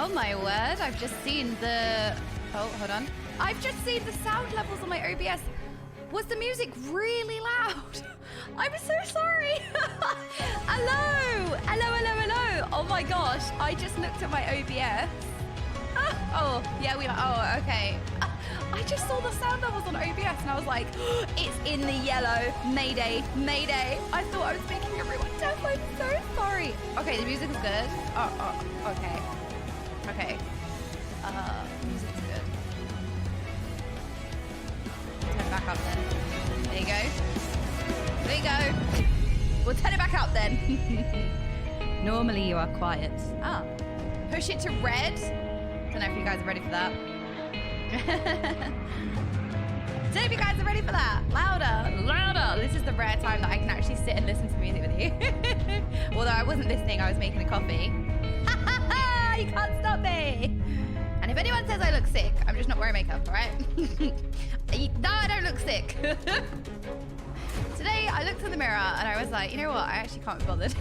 Oh my word, I've just seen the... Oh, hold on. I've just seen the sound levels on my OBS. Was the music really loud? I'm so sorry. Hello. Hello. Oh my gosh, I just looked at my OBS. Oh, yeah, oh, okay. I just saw the sound levels on OBS and I was like, it's in the yellow. Mayday. I thought I was making everyone deaf. I'm so sorry. Okay, the music is good. Okay. Music's good. Turn it back up then. There you go. We'll turn it back up then. Normally you are quiet. Push it to red. Don't know if you guys are ready for that. Don't know if you guys are ready for that. Louder. This is the rare time that I can actually sit and listen to music with you. Although I wasn't listening, I was making a coffee. You can't stop me. And if anyone says I look sick, I'm just not wearing makeup, all right? No, I don't look sick. Today, I looked in the mirror and I was like, you know what? I actually can't be bothered.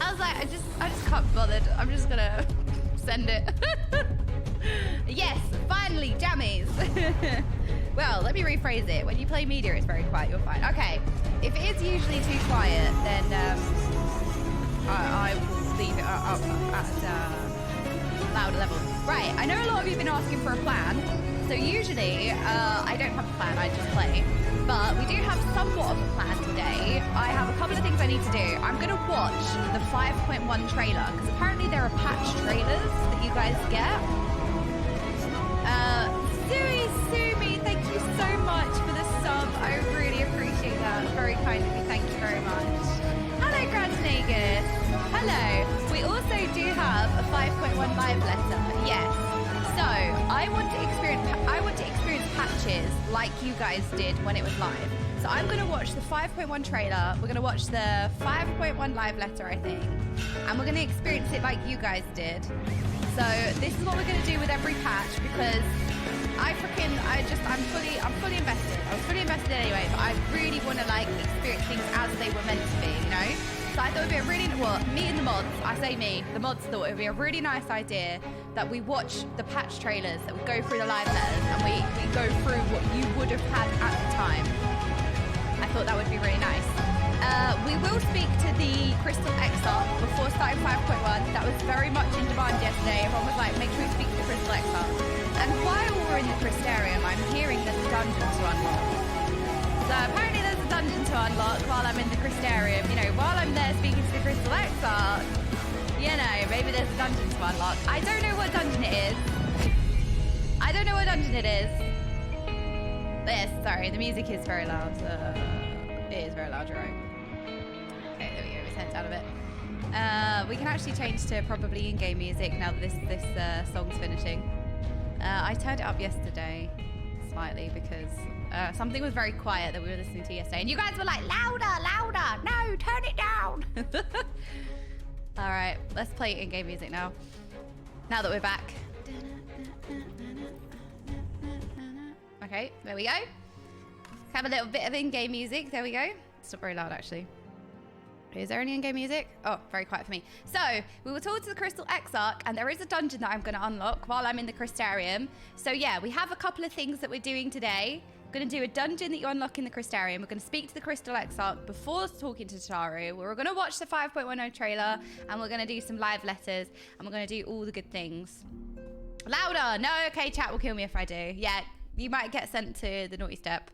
I was like, I just can't be bothered. I'm just gonna send it. Yes, finally, jammies. Well, let me rephrase it. When you play media, it's very quiet. You're fine. Okay, if it is usually too quiet, then I will leave it up at louder levels. Right, I know a lot of you have been asking for a plan. So usually, I don't have a plan, I just play. But we do have somewhat of a plan today. I have a couple of things I need to do. I'm going to watch the 5.1 trailer, because apparently there are patch trailers that you guys get. Sumi, thank you so much for the sub. I really appreciate that. Very kind of you. Thank you very much. Hello, Grandnagus. Hello. We also do have a 5.1 live letter. Yes. So I want to experience patches like you guys did when it was live. So I'm going to watch the 5.1 trailer. We're going to watch the 5.1 live letter, I think. And we're going to experience it like you guys did. So this is what we're going to do with every patch, because I'm fully invested. I was fully invested anyway, but I really want to like experience things as they were meant to be, you know? So I thought it would be a really, me and the mods, I say me, the mods thought it would be a really nice idea that we watch the patch trailers, that we go through the live letters, and we go through what you would have had at the time. I thought that would be really nice. We will speak to the Crystal Exarch before starting 5.1. That was very much in demand yesterday. Everyone was like, make sure we speak to the Crystal Exarch. And while we're in the Crystarium, I'm hearing there's a dungeon to unlock. So apparently there's a dungeon to unlock while I'm in the Crystarium. You know, while I'm there speaking to the Crystal Exarch, you know, maybe there's a dungeon to unlock. I don't know what dungeon it is. But yes, sorry, the music is very loud. It is very loud, you're right. Okay, there we go, we turned it down a bit. We can actually change to probably in-game music now that this song's finishing. I turned it up yesterday slightly because something was very quiet that we were listening to yesterday. And you guys were like, louder. No, turn it down. All right, let's play in-game music now. Now that we're back. Okay, there we go. Have a little bit of in-game music. There we go. It's not very loud, actually. Is there any in-game music? Oh, very quiet for me. So, we will talk to the Crystal Exarch, and there is a dungeon that I'm going to unlock while I'm in the Crystarium. So, yeah, we have a couple of things that we're doing today. We're going to do a dungeon that you unlock in the Crystarium. We're going to speak to the Crystal Exarch before talking to Tataru. We're going to watch the 5.10 trailer, and we're going to do some live letters, and we're going to do all the good things. Louder! No, okay, chat will kill me if I do. Yeah, you might get sent to the naughty step.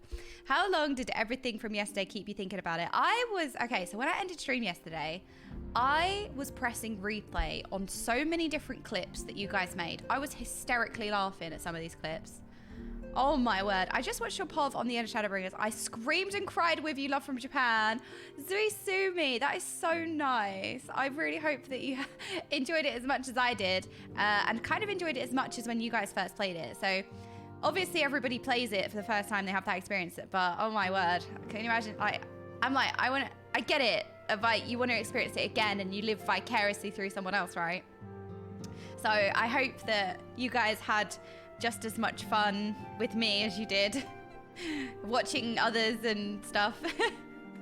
How long did everything from yesterday keep you thinking about it? Okay, so when I ended stream yesterday, I was pressing replay on so many different clips that you guys made. I was hysterically laughing at some of these clips. Oh my word. I just watched your POV on the end of Shadowbringers. I screamed and cried with you, love from Japan. Sumi, that is so nice. I really hope that you enjoyed it as much as I did, and kind of enjoyed it as much as when you guys first played it. So obviously everybody plays it for the first time, they have that experience, but oh my word. Can you imagine? I get it. You want to experience it again and you live vicariously through someone else, right? So I hope that you guys had just as much fun with me as you did watching others and stuff.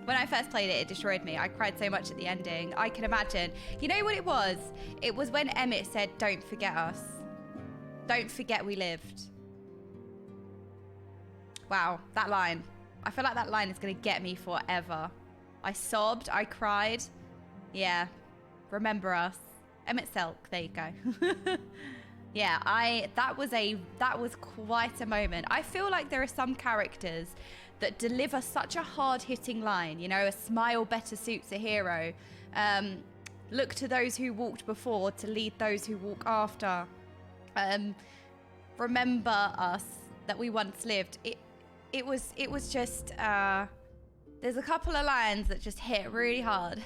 When I first played it, it destroyed me. I cried so much at the ending. I can imagine. You know what it was? It was when Emmett said, "Don't forget us. Don't forget we lived." Wow, that line. I feel like that line is going to get me forever. I sobbed. I cried. Yeah. Remember us. Emmett Selk. There you go. Yeah, that was quite a moment. I feel like there are some characters that deliver such a hard-hitting line. You know, a smile better suits a hero. Look to those who walked before to lead those who walk after. Remember us that we once lived. It was just there's a couple of lines that just hit really hard.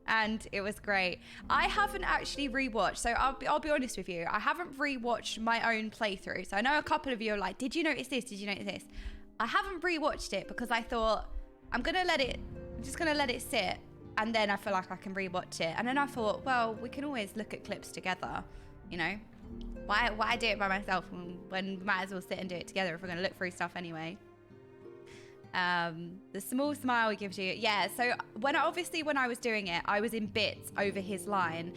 And it was great. I haven't actually rewatched, so I'll be honest with you. I haven't rewatched my own playthrough. So I know a couple of you are like, "Did you notice this? Did you notice this?" I haven't rewatched it because I thought I'm just gonna let it sit, and then I feel like I can rewatch it. And then I thought, well, we can always look at clips together, you know? Why do it by myself when we might as well sit and do it together if we're gonna look through stuff anyway? The small smile gives you, yeah. So when I was doing it, I was in bits over his line.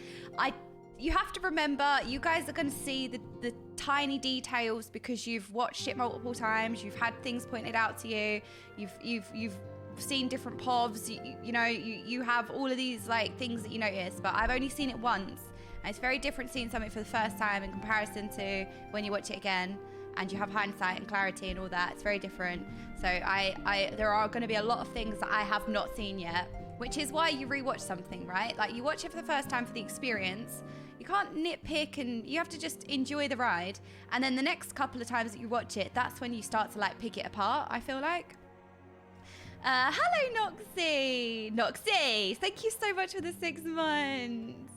You have to remember, you guys are going to see the tiny details because you've watched it multiple times. You've had things pointed out to you. You've seen different povs. You have all of these like things that you notice. But I've only seen it once, and it's very different seeing something for the first time in comparison to when you watch it again. And you have hindsight and clarity and all that. It's very different. So there are going to be a lot of things that I have not seen yet, which is why you rewatch something, right? Like you watch it for the first time for the experience. You can't nitpick, and you have to just enjoy the ride. And then the next couple of times that you watch it, that's when you start to like pick it apart, I feel like. Hello, Noxie. Noxie, thank you so much for the 6 months.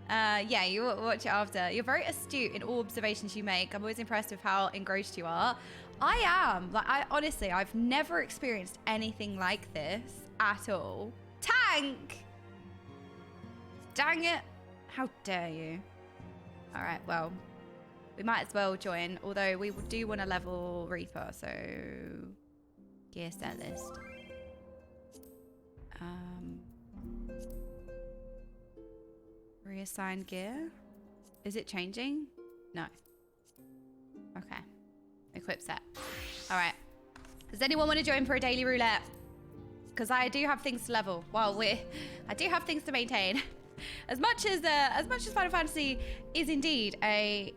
Yeah, you watch it after. You're very astute in all observations you make. I'm always impressed with how engrossed you are. I am. Like, honestly, I've never experienced anything like this at all. Tank! Dang it. How dare you? All right, well, we might as well join, although we do want to level Reaper, so gear set list. Reassign gear. Is it changing? No. Okay. Equip set. All right. Does anyone want to join for a daily roulette? Because I do have things to level. Well, I do have things to maintain. As much as Final Fantasy is indeed a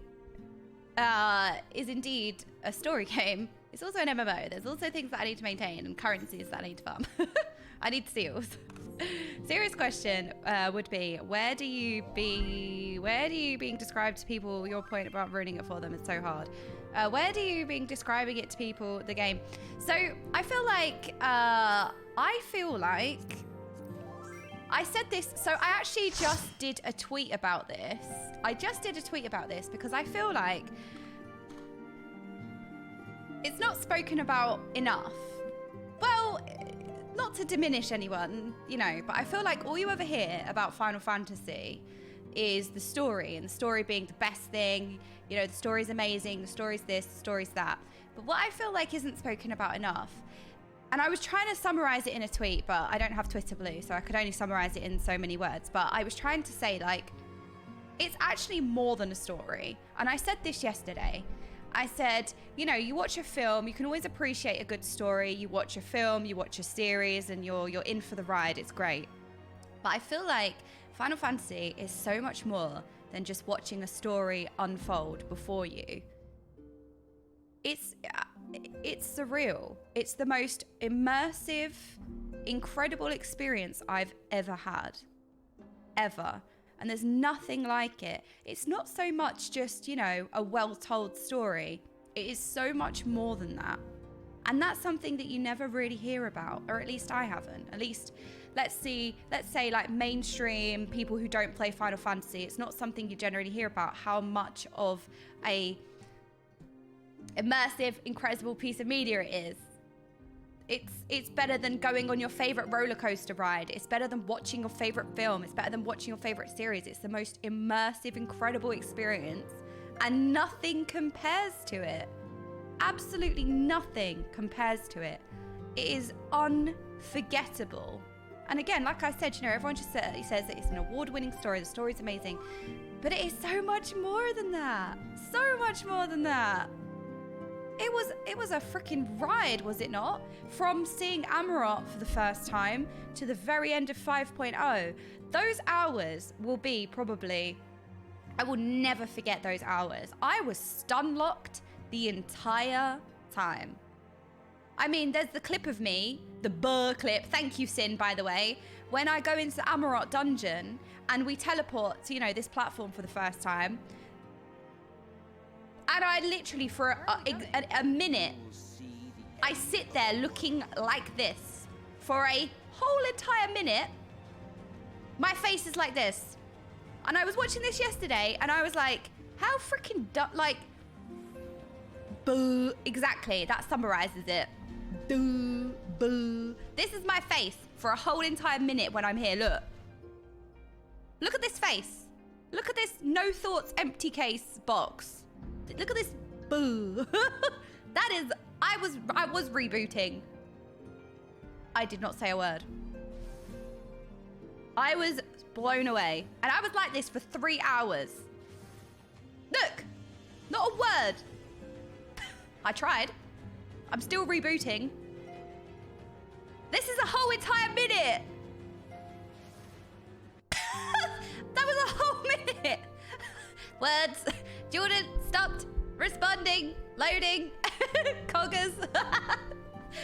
story game, it's also an MMO. There's also things that I need to maintain and currencies that I need to farm. I need seals. Serious question would be, where do you being described to people, your point about ruining it for them is so hard. Where do you being describing it to people, the game? So I feel like I said this, so I actually just did a tweet about this. Because I feel like it's not spoken about enough. Well, not to diminish anyone, you know, but I feel like all you ever hear about Final Fantasy is the story, and the story being the best thing. You know, the story's amazing, the story's this, the story's that. But what I feel like isn't spoken about enough, and I was trying to summarize it in a tweet, but I don't have Twitter Blue, so I could only summarize it in so many words. But I was trying to say, like, it's actually more than a story. And I said this yesterday. I said, you know, you watch a film, you can always appreciate a good story. You watch a film, you watch a series, and you're in for the ride. It's great. But I feel like Final Fantasy is so much more than just watching a story unfold before you. It's surreal. It's the most immersive, incredible experience I've ever had. Ever. And there's nothing like it. It's not so much just, you know, a well-told story. It is so much more than that. And that's something that you never really hear about, or at least I haven't. At least, let's say like mainstream people who don't play Final Fantasy, it's not something you generally hear about, how much of a immersive, incredible piece of media it is. It's better than going on your favorite roller coaster ride. It's better than watching your favorite film. It's better than watching your favorite series. It's the most immersive, incredible experience, and nothing compares to it. Absolutely nothing compares to it. It is unforgettable. And again, like I said, you know, everyone just says that it's an award-winning story. The story's amazing. But it is so much more than that. So much more than that. It was a freaking ride, was it not? From seeing Amarok for the first time to the very end of 5.0. Those hours will be probably... I will never forget those hours. I was stun-locked the entire time. I mean, there's the clip of me, the burr clip. Thank you, Sin, by the way. When I go into Amarok dungeon and we teleport to, you know, this platform for the first time. And I literally, for a minute, I sit there looking like this. For a whole entire minute, my face is like this. And I was watching this yesterday, and I was like, how freaking like, boo. Exactly, that summarizes it. Boo, boo. This is my face for a whole entire minute when I'm here, look. Look at this face. Look at this no thoughts empty case box. Look at this boo. That is, I was rebooting. I did not say a word. I was blown away. And I was like this for 3 hours. Look, not a word. I tried. I'm still rebooting. This is a whole entire minute. That was a whole minute. Words. Jordan stopped responding, loading, coggers.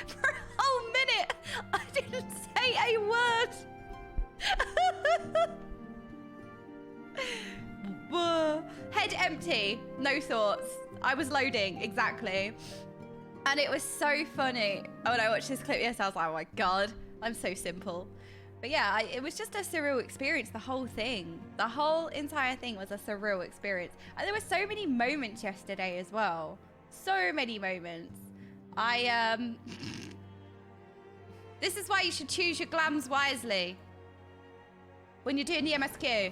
For a whole minute, I didn't say a word. Head empty, no thoughts. I was loading, exactly. And it was so funny. When I watched this clip yesterday, I was like, oh my God, I'm so simple. But yeah, it was just a surreal experience, the whole thing. The whole entire thing was a surreal experience. And there were so many moments yesterday as well. So many moments. This is why you should choose your glams wisely when you're doing the MSQ.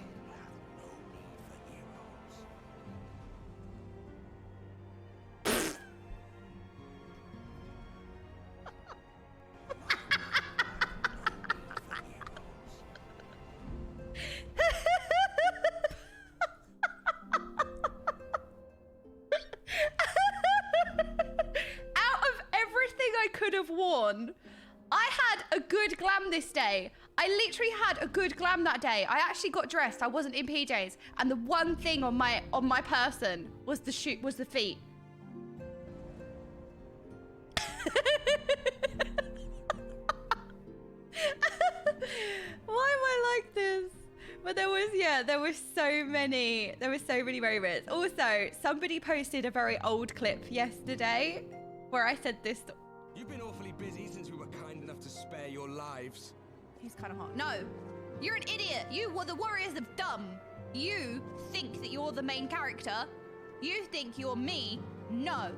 I had a good glam this day. I literally had a good glam that day. I actually got dressed. I wasn't in PJs, and the one thing on my person was the feet. Why am I like this? But there were so many moments. Also, somebody posted a very old clip yesterday where I said this. You've been awfully busy since we were kind enough to spare your lives. He's kind of hot. No, you're an idiot. You were the warriors of dumb. You think that you're the main character. You think you're me. No.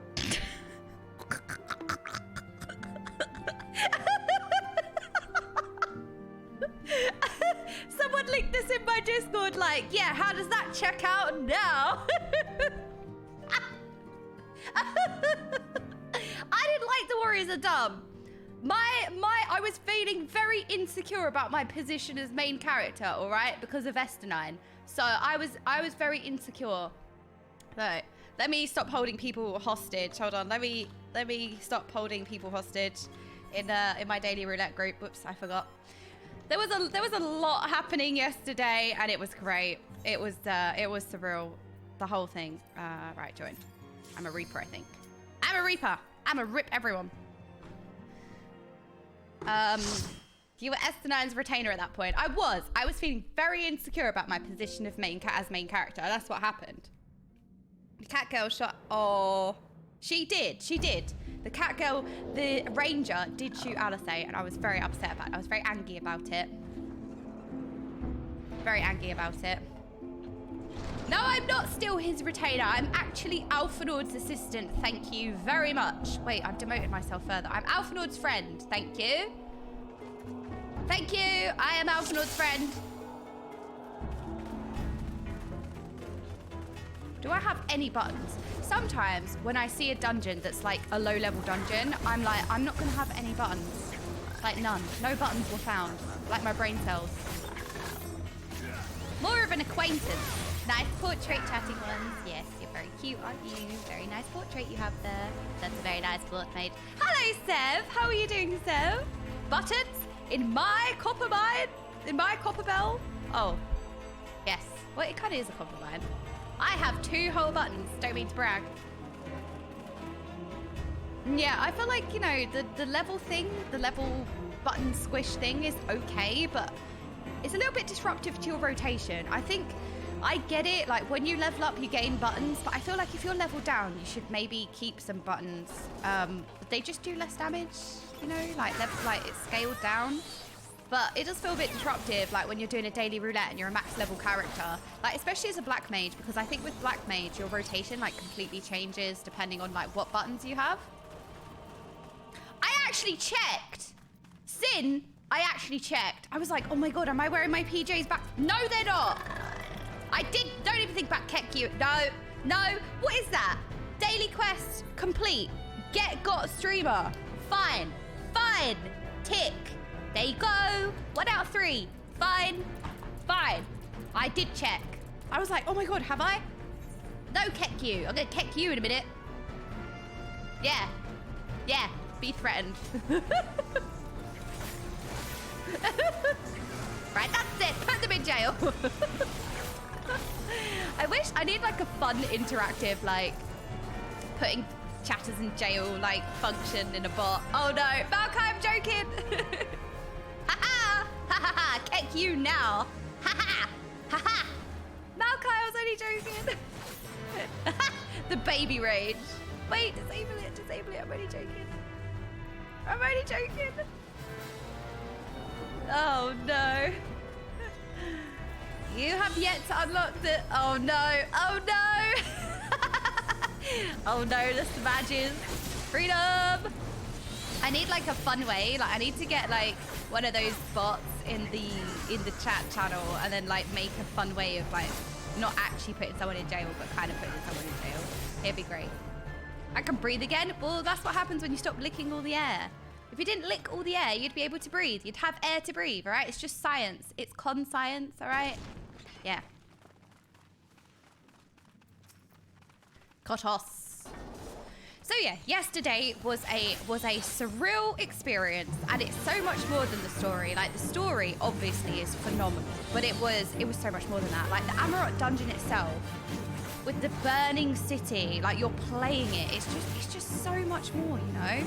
Someone linked this in my Discord like, yeah, how does that check out now? I didn't like the warriors are dumb. I was feeling very insecure about my position as main character, all right, because of Esterline. So I was very insecure. So let me stop holding people hostage. Hold on, let me stop holding people hostage in my daily roulette group. Whoops, I forgot. There was a lot happening yesterday, and it was great. It was surreal, the whole thing. Right, join. I'm a Reaper, I think. I'm a Reaper. I'm a rip everyone. You were Esternine's retainer at that point. I was feeling very insecure about my position of main character. That's what happened. The cat girl shot. Oh, she did. The cat girl, the ranger, did shoot Alice, and I was very upset about it. I was very angry about it. No, I'm not still his retainer. I'm actually Alphanord's assistant. Thank you very much. Wait, I've demoted myself further. I'm Alphanord's friend. Thank you. Thank you. I am Alphanord's friend. Do I have any buttons? Sometimes when I see a dungeon that's like a low level dungeon, I'm like, I'm not gonna have any buttons. Like none. No buttons were found. Like my brain cells. More of an acquaintance. Nice portrait, chatting ones. Yes, you're very cute, aren't you? Very nice portrait you have there. That's a very nice portrait. Hello, Sev. How are you doing, Sev? Buttons? In my copper mine? In my copper bell? Oh, yes. Well, it kind of is a copper mine. I have 2 whole buttons. Don't mean to brag. Yeah, I feel like, you know, the level thing, the level button squish thing is okay, but it's a little bit disruptive to your rotation. I think I get it, like when you level up you gain buttons, but I feel like if you're leveled down you should maybe keep some buttons. They just do less damage, you know, like it's scaled down. But it does feel a bit disruptive, like when you're doing a daily roulette and you're a max level character, like especially as a black mage, because I think with black mage your rotation like completely changes depending on like what buttons you have. I actually checked. Sin, I actually checked. I was like, oh my god, am I wearing my PJs back? No, they're not. Don't even think back, Keck you. No. What is that? Daily quest complete. Got streamer. Fine. Tick. There you go. 1 out of 3. Fine. I did check. I was like, oh my god, have I? No, Keck you. I'm gonna Keck you in a minute. Yeah. Be threatened. Right, that's it. Put them in jail. I wish I need like a fun interactive, like putting chatters in jail like function in a bot. Oh no, Malkai, I'm joking. Ha. Keck you now. Ha. Malkai, I was only joking. The baby rage. Wait, disable it. I'm only joking. Oh no. You have yet to unlock the... Oh no. Oh no, the badges. Freedom. I need like a fun way. Like I need to get like one of those bots in the chat channel and then like make a fun way of like not actually putting someone in jail, but kind of putting someone in jail. It'd be great. I can breathe again. Well, that's what happens when you stop licking all the air. If you didn't lick all the air, you'd be able to breathe. You'd have air to breathe, all right? It's just science. It's con science, all right? Yeah. Kotos. So yeah, yesterday was a surreal experience, and it's so much more than the story. Like the story obviously is phenomenal, but it was so much more than that. Like the Amarok dungeon itself, with the burning city, like you're playing it, it's just so much more, you know?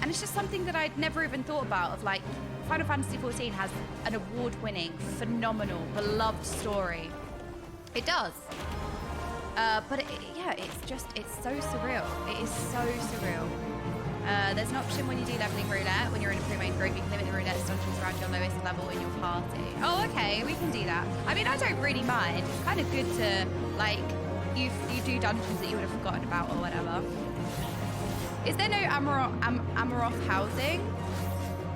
And it's just something that I'd never even thought about, of like, Final Fantasy XIV has an award-winning, phenomenal, beloved story. It does. But it's so surreal. It is so surreal. There's an option when you do leveling roulette, when you're in a pre-made group, you can limit the roulette dungeons around your lowest level in your party. Oh, okay, we can do that. I mean, I don't really mind. It's kind of good to, like, you do dungeons that you would have forgotten about or whatever. Is there no Amarok housing?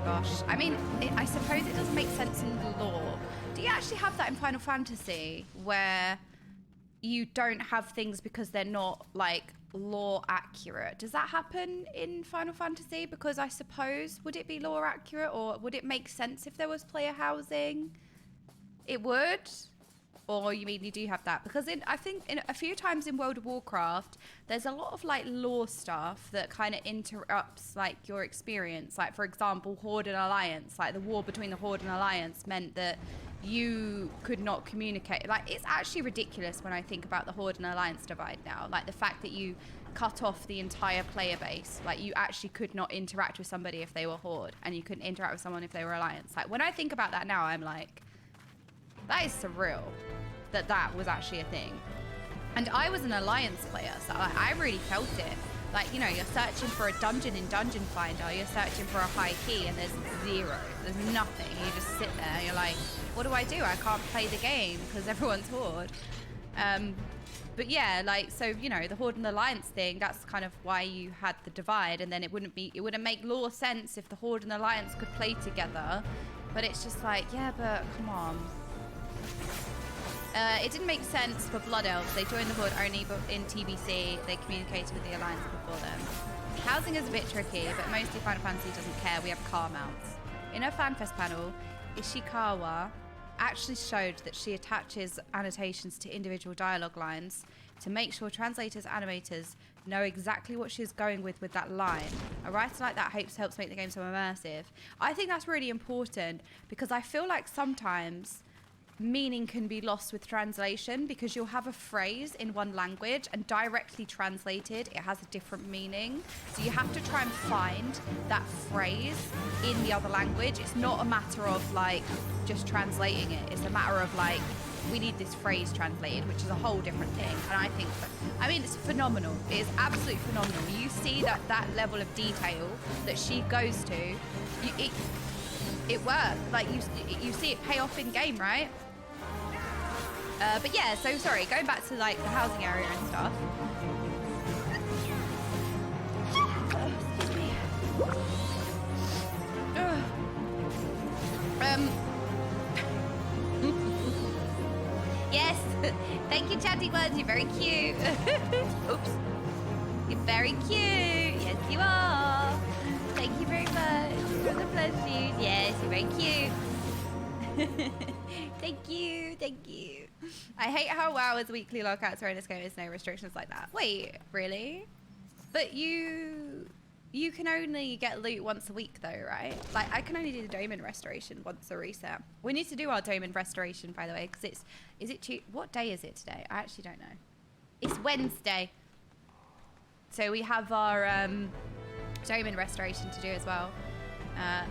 Gosh, I mean, I suppose it does make sense in the lore. Do you actually have that in Final Fantasy, where you don't have things because they're not, like, lore accurate? Does that happen in Final Fantasy? Because I suppose, would it be lore accurate, or would it make sense if there was player housing? It would? Or you mean you do have that? Because I think a few times in World of Warcraft, there's a lot of like lore stuff that kind of interrupts like your experience. Like for example, Horde and Alliance, like the war between the Horde and Alliance meant that you could not communicate. Like it's actually ridiculous when I think about the Horde and Alliance divide now. Like the fact that you cut off the entire player base. Like you actually could not interact with somebody if they were Horde, and you couldn't interact with someone if they were Alliance. Like when I think about that now, I'm like, that is surreal that was actually a thing. And I was an Alliance player, so I really felt it. Like, you know, you're searching for a dungeon in Dungeon Finder, you're searching for a high key, and there's zero. There's nothing. You just sit there, and you're like, what do? I can't play the game because everyone's Horde. But yeah, like, so, you know, the Horde and Alliance thing, that's kind of why you had the divide, and then it wouldn't make lore sense if the Horde and Alliance could play together. But it's just like, yeah, but come on. It didn't make sense for Blood Elves. They joined the Horde only in TBC. They communicated with the Alliance before them. Housing is a bit tricky, but mostly Final Fantasy doesn't care. We have car mounts. In her FanFest panel, Ishikawa actually showed that she attaches annotations to individual dialogue lines to make sure translators, animators know exactly what she's going with that line. A writer like that helps make the game so immersive. I think that's really important because I feel like sometimes meaning can be lost with translation because you'll have a phrase in one language and directly translated it has a different meaning, so you have to try and find that phrase in the other language. It's not a matter of like just translating it, it's a matter of like we need this phrase translated, which is a whole different thing. And I think that, I mean, it's phenomenal. It is absolutely phenomenal. You see that level of detail that she goes to, it works. Like you see it pay off in game, right? But yeah, so sorry, going back to like the housing area and stuff. Excuse me. Yes, thank you, Chatty Buds. You're very cute. Oops. You're very cute. Yes, you are. Thank you very much for the plushies. Yes, you're very cute. Thank you, thank you. I hate how WoW is weekly lockouts where in this game there's no restrictions like that. Wait, really? But you can only get loot once a week though, right? Like I can only do the Doman restoration once a reset. We need to do our Doman restoration, by the way, because what day is it today? I actually don't know. It's Wednesday. So we have our Doman restoration to do as well.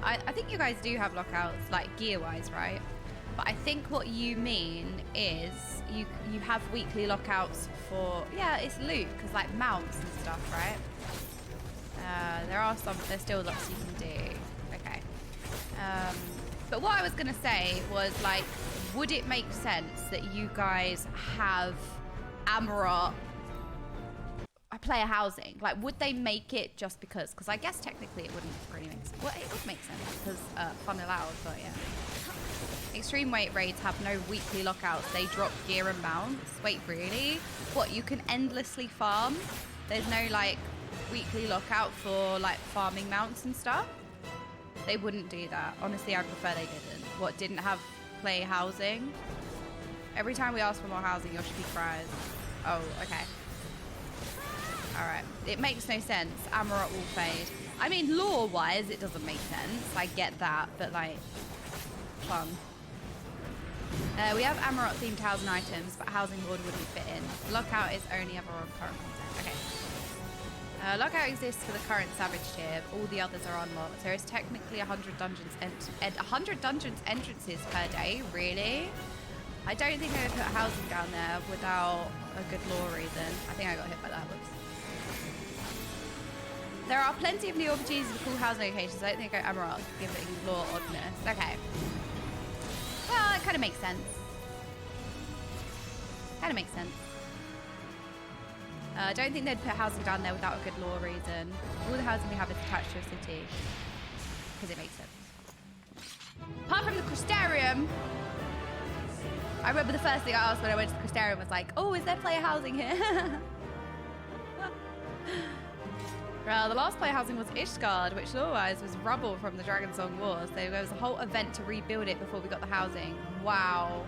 I think you guys do have lockouts, like gear-wise, right? But I think what you mean is you have weekly lockouts for, yeah, it's loot, because like mounts and stuff, right? There's still lots you can do. Okay. But what I was going to say was like, would it make sense that you guys have Amarok player housing? Like, would they make it just because? Because I guess technically it wouldn't really make sense. Well, it would make sense because fun allowed, but yeah. Extreme weight raids have no weekly lockouts. They drop gear and mounts. Wait, really? What, you can endlessly farm? There's no like weekly lockout for like farming mounts and stuff? They wouldn't do that. Honestly, I prefer they didn't. What, didn't have play housing? Every time we ask for more housing, Yoshi cries. Oh, okay. Alright. It makes no sense. Amarok will fade. I mean, lore-wise, it doesn't make sense. I get that, but like, fun. We have Amarok-themed housing items, but housing board wouldn't fit in. Lockout is only ever on current content. Okay. Lockout exists for the current Savage tier. All the others are unlocked. There is technically 100 dungeons 100 dungeons entrances per day. Really? I don't think I would put housing down there without a good lore reason. I think I got hit by that. Whoops. There are plenty of new opportunities for cool housing locations. I don't think Amarok give it lore oddness. Okay. Well, it kind of makes sense. Kind of makes sense. I don't think they'd put housing down there without a good lore reason. All the housing we have is attached to a city. Because it makes sense. Apart from the Crystarium. I remember the first thing I asked when I went to the Crystarium was like, oh, is there player housing here? The last player housing was Ishgard, which lore-wise was rubble from the Dragonsong Wars. So there was a whole event to rebuild it before we got the housing. Wow.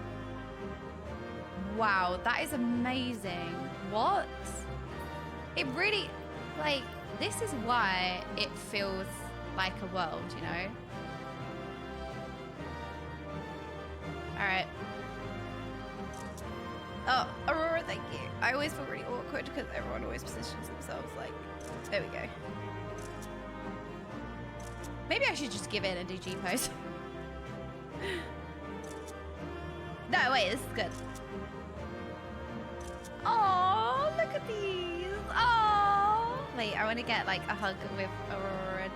Wow, that is amazing. What? It really, like, this is why it feels like a world, you know? Alright. Oh, Aurora, thank you. I always feel really awkward because everyone always positions themselves like, there we go. Maybe I should just give in and do G-pose. No, wait, this is good. Oh, look at these. Oh. Wait, I want to get like a hug with Aurora.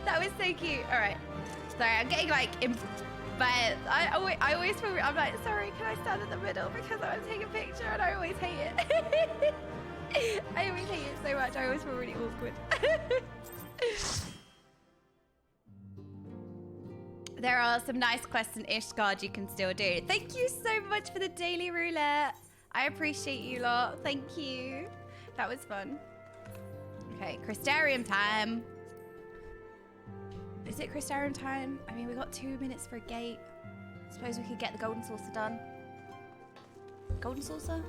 That was so cute. All right. Sorry, I'm getting like, but I always feel, I'm like, sorry, can I stand in the middle because I want to take a picture and I always hate it. I always hate it so much. I always feel really awkward. There are some nice quests in Ishgard you can still do. Thank you so much for the daily roulette. I appreciate you lot. Thank you. That was fun. Okay, Crystarium time. Is it Crystarium time? I mean, we got 2 minutes for a gate. Suppose we could get the golden saucer done. Golden saucer?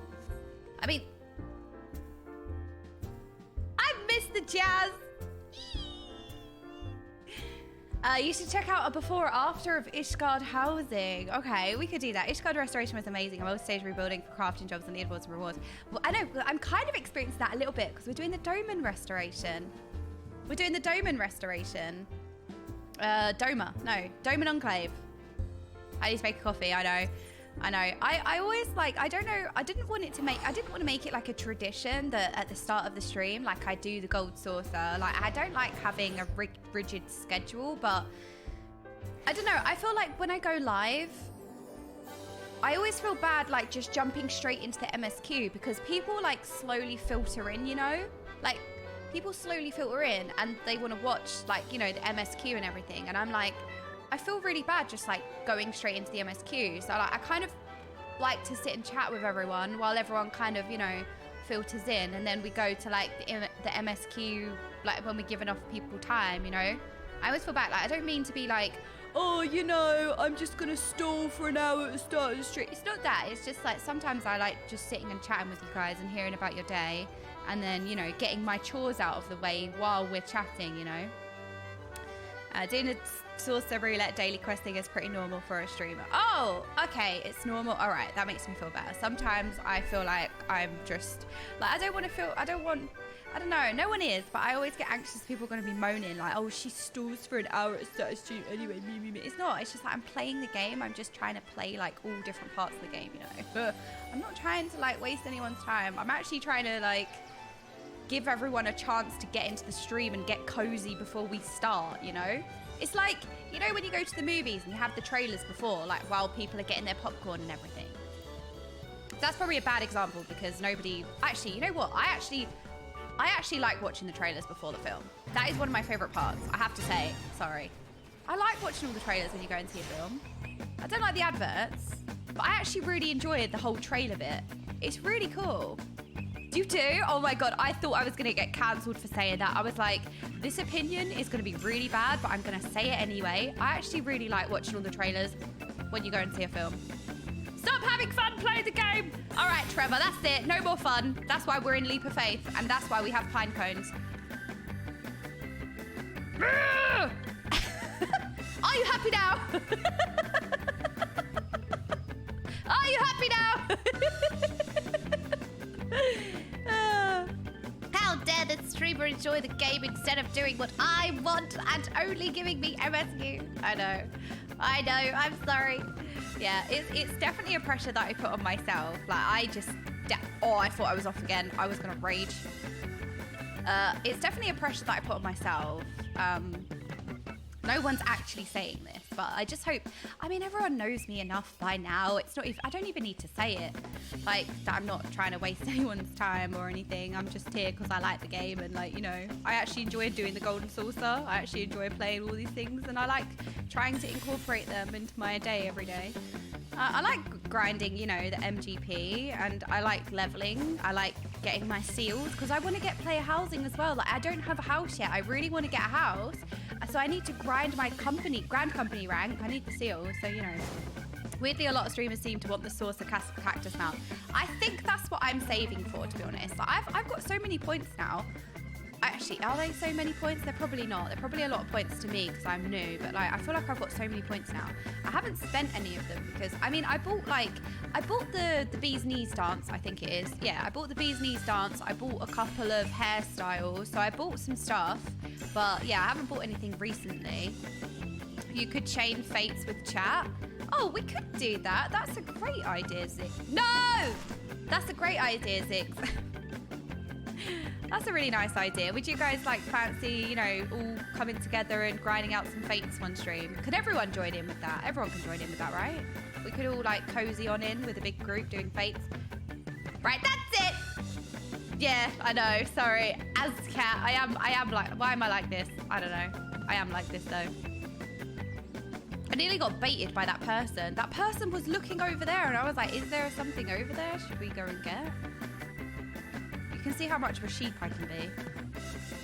I mean, I missed the jazz. You should check out a before or after of Ishgard housing. Okay, we could do that. Ishgard restoration was amazing. I'm always stage rebuilding for crafting jobs and leaderboards and rewards. Well, I know, I'm kind of experiencing that a little bit because we're doing the Doman restoration. We're doing the Doman restoration. Doman Enclave. I need to make a coffee, I know. I always like, I don't know, I didn't want to make it like a tradition that at the start of the stream, like I do the gold saucer. Like I don't like having a rigid schedule, but I don't know. I feel like when I go live, I always feel bad like just jumping straight into the MSQ because people like slowly filter in, you know? Like people slowly filter in and they want to watch like, you know, the MSQ and everything. And I'm like, I feel really bad just like going straight into the MSQ. So like I kind of like to sit and chat with everyone while everyone kind of, you know, filters in, and then we go to like the MSQ like when we give enough people time, you know. I always feel bad, like I don't mean to be like, oh, you know, I'm just gonna stall for an hour at the start of the street. It's not that. It's just like sometimes I like just sitting and chatting with you guys and hearing about your day, and then, you know, getting my chores out of the way while we're chatting, you know. Doing a saucer roulette daily questing is pretty normal for a streamer. Oh, okay, it's normal. All right, that makes me feel better. Sometimes I feel like I'm just like I don't know, no one is, but I always get anxious people are going to be moaning like, oh, she stalls for an hour at the start of the stream anyway. It's not. It's just like I'm playing the game. I'm just trying to play like all different parts of the game, you know. I'm not trying to like waste anyone's time. I'm actually trying to like give everyone a chance to get into the stream and get cozy before we start, you know? It's like, you know, when you go to the movies and you have the trailers before, like while people are getting their popcorn and everything. That's probably a bad example because nobody, actually, you know what? I actually like watching the trailers before the film. That is one of my favorite parts, I have to say. Sorry. I like watching all the trailers when you go and see a film. I don't like the adverts, but I actually really enjoyed the whole trailer bit. It's really cool. You too? Oh my God, I thought I was gonna get cancelled for saying that. I was like, this opinion is gonna be really bad, but I'm gonna say it anyway. I actually really like watching all the trailers when you go and see a film. Stop having fun, play the game. All right, Trevor, that's it. No more fun. That's why we're in Leap of Faith, and that's why we have pine cones. Are you happy now? Are you happy now? How dare this streamer enjoy the game instead of doing what I want and only giving me MSQ? I know, I'm sorry. Yeah, it's definitely a pressure that I put on myself. Like I thought I was off again. I was gonna rage. It's definitely a pressure that I put on myself. No one's actually saying this, but I just hope, I mean, everyone knows me enough by now. It's not even, I don't even need to say it. Like, that I'm not trying to waste anyone's time or anything. I'm just here because I like the game and like, you know, I actually enjoy doing the golden saucer. I actually enjoy playing all these things and I like trying to incorporate them into my day every day. I like grinding, you know, the MGP, and I like leveling. I like getting my seals because I want to get player housing as well. Like, I don't have a house yet. I really want to get a house. So I need to grind my grand company rank. I need the seals, so, you know. Weirdly, a lot of streamers seem to want the saucer cactus mount. I think that's what I'm saving for, to be honest. Like, I've got so many points now. Actually, are they so many points? They're probably not. They're probably a lot of points to me because I'm new, but like I feel like I've got so many points now. I haven't spent any of them because, I mean, I bought the bee's knees dance, I think it is. Yeah, I bought the bee's knees dance. I bought a couple of hairstyles. So I bought some stuff, but yeah, I haven't bought anything recently. You could chain fates with chat. Oh, we could do that. That's a great idea, Zix. No! That's a great idea, Zix. That's a really nice idea. Would you guys like fancy, you know, all coming together and grinding out some fates one stream? Could everyone join in with that? Everyone can join in with that, right? We could all like cozy on in with a big group doing fates. Right, that's it. Yeah, I know. Sorry. As cat, I am like, why am I like this? I don't know. I am like this though. I nearly got baited by that person. That person was looking over there and I was like, is there something over there? Should we go and get? You can see how much of a sheep I can be.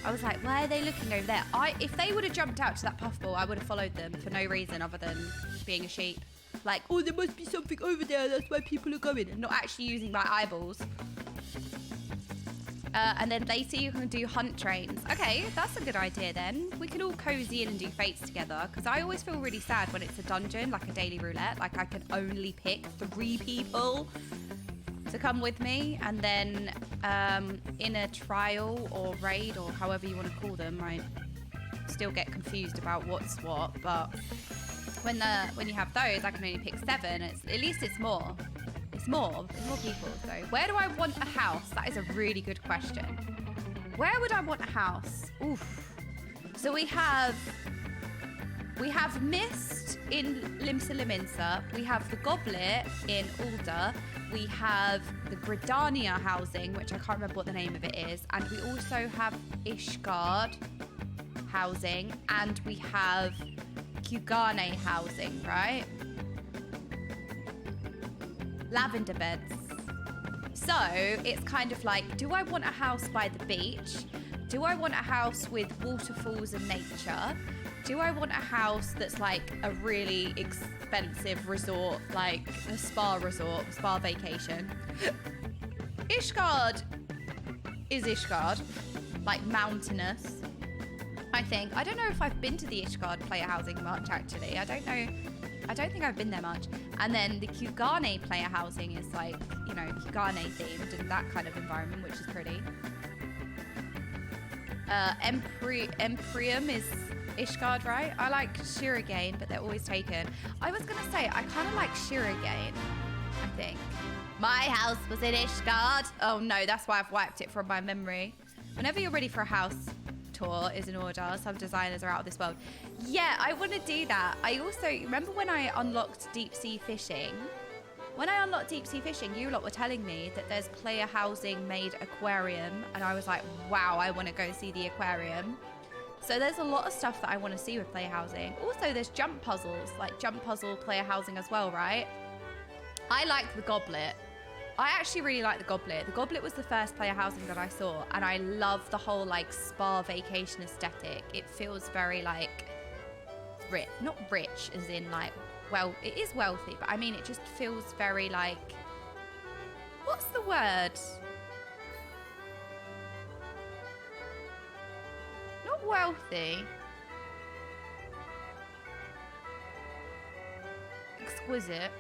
I was like, why are they looking over there? If they would have jumped out to that puffball, I would have followed them for no reason other than being a sheep. Like, oh, there must be something over there. That's why people are going. And not actually using my eyeballs. And then later you can do hunt trains. Okay, that's a good idea then. We can all cozy in and do fates together. Because I always feel really sad when it's a dungeon, like a daily roulette. Like I can only pick 3 people to come with me. And then in a trial or raid or however you want to call them, I still get confused about what's what. But when you have those, I can only pick 7. At least it's more. It's more people. So where do I want a house? That is a really good question. Where would I want a house? Oof. So we have Mist in Limsa Liminsa. We have the Goblet in Ulda. We have the Gridania housing, which I can't remember what the name of it is. And we also have Ishgard housing. And we have Kugane housing, right? Lavender beds. So it's kind of like, do I want a house by the beach? Do I want a house with waterfalls and nature? Do I want a house that's like a really expensive resort, like a spa resort, spa vacation? Ishgard is Ishgard, like mountainous, I think. I don't know if I've been to the Ishgard player housing much, actually. I don't know. I don't think I've been there much. And then the Kugane player housing is like, you know, Kugane themed and that kind of environment, which is pretty. Emprium is Ishgard, right? I like Shirogane, but they're always taken. I was going to say, I kind of like Shirogane, I think. My house was in Ishgard. Oh no, that's why I've wiped it from my memory. Whenever you're ready for a house tour is in order. Some designers are out of this world. Yeah, I want to do that. I also remember when I unlocked deep sea fishing. When I unlocked deep sea fishing, you lot were telling me that there's player housing made aquarium, and I was like, wow, I want to go see the aquarium. So there's a lot of stuff that I want to see with player housing. Also, there's jump puzzles, like jump puzzle player housing as well, right? I like the Goblet. I actually really like the Goblet. The Goblet was the first player housing that I saw, and I love the whole like spa vacation aesthetic. It feels very like rich, not rich as in like, well, it is wealthy, but I mean it just feels very like, what's the word? Not wealthy. Exquisite.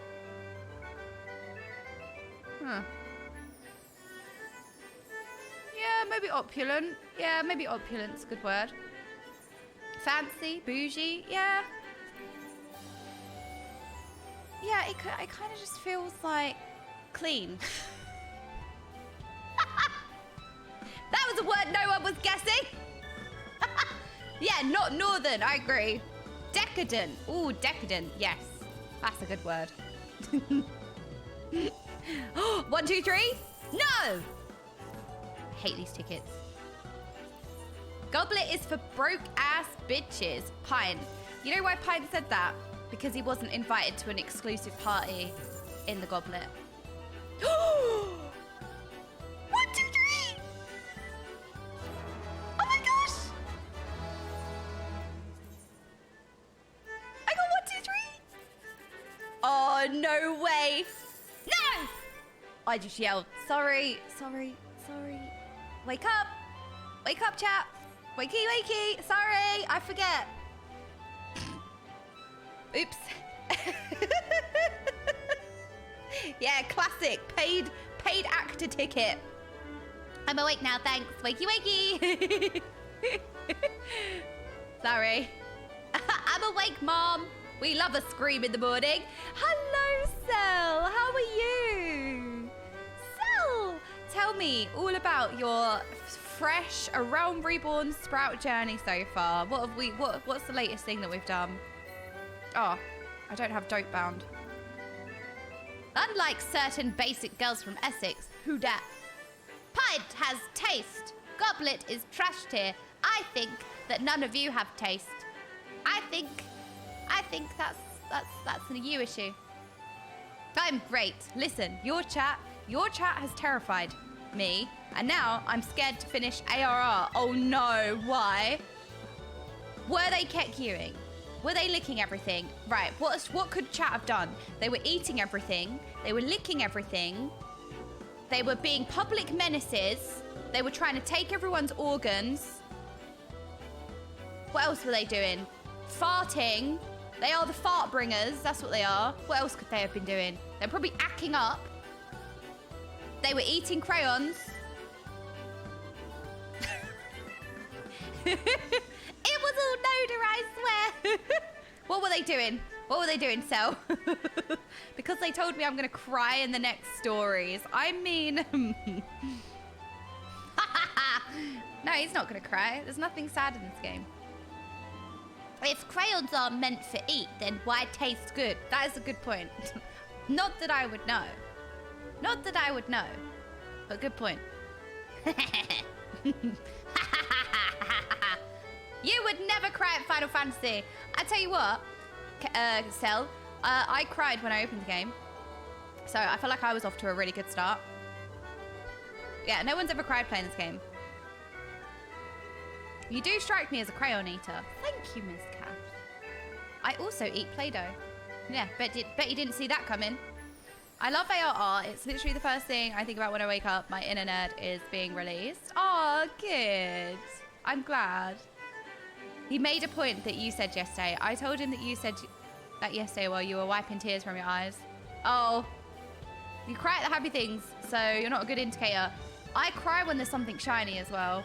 Huh. Yeah, maybe opulent. Yeah, maybe opulent's a good word. Fancy, bougie, yeah. Yeah, it kind of just feels like clean. That was a word no one was guessing. Yeah, not northern, I agree. Decadent. Ooh, decadent, yes. That's a good word. 1, 2, 3. No! I hate these tickets. Goblet is for broke ass bitches. Pine. You know why Pine said that? Because he wasn't invited to an exclusive party in the Goblet. 1, 2, 3. Oh my gosh! I got 1, 2, 3. Oh, no way. No! I just yelled, sorry. Wake up, chat. Wakey. Sorry, I forget. Oops. Yeah, classic. Paid actor ticket. I'm awake now, thanks. Wakey. Sorry. I'm awake, Mom. We love a scream in the morning. Hello, Sel. How are you? Sel, tell me all about your fresh around reborn sprout journey so far. What's the latest thing that we've done? Oh, I don't have dope bound. Unlike certain basic girls from Essex, who dat? Pint has taste. Goblet is trash tier. I think that none of you have taste. I think that's a you issue. I'm great. Listen, your chat has terrified me, and now I'm scared to finish ARR. Oh no, why? Were they keck queuing? Were they licking everything? Right, what could chat have done? They were eating everything. They were licking everything. They were being public menaces. They were trying to take everyone's organs. What else were they doing? Farting. They are the fart bringers. That's what they are. What else could they have been doing? They're probably acting up. They were eating crayons. It was all Noda, I swear. What were they doing? What were they doing, Cell? Because they told me I'm going to cry in the next stories. I mean... No, he's not going to cry. There's nothing sad in this game. If crayons are meant for eat, then why taste good? That is a good point. Not that I would know. Not that I would know. But good point. You would never cry at Final Fantasy. I tell you what, Cell, I cried when I opened the game. So I feel like I was off to a really good start. Yeah, no one's ever cried playing this game. You do strike me as a crayon eater. Thank you, Miss Cat. I also eat Play-Doh. Yeah, bet you didn't see that coming. I love ARR. It's literally the first thing I think about when I wake up. My internet is being released. Oh, good. I'm glad. He made a point that you said yesterday. I told him that you said that yesterday while you were wiping tears from your eyes. Oh, you cry at the happy things, so you're not a good indicator. I cry when there's something shiny as well.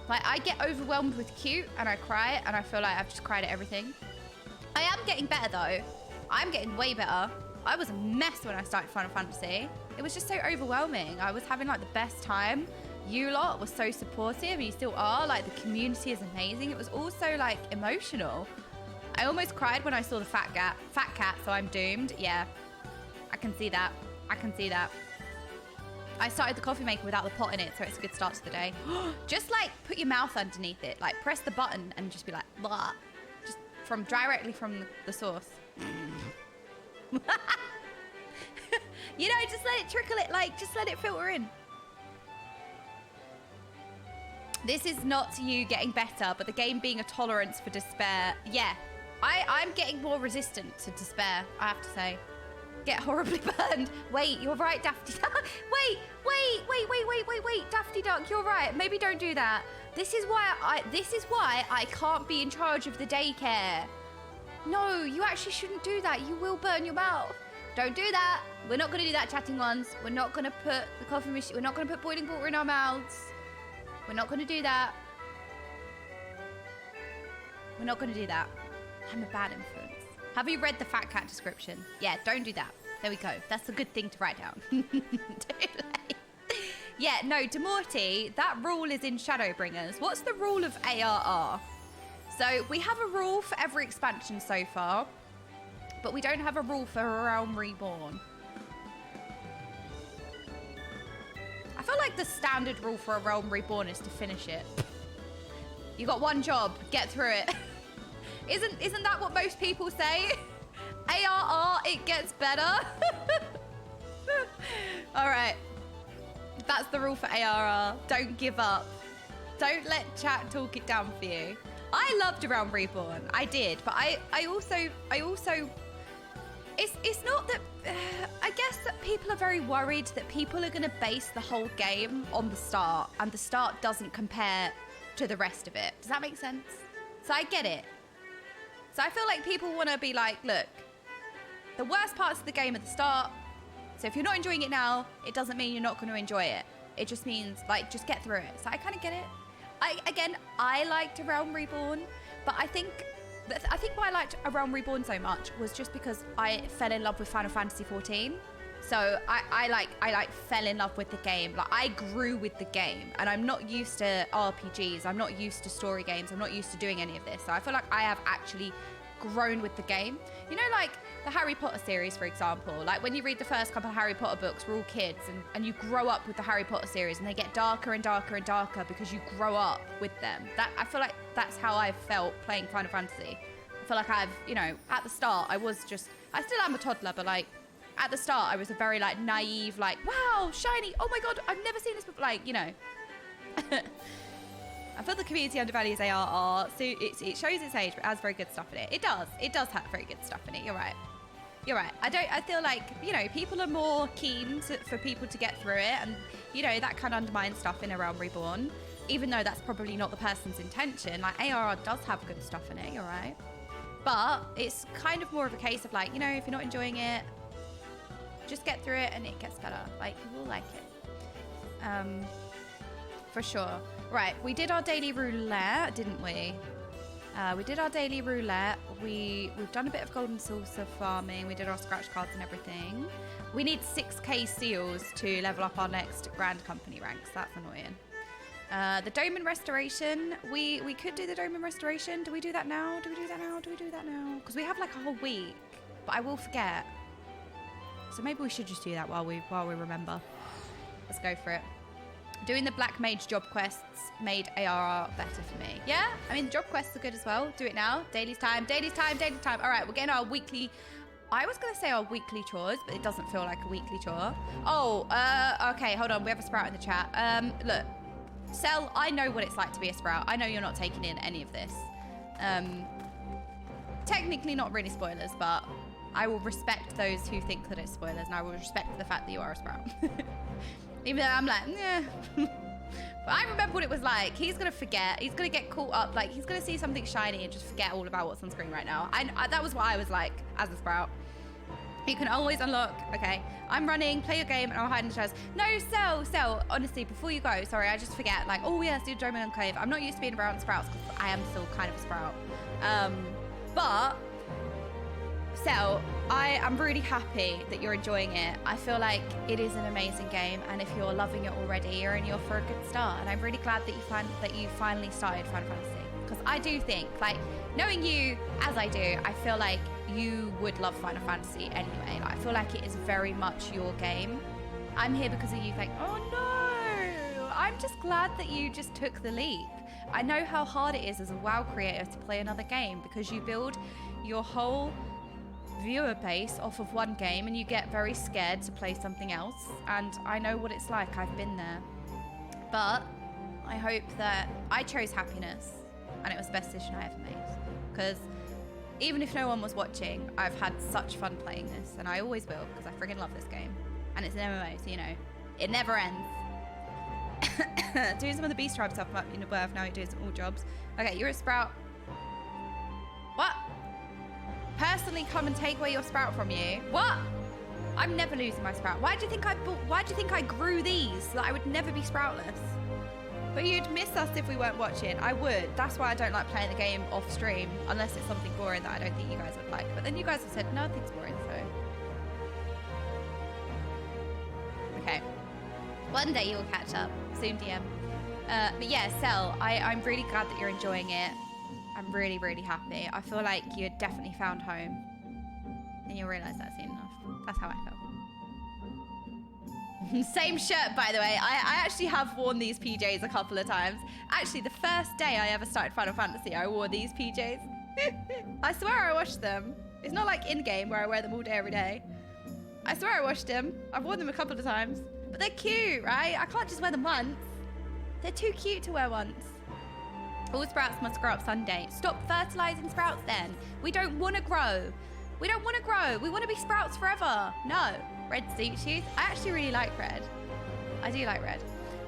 Like, I get overwhelmed with cute and I cry and I feel like I've just cried at everything. I am getting better though. I'm getting way better. I was a mess when I started Final Fantasy. It was just so overwhelming. I was having like the best time. You lot were so supportive and you still are. Like, the community is amazing. It was also like emotional. I almost cried when I saw the fat cat, so I'm doomed. Yeah, I can see that. I can see that. I started the coffee maker without the pot in it, so it's a good start to the day. Just like put your mouth underneath it, like press the button and just be like, blah. Just directly from the source. You know, just let it trickle it, like, just let it filter in. This is not you getting better, but the game being a tolerance for despair. Yeah, I'm getting more resistant to despair, I have to say. Get horribly burned. Wait, you're right, Daffy Duck. Wait, Daffy Duck, you're right. Maybe don't do that. This is why I can't be in charge of the daycare. No, you actually shouldn't do that. You will burn your mouth. Don't do that. We're not going to do that, chatting ones. We're not going to put the coffee machine, we're not going to put boiling water in our mouths. We're not going to do that. We're not going to do that. I'm a bad influence. Have you read the fat cat description? Yeah, don't do that. There we go. That's a good thing to write down. Too late. Yeah, no, Demorty, that rule is in Shadowbringers. What's the rule of ARR? So we have a rule for every expansion so far, but we don't have a rule for Realm Reborn. I feel like the standard rule for a Realm Reborn is to finish it. You got one job, get through it. Isn't that what most people say? ARR, it gets better. All right. That's the rule for ARR. Don't give up. Don't let chat talk it down for you. I loved Realm Reborn. I did, but I also it's not that I guess that people are very worried that people are going to base the whole game on the start, and the start doesn't compare to the rest of it. Does that make sense? So I get it. So I feel like people want to be like, look, the worst parts of the game at the start. So if you're not enjoying it now, it doesn't mean you're not going to enjoy it. It just means, like, just get through it. So I kind of get it. I liked A Realm Reborn, but I think why I liked A Realm Reborn so much was just because I fell in love with Final Fantasy XIV. So I fell in love with the game. Like, I grew with the game, and I'm not used to RPGs. I'm not used to story games. I'm not used to doing any of this. So I feel like I have actually grown with the game. You know, like the Harry Potter series, for example. Like, when you read the first couple of Harry Potter books, we're all kids, and you grow up with the Harry Potter series, and they get darker and darker and darker because you grow up with them. That, I feel like that's how I felt playing Final Fantasy. I feel like I've, you know, at the start, I still am a toddler, but like, at the start, I was a very like naive, like, wow, shiny, oh my God, I've never seen this before, like, you know. I feel the community undervalues ARR, so it shows its age, but it has very good stuff in it. It does have very good stuff in it, you're right. You're right. I feel like, you know, people are more keen for people to get through it, and, you know, that can undermine stuff in A Realm Reborn, even though that's probably not the person's intention. Like, ARR does have good stuff in it, you're right. But it's kind of more of a case of like, you know, if you're not enjoying it, just get through it and it gets better. Like, you will like it. For sure. Right, we did our daily roulette, didn't we? We did our daily roulette. We've done a bit of golden saucer farming. We did our scratch cards and everything. We need 6k seals to level up our next grand company ranks. That's annoying. The Doman restoration. We could do the Doman restoration. Do we do that now? Do we do that now? Do we do that now? Because we have like a whole week, but I will forget. So maybe we should just do that while we remember. Let's go for it. Doing the Black Mage job quests made ARR better for me. Yeah, I mean, job quests are good as well. Do it now. Daily's time, daily's time, daily's time. All right, we're getting our weekly... I was going to say our weekly chores, but it doesn't feel like a weekly chore. Oh, okay, hold on. We have a Sprout in the chat. Look, Cell, I know what it's like to be a Sprout. I know you're not taking in any of this. Technically not really spoilers, but I will respect those who think that it's spoilers, and I will respect the fact that you are a Sprout. Even though I'm like, yeah. But I remember what it was like. He's going to forget. He's going to get caught up. Like, he's going to see something shiny and just forget all about what's on screen right now. That was what I was like as a Sprout. You can always unlock. Okay, I'm running. Play your game and I'll hide in the shadows. No, Cell. Honestly, before you go, sorry, I just forget. Like, oh, yes, do Doman Enclave. I'm not used to being around Sprouts because I am still kind of a Sprout. But... So, I am really happy that you're enjoying it. I feel like it is an amazing game, and if you're loving it already, you're only off for a good start. And I'm really glad that you finally started Final Fantasy, because I do think, like, knowing you as I do, I feel like you would love Final Fantasy anyway. Like, I feel like it is very much your game. I'm here because of you. Like, oh no! I'm just glad that you just took the leap. I know how hard it is as a WoW creator to play another game, because you build your whole viewer base off of one game and you get very scared to play something else, and I know what it's like. I've been there. But I hope that I chose happiness and it was the best decision I ever made, because even if no one was watching, I've had such fun playing this, and I always will, because I friggin' love this game, and it's an MMO, so you know it never ends. Doing some of the beast tribe stuff up in the birth, now you're doing some all jobs. Okay, you're a Sprout. What? Personally come and take away your Sprout from you? What? I'm never losing my Sprout. Why do you think I grew these so that I would never be Sproutless? But you'd miss us if we weren't watching. I would. That's why I don't like playing the game off stream, unless it's something boring that I don't think you guys would like. But then you guys have said nothing's boring, so. Okay. One day you will catch up. Soon DM. But yeah, Cell, I'm really glad that you're enjoying it. I'm really, really happy. I feel like you had definitely found home. And you'll realise that soon enough. That's how I felt. Same shirt, by the way. I actually have worn these PJs a couple of times. Actually, the first day I ever started Final Fantasy, I wore these PJs. I swear I washed them. It's not like in-game where I wear them all day, every day. I swear I washed them. I've worn them a couple of times. But they're cute, right? I can't just wear them once. They're too cute to wear once. All Sprouts must grow up Sunday. Stop fertilizing Sprouts then. We don't want to grow. We don't want to grow. We want to be Sprouts forever. No. Red suits you. I actually really like red. I do like red.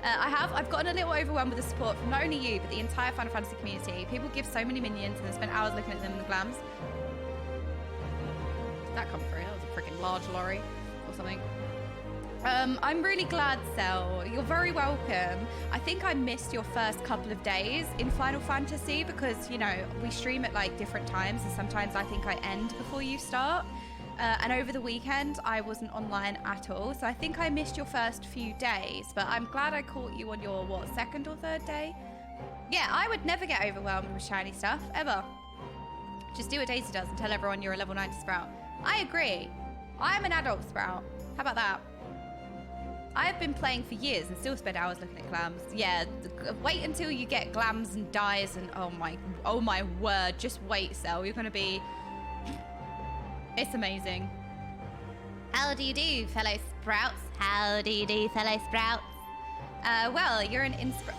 I've gotten a little overwhelmed with the support from not only you, but the entire Final Fantasy community. People give so many minions and I spend hours looking at them in the glams. Did that come through? That was a freaking large lorry or something. I'm really glad, Cell. You're very welcome. I think I missed your first couple of days in Final Fantasy because, you know, we stream at like different times, and sometimes I think I end before you start. And over the weekend, I wasn't online at all. So I think I missed your first few days, but I'm glad I caught you on your, what, second or third day? Yeah, I would never get overwhelmed with shiny stuff, ever. Just do what Daisy does and tell everyone you're a level 90 Sprout. I agree. I'm an adult Sprout. How about that? I've been playing for years and still spend hours looking at glams. Yeah, wait until you get glams and dyes and oh my word, just wait, Cell. You're gonna be, it's amazing. How do you do, fellow sprouts? How do you do, fellow sprouts? Well, you're an So...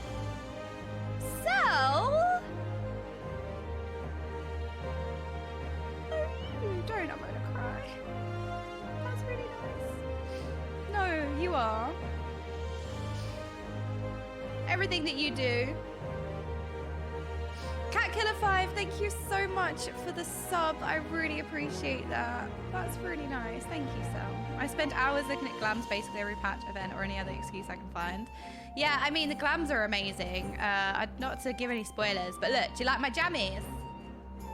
Oh, don't, I'm gonna cry. That's really nice. No, you are. Everything that you do. CatKiller5, thank you so much for the sub. I really appreciate that. That's really nice. Thank you, Sel. I spend hours looking at glams basically every patch, event, or any other excuse I can find. Yeah, I mean, the glams are amazing. Not to give any spoilers, but look, do you like my jammies?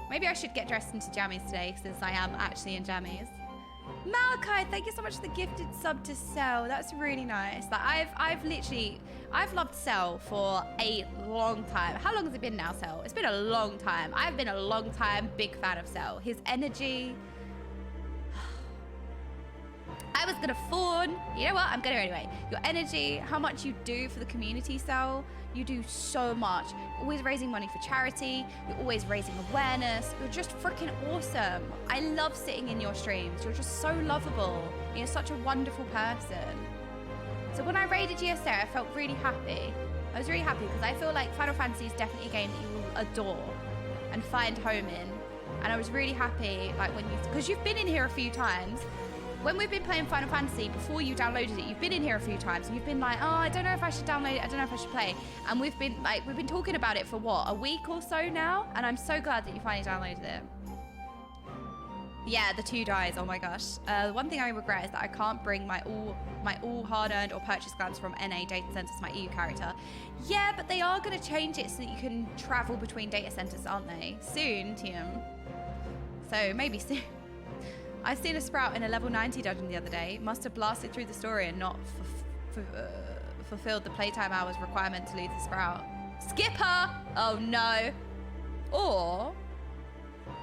Maybe I should get dressed into jammies today since I am actually in jammies. Malachi, thank you so much for the gifted sub to Cell. That's really nice. Like I've loved Cell for a long time. How long has it been now, Cell? It's been a long time. I've been a long time big fan of Cell. His energy. I was gonna fawn. You know what? I'm gonna anyway. Your energy, how much you do for the community, Cell. You do so much. You're always raising money for charity. You're always raising awareness. You're just freaking awesome. I love sitting in your streams. You're just so lovable. You're such a wonderful person. So when I raided you yesterday, I felt really happy. I was really happy because I feel like Final Fantasy is definitely a game that you will adore and find home in. And I was really happy, like because you've been in here a few times. When we've been playing Final Fantasy, before you downloaded it, you've been in here a few times and you've been like, oh, I don't know if I should download it. I don't know if I should play. And we've been talking about it for what, a week or so now? And I'm so glad that you finally downloaded it. Yeah, the 2 dies, oh my gosh. One thing I regret is that I can't bring my all hard-earned or purchased glams from NA data centers to my EU character. Yeah, but they are gonna change it so that you can travel between data centers, aren't they? Soon, TM. So maybe soon. I've seen a sprout in a level 90 dungeon the other day. Must have blasted through the story and not fulfilled the playtime hours requirement to lose the sprout. Skipper! Oh no. Or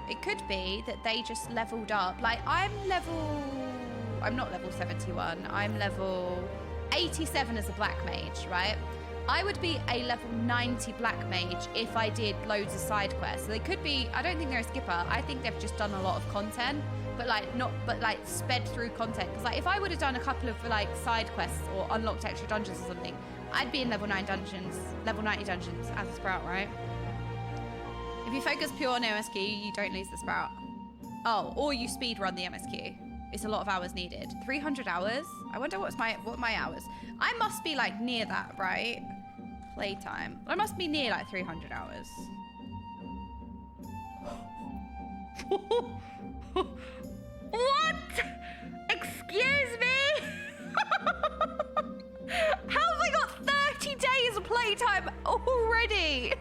it could be that they just leveled up. Like I'm not level 71. I'm level 87 as a black mage, right? I would be a level 90 black mage if I did loads of side quests. So they could be, I don't think they're a skipper. I think they've just done a lot of content. But like sped through content. Because like if I would have done a couple of like side quests or unlocked extra dungeons or something, I'd be in level 90 dungeons as a sprout, right? If you focus pure on MSQ, you don't lose the sprout. Oh, or you speed run the MSQ. It's a lot of hours needed. 300 hours? I wonder what my hours. I must be like near that, right? Playtime. I must be near like 300 hours. What? Excuse me? How have I got 30 days of playtime already?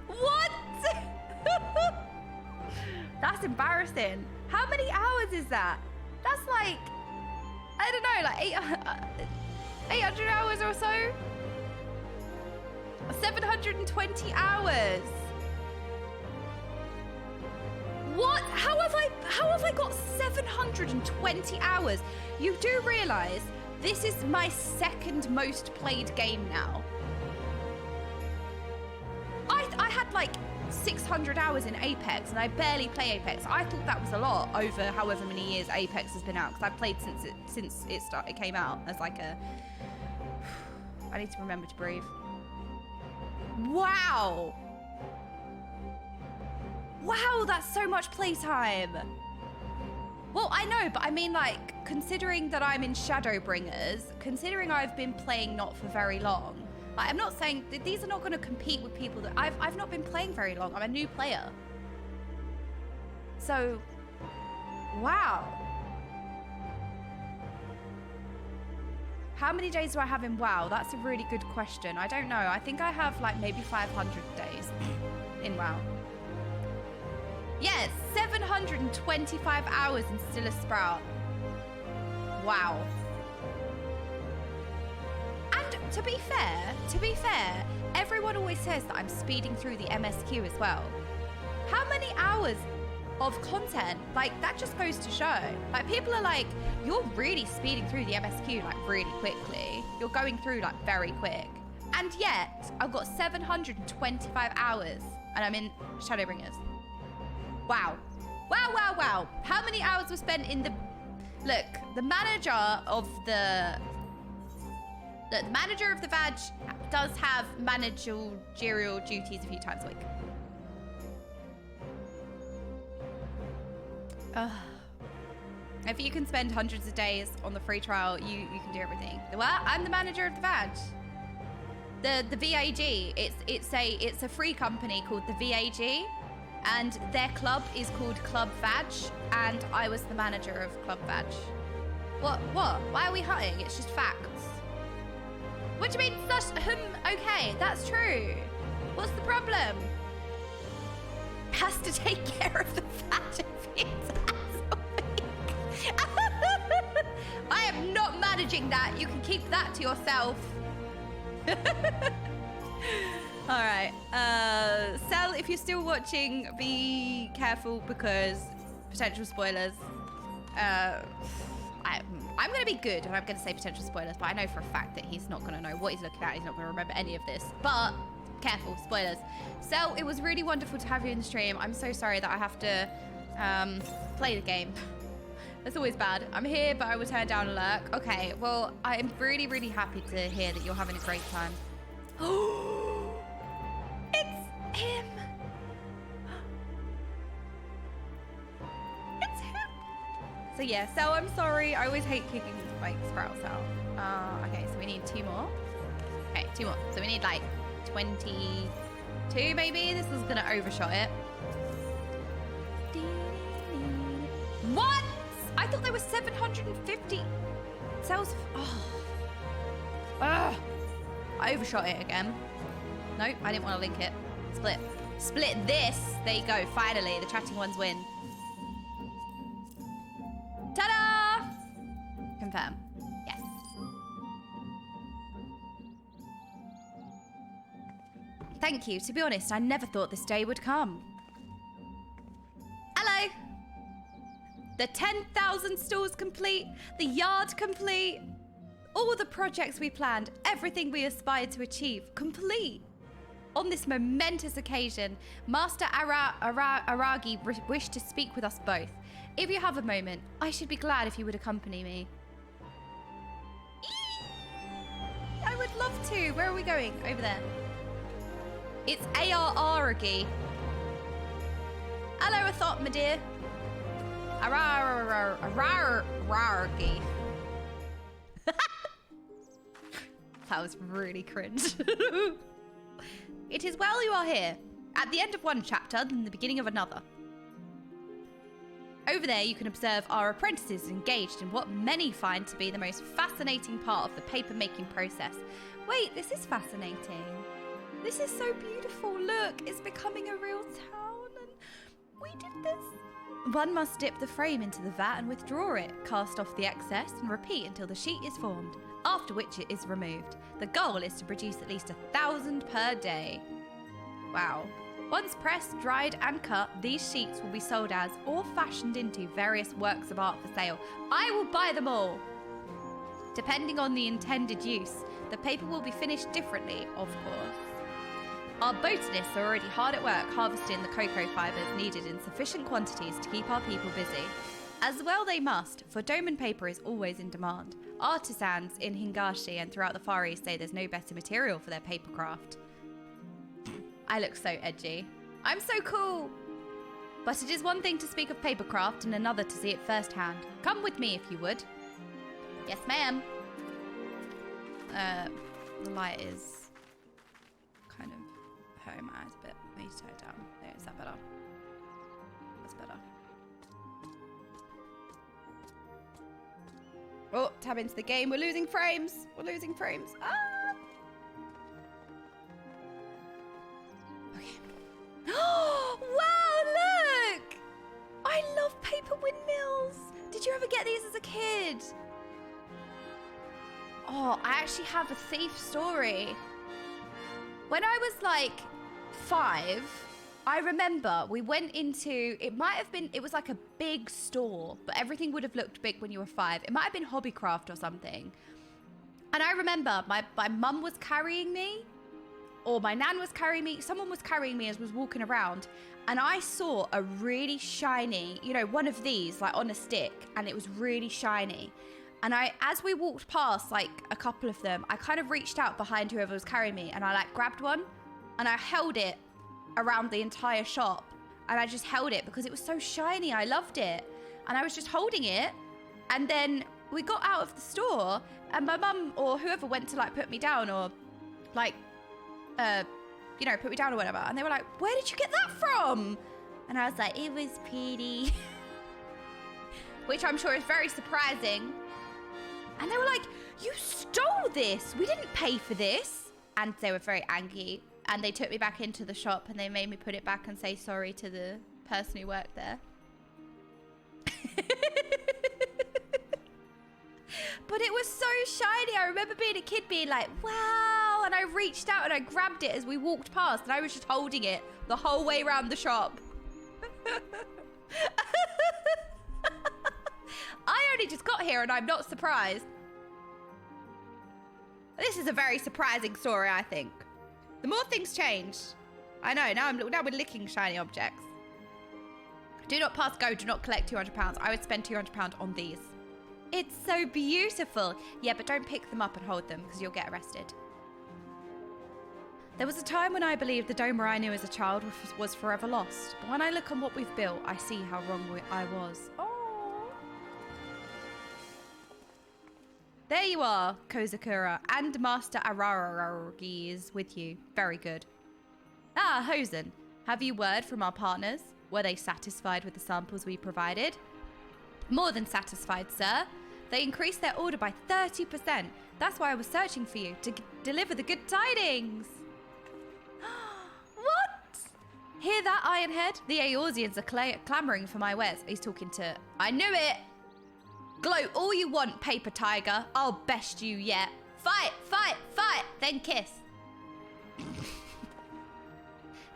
What? That's embarrassing. How many hours is that? That's like, I don't know, like 800 hours or so? 720 hours. What? How have I got 720 hours? You do realize this is my second most played game now. I had like 600 hours in Apex and I barely play Apex. I thought that was a lot over however many years Apex has been out because I've played since it came out as like a... I need to remember to breathe. Wow! Wow, that's so much playtime. Well, I know, but I mean, like, considering that I'm in Shadowbringers, considering I've been playing not for very long, like, I'm not saying that these are not going to compete with people that I've not been playing very long. I'm a new player. So, wow. How many days do I have in WoW? That's a really good question. I don't know. I think I have, like, maybe 500 days in WoW. Yes, 725 hours and still a sprout. Wow. And to be fair, everyone always says that I'm speeding through the MSQ as well. How many hours of content. Like, that just goes to show. Like, people are like, you're really speeding through the MSQ, like, really quickly. You're going through, like, very quick. And yet, I've got 725 hours, and I'm in Shadowbringers. Wow. Wow, wow, wow. How many hours were spent in the... Look, the manager of the... Look, the manager of the VAD does have managerial duties a few times a week. If you can spend hundreds of days on the free trial, you can do everything. Well, I'm the manager of the VAD. The VAG, it's a free company called the VAG, and their club is called Club VAG, and I was the manager of Club VAG. What? Why are we hutting? It's just facts. What do you mean? Okay, that's true. What's the problem? Has to take care of the VAD if it's I am not managing that. You can keep that to yourself. All right. Sel, if you're still watching, be careful because potential spoilers. I'm going to be good and I'm going to say potential spoilers, but I know for a fact that he's not going to know what he's looking at. He's not going to remember any of this, but careful, spoilers. Sel, it was really wonderful to have you in the stream. I'm so sorry that I have to play the game. That's always bad. I'm here, but I will turn down a lurk. Okay, well, I'm really, really happy to hear that you're having a great time. Oh, it's him. It's him. So yeah, so I'm sorry. I always hate kicking like sprouts out. Okay, so we need 2 more. Okay, 2 more. So we need like 22 maybe. This is gonna overshot it. What? I thought there were 750 cells. Oh. Ugh. I overshot it again. Nope, I didn't want to link it. Split. Split this. There you go. Finally, the chatting ones win. Ta-da! Confirm. Yes. Thank you. To be honest, I never thought this day would come. Hello. The 10,000 stalls complete, the yard complete, all the projects we planned, everything we aspired to achieve, complete. On this momentous occasion, Master Aragi wished to speak with us both. If you have a moment, I should be glad if you would accompany me. I would love to. Where are we going? Over there. It's Aragi. Hello, I thought, my dear. Aragi. That was really cringe. It is well you are here. At the end of one chapter and the beginning of another. Over there you can observe our apprentices engaged in what many find to be the most fascinating part of the paper making process. Wait, this is fascinating. This is so beautiful. Look, it's becoming a real town and we did this. One must dip the frame into the vat and withdraw it, cast off the excess and repeat until the sheet is formed, after which it is removed. The goal is to produce at least 1,000 per day. Wow. Once pressed, dried and cut, these sheets will be sold as or fashioned into various works of art for sale. I will buy them all! Depending on the intended use, the paper will be finished differently, of course. Our botanists are already hard at work harvesting the cocoa fibres needed in sufficient quantities to keep our people busy. As well they must, for Doman paper is always in demand. Artisans in Hingashi and throughout the Far East say there's no better material for their paper craft. I look so edgy. I'm so cool! But it is one thing to speak of paper craft and another to see it firsthand. Come with me if you would. Yes, ma'am. The light is kind of hurting my eyes a bit. I need to turn it down. There, is that better? That's better. Oh, tab into the game. We're losing frames. We're losing frames. Ah! Okay. Oh, wow, look! I love paper windmills. Did you ever get these as a kid? Oh, I actually have a thief story. When I was like 5, I remember we went into, it might have been, it was like a big store, but everything would have looked big when you were 5. It might have been Hobbycraft or something. And I remember my mum was carrying me, or my nan was carrying me. Someone was carrying me as I was walking around. And I saw a really shiny, you know, one of these, like on a stick. And it was really shiny. And as we walked past, like a couple of them, I kind of reached out behind whoever was carrying me. And I like grabbed one. And I held it around the entire shop. And I just held it because it was so shiny. I loved it. And I was just holding it. And then we got out of the store. And my mum or whoever went to like put me down or like, you know, put me down or whatever. And they were like, where did you get that from? And I was like, it was pretty. Which I'm sure is very surprising. And they were like, you stole this. We didn't pay for this. And they were very angry. And they took me back into the shop and they made me put it back and say sorry to the person who worked there. But it was so shiny. I remember being a kid being like, wow. And I reached out and I grabbed it as we walked past. And I was just holding it the whole way around the shop. I only just got here and I'm not surprised. This is a very surprising story, I think. The more things change. I know, now we're licking shiny objects. Do not pass go, do not collect £200. I would spend £200 on these. It's so beautiful. Yeah, but don't pick them up and hold them because you'll get arrested. There was a time when I believed the Domer I knew as a child was forever lost. But when I look on what we've built, I see how wrong I was. Oh. There you are, Kozakura, and Master Arararagi is with you. Very good. Ah, Hosen, have you word from our partners? Were they satisfied with the samples we provided? More than satisfied, sir. They increased their order by 30%. That's why I was searching for you, to deliver the good tidings. What? Hear that, Ironhead? The Eorzeans are clamoring for my wares. He's talking to... I knew it! Gloat all you want, Paper Tiger. I'll best you yet. Fight, fight, fight, then kiss.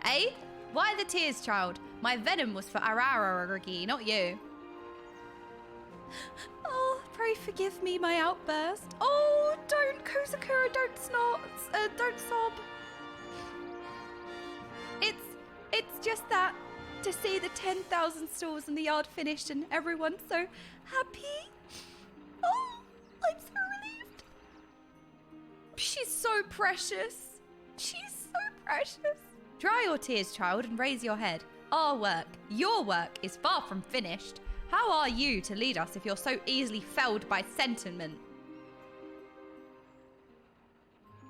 Eh? Why the tears, child? My venom was for Arararagi, not you. Oh, pray forgive me my outburst. Oh, don't, Kozakura, don't snort, don't sob. It's just that, to see the 10,000 stalls in the yard finished and everyone so happy. Oh, I'm so relieved. She's so precious. She's so precious. Dry your tears, child, and raise your head. Our work, your work, is far from finished. How are you to lead us if you're so easily felled by sentiment?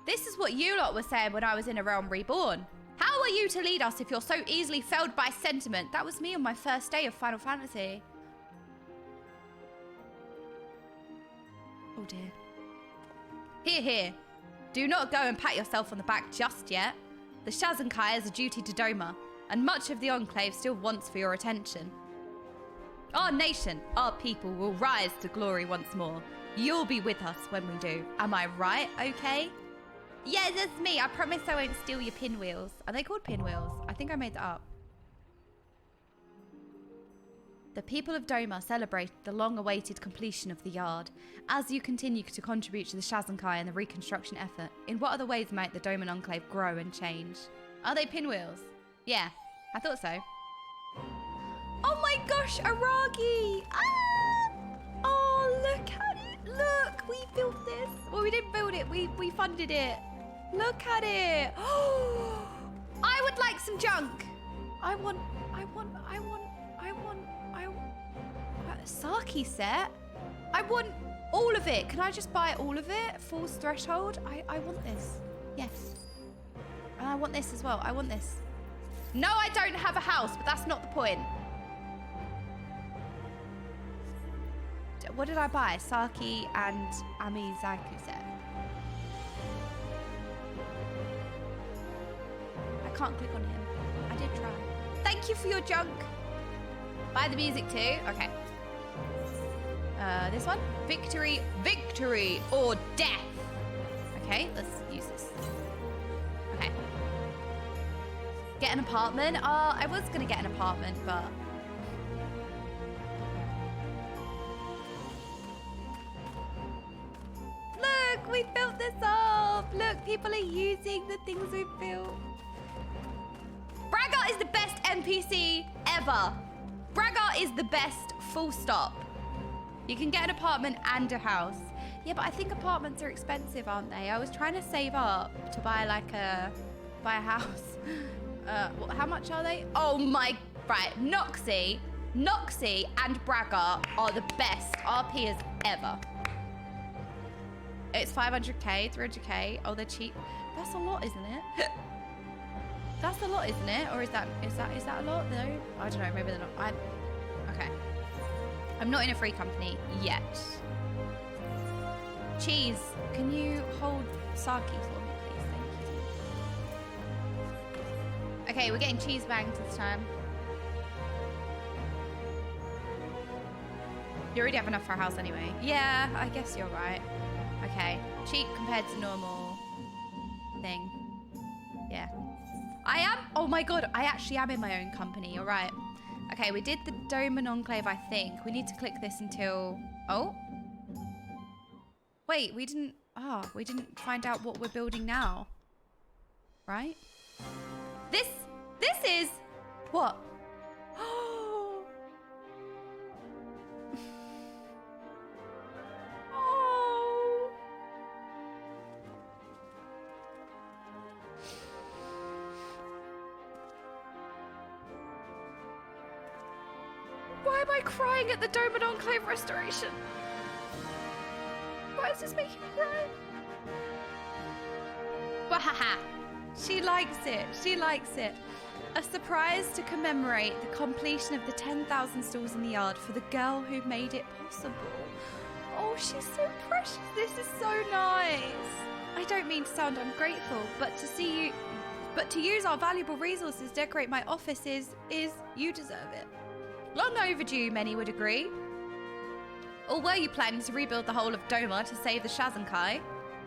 This is what you lot were saying when I was in A Realm Reborn. How are you to lead us if you're so easily felled by sentiment? That was me on my first day of Final Fantasy. Oh dear. Here, here. Do not go and pat yourself on the back just yet. The Shazankai has a duty to Doma, and much of the Enclave still wants for your attention. Our nation, our people will rise to glory once more. You'll be with us when we do. Am I right, okay? Yeah, that's me. I promise I won't steal your pinwheels. Are they called pinwheels? I think I made that up. The people of Doma celebrate the long-awaited completion of the yard. As you continue to contribute to the Shazankai and the reconstruction effort, in what other ways might the Doman Enclave grow and change? Are they pinwheels? Yeah, I thought so. Oh my gosh, Aragi! Ah! Oh, look at it! Look, we built this. Well, we didn't build it. We funded it. Look at it. Oh, I would like some junk. I want Saki set. I want all of it. Can I just buy all of it? False threshold. I want this. Yes. And I want this as well. I want this. No, I don't have a house, but that's not the point. What did I buy? Saki and Amizaku set. I can't click on him. I did try. Thank you for your junk. Buy the music too. Okay. This one. Victory, victory, or death. Okay, let's use this. Okay. Get an apartment? I was gonna get an apartment, but... Look, we built this up. Look, people are using the things we built. Braggart is the best NPC ever. Braggart is the best, full stop. You can get an apartment and a house. Yeah, but I think apartments are expensive, aren't they? I was trying to save up to buy like a house. How much are they? Oh my, right, Noxie and Braggart are the best RPers ever. It's 500k, 300k. Oh, they're cheap. That's a lot, isn't it? That's a lot, isn't it? Or is that a lot though? I don't know, maybe they're not. Okay. I'm not in a free company yet. Cheese, can you hold Saki for me, please? Thank you. Okay, we're getting cheese banked this time. You already have enough for a house anyway. Yeah, I guess you're right. Okay, cheap compared to normal thing. Yeah. I am, oh my god, I actually am in my own company, you're right. Okay, we did the Doman Enclave, I think. We need to click this until, oh. Wait, we didn't find out what we're building now. Right? This is, what? Oh. Why am I crying at the Doman Enclave restoration? Why is this making me cry? Wahaha. She likes it. She likes it. A surprise to commemorate the completion of the 10,000 stalls in the yard for the girl who made it possible. Oh, she's so precious. This is so nice. I don't mean to sound ungrateful, but to use our valuable resources to decorate my office is you deserve it. Long overdue, many would agree. Or were you planning to rebuild the whole of Doma to save the Shazankai?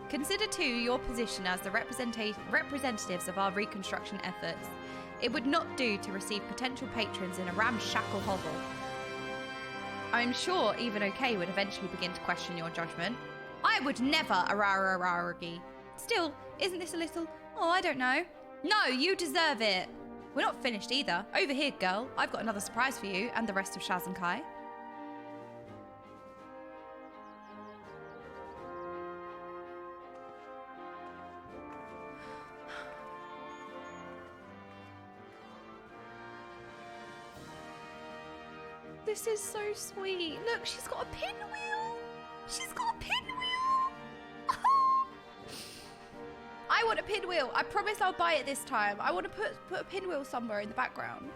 Consider too your position as the representatives of our reconstruction efforts. It would not do to receive potential patrons in a ramshackle hovel. I'm sure even OK would eventually begin to question your judgment. I would never, ararararagi. Still, isn't this a little, oh, I don't know. No, you deserve it. We're not finished either. Over here, girl. I've got another surprise for you and the rest of Shazankai. This is so sweet. Look, she's got a pinwheel. She's got a pinwheel. I want a pinwheel. I promise I'll buy it this time. I want to put a pinwheel somewhere in the background.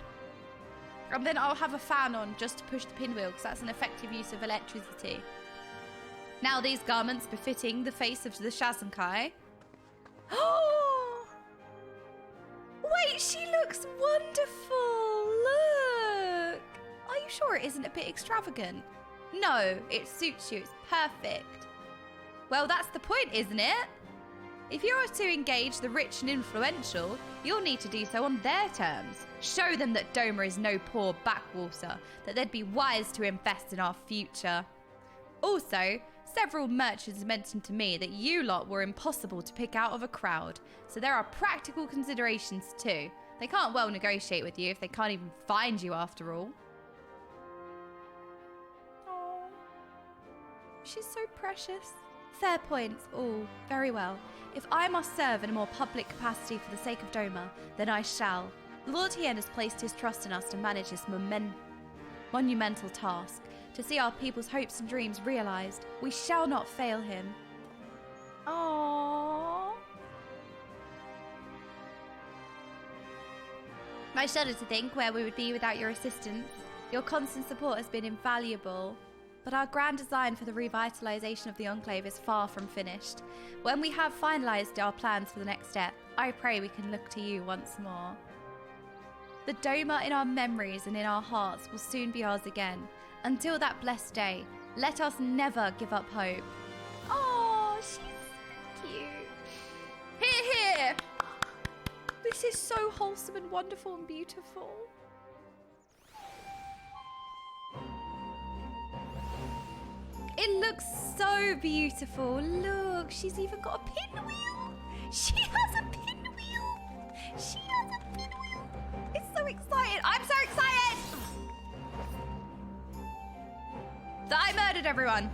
And then I'll have a fan on just to push the pinwheel because that's an effective use of electricity. Now these garments befitting the face of the Shazankai. Oh! Wait, she looks wonderful. Look. Are you sure it isn't a bit extravagant? No, it suits you. It's perfect. Well, that's the point, isn't it? If you're to engage the rich and influential, you'll need to do so on their terms. Show them that Doma is no poor backwater, that they'd be wise to invest in our future. Also, several merchants mentioned to me that you lot were impossible to pick out of a crowd, so there are practical considerations too. They can't well negotiate with you if they can't even find you after all. Oh, she's so precious. Fair points, all. Very well. If I must serve in a more public capacity for the sake of Doma, then I shall. Lord Hien has placed his trust in us to manage this monumental task, to see our people's hopes and dreams realised. We shall not fail him. Aww. I shudder to think where we would be without your assistance. Your constant support has been invaluable. But our grand design for the revitalization of the Enclave is far from finished. When we have finalized our plans for the next step, I pray we can look to you once more. The Doma in our memories and in our hearts will soon be ours again. Until that blessed day, let us never give up hope. Oh, she's so cute. Here, here. This This is so wholesome and wonderful and beautiful. It looks so beautiful. Look, she's even got a pinwheel. She has a pinwheel. She has a pinwheel. It's so exciting. I'm so excited. That I murdered everyone.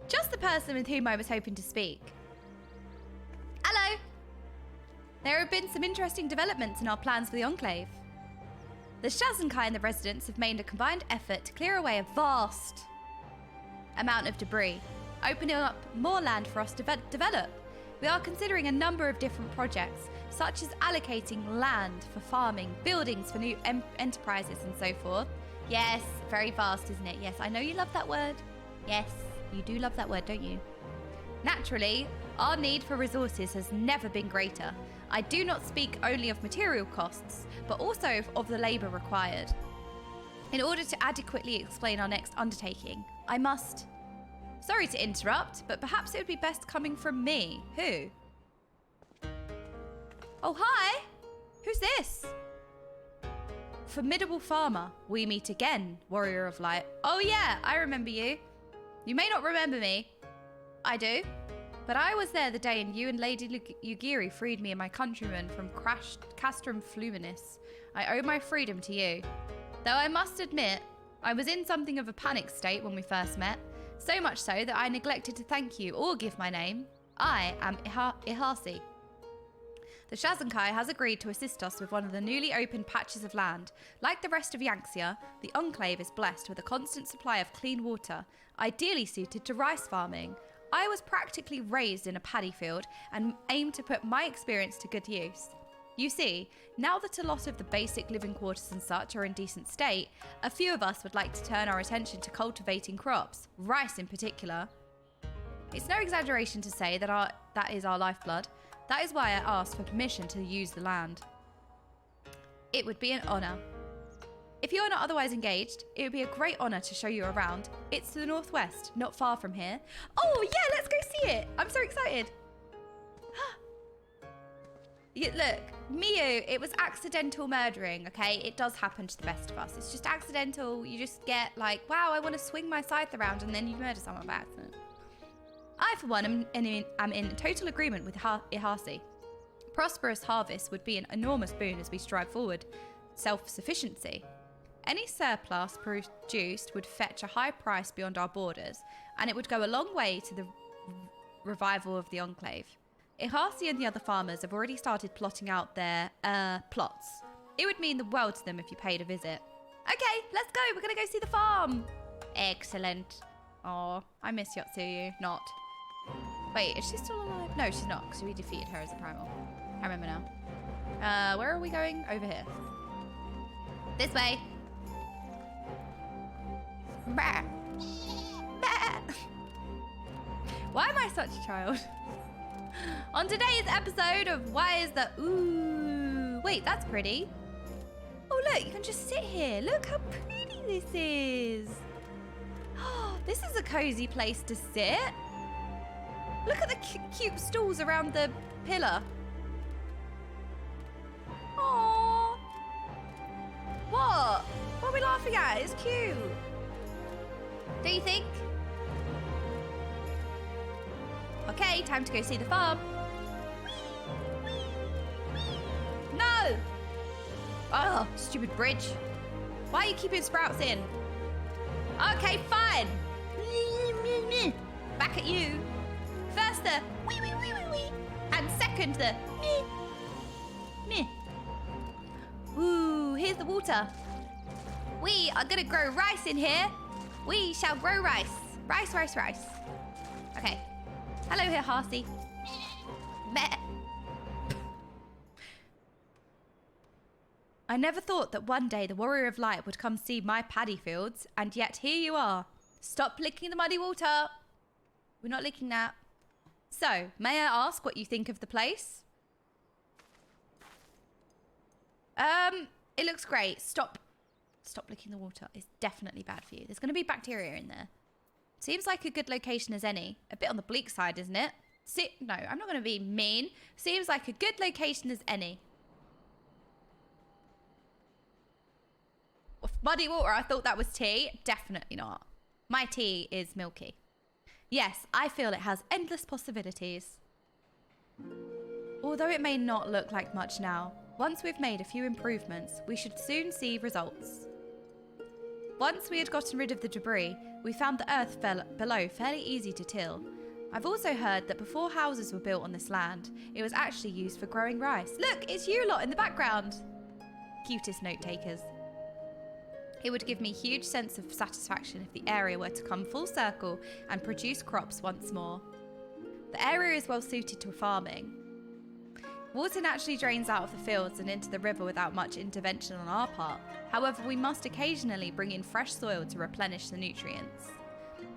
Just the person with whom I was hoping to speak. Hello. There have been some interesting developments in our plans for the Enclave. The Shadowbringers and the residents have made a combined effort to clear away a vast amount of debris, opening up more land for us to develop. We are considering a number of different projects, such as allocating land for farming, buildings for new enterprises and so forth. Yes, very vast, isn't it? Yes, I know you love that word. Yes, you do love that word, don't you? Naturally, our need for resources has never been greater. I do not speak only of material costs, but also of the labour required. In order to adequately explain our next undertaking, I must... Sorry to interrupt, but perhaps it would be best coming from me. Who? Oh, hi! Who's this? Formidable farmer. We meet again, warrior of light. Oh yeah, I remember you. You may not remember me. I do. But I was there the day and you and Lady Yugiri freed me and my countrymen from Castrum Fluminis. I owe my freedom to you. Though I must admit, I was in something of a panic state when we first met. So much so that I neglected to thank you or give my name. I am Ihasi. The Shadowbringers has agreed to assist us with one of the newly opened patches of land. Like the rest of Yanxia, the Enclave is blessed with a constant supply of clean water, ideally suited to rice farming. I was practically raised in a paddy field and aim to put my experience to good use. You see, now that a lot of the basic living quarters and such are in decent state, a few of us would like to turn our attention to cultivating crops, rice in particular. It's no exaggeration to say that that is our lifeblood. That is why I asked for permission to use the land. It would be an honour. If you are not otherwise engaged, it would be a great honour to show you around. It's to the northwest, not far from here. Oh yeah, let's go see it. I'm so excited. Look, Miyu, it was accidental murdering, okay? It does happen to the best of us. It's just accidental. You just get like, wow, I want to swing my scythe around, and then you murder someone by accident. I, for one, am in total agreement with Ihasi. Prosperous harvest would be an enormous boon as we strive forward. Self-sufficiency. Any surplus produced would fetch a high price beyond our borders, and it would go a long way to the revival of the Enclave. Ihasi and the other farmers have already started plotting out their plots. It would mean the world to them if you paid a visit. Okay, let's go. We're going to go see the farm. Excellent. Oh, I miss Yotsuyu. Not. Wait, is she still alive? No, she's not, because we defeated her as a primal. I remember now. Where are we going? Over here. This way. Bah. Bah. Why am I such a child? On today's episode of Why Is the... Ooh. Wait, that's pretty. Oh, look, you can just sit here. Look how pretty this is. This is a cozy place to sit. Look at the cute stools around the pillar. Aww. What? What are we laughing at? It's cute. Do you think? Okay, time to go see the farm. No! Oh, stupid bridge. Why are you keeping sprouts in? Okay, fine. Back at you. First the wee wee wee wee wee, and second the meh meh. Ooh, here's the water. We are gonna grow rice in here. We shall grow rice. Rice, rice, rice. Okay. Hello here, Horsey. Meh. I never thought that one day the Warrior of Light would come see my paddy fields, and yet here you are. Stop licking the muddy water. We're not licking that. So, may I ask what you think of the place? It looks great. Stop licking the water. It's definitely bad for you. There's going to be bacteria in there. Seems like a good location as any. A bit on the bleak side, isn't it? No, I'm not going to be mean. Seems like a good location as any. Muddy water, I thought that was tea. Definitely not. My tea is milky. Yes, I feel it has endless possibilities. Although it may not look like much now, once we've made a few improvements, we should soon see results. Once we had gotten rid of the debris, we found the earth below fairly easy to till. I've also heard that before houses were built on this land, it was actually used for growing rice. Look, it's you lot in the background. Cutest note takers. It would give me a huge sense of satisfaction if the area were to come full circle and produce crops once more. The area is well suited to farming. Water naturally drains out of the fields and into the river without much intervention on our part. However, we must occasionally bring in fresh soil to replenish the nutrients.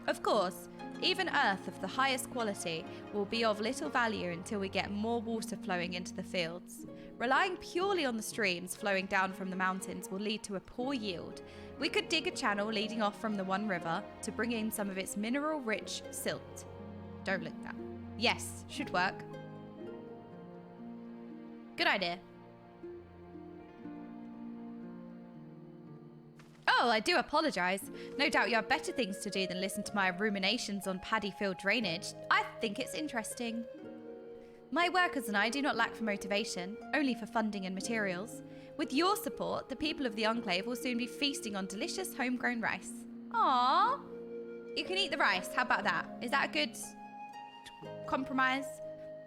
Of course, even earth of the highest quality will be of little value until we get more water flowing into the fields. Relying purely on the streams flowing down from the mountains will lead to a poor yield. We could dig a channel leading off from the one river to bring in some of its mineral-rich silt. Don't look that. Yes, should work. Good idea. Oh, I do apologise. No doubt you have better things to do than listen to my ruminations on paddy field drainage. I think it's interesting. My workers and I do not lack for motivation, only for funding and materials. With your support, the people of the Enclave will soon be feasting on delicious homegrown rice. Aww. You can eat the rice. How about that? Is that a good compromise?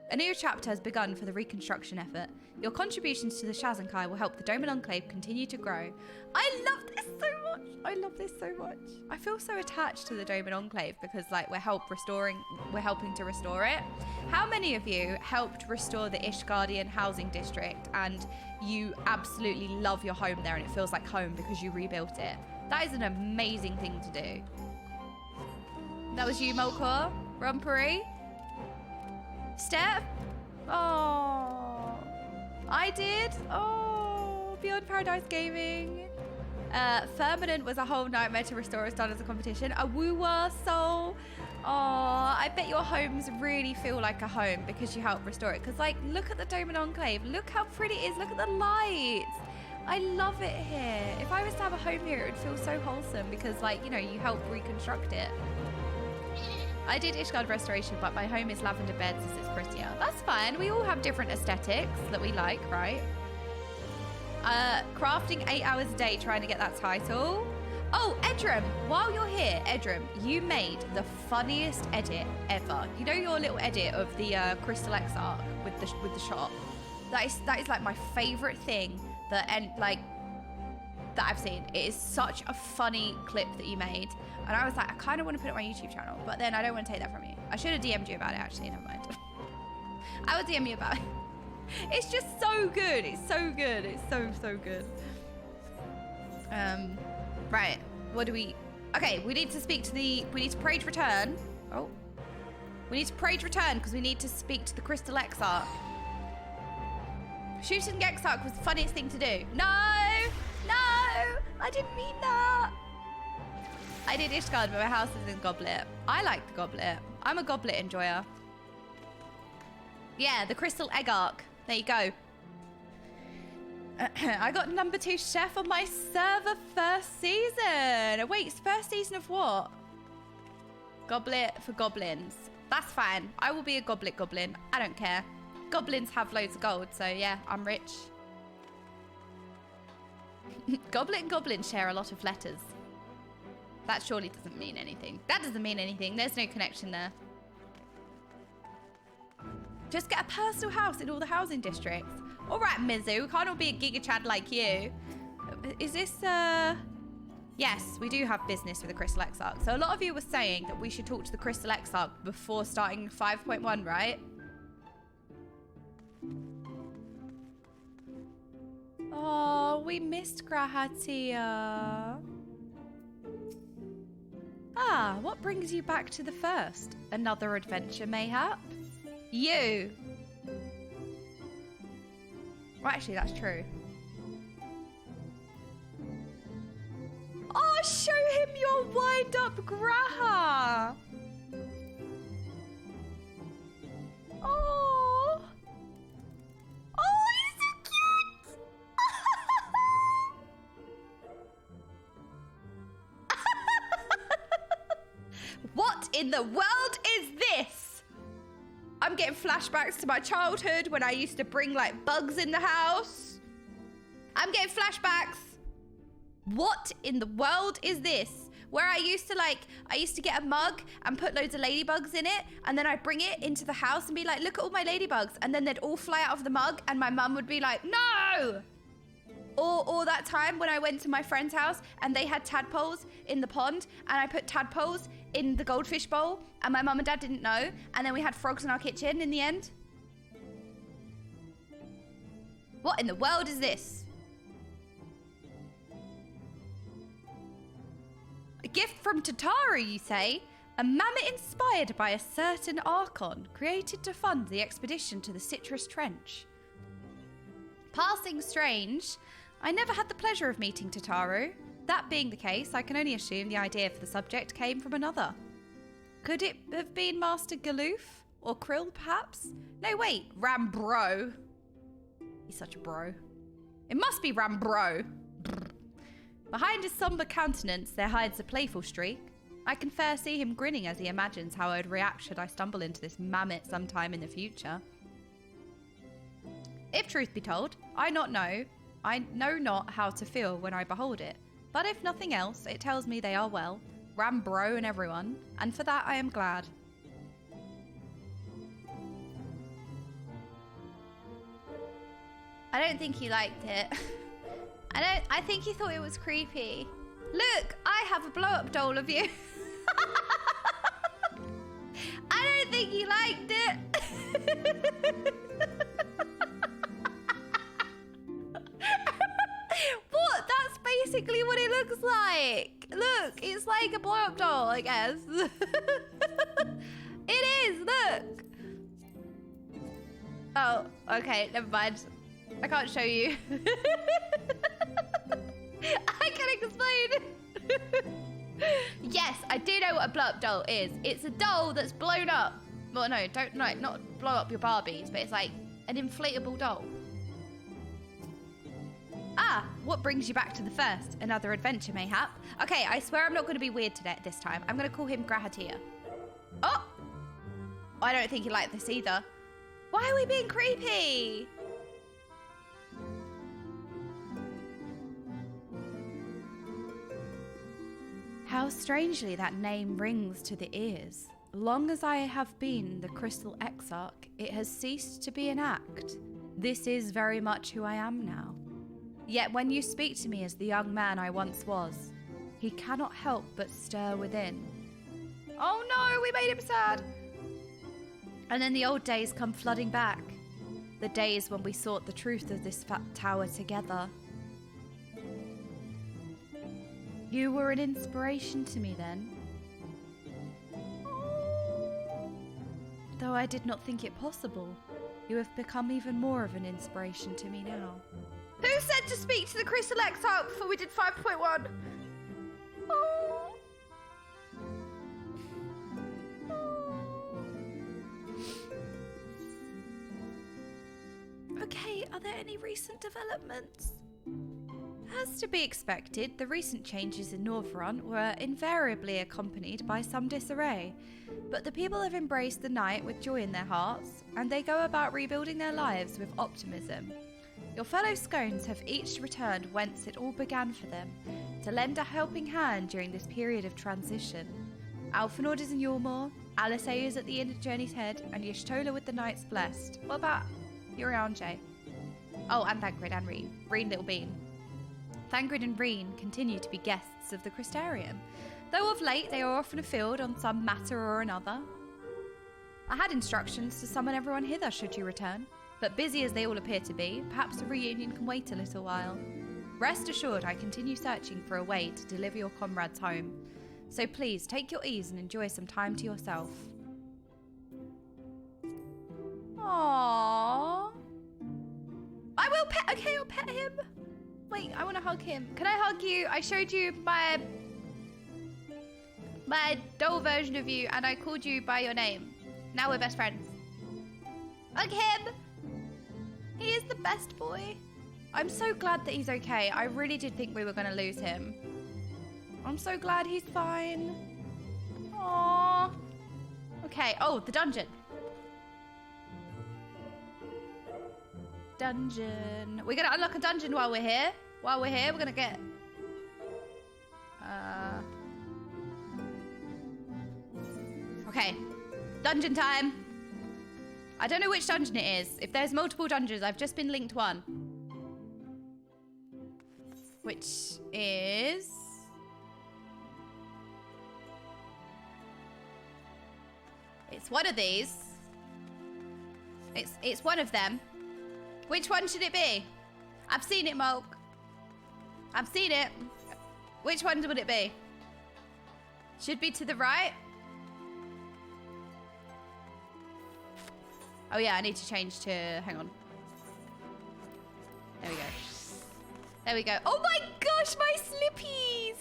A new chapter has begun for the reconstruction effort. Your contributions to the Shazankai will help the Doman Enclave continue to grow. I love this so much. I love this so much. I feel so attached to the Doman Enclave because like we're helping to restore it. How many of you helped restore the Ishgardian housing district and you absolutely love your home there and it feels like home because you rebuilt it? That is an amazing thing to do. That was you, Molkor, Rumpery. Steph? Oh, I did? Oh, Beyond Paradise Gaming. Firmament was a whole nightmare to restore. It's done as a competition. A Woowa Soul. Oh, I bet your homes really feel like a home because you helped restore it. Because, like, look at the Doman Enclave. Look how pretty it is. Look at the lights. I love it here. If I was to have a home here, it would feel so wholesome because, like, you know, you helped reconstruct it. I did Ishgard restoration, but my home is lavender beds as it's prettier. That's fine. We all have different aesthetics that we like, right? Crafting 8 hours a day trying to get that title. Oh, Edram, while you're here, Edram, you made the funniest edit ever. You know your little edit of the Crystal X arc with the shot? That is like my favorite thing that I've seen. It is such a funny clip that you made. And I was like, I kind of want to put it on my YouTube channel, but then I don't want to take that from you. I should have DM'd you about it, actually. Never mind. I will DM you about it. It's just so good. It's so good. It's so good. Right. What do we... Okay, we need to speak to the... We need to Parade Return. Oh. We need to Parade Return because we need to speak to the Crystal Exarch. Shooting Exarch was the funniest thing to do. No! No! I didn't mean that. I did Ishgard, but my house is in Goblet. I like the Goblet. I'm a Goblet enjoyer. Yeah, the Crystal Egg Arc. There you go. I got number 2 chef on my server first season. Wait, first season of what? Goblet for goblins. That's fine. I will be a Goblet goblin. I don't care. Goblins have loads of gold, so yeah, I'm rich. Goblet and goblin share a lot of letters. That surely doesn't mean anything. That doesn't mean anything. There's no connection there. Just get a personal house in all the housing districts. All right, Mizu. We can't all be a Giga Chad like you. Is this, Yes, we do have business with the Crystal Exarch. So a lot of you were saying that we should talk to the Crystal Exarch before starting 5.1, right? Oh, we missed Grahatia. Ah, what brings you back to the first? Another adventure, mayhap? You! Well, actually, that's true. Oh, show him your wind up Graha. Oh. Oh, he's so cute. What in the world is this? I'm getting flashbacks to my childhood when I used to bring like bugs in the house. I'm getting flashbacks. What in the world is this? Where I used to get a mug and put loads of ladybugs in it, and then I'd bring it into the house and be like, look at all my ladybugs, and then they'd all fly out of the mug, and my mum would be like, no! Or that time when I went to my friend's house and they had tadpoles in the pond, and I put tadpoles in the goldfish bowl, and my mum and dad didn't know, and then we had frogs in our kitchen in the end. What in the world is this? A gift from Tataru, you say? A mammoth inspired by a certain Archon, created to fund the expedition to the Citrus Trench. Passing strange. I never had the pleasure of meeting Tataru. That being the case, I can only assume the idea for the subject came from another. Could it have been Master Galoof? Or Krill, perhaps? No, wait, Rambro. He's such a bro. It must be Rambro. Behind his somber countenance, there hides a playful streak. I can fair see him grinning as he imagines how I would react should I stumble into this mammoth sometime in the future. If truth be told, I know not how to feel when I behold it. But if nothing else, it tells me they are well, Rambro and everyone, and for that I am glad. I don't think he liked it. I think he thought it was creepy. Look, I have a blow-up doll of you. I don't think he liked it. What? That's basically what it looks like. Look, it's like a blow-up doll, I guess. It is, look. Oh, okay, never mind. I can't show you. I can explain. Yes, I do know what a blow-up doll is. It's a doll that's blown up. Well, no, not blow up your Barbies, but it's like an inflatable doll. Ah, what brings you back to the first? Another adventure, mayhap? Okay, I swear I'm not going to be weird today this time. I'm going to call him Grahatia. Oh! I don't think he liked this either. Why are we being creepy? How strangely that name rings to the ears. Long as I have been the Crystal Exarch, it has ceased to be an act. This is very much who I am now. Yet when you speak to me as the young man I once was, he cannot help but stir within. Oh no, we made him sad! And then the old days come flooding back. The days when we sought the truth of this fat tower together. You were an inspiration to me then. Though I did not think it possible, you have become even more of an inspiration to me now. Who said to speak to the Crystal Exarch before we did 5.1? Oh. Okay, are there any recent developments? As to be expected, the recent changes in Northront were invariably accompanied by some disarray, but the people have embraced the night with joy in their hearts, and they go about rebuilding their lives with optimism. Your fellow Scones have each returned whence it all began for them, to lend a helping hand during this period of transition. Alphenord is in Yormore, Alisei is at the Inner Journey's Head, and Yashtola with the Knights Blessed. What about Urianje? Oh, and Thangrid and Reen. Reen Little Bean. Thangrid and Reen continue to be guests of the Crystarium, though of late they are often afield on some matter or another. I had instructions to summon everyone hither should you return, but busy as they all appear to be, perhaps a reunion can wait a little while. Rest assured I continue searching for a way to deliver your comrades home, so please take your ease and enjoy some time to yourself. Aww. I will pet, okay, I'll pet him. Wait, I want to hug him. Can I hug you? I showed you my my doll version of you and I called you by your name. Now we're best friends. Like him. He is the best boy. I'm so glad that he's okay. I really did think we were going to lose him. I'm so glad he's fine. Aww. Okay. Oh, the dungeon. Dungeon. We're going to unlock a dungeon while we're here. While we're here, we're going to get... Okay. Dungeon time. I don't know which dungeon it is. If there's multiple dungeons, I've just been linked one. Which is... It's one of these. It's one of them. Which one should it be? I've seen it, Mulk. I've seen it. Which one would it be? Should be to the right. Oh yeah, I need to change to... Hang on. There we go. There we go. Oh my gosh, my slippies!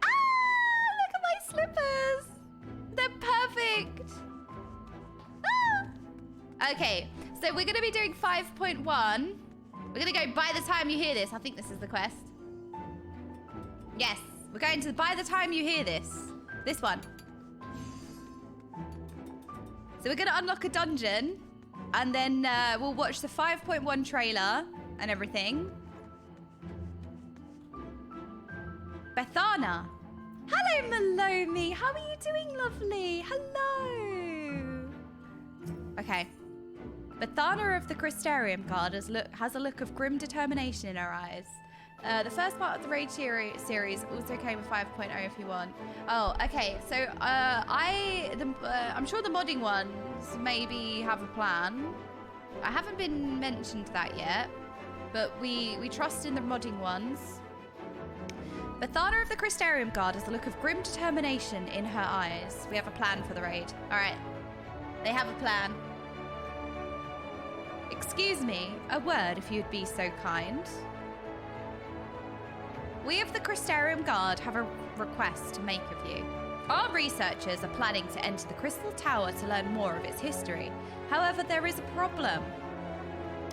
Ah! Look at my slippers! They're perfect! Ah! Okay, so we're going to be doing 5.1. We're going to go by the time you hear this. I think this is the quest. Yes, we're going to by the time you hear this. This one. So we're going to unlock a dungeon. And then we'll watch the 5.1 trailer and everything. Bethana. Hello, Maloney. How are you doing, lovely? Hello. Okay. Bethana of the Crystarium Guard has a look of grim determination in her eyes. The first part of the Raid series also came with 5.0 if you want. Oh, okay. So I'm sure the modding ones maybe have a plan. I haven't been mentioned that yet, but we trust in the modding ones. Bethana of the Crystarium Guard has a look of grim determination in her eyes. We have a plan for the raid. All right. They have a plan. Excuse me, a word if you'd be so kind. We of the Crystarium Guard have a request to make of you. Our researchers are planning to enter the Crystal Tower to learn more of its history. However, there is a problem.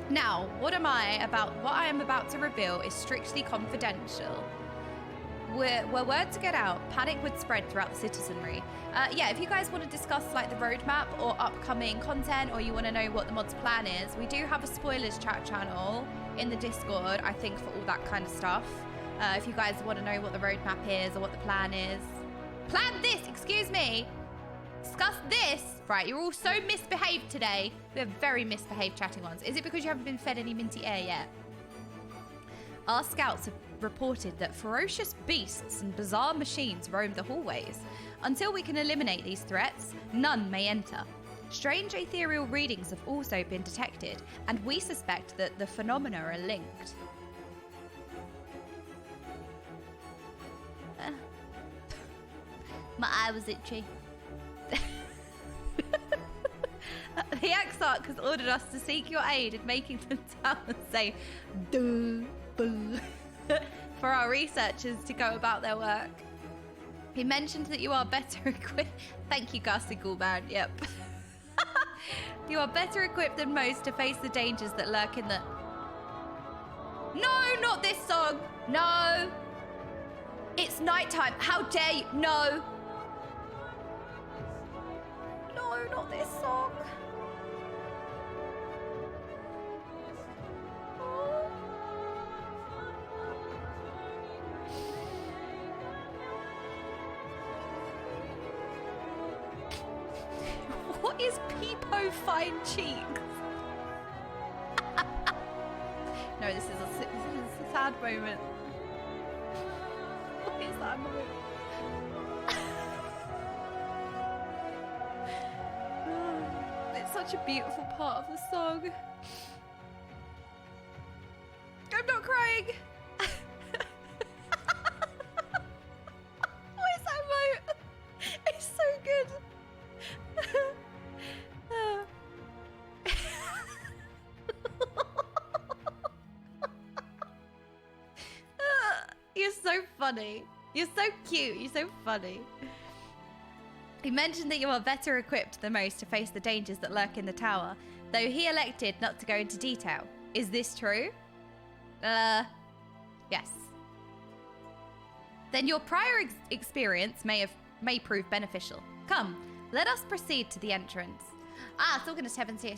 Now, what I am about to reveal is strictly confidential. Were word to get out, panic would spread throughout the citizenry. Yeah, if you guys want to discuss like the roadmap or upcoming content, or you want to know what the mod's plan is, we do have a spoilers chat channel in the Discord, I think, for all that kind of stuff. If you guys want to know what the roadmap is or what the plan is. Plan this, excuse me. Discuss this. Right, you're all so misbehaved today. We're very misbehaved chatting ones. Is it because you haven't been fed any minty air yet? Our scouts have reported that ferocious beasts and bizarre machines roam the hallways. Until we can eliminate these threats, none may enter. Strange ethereal readings have also been detected, and we suspect that the phenomena are linked. My eye was itchy. The Exarch has ordered us to seek your aid in making the town say "duh, boo" for our researchers to go about their work. He mentioned that you are better equipped. Thank you, Ghastly Ghoulman. Yep. You are better equipped than most to face the dangers that lurk in the... No, not this song. No. It's nighttime. How dare you? No. No, not this song. Oh. What is Peepo Fine Cheeks? No, this is a sad moment. What is that moment? It's such a beautiful part of the song. I'm not crying. What is that emote? It's so good. You're so funny. You're so cute. You're so funny. He mentioned that you are better equipped than most to face the dangers that lurk in the tower, though he elected not to go into detail. Is this true? Yes. Then your prior experience may prove beneficial. Come, let us proceed to the entrance. Ah, talking to 7 TV.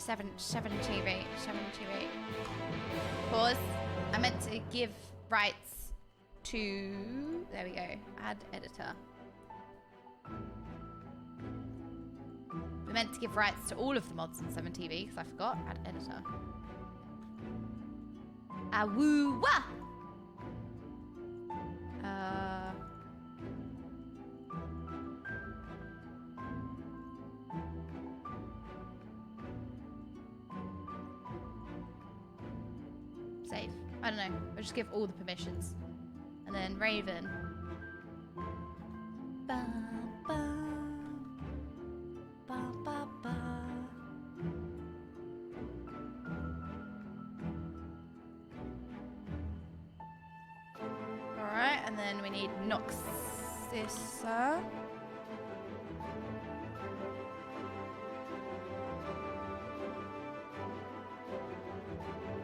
Pause. I meant to give rights to... There we go. Add editor. We meant to give rights to all of the mods on 7TV because I forgot. Add editor. Awoo-wah! Save. I don't know. I'll just give all the permissions. And then Raven. Ba, ba, ba, ba, ba. Alright, and then we need Noxissa.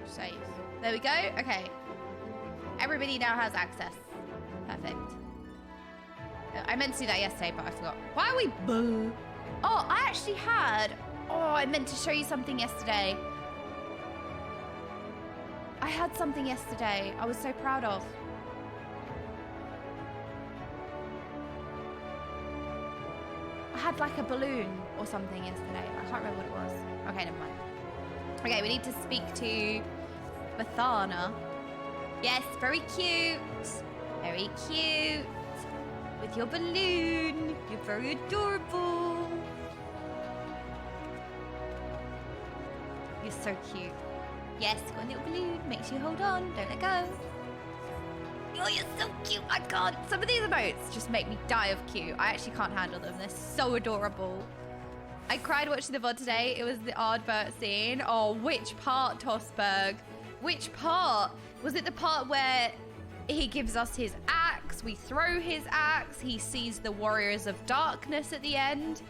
Save. There we go. Okay. Everybody now has access. Perfect. I meant to do that yesterday, but I forgot. Why are we boo? Oh, I actually had... Oh, I meant to show you something yesterday. I had something yesterday I was so proud of. I had like a balloon or something yesterday. I can't remember what it was. Okay, never mind. Okay, we need to speak to Bathana. Yes, very cute. Very cute. With your balloon. You're very adorable. You're so cute. Yes, got a little balloon. Make sure you hold on. Don't let go. Oh, you're so cute. I can't. Some of these emotes just make me die of cute. I actually can't handle them. They're so adorable. I cried watching the VOD today. It was the Ardbert scene. Oh, which part, Tosberg? Which part? Was it the part where he gives us his axe? We throw his axe. He sees the Warriors of Darkness at the end.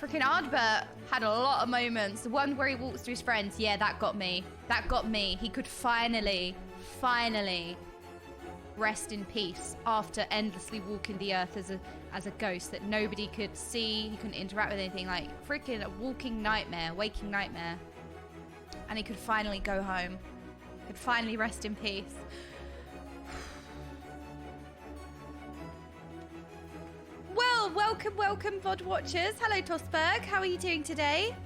Freaking Ardbert had a lot of moments. The one where he walks to his friends. Yeah, that got me. That got me. He could finally rest in peace after endlessly walking the earth as a ghost that nobody could see. He couldn't interact with anything. Like freaking a walking nightmare, waking nightmare. And he could finally go home. Could finally rest in peace. Well, welcome VOD watchers. Hello Tosberg, how are you doing today?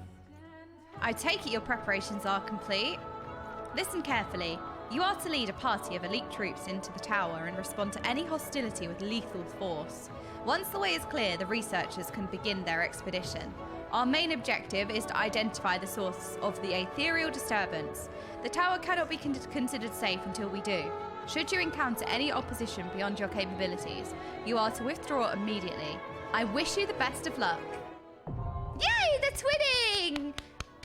I take it your preparations are complete. Listen carefully. You are to lead a party of elite troops into the tower and respond to any hostility with lethal force. Once the way is clear, the researchers can begin their expedition. Our main objective is to identify the source of the ethereal disturbance. The tower cannot be considered safe until we do. Should you encounter any opposition beyond your capabilities, you are to withdraw immediately. I wish you the best of luck. Yay, the twinning!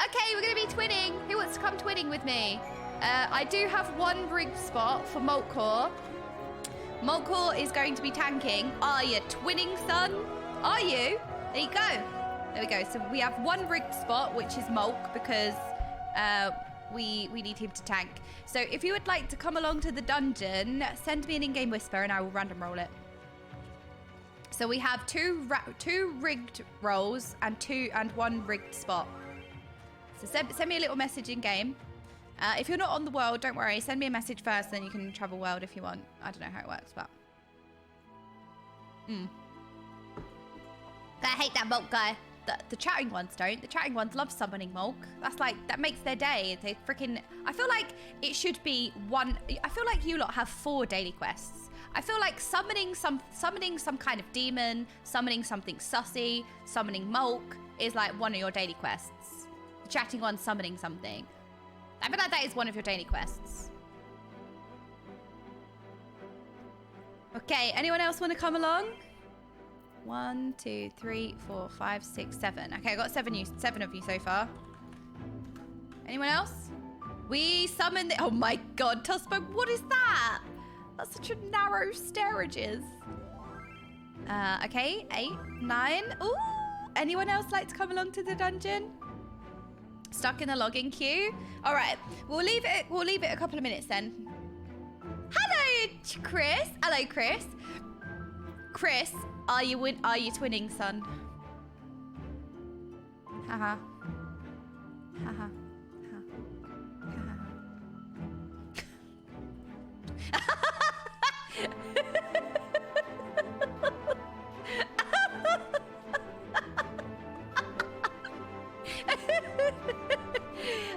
Okay, we're going to be twinning. Who wants to come twinning with me? I do have one rigged spot for Moltkor. Moltkor is going to be tanking. Are you twinning, son? Are you? There you go. There we go. So we have one rigged spot, which is Molk, because we need him to tank. So if you would like to come along to the dungeon, send me an in-game whisper and I will random roll it. So we have two rigged rolls and one rigged spot. So send me a little message in-game. If you're not on the world, don't worry. Send me a message first, then you can travel world if you want. I don't know how it works, but... I hate that Molk guy. The chatting ones don't. The chatting ones love summoning Molk. That's like, that makes their day. They freaking... I feel like it should be one... I feel like you lot have 4 daily quests. I feel like summoning some kind of demon, summoning something sussy, summoning Molk is like one of your daily quests. The chatting one summoning something. I feel like that is one of your daily quests. Okay, anyone else want to come along? 1, 2, 3, 4, 5, 6, 7. Okay, I got 7 of you so far. Anyone else? We summon the... Oh my god, Tospo, what is that? That's such a narrow stairages. Okay, 8, 9. Ooh, anyone else like to come along to the dungeon? Stuck in the login queue. All right, we'll leave it a couple of minutes then. Hello, Chris. Hello, Chris. Chris, are you twinning, son? Haha. Haha.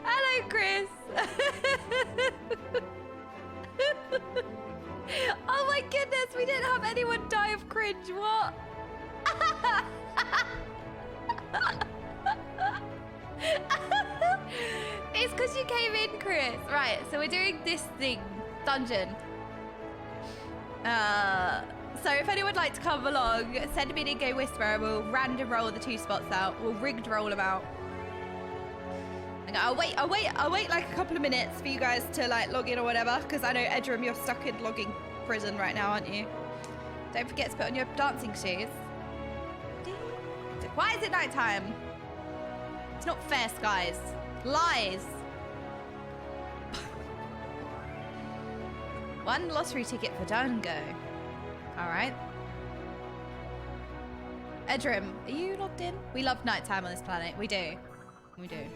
Hello, Chris. Oh my goodness, we didn't have anyone die of cringe. What? It's because you came in, Chris. Right, so we're doing this thing, dungeon. So if anyone would like to come along, send me an in-game whisper. We'll random roll the 2 spots out. We'll rigged roll them out. I'll wait like a couple of minutes for you guys to like log in or whatever, because I know Edram, you're stuck in logging prison right now, aren't you? Don't forget to put on your dancing shoes. Why is it nighttime? It's not fair, skies. Lies. 1 lottery ticket for Dango. All right. Edram, are you logged in? We love nighttime on this planet. We do. We do.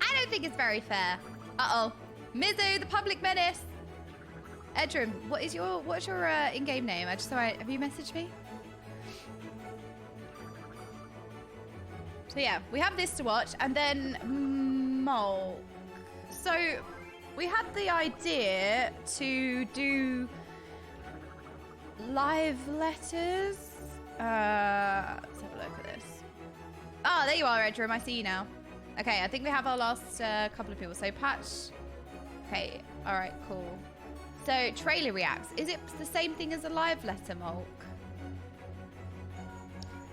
I don't think it's very fair. Uh-oh. Mizu, the public menace. Edram, what's your in-game name? Have you messaged me? So yeah, we have this to watch, and then Mole. So we had the idea to do live letters. Let's have a look at this. Oh, there you are, Edram. I see you now. Okay, I think we have our last couple of people. So Patch. Okay, all right, cool. So trailer reacts. Is it the same thing as a live letter, Mulk?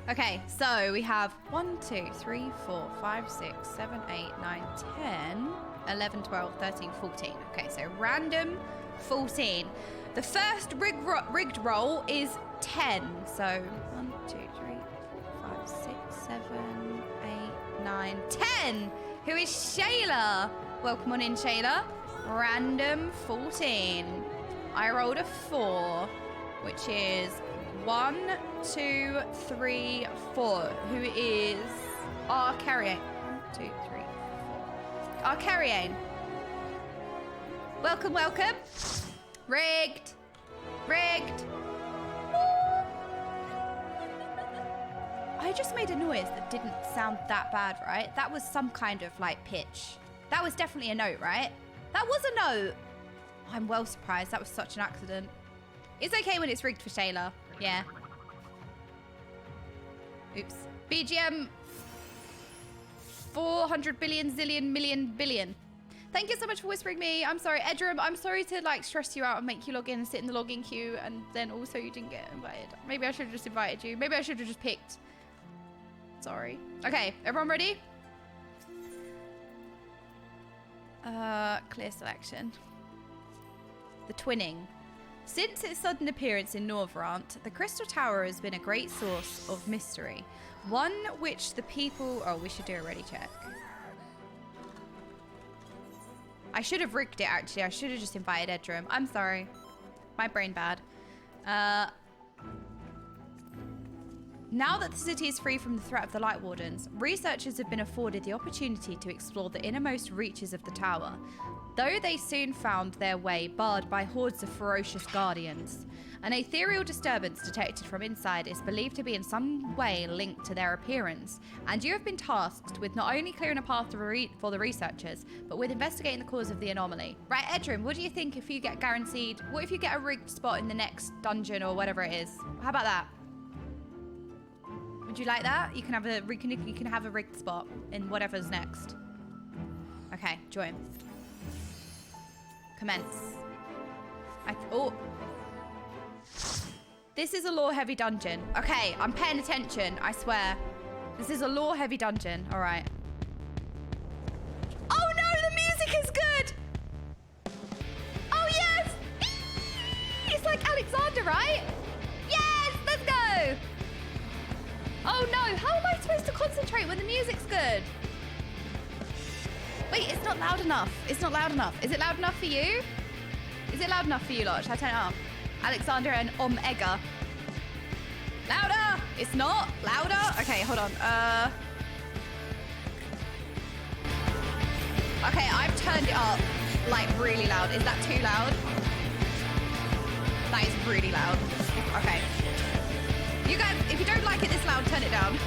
Okay, so we have 1, 2, 3, 4, 5, 6, 7, 8, 9, 10, 11, 12, 13, 14. Okay, so random 14. The first rigged roll is 10. So 1, 2, 3, 4, 5, 6, 7, 8, 9, 10. Who is Shayla? Welcome on in, Shayla. Random 14. I rolled a 4, which is 1, 2, 3, 4. Who is Arkarian? 1, 2, 3, 4. Arkarian. Welcome, welcome. Rigged. Rigged. I just made a noise that didn't sound that bad, right? That was some kind of like pitch. That was definitely a note, right? That was a note. I'm well surprised. That was such an accident. It's okay when it's rigged for Shayla. Yeah. Oops. BGM 400 billion zillion million billion. Thank you so much for whispering me. I'm sorry, Edram. I'm sorry to like stress you out and make you log in and sit in the login queue, and then also you didn't get invited. Maybe I should have just invited you. Maybe I should have just picked. Sorry. Okay, everyone ready? Clear selection. The twinning. Since its sudden appearance in Norvrant, the Crystal Tower has been a great source of mystery. One which the people... Oh, we should do a ready check. I should have rigged it, actually. I should have just invited Edram. I'm sorry. My brain bad. Now that the city is free from the threat of the Light Wardens, researchers have been afforded the opportunity to explore the innermost reaches of the tower, though they soon found their way barred by hordes of ferocious guardians. An ethereal disturbance detected from inside is believed to be in some way linked to their appearance, and you have been tasked with not only clearing a path for the researchers, but with investigating the cause of the anomaly. Right, Edram, what do you think if you get guaranteed... What if you get a rigged spot in the next dungeon or whatever it is? How about that? Would you like that? You can have a rigged spot in whatever's next. Okay, join. Commence. Oh. This is a lore-heavy dungeon. Okay, I'm paying attention, I swear. This is a lore-heavy dungeon. All right. Oh no, the music is good! Oh yes! It's like Wait, it's not loud enough. It's not loud enough. Is it loud enough for you? Is it loud enough for you lot? Should I turn it up? Alexander and Omega. Louder! It's not louder. Okay, hold on. Okay, I've turned it up like really loud. Is that too loud? That is really loud. Okay. You guys, if you don't like it this loud, turn it down.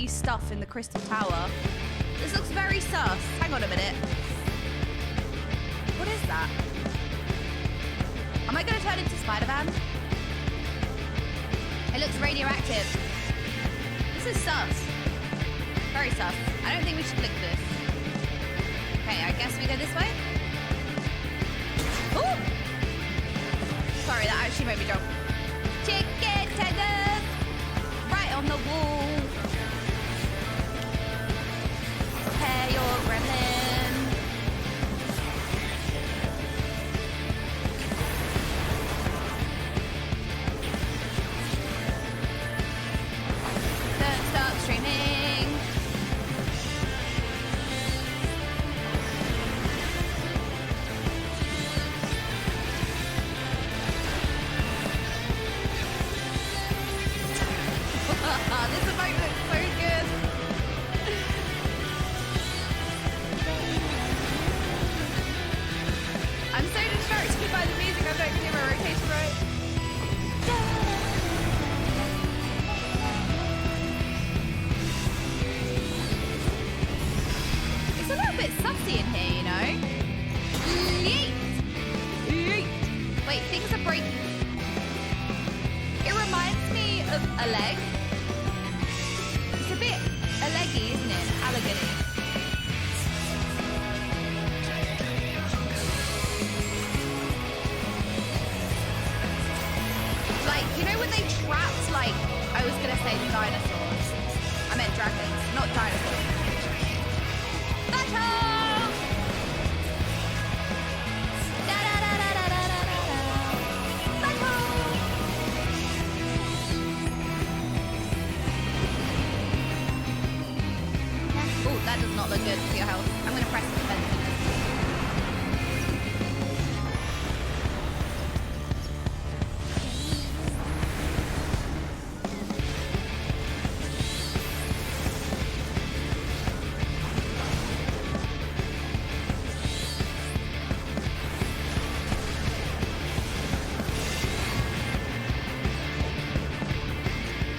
Stuff in the Crystal Tower. This looks very sus. Hang on a minute. What is that? Am I going to turn into Spider-Man? It looks radioactive. This is sus. Very sus. I don't think we should click this. Okay, I guess we go this way. Ooh! Sorry, that actually made me jump. Chicken tenders! Right on the wall. Prepare your gremlin. Don't stop streaming. This emote looks so good. I'm so distracted by the music, I don't do my rotation right. It's a little bit sussy in here, you know? Yeet. Yeet. Wait, things are breaking. It reminds me of a leg. It's a bit a leggy, isn't it? Alligator. Like, you know when they trapped, like, I was gonna say dinosaurs. I meant dragons, not dinosaurs. Battle! Da da da da da da da da. Battle! Oh, that does not look good for your health. I'm gonna press defensive.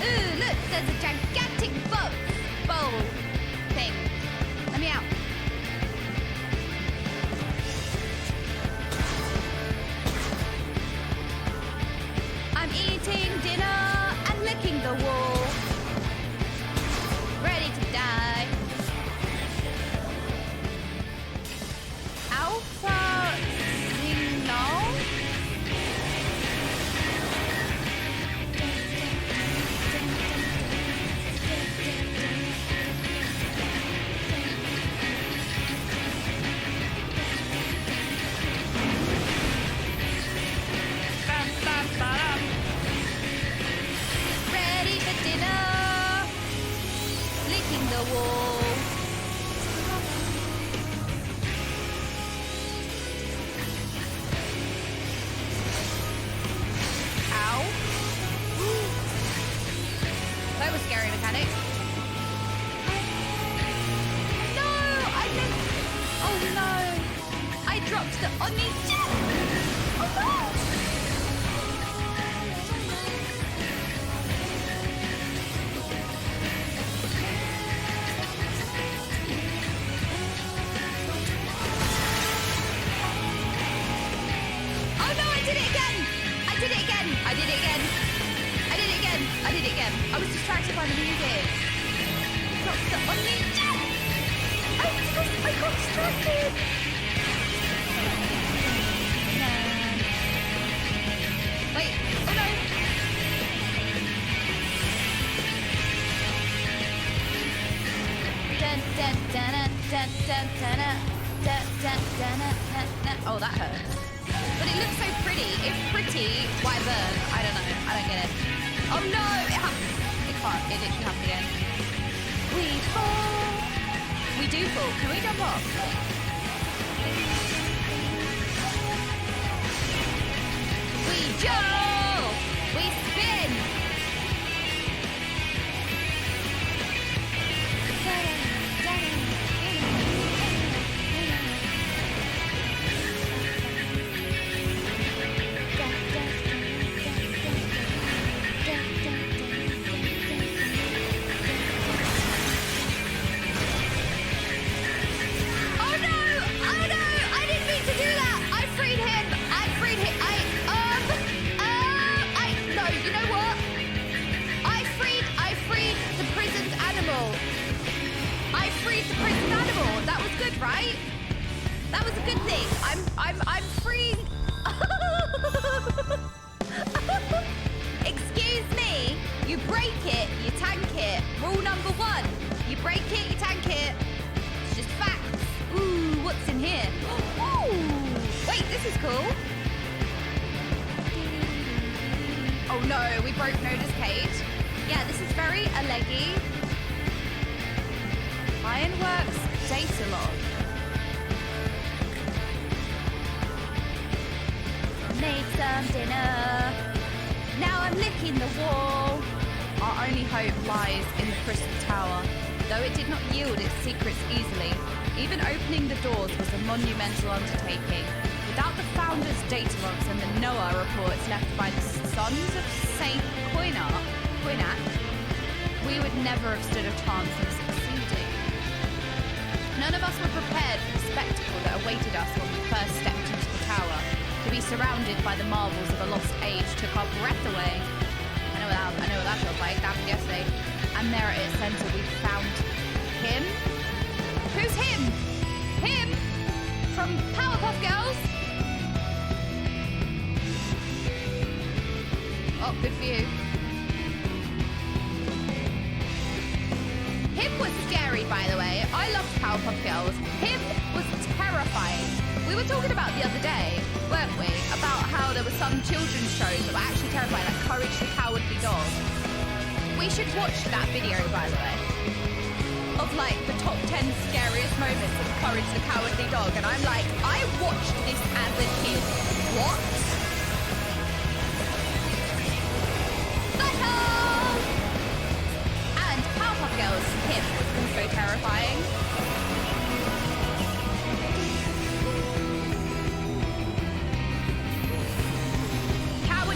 Ooh, look, there's a gigantic bowl thing. Let me out. I'm eating dinner and licking the wall. Ready to die. Alpha signal. a wall. Ow. That was scary mechanic. No, I missed. Oh no. I dropped the on me. Oh no. I was distracted by the music. Dropped the on me. I got distracted. Wait. Oh no. Oh, that hurts. But it looks so pretty. If pretty, why burn? I don't know. I don't get it. Oh no! It happened. It can't. It literally happened again. We fall. We do fall. Can we jump off? We jump. We spin. Right? That was a good thing. I'm free. Excuse me. You break it, you tank it. Rule number 1. You break it, you tank it. It's just facts. Ooh, what's in here? Ooh. Wait, this is cool. Oh no, we broke Noda's cage. Yeah, this is very a leggy. Ironworks data log. Made some dinner. Now I'm licking the wall. Our only hope lies in the crystal tower. Though it did not yield its secrets easily, even opening the doors was a monumental undertaking. Without the founder's data logs and the Noah reports left by the sons of Saint Koinak, we would never have stood a chance of succeeding. None of us were prepared for the spectacle that awaited us when we first stepped into the tower. To be surrounded by the marvels of a lost age took our breath away. I know what that feels like. That happened yesterday. And there at its center we found him. Who's him? Him? From Powerpuff Girls? Oh, good for you. Him was scary, by the way. I loved Powerpuff Girls. Him was terrifying. We were talking about the other day, weren't we? About how there were some children's shows that were actually terrifying, like Courage the Cowardly Dog. We should watch that video, by the way, of like the top 10 scariest moments of Courage the Cowardly Dog. And I'm like, I watched this as a kid. What? Battle! And Powerpuff Girls, him was also terrifying.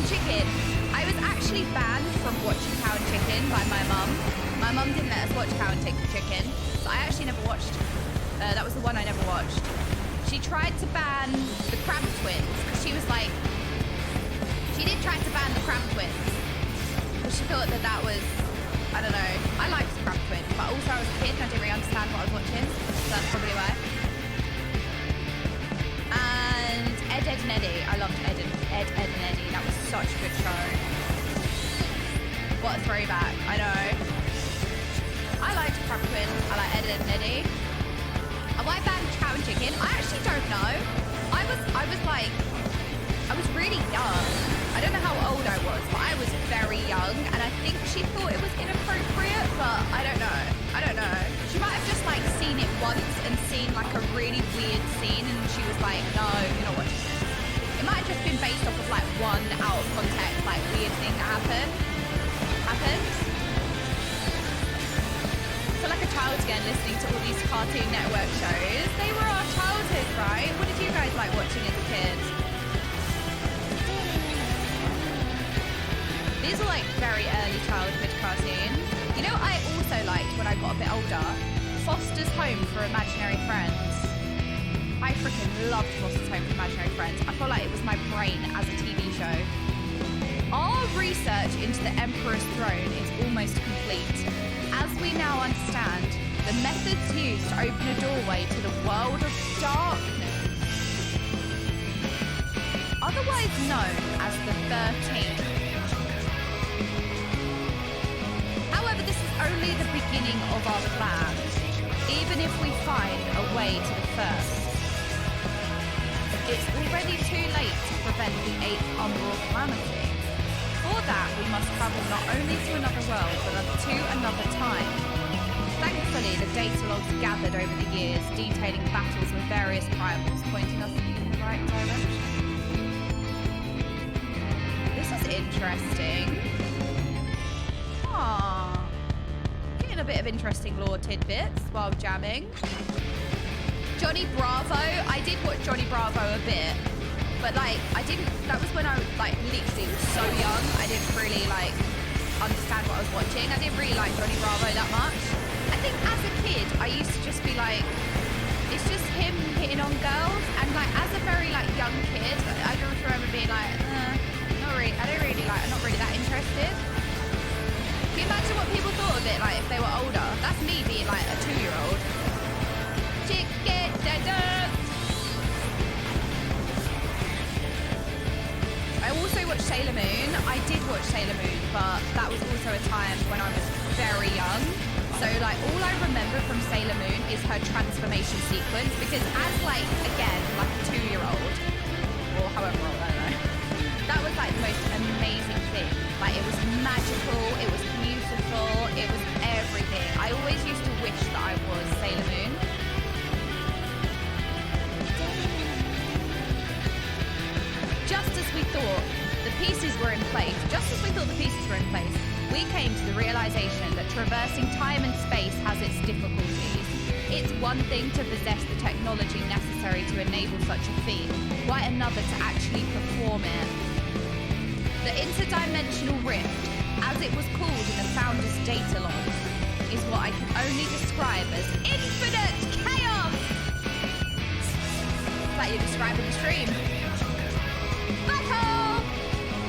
Chicken. I was actually banned from watching Cow and Chicken by my mum. My mum didn't let us watch Cow and Chicken, so I actually never watched. That was the one I never watched. She tried to ban the Crab Twins because she was like, she did try to ban the Crab Twins because she thought that was, I don't know. I liked the Crab Twins, but also I was a kid and I didn't really understand what I was watching, so that's probably why. And Ed, Edd and Eddy. I loved Ed, Edd and Eddy. That was such a good show. What a throwback. I know. I liked Crab Twins. I like Ed, Edd and Eddy. Why banned Cow and Chicken? I actually don't know. I was really young. I don't know how old I was, but I was very young, and I think she thought it was inappropriate, but I don't know. really weird scene, and she was like, no, you're not watching this. It might have just been based off of like one out of context, like weird thing that happened. I feel like a child again listening to all these Cartoon Network shows. They were our childhood, right? What did you guys like watching as a kid? These are like very early childhood cartoons. You know what I also liked when I got a bit older? Foster's Home for Imaginary Friends. I freaking loved Foster's Home for Imaginary Friends. I felt like it was my brain as a TV show. Our research into the Emperor's throne is almost complete. As we now understand, the methods used to open a doorway to the world of darkness, otherwise known as the 13th. However, this is only the beginning of our plan, even if we find a way to the first. It's already too late to prevent the 8th umbral calamity. For that, we must travel not only to another world, but to another time. Thankfully, the data logs gathered over the years, detailing battles with various rivals, pointing us in the right direction. This is interesting. Aww. Getting a bit of interesting lore tidbits while jamming. Johnny Bravo. I did watch Johnny Bravo a bit. But like, that was when I like literally was so young. I didn't really like understand what I was watching. I didn't really like Johnny Bravo that much. I think as a kid, I used to just be like, it's just him hitting on girls. And like, as a very like young kid, I just remember being like, not really, I'm not really that interested. Can you imagine what people thought of it, like if they were older? That's me being like a 2-year-old. Chicken dinner. I also watched Sailor Moon. I did watch Sailor Moon, but that was also a time when I was very young. So like all I remember from Sailor Moon is her transformation sequence, because as like, again, like a 2-year-old, or however old, I don't know, that was like the most amazing thing. Like it was magical, it was beautiful, it was everything. I always used to wish that I was Sailor Moon. Just as we thought the pieces were in place, we came to the realization that traversing time and space has its difficulties. It's one thing to possess the technology necessary to enable such a feat, quite another to actually perform it. The interdimensional rift, as it was called in the Founder's data logs, is what I can only describe as infinite chaos! It's like you're describing the stream. Battle!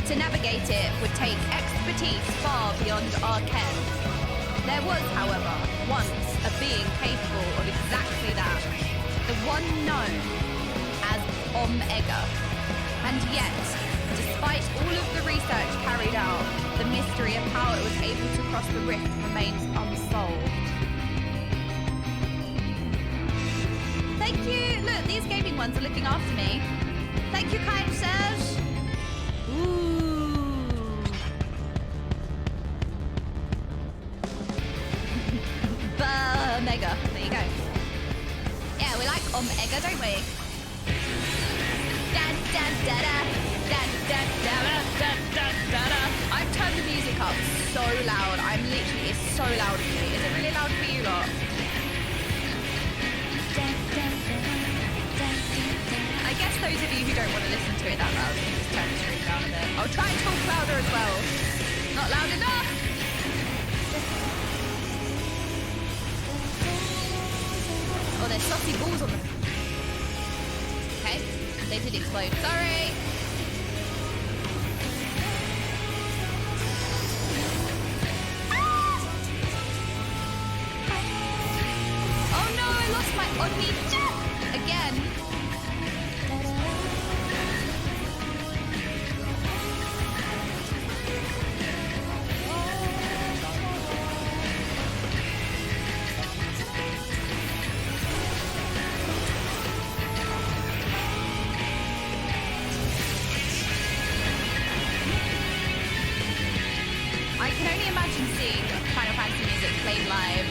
To navigate it would take expertise far beyond our ken. There was, however, once a being capable of exactly that, the one known as Omega. And yet, despite all of the research carried out, the mystery of how it was able to cross the rift remains unsolved. Thank you! Look, these gaming ones are looking after me. Thank you, kind Serge. Ooh. Omega. There you go. Yeah, we like Omega, don't we? I've turned the music up so loud. It's so loud for me. Is it really loud for you lot? I guess those of you who don't want to listen to it that loud, you just turn the stream down a bit. I'll try and talk louder as well. Not loud enough! Oh, there's saucy balls on them. Okay, they did explode. Sorry! Ah! Oh no, I lost my Oni again. I can only imagine seeing Final Fantasy music played live.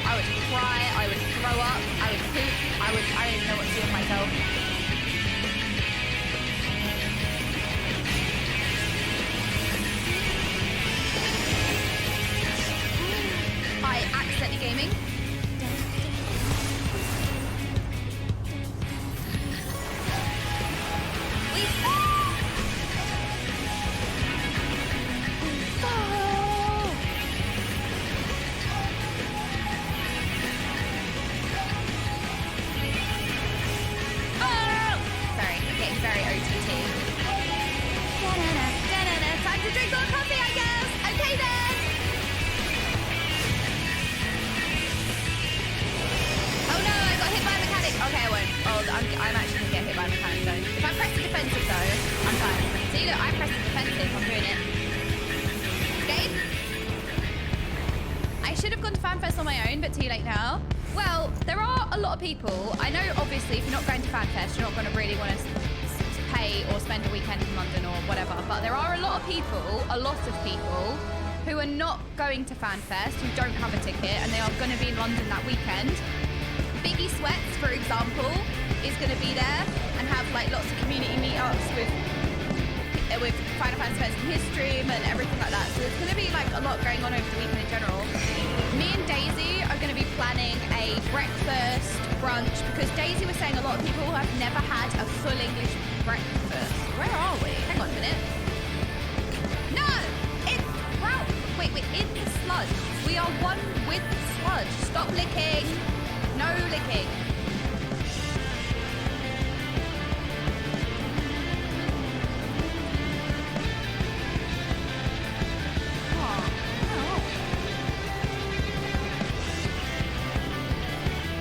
I would cry, I would throw up, I would poop, I don't even know what to do with myself. By accidentally gaming. I'm actually gonna get hit by a mechanic though. If I press the defensive though, I'm fine. See, look, I press the defensive, I'm doing it. Okay? I should have gone to FanFest on my own, but too late now. Well, there are a lot of people. I know, obviously, if you're not going to FanFest, you're not going to really want to pay or spend a weekend in London or whatever. But there are a lot of people, who are not going to FanFest, who don't have a ticket, and they are going to be in London that weekend. Biggie Sweats, for example, is going to be there and have like lots of community meetups with Final Fantasy Fest in his stream and everything like that. So there's going to be like a lot going on over the weekend in general. Me and Daisy are going to be planning a breakfast brunch because Daisy was saying a lot of people have never had a full English breakfast. Where are we? Hang on a minute. No! It's... Wow! Wait, in the sludge. We are one with the sludge. Stop licking. No licking.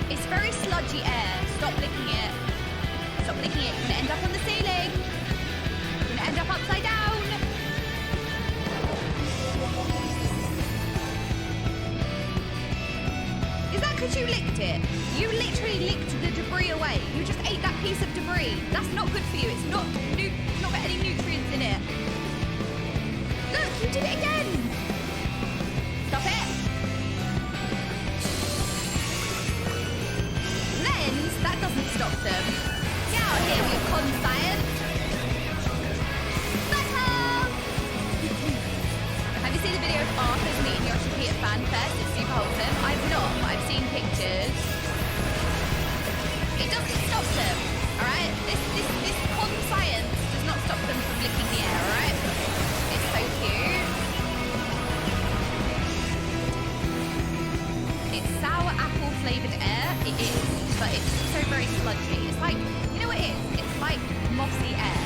It's very sludgy air. Stop licking it. Stop licking it. You're gonna end up on the ceiling. You're gonna end up upside down. Is that because you licked it? You literally licked the debris away. You just ate that piece of debris. That's not good for you. It's not got any nutrients in it. Look, you did it again. Stop it. Lens, that doesn't stop them. Get out of here with your con science. Have you seen the video of Arthur's meeting Yoshi P at FanFest? It's super wholesome. I've not, but I've seen pictures. It doesn't stop them, alright? This con science does not stop them from licking the air, alright? It's so cute. It's sour apple flavoured air. It is, but it's also very sludgy. It's like, you know what it is? It's like mossy air.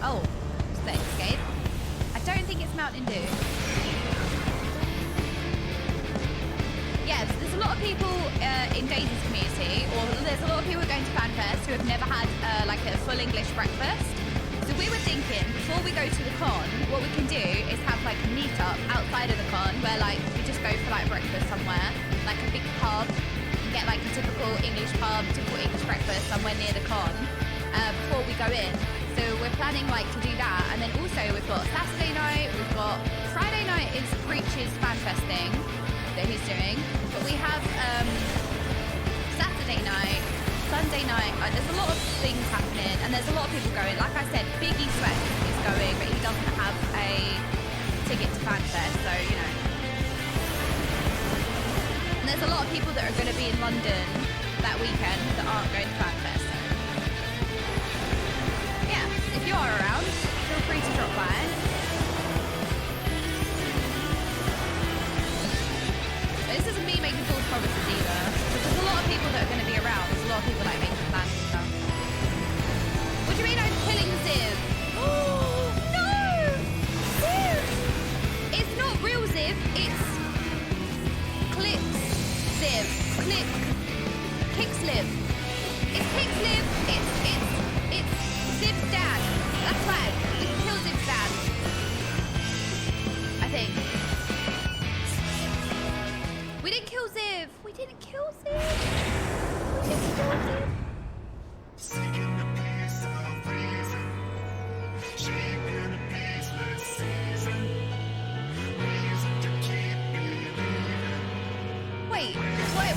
Oh, thanks, Gabe. I don't think it's Mountain Dew. Yes, there's a lot of people in Daisy's community, or there's a lot of people going to FanFest who have never had like a full English breakfast. So we were thinking, before we go to the con, what we can do is have like a meet-up outside of the con where like we just go for like breakfast somewhere, like a big pub, and get like a typical English pub, typical English breakfast somewhere near the con before we go in. So we're planning like to do that, and then also we've got Saturday night, we've got Friday night is Breach's FanFest thing that he's doing, but we have Saturday night, Sunday night, there's a lot of things happening, and there's a lot of people going. Like I said, Biggie Sweat is going, but he doesn't have a ticket to FanFest, so you know. And there's a lot of people that are going to be in London that weekend that aren't going to FanFest, so yeah, if you are around, feel free to drop by. But this isn't me making false promises either. But there's a lot of people that are going to be around. There's a lot of people like making plans and stuff. What do you mean I'm killing Ziv? Oh, no! Ziv! It's not real Ziv, it's Clips Ziv. Kicksliv. It's Kicksliv. It's Ziv's dad. That's right. We can kill Ziv's dad. I think. We didn't kill Ziv. We didn't kill Ziv. We didn't kill Ziv. Wait.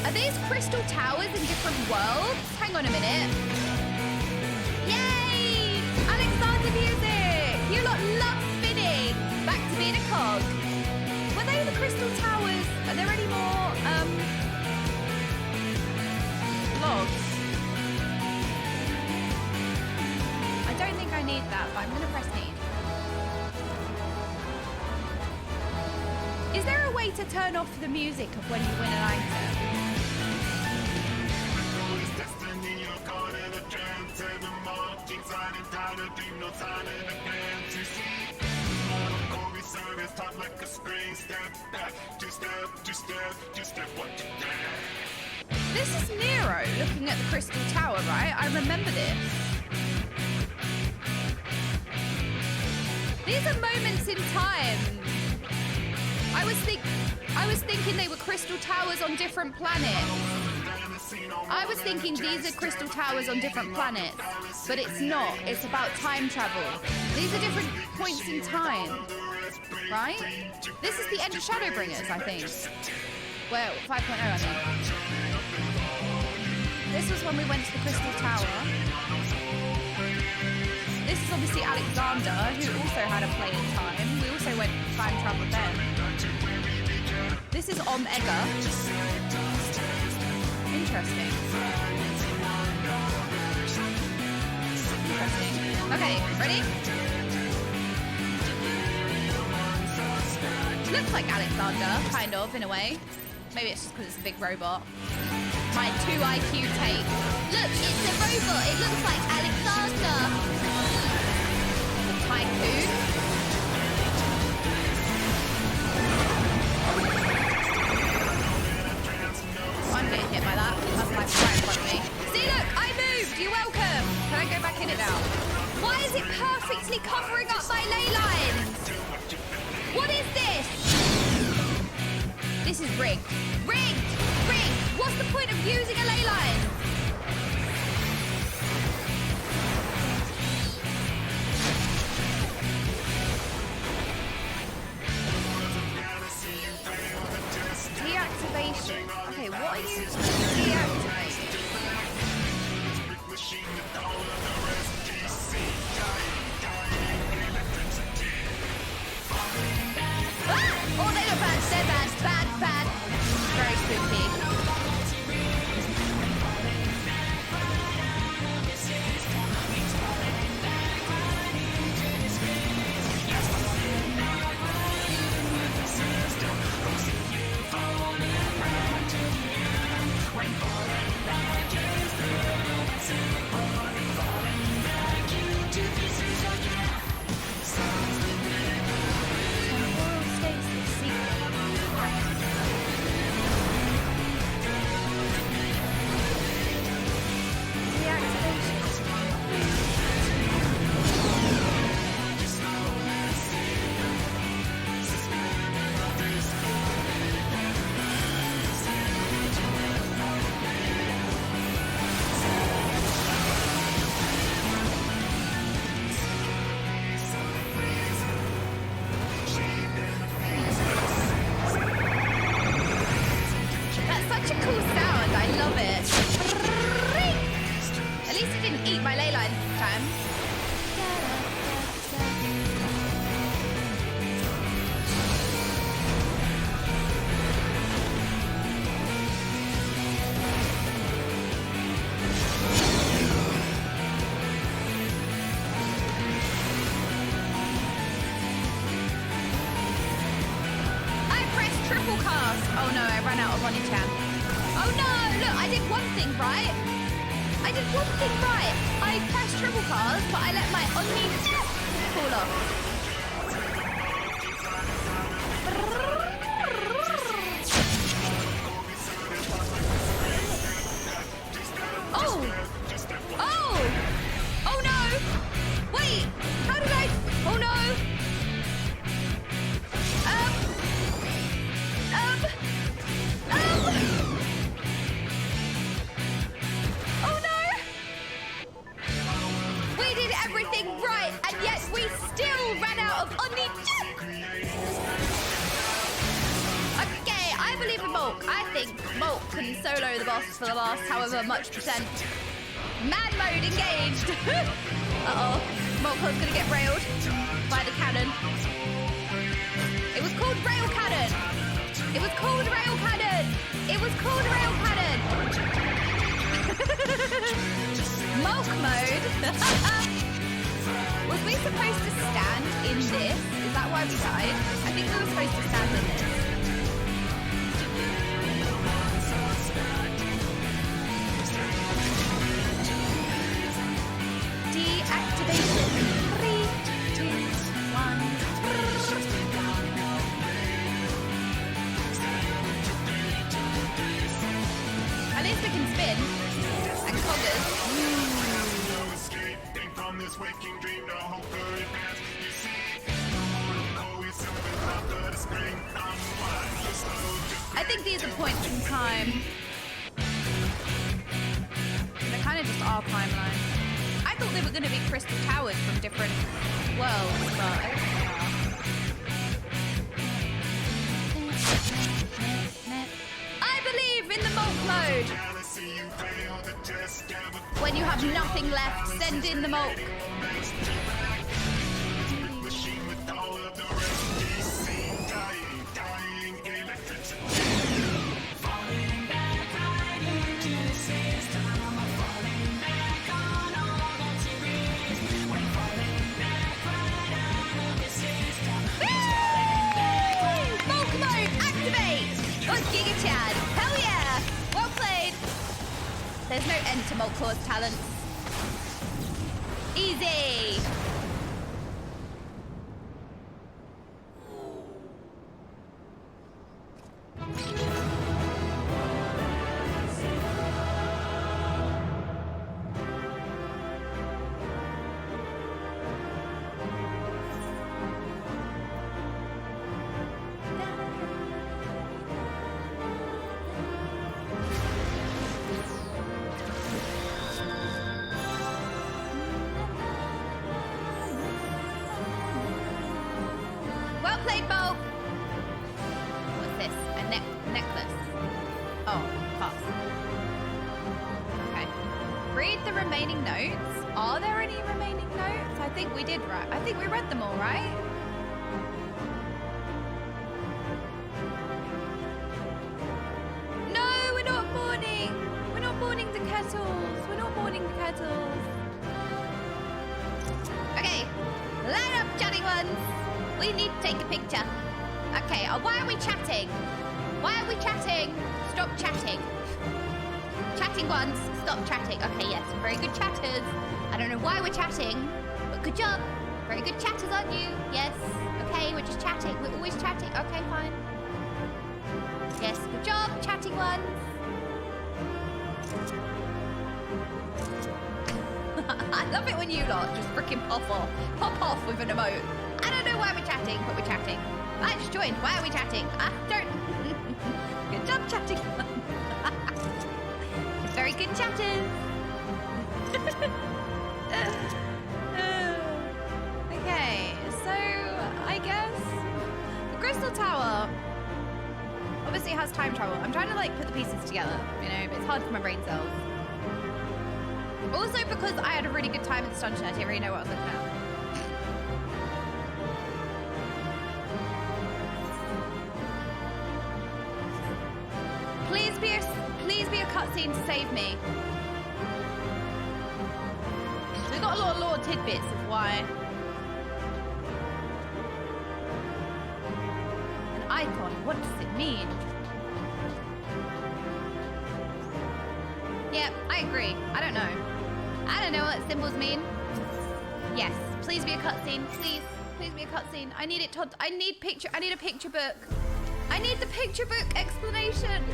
Are these crystal towers in different worlds? Hang on a minute. Yay! Alexander music! You lot love spinning! Back to being a cog. Were they the crystal towers? Are there any more, logs? I don't think I need that, but I'm gonna press need. Is there a way to turn off the music of when you win an item? This is Nero looking at the crystal tower, right? I remember this. These are moments in time. I was thinking they were crystal towers on different planets. I was thinking these are crystal towers on different planets, but it's not. It's about time travel. These are different points in time, right? This is the end of Shadowbringers, I think. Well, 5.0, I mean. This was when we went to the crystal tower. This is obviously Alexander, who also had a play in time. We also went time travel then. This is Omega. Interesting. Okay, ready? Looks like Alexander, kind of, in a way. Maybe it's just because it's a big robot. My 2 IQ take. Look, it's a robot. It looks like Alexander. The tycoon. I'm getting hit by that. That's like right in front of me. See, look, I moved. You're welcome. Can I go back in it now? Why is it perfectly covering up my ley lines? What is this? This is rigged. Rigged! Rigged! What's the point of using a ley line? Deactivation. Okay, what are you deactivating? Ah! Oh, they look bad. They're bad. Bad, bad. Very spooky. solo the boss for the last however much percent. Man mode engaged. Uh-oh. Molko's gonna get railed by the cannon. It was called rail cannon. It was called rail cannon. It was called rail cannon. Mulk mode. Was we supposed to stand in this? Is that why we died? I think we were supposed to stand in this. Deactivation. 3, 2, 1. At least we can spin. And coggers. I think these are points in time. They're kind of just our timeline. I thought they were going to be crystal towers from different worlds, but I don't think they are. I believe in the Mulk mode. When you have nothing left, send in the Mulk. Giga Chad. Hell yeah! Well played. There's no end to Molkor's talents. Easy. Pop off with an emote. I don't know why we're chatting, but we're chatting. I just joined. Why are we chatting? I don't. Good job chatting. Very good chatters. Okay, so I guess the Crystal Tower obviously has time travel. I'm trying to like put the pieces together, you know, but it's hard for my brain cells. Also because I had a really good time at the dungeon, I didn't really know what I was looking at. Please be a cutscene to save me. We've got a lot of lore tidbits of why. An icon, what does it mean? Yeah, I agree. I don't know. I don't know what symbols mean. Yes, please be a cutscene. Please be a cutscene. I need it, Todd. I need a picture book. I need the picture book explanation.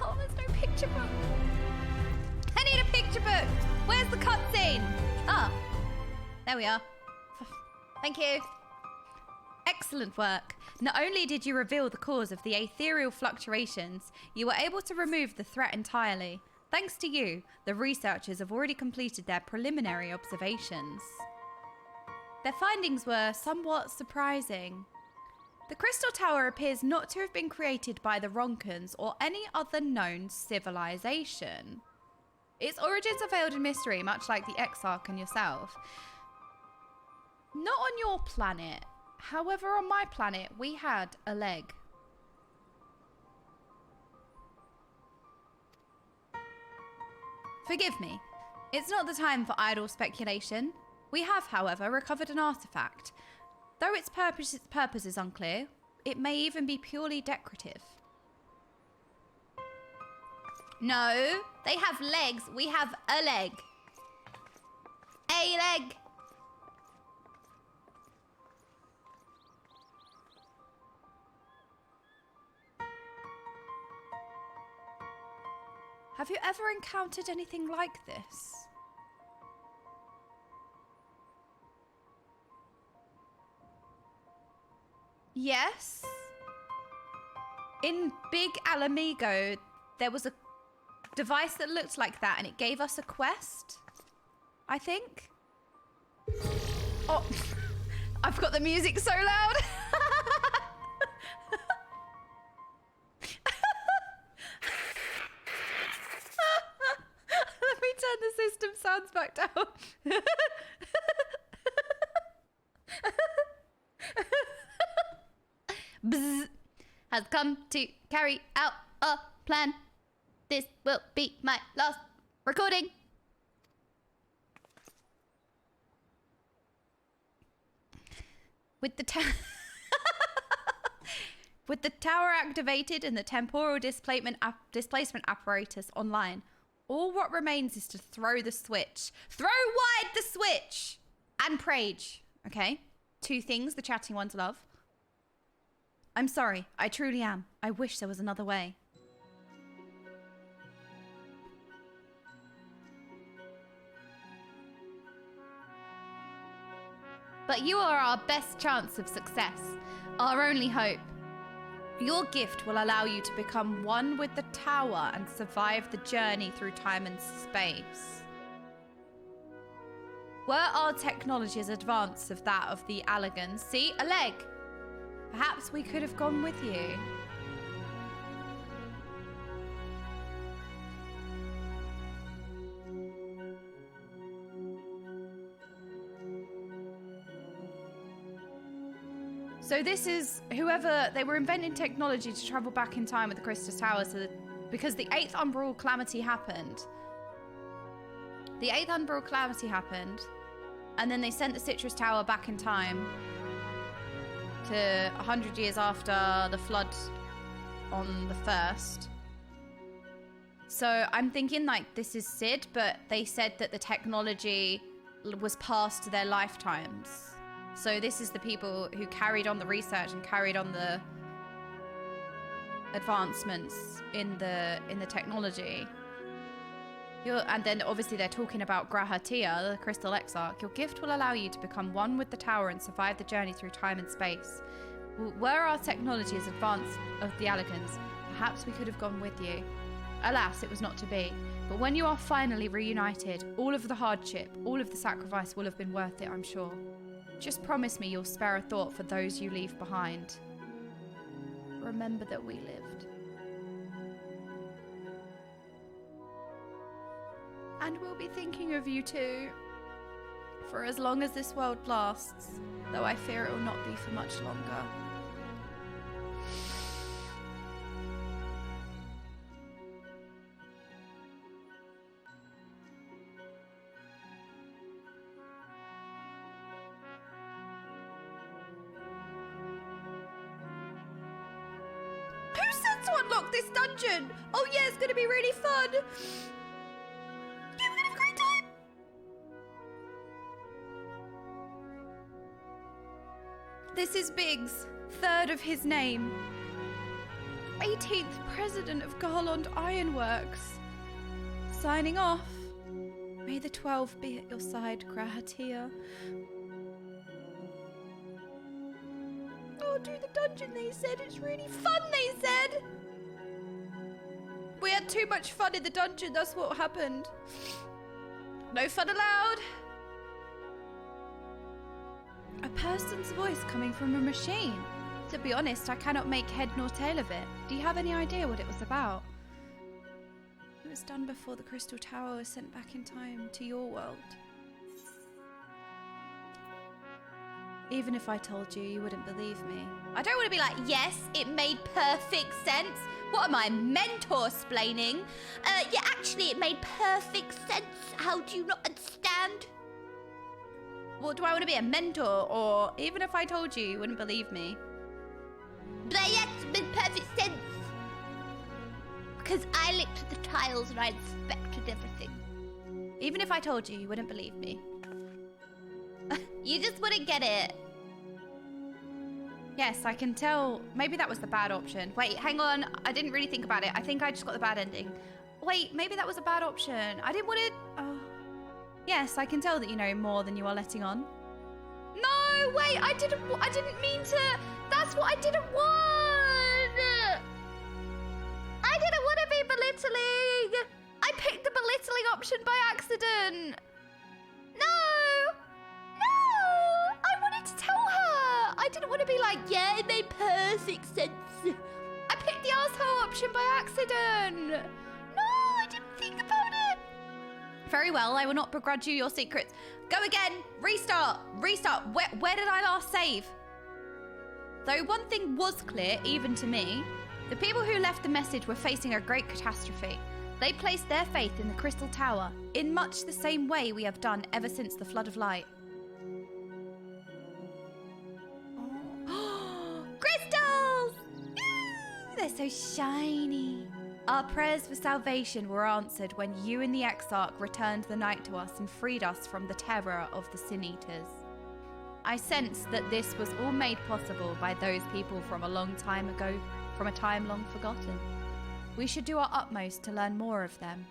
Oh, there's no picture book. I need a picture book. Where's the cutscene? Ah, there we are. Thank you. Excellent work. Not only did you reveal the cause of the ethereal fluctuations, you were able to remove the threat entirely. Thanks to you, the researchers have already completed their preliminary observations. Their findings were somewhat surprising. The Crystal Tower appears not to have been created by the Ronkans or any other known civilization. Its origins are veiled in mystery, much like the Exarch and yourself. Not on your planet. However, on my planet, we had a leg. Forgive me. It's not the time for idle speculation. We have, however, recovered an artifact. Though its purpose is unclear, it may even be purely decorative. No, they have legs. We have a leg. A leg. Have you ever encountered anything like this? Yes. In Big Alamigo, there was a device that looked like that and it gave us a quest, I think. Oh, I've got the music so loud. Let me turn the system sounds back down. Bzz, has come to carry out a plan. This will be my last recording. With the with the tower activated and the temporal displacement apparatus online, all what remains is to throw the switch. Throw wide the switch! And Prage. Okay? Two things the chatting ones love. I'm sorry. I truly am. I wish there was another way. But you are our best chance of success. Our only hope. Your gift will allow you to become one with the tower and survive the journey through time and space. Were our technology as advanced as that of the Allegans, see, a leg, perhaps we could have gone with you. So this is whoever, they were inventing technology to travel back in time with the Crystal Tower because the 8th Umbral Calamity happened. The 8th Umbral Calamity happened, and then they sent the Citrus Tower back in time to 100 years after the flood on the 1st. So I'm thinking like this is Sid, but they said that the technology was past their lifetimes. So this is the people who carried on the research and carried on the advancements in the technology. And then obviously they're talking about Grahatia, the Crystal Exarch. Your gift will allow you to become one with the tower and survive the journey through time and space. Were our technology as advanced as the Allegans, perhaps we could have gone with you. Alas, it was not to be. But when you are finally reunited, all of the hardship, all of the sacrifice will have been worth it, I'm sure. Just promise me you'll spare a thought for those you leave behind. Remember that we lived. And we'll be thinking of you too. For as long as this world lasts, though I fear it will not be for much longer. Unlock this dungeon! Oh yeah, it's gonna be really fun! Yeah, we're gonna have a great time! This is Biggs, 3rd of his name. 18th President of Garland Ironworks. Signing off. May the 12 be at your side, Grahatia. Oh, do the dungeon, they said. It's really fun, they said! We had too much fun in the dungeon, that's what happened. No fun allowed. A person's voice coming from a machine. To be honest, I cannot make head nor tail of it. Do you have any idea what it was about? It was done before the Crystal Tower was sent back in time to your world. Even if I told you, you wouldn't believe me. I don't want to be like, yes, it made perfect sense. What am I, mentor-splaining? Yeah, actually, it made perfect sense. How do you not understand? Well, do I want to be a mentor? Or even if I told you, you wouldn't believe me? But yes, it made perfect sense. Because I looked at the tiles and I inspected everything. Even if I told you, you wouldn't believe me. You just wouldn't get it. Yes, I can tell. Maybe that was the bad option. Wait, hang on. I didn't really think about it. I think I just got the bad ending. Wait, maybe that was a bad option. I didn't want to... Oh. Yes, I can tell that you know more than you are letting on. No, wait, I didn't mean to... That's what I didn't want. I didn't want to be belittling. I picked the belittling option by accident. No. I wanted to tell her. I didn't want to be like, yeah, it made perfect sense. I picked the asshole option by accident. No, I didn't think about it. Very well, I will not begrudge you your secrets. Go again. Restart. Where did I last save? Though one thing was clear, even to me, the people who left the message were facing a great catastrophe. They placed their faith in the Crystal Tower in much the same way we have done ever since the Flood of Light. Crystals! They're so shiny. Our prayers for salvation were answered when you and the Exarch returned the night to us and freed us from the terror of the Sin Eaters. I sense that this was all made possible by those people from a long time ago, from a time long forgotten. We should do our utmost to learn more of them.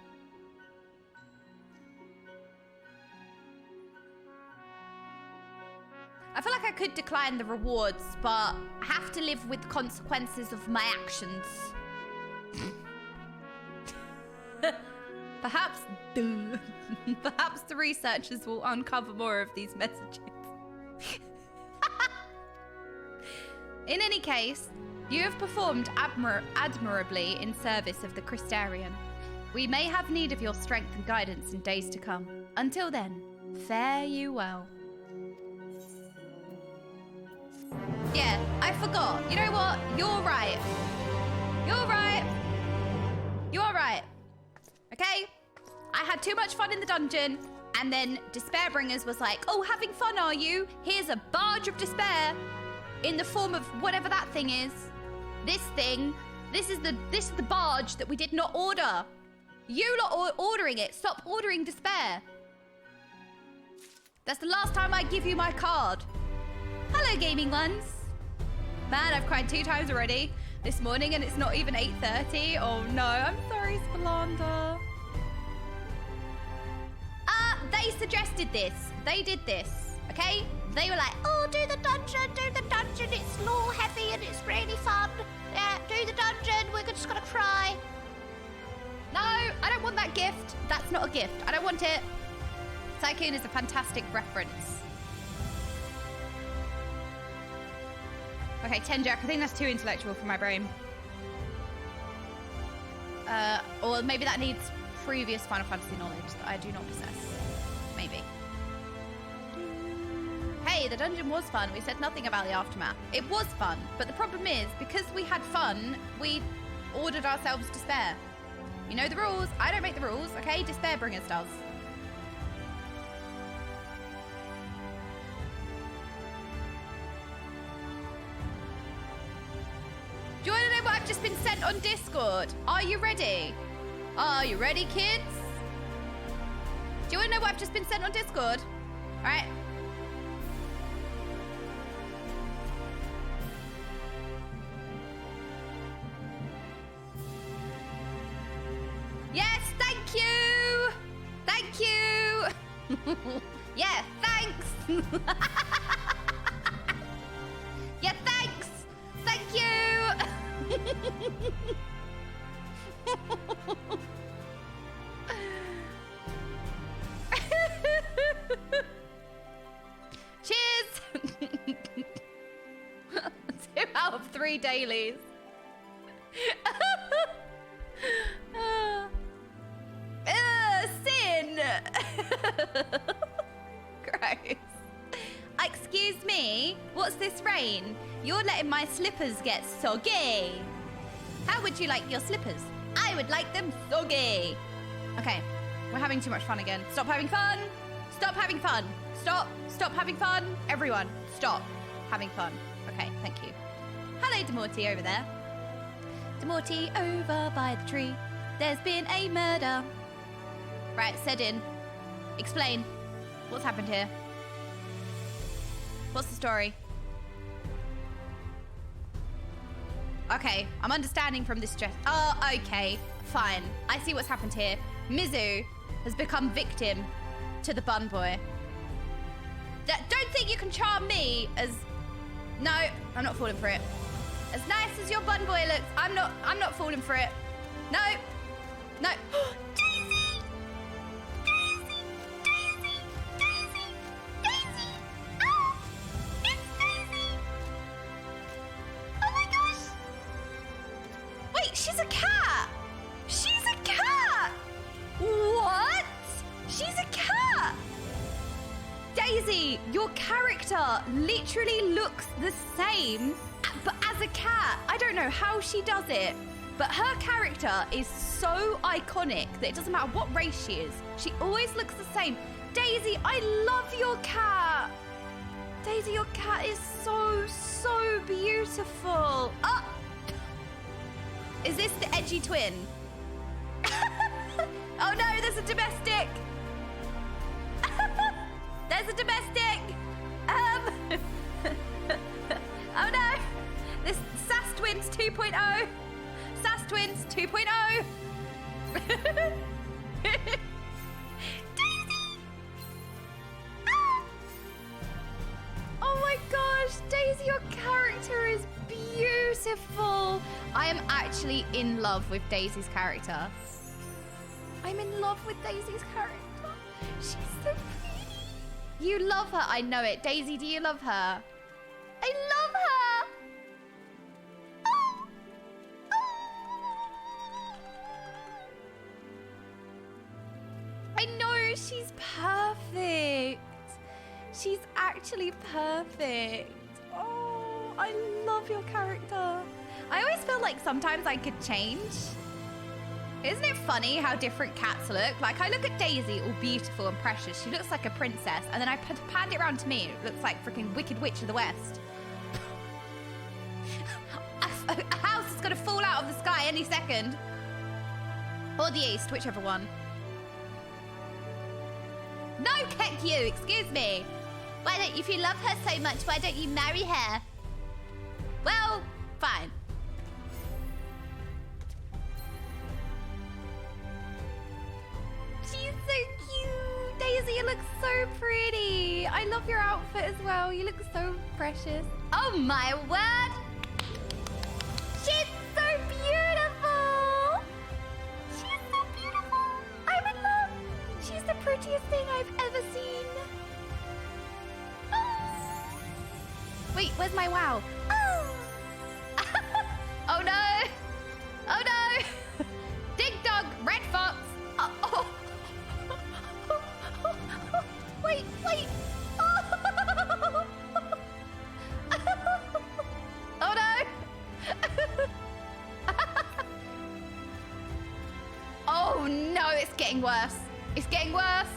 I feel like I could decline the rewards, but I have to live with the consequences of my actions. Perhaps the researchers will uncover more of these messages. In any case, you have performed admirably in service of the Crystarian. We may have need of your strength and guidance in days to come. Until then, fare you well. Yeah, I forgot. You know what? You're right. Okay? I had too much fun in the dungeon, and then Despairbringers was like, oh, having fun, are you? Here's a barge of despair in the form of whatever that thing is. This thing. This is the barge that we did not order. You lot are ordering it. Stop ordering despair. That's the last time I give you my card. Hello, gaming ones. Man, I've cried 2 times already this morning, and it's not even 8:30. Oh no, I'm sorry, Spalander. They suggested this. They did this, okay? They were like, oh, do the dungeon. It's lore heavy and it's really fun. Yeah, do the dungeon. We're just gonna cry. No, I don't want that gift. That's not a gift. I don't want it. Tycoon is a fantastic reference. Okay, Tenjak, I think that's too intellectual for my brain. Or maybe that needs previous Final Fantasy knowledge that I do not possess. Maybe. Hey, the dungeon was fun. We said nothing about the aftermath. It was fun, but the problem is, because we had fun, we ordered ourselves despair. You know the rules. I don't make the rules, okay? Despairbringers does. Do you want to know what I've just been sent on Discord? Are you ready? Are you ready, kids? Do you want to know what I've just been sent on Discord? All right. Yes, thank you. Thank you. Yeah, thanks. Yeah, thanks. Thank you. Cheers. 2 out of 3 dailies. Sin! Gross. Excuse me, what's this rain? You're letting my slippers get soggy. How would you like your slippers? I would like them soggy. Okay, we're having too much fun again. Stop having fun. Stop having fun. Stop having fun. Everyone, stop having fun. Okay, thank you. Hello, Demorty over there. Demorty over by the tree. There's been a murder. Right, Sedin, explain. What's happened here? What's the story? Okay, I'm understanding from this dress. Oh, okay, fine. I see what's happened here. Mizu has become victim to the bun boy. Don't think you can charm me as... No, I'm not falling for it. As nice as your bun boy looks, I'm not falling for it. No, no. Daisy! Daisy! Daisy! Daisy! Daisy! Oh! It's Daisy! Oh my gosh! Wait, she's a cat! She's a cat! What? She's a cat! Daisy, your character literally looks the same, but as a cat. I don't know how she does it, but her character is so iconic that it doesn't matter what race she is. She always looks the same. Daisy, I love your cat. Daisy, your cat is so, so beautiful. Oh! Is this the edgy twin? Oh no, there's a domestic. There's a domestic. Oh no. This Sass Twins 2.0. Sass Twins 2.0. Daisy. Ah. Oh my gosh, Daisy, your character is beautiful. I am actually in love with Daisy's character. I'm in love with Daisy's character. She's so pretty. You love her. I know it. Daisy, do you love her? I love her. Oh. Oh. I know. She's perfect. She's actually perfect. Oh, I love your character. I always feel like sometimes I could change. Isn't it funny how different cats look? Like, I look at Daisy, all beautiful and precious. She looks like a princess. And then I panned it around to me. It looks like freaking Wicked Witch of the West. A house is going to fall out of the sky any second. Or the east, whichever one. No, Keck you, excuse me. Why don't you, if you love her so much, why don't you marry her? Well, fine. She's so cute. Daisy, you look so pretty. I love your outfit as well. You look so precious. Oh my word. She's so beautiful. She's so beautiful. I'm in love. She's the prettiest thing I've ever seen. Oh. Wait, where's my wow? Oh. Oh no. Oh no. Dig dog, red fox. Oh. Wait. Oh, oh no. Oh no, it's getting worse. It's getting worse.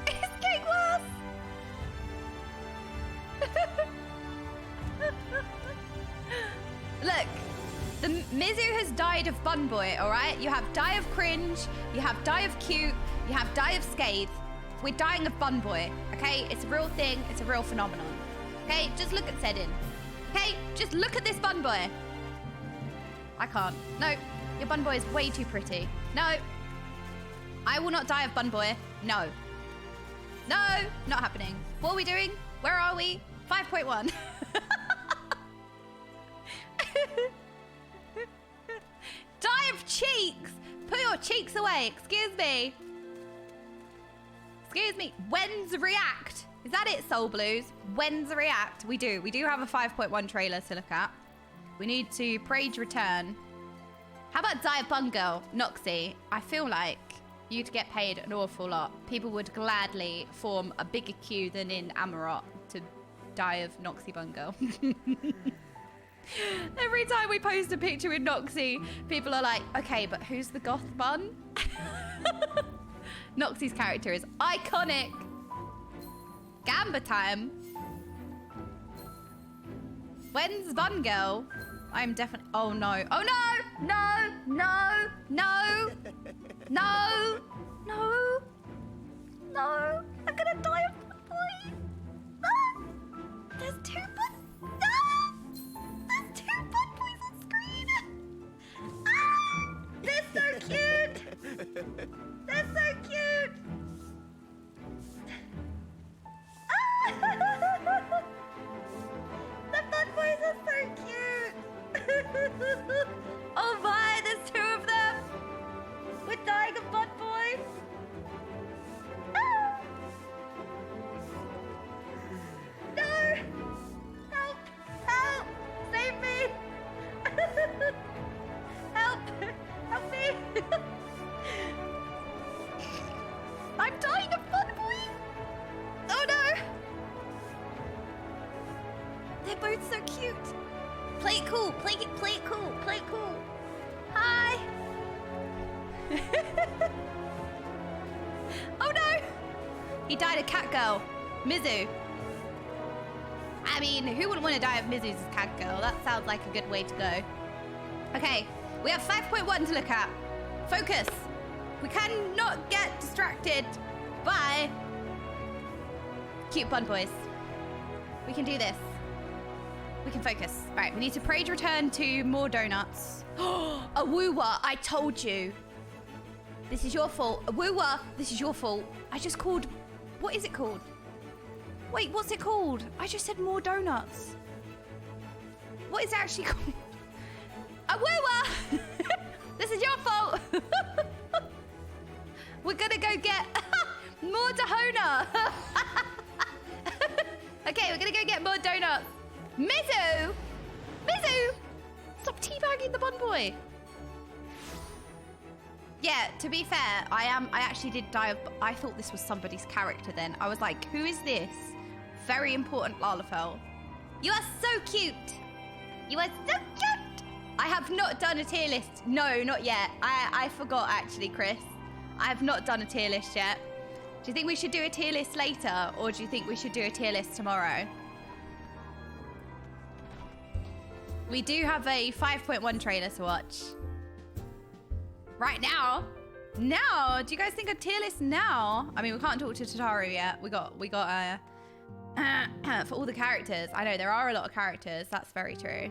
It's getting worse. Look. The Mizu has died of bun boy, all right? You have die of cringe, you have die of cute, you have die of scathe. We're dying of bun boy, okay? It's a real thing, it's a real phenomenon. Okay, just look at Sedin. Okay, just look at this bun boy. I can't. No, your bun boy is way too pretty. No, I will not die of bun boy. No. No, not happening. What are we doing? Where are we? 5.1. Die of cheeks! Put your cheeks away. Excuse me. Excuse me. When's react? Is that it, Soul Blues? When's the react? We do have a 5.1 trailer to look at. We need to Praise Return. How about Die of Bun Girl? Noxie, I feel like you'd get paid an awful lot. People would gladly form a bigger queue than in Amarok to die of Noxie Bun Girl. Every time we post a picture with Noxie, people are like, okay, but who's the goth bun? Noxie's character is iconic. Gamba time. When's Bun Girl? I'm definitely... Oh, no. Oh, no! No! No! No! No! No! No! I'm gonna die of Bun Boy! Ah! There's 2 Bun... Ah! There's 2 Bun Boys on screen! Ah! They're so cute! They're so cute! Ah! The Bun Boys are so cute! Oh my, there's 2 of them! We're dying of Bun Boy! Ah! No! Help! Help! Save me! Help! Help me! I'm dying of Bun Boy! Oh no! They're both so cute! Play it cool, play it cool, play it cool. Hi. Oh no! He died of Cat Girl. Mizu. I mean, who wouldn't want to die of Mizu's Cat Girl? That sounds like a good way to go. Okay, we have 5.1 to look at. Focus. We cannot get distracted by cute Bun Boys. We can do this. We can focus. All right, we need to Praise Return to more donuts. A woowa, I told you. This is your fault. A woowa, this is your fault. I just called, what is it called? Wait, what's it called? I just said more donuts. What is it actually called? A woowa, this is your fault. We're gonna go get more Dahona. Okay, we're gonna go get more donuts. Mizu! Mizu! Stop teabagging the Bun Boy. Yeah, to be fair, I actually did die of... I thought this was somebody's character then. I was like, who is this? Very important Lalafell. You are so cute. You are so cute. I have not done a tier list. No, not yet. I forgot actually, Chris. I have not done a tier list yet. Do you think we should do a tier list later, or do you think we should do a tier list tomorrow? We do have a 5.1 trailer to watch. Right now? Now? Do you guys think a tier list now? I mean, we can't talk to Tataru yet. We got for all the characters. I know there are a lot of characters. That's very true.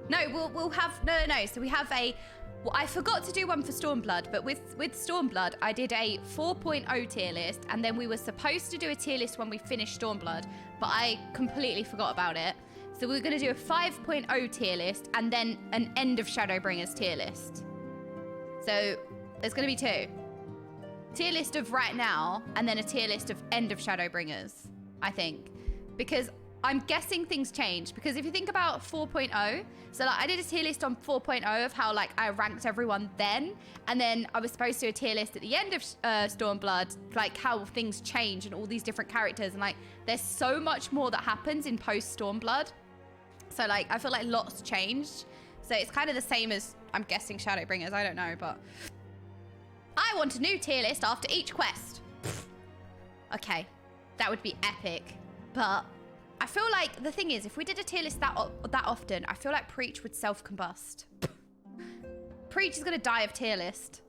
No, we'll have no. So we have a. Well, I forgot to do one for Stormblood, but with Stormblood, I did a 4.0 tier list, and then we were supposed to do a tier list when we finished Stormblood, but I completely forgot about it. So we're going to do a 5.0 tier list and then an end of Shadowbringers tier list. So there's going to be 2. Tier list of right now and then a tier list of end of Shadowbringers, I think. Because I'm guessing things change. Because if you think about 4.0, so like I did a tier list on 4.0 of how like I ranked everyone then. And then I was supposed to do a tier list at the end of Stormblood, like how things change and all these different characters. And like there's so much more that happens in post Stormblood. So like, I feel like lots changed. So it's kind of the same as, I'm guessing, Shadowbringers. I don't know, but I want a new tier list after each quest. Okay, that would be epic. But I feel like the thing is, if we did a tier list that often, I feel like Preach would self-combust. Preach is gonna die of tier list.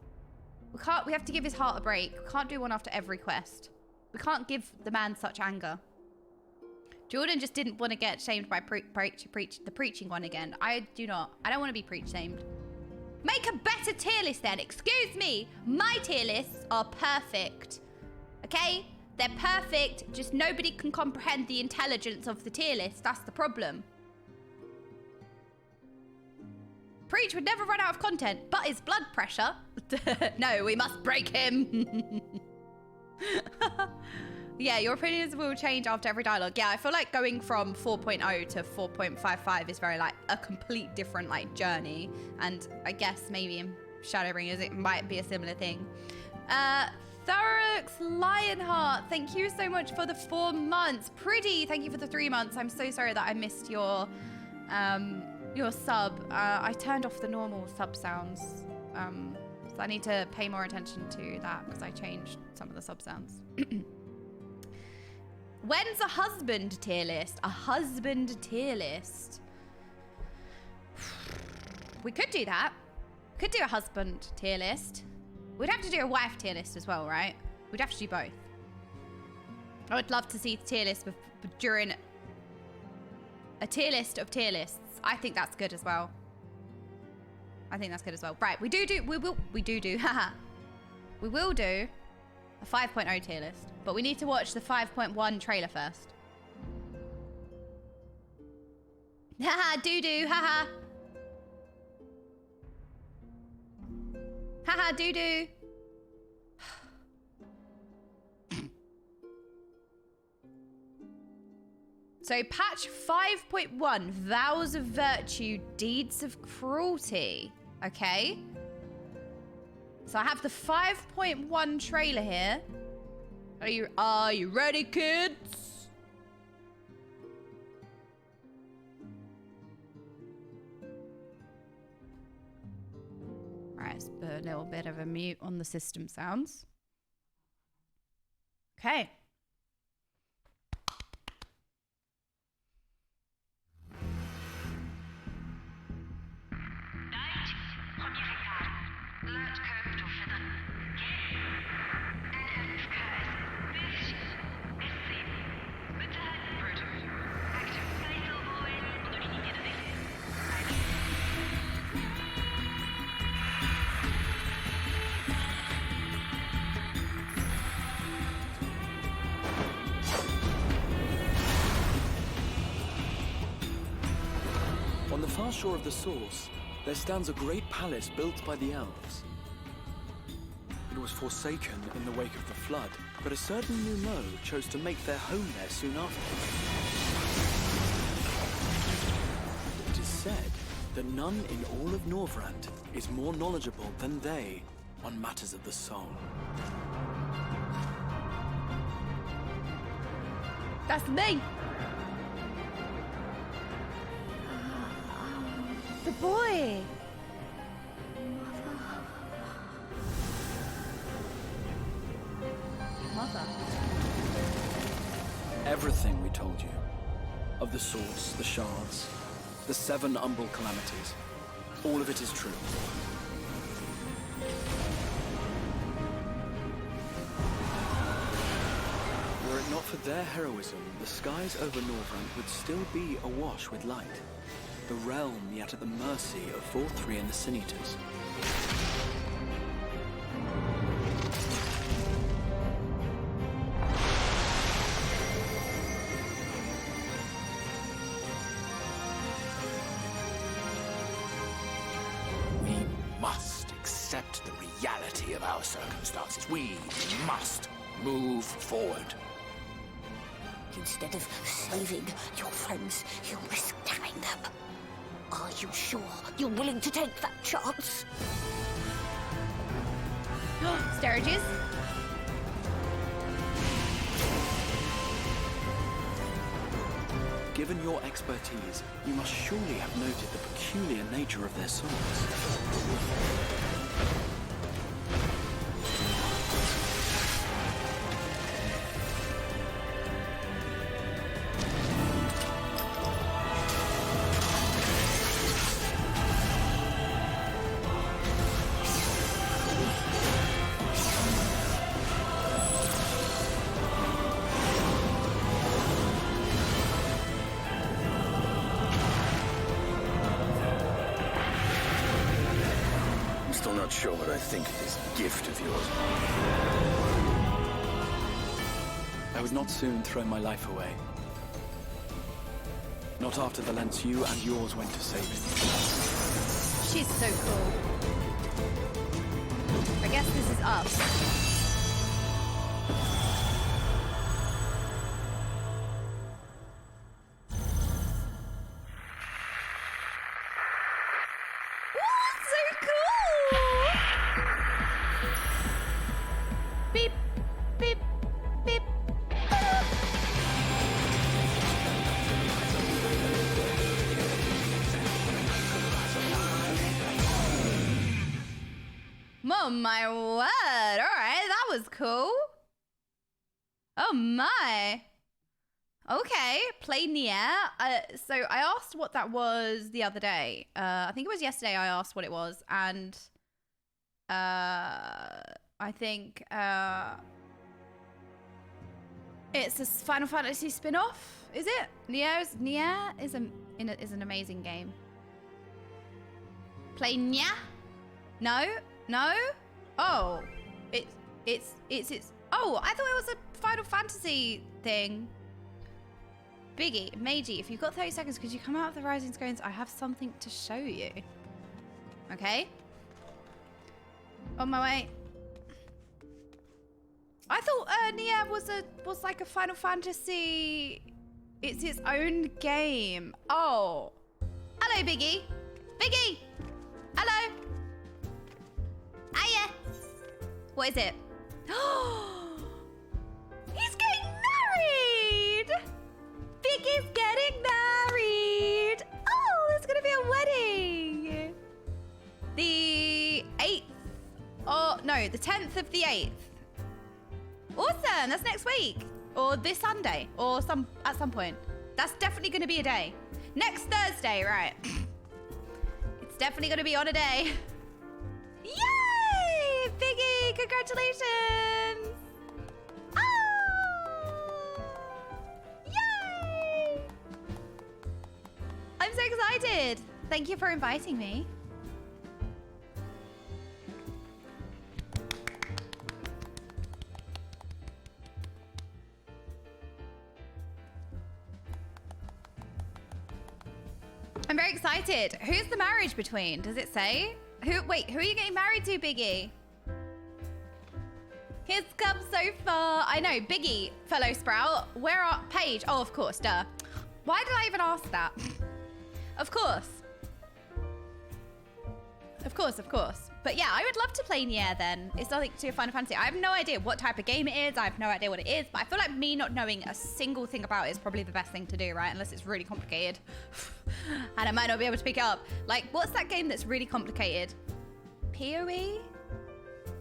We have to give his heart a break. We can't do one after every quest. We can't give the man such anger. Jordan just didn't want to get shamed by the preaching one again. I do not. I don't want to be preach shamed. Make a better tier list then. Excuse me. My tier lists are perfect. Okay? They're perfect. Just nobody can comprehend the intelligence of the tier list. That's the problem. Preach would never run out of content, but his blood pressure. No, we must break him. Yeah, your opinions will change after every dialogue. Yeah, I feel like going from 4.0 to 4.55 is very like a complete different like journey. And I guess maybe in Shadowbringers it might be a similar thing. Thurux Lionheart, thank you so much for the 4 months. Pretty, thank you for the 3 months. I'm so sorry that I missed your sub. I turned off the normal sub sounds. So I need to pay more attention to that because I changed some of the sub sounds. When's a husband tier list? A husband tier list. We could do that. Could do a husband tier list. We'd have to do a wife tier list as well, right? We'd have to do both. I would love to see the tier list during a tier list of tier lists. I think that's good as well. I think that's good as well. Right, we will do a 5.0 tier list, but we need to watch the 5.1 trailer first. Haha, doo-doo, haha. Haha, doo-doo. So patch 5.1, Vows of Virtue, Deeds of Cruelty. Okay. So I have the 5.1 trailer here. Are you ready, kids? Right, let's put a little bit of a mute on the system sounds. Okay. On the far shore of the source, there stands a great palace built by the elves. It was forsaken in the wake of the flood, but a certain Numo chose to make their home there soon after. It is said that none in all of Norvrand is more knowledgeable than they on matters of the soul. That's me. The boy. Mother. Everything we told you, of the source, the shards, the 7 umbral calamities, all of it is true. Were it not for their heroism, the skies over Norvrand would still be awash with light. The realm yet at the mercy of Vorthri and the Sin Eaters. We must accept the reality of our circumstances. We must move forward. Instead of saving your friends, you risk killing them. Are you sure you're willing to take that chance? Sturges. Given your expertise, you must surely have noted the peculiar nature of their swords. Not sure what I think of this gift of yours. I would not soon throw my life away. Not after the lengths you and yours went to save it. She's so cool. I guess this is us. Oh my word. All right, that was cool. Oh my. Okay, play Nier. So I asked what that was the other day. I think it was yesterday I asked what it was, and I think it's a Final Fantasy spin-off, is it? Nier is an amazing game. Play Nier? No? Oh, it's oh, I thought it was a Final Fantasy thing. Biggie, Meiji, if you've got 30 seconds, could you come out of the rising screens? I have something to show you. Okay. On my way. I thought Nier was like a Final Fantasy. It's its own game. Oh. Hello, Biggie. Biggie. Hello. Hiya. What is it? He's getting married. Biggie's getting married. Oh, there's gonna be a wedding. The 8th. Oh, no, the 10th of the 8th. Awesome, that's next week. Or this Sunday, or at some point. That's definitely gonna be a day. Next Thursday, right. It's definitely gonna be on a day. Yay! Biggie, congratulations! Oh! Yay! I'm so excited. Thank you for inviting me. I'm very excited. Who's the marriage between? Does it say? Wait, who are you getting married to, Biggie? He's come so far. I know, Biggie, fellow Sprout. Where are Paige? Oh, of course, duh. Why did I even ask that? Of course. Of course. But yeah, I would love to play Nier then. It's nothing to Final Fantasy. I have no idea what type of game it is. I have no idea what it is. But I feel like me not knowing a single thing about it is probably the best thing to do, right? Unless it's really complicated. And I might not be able to pick it up. Like, what's that game that's really complicated? PoE?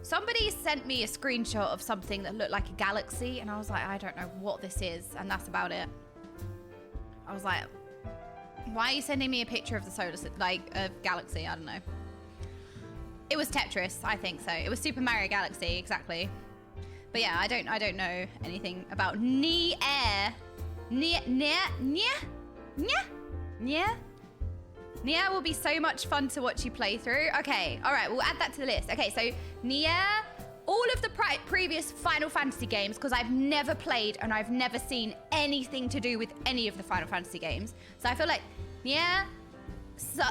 Somebody sent me a screenshot of something that looked like a galaxy. And I was like, I don't know what this is. And that's about it. I was like, why are you sending me a picture of the solar system? Like, a galaxy? I don't know. It was Tetris, I think so. It was Super Mario Galaxy, exactly. But yeah, I don't know anything about Nier. Nier will be so much fun to watch you play through. Okay, all right, we'll add that to the list. Okay, so Nier, all of the previous Final Fantasy games, because I've never played and I've never seen anything to do with any of the Final Fantasy games. So I feel like Nier. So,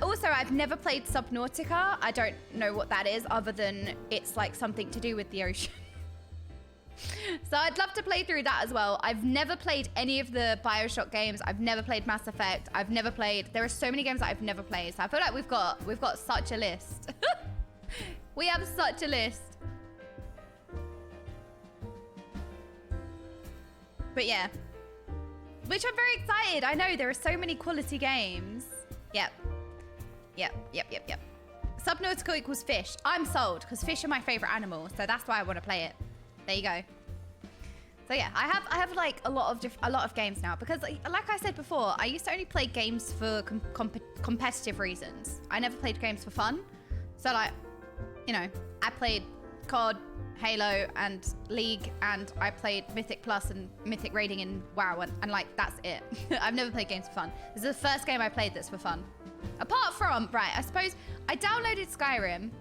also, I've never played Subnautica. I don't know what that is other than it's like something to do with the ocean. So I'd love to play through that as well. I've never played any of the BioShock games. I've never played Mass Effect. I've never played... There are so many games that I've never played. So I feel like we've got such a list. We have such a list. But yeah. Which I'm very excited. I know there are so many quality games. Yep. Subnautica equals fish. I'm sold because fish are my favorite animal, so that's why I want to play it. There you go. So yeah, I have like a lot of games now because like I said before, I used to only play games for competitive reasons. I never played games for fun. So like, you know, I played COD, Halo, and League, and I played Mythic Plus and Mythic Raiding in WoW, and like, that's it. I've never played games for fun. This is the first game I played that's for fun. Apart from, right, I suppose, I downloaded Skyrim, and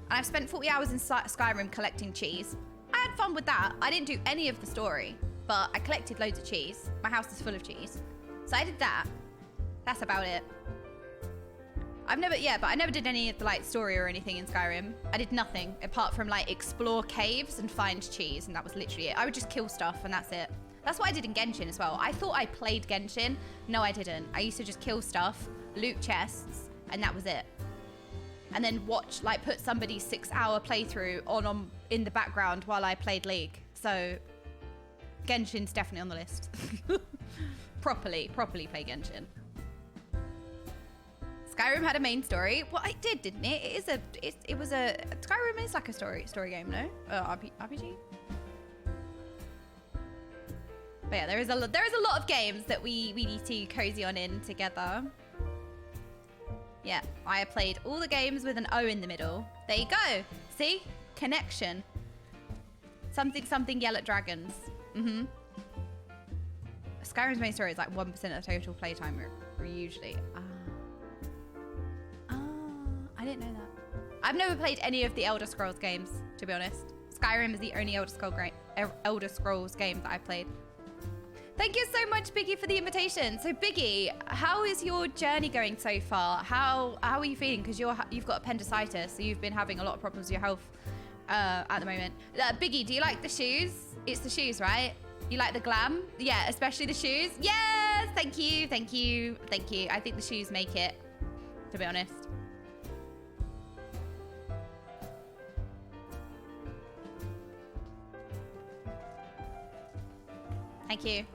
I've spent 40 hours in Skyrim collecting cheese. I had fun with that. I didn't do any of the story, but I collected loads of cheese. My house is full of cheese. So I did that. That's about it. I never did any of the like story or anything in Skyrim. I did nothing apart from like explore caves and find cheese, and that was literally it. I would just kill stuff and that's it. That's what I did in Genshin as well. I thought I played Genshin. No, I didn't. I used to just kill stuff, loot chests, and that was it. And then watch, like put somebody's 6-hour playthrough on in the background while I played League. So Genshin's definitely on the list. properly play Genshin. Skyrim had a main story. Well, it did, didn't it? It was a Skyrim is like a story game, no? RPG. But yeah, there is a lot of games that we need to cozy on in together. Yeah, I have played all the games with an O in the middle. There you go. See? Connection. Something yell at dragons. Mm-hmm. Skyrim's main story is like 1% of the total playtime usually. I didn't know that. I've never played any of the Elder Scrolls games, to be honest. Skyrim is the only Elder Scrolls game that I've played. Thank you so much, Biggie, for the invitation. So, Biggie, how is your journey going so far? How are you feeling? Because you've got appendicitis, so you've been having a lot of problems with your health at the moment. Biggie, do you like the shoes? It's the shoes, right? You like the glam? Yeah, especially the shoes. Yes, thank you, thank you, thank you. I think the shoes make it, to be honest. Thank you.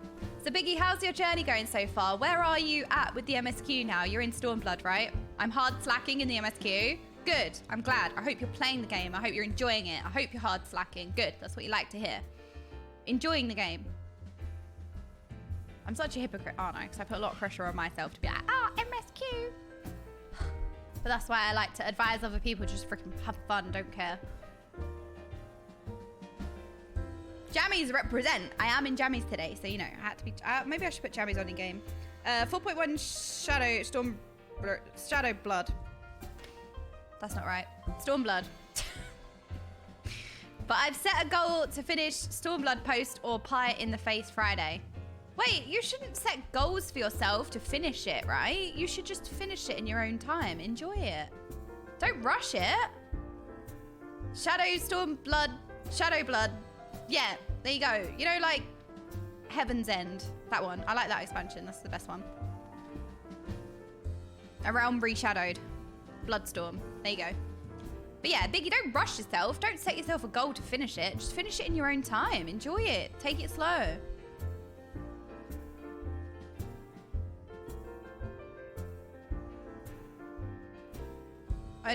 So Biggie, how's your journey going so far? Where are you at with the MSQ now? You're in Stormblood, right? I'm hard slacking in the MSQ. Good, I'm glad. I hope you're playing the game. I hope you're enjoying it. I hope you're hard slacking. Good, that's what you like to hear. Enjoying the game. I'm such a hypocrite, aren't I? Because I put a lot of pressure on myself to be like, MSQ. But that's why I like to advise other people to just freaking have fun, don't care. Jammies represent. I am in jammies today, so you know, I had to be. Maybe I should put jammies on in game. 4.1 Shadow Blood. That's not right. Stormblood. But I've set a goal to finish Stormblood post or pie in the face Friday. Wait, you shouldn't set goals for yourself to finish it, right? You should just finish it in your own time. Enjoy it. Don't rush it. Shadowblood. Yeah, there you go. You know, like Heaven's End. That one. I like that expansion. That's the best one. A realm reshadowed. Bloodstorm. There you go. But yeah, Biggie, don't rush yourself. Don't set yourself a goal to finish it. Just finish it in your own time. Enjoy it. Take it slow.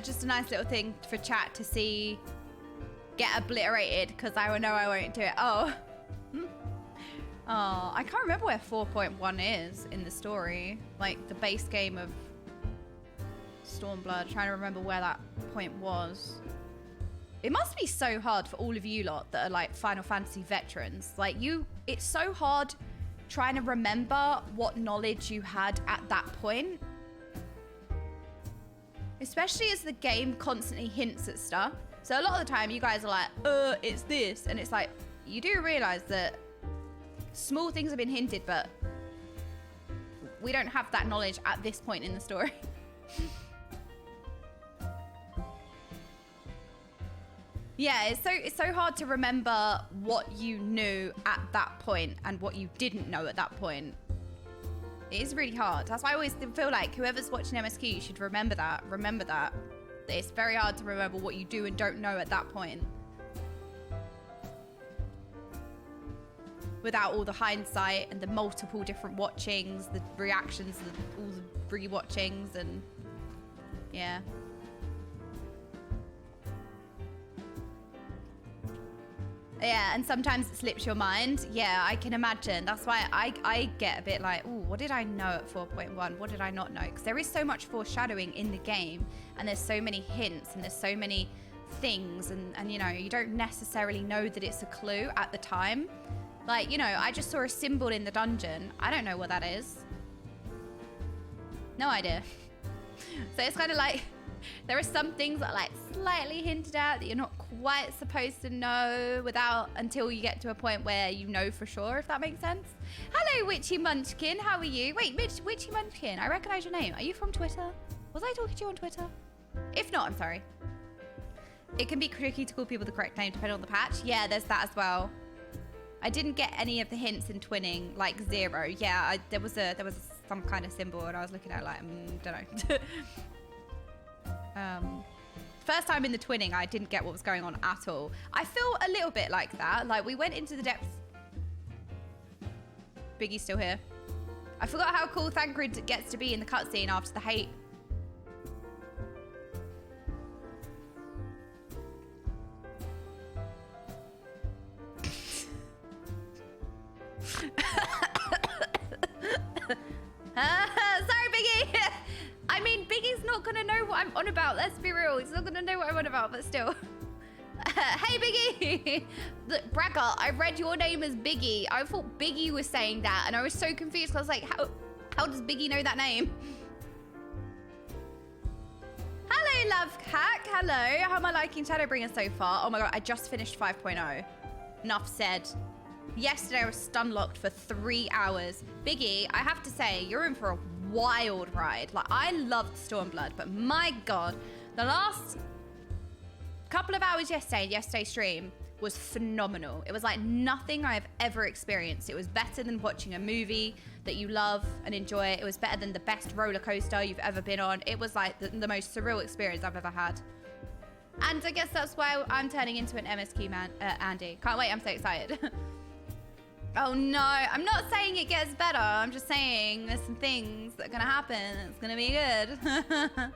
Just a nice little thing for chat to see get obliterated, because I know I won't do it. Oh. Oh, I can't remember where 4.1 is in the story. Like the base game of Stormblood. I'm trying to remember where that point was. It must be so hard for all of you lot that are like Final Fantasy veterans. Like it's so hard trying to remember what knowledge you had at that point. Especially as the game constantly hints at stuff. So a lot of the time you guys are like, it's this. And it's like, you do realize that small things have been hinted, but we don't have that knowledge at this point in the story. Yeah, it's so hard to remember what you knew at that point and what you didn't know at that point. It is really hard. That's why I always feel like whoever's watching MSQ, you should remember that. Remember that. It's very hard to remember what you do and don't know at that point. Without all the hindsight and the multiple different watchings, the reactions, all the re-watchings, and yeah. Yeah, and sometimes it slips your mind. Yeah, I can imagine. That's why I get a bit like, ooh, what did I know at 4.1? What did I not know? Because there is so much foreshadowing in the game, and there's so many hints, and there's so many things, and you know, you don't necessarily know that it's a clue at the time. Like, you know, I just saw a symbol in the dungeon. I don't know what that is. No idea. So it's kind of like, there are some things that are like slightly hinted at that you're not quite supposed to know until you get to a point where you know for sure, if that makes sense. Hello, Witchy Munchkin. How are you? Wait, Witchy Munchkin, I recognize your name. Are you from Twitter? Was I talking to you on Twitter? If not, I'm sorry. It can be tricky to call people the correct name depending on the patch. Yeah, there's that as well. I didn't get any of the hints in twinning, like 0. Yeah, there was some kind of symbol, and I was looking at it like, don't know. First time in the twinning, I didn't get what was going on at all. I feel a little bit like that. Like, we went into the depths. Biggie's still here. I forgot how cool Thancred gets to be in the cutscene after the hate gonna know what I'm on about. Let's be real. He's not gonna know what I'm on about, but still. Hey, Biggie. Look, Braggart, I read your name as Biggie. I thought Biggie was saying that, and I was so confused. I was like, how does Biggie know that name? Hello, Love Hack. Hello. How am I liking Shadowbringers so far? Oh my god, I just finished 5.0. Enough said. Yesterday, I was stun locked for 3 hours. Biggie, I have to say, you're in for a wild ride. Like, I loved Stormblood, but my god, the last couple of hours yesterday's stream was phenomenal. It was like nothing I've ever experienced. It was better than watching a movie that you love and enjoy. It was better than the best roller coaster you've ever been on. It was like the most surreal experience I've ever had. And I guess that's why I'm turning into an MSQ man, Andy. Can't wait, I'm so excited. Oh no, I'm not saying it gets better. I'm just saying there's some things that are gonna happen. It's gonna be good.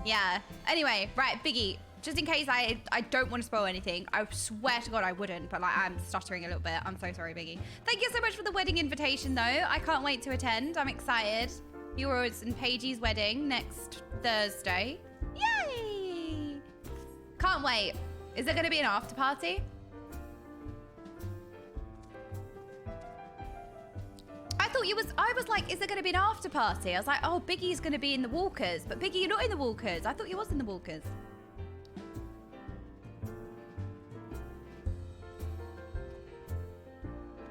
Yeah, anyway, right, Biggie. Just in case I don't want to spoil anything, I swear to God I wouldn't, but like I'm stuttering a little bit. I'm so sorry, Biggie. Thank you so much for the wedding invitation though. I can't wait to attend. I'm excited. Yours and Paige's wedding next Thursday. Yay! Can't wait. Is there gonna be an after party? I was like, is there gonna be an after party? I was like, oh, Biggie's gonna be in the Walkers. But Biggie, you're not in the Walkers. I thought you was in the Walkers.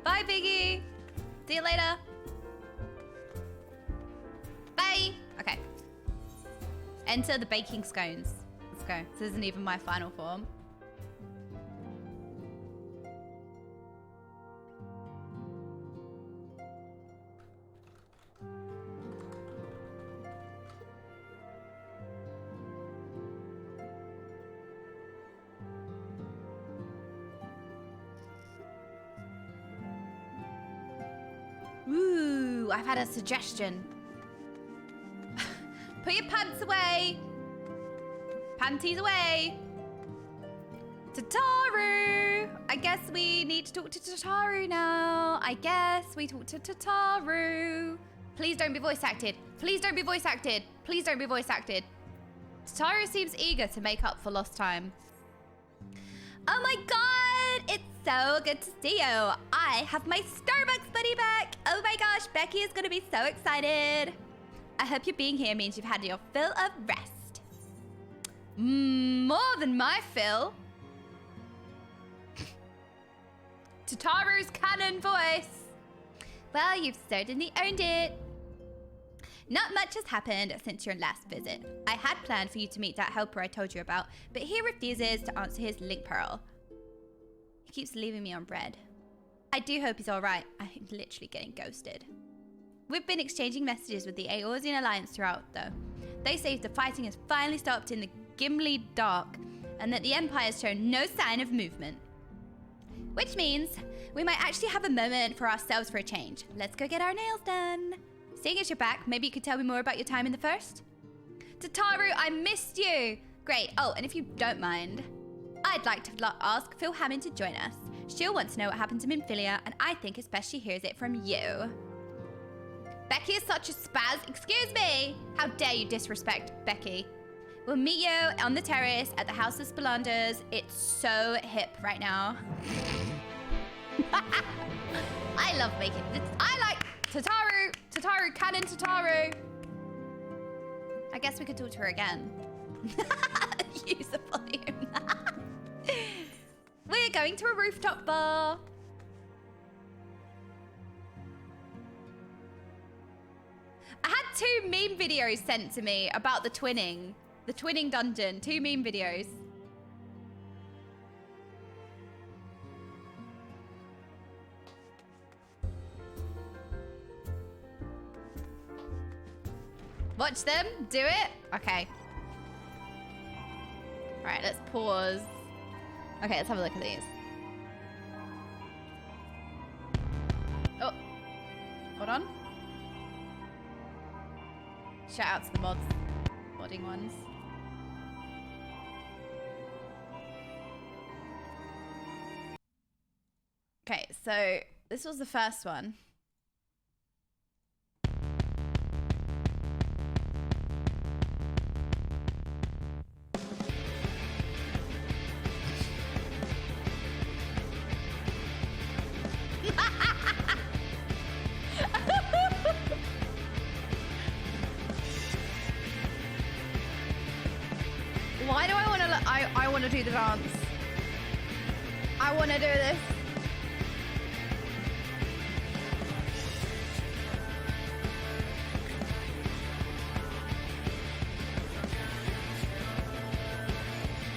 Bye, Biggie. See you later. Bye. Okay. Enter the baking scones. Let's go. This isn't even my final form. Ooh, I've had a suggestion. Put your pants away. Panties away. Tataru. I guess we need to talk to Tataru now. I guess we talk to Tataru. Please don't be voice acted. Please don't be voice acted. Please don't be voice acted. Tataru seems eager to make up for lost time. Oh my god, it's so good to see you. I have my Starbucks buddy back. Oh my gosh, Becky is gonna be so excited. I hope your being here means you've had your fill of rest. More than my fill. Tataru's canon voice. Well, you've certainly earned it. Not much has happened since your last visit. I had planned for you to meet that helper I told you about, but he refuses to answer his link pearl. He keeps leaving me on red. I do hope he's alright. I'm literally getting ghosted. We've been exchanging messages with the Aorsian Alliance throughout, though. They say the fighting has finally stopped in the Gimli Dark, and that the Empire has shown no sign of movement. Which means we might actually have a moment for ourselves for a change. Let's go get our nails done. Seeing as you're back, maybe you could tell me more about your time in the First? Tataru, I missed you! Great. Oh, and if you don't mind, I'd like to ask Phil Hammond to join us. She'll want to know what happened to Minfilia, and I think especially hears it from you. Becky is such a spaz. Excuse me! How dare you disrespect Becky? We'll meet you on the terrace at the House of Spelanders. It's so hip right now. I love making this. I like Tataru. Tataru, canon Tataru. I guess we could talk to her again. Use the volume. We're going to a rooftop bar. I had 2 meme videos sent to me about the twinning dungeon. 2 meme videos. Watch them, do it. Okay. All right, let's pause. Okay, let's have a look at these. Oh, hold on. Shout out to the modding ones. Okay, so this was the first one. – want to do the dance. I want to do this.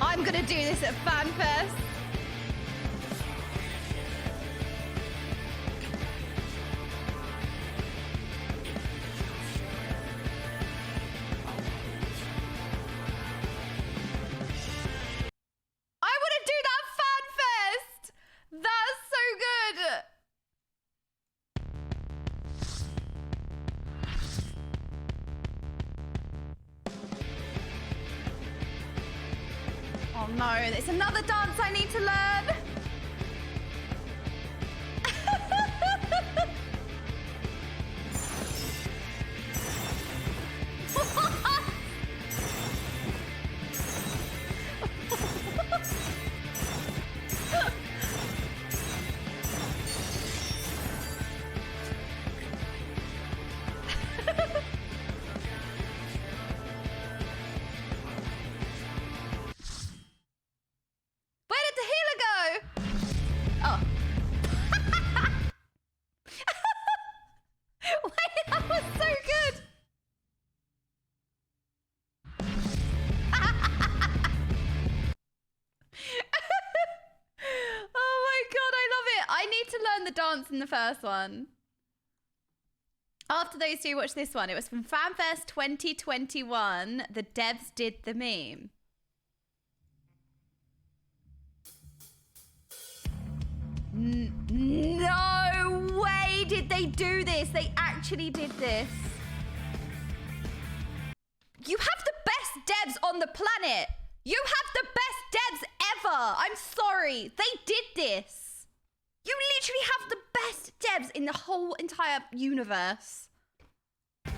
I'm gonna do this at FanFest. I want to do that FanFest. That's so good. Oh no, it's another dance I need to learn. Where did the healer go? Oh. Wait, that was so good. Oh my god, I love it. I need to learn the dance in the first one. After those two, watch this one. It was from FanFest 2021. The devs did the meme. No way did they do this. They actually did this. You have the best devs on the planet. You have the best devs ever. I'm sorry. They did this. You literally have the best devs in the whole entire universe. I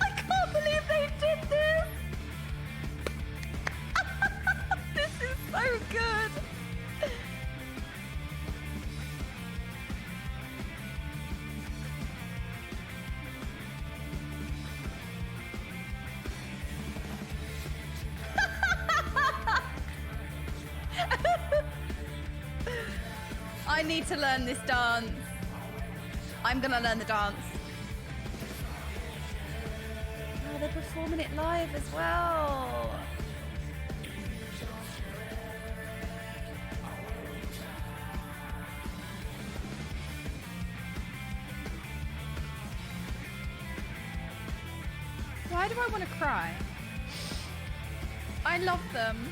can't believe they did this. This is so good. I need to learn this dance. I'm gonna learn the dance. Oh, they're performing it live as well. Why do I want to cry? I love them.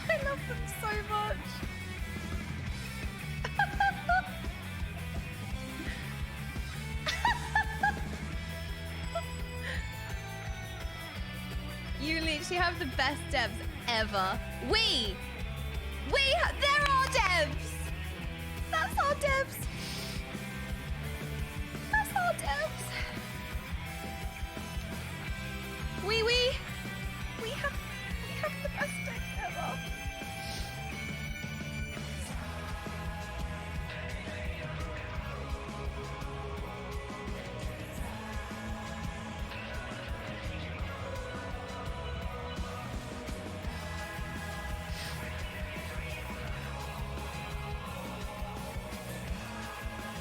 I love them so much. You literally have the best devs ever. They're our devs. That's our devs. That's our devs. We have the best devs ever.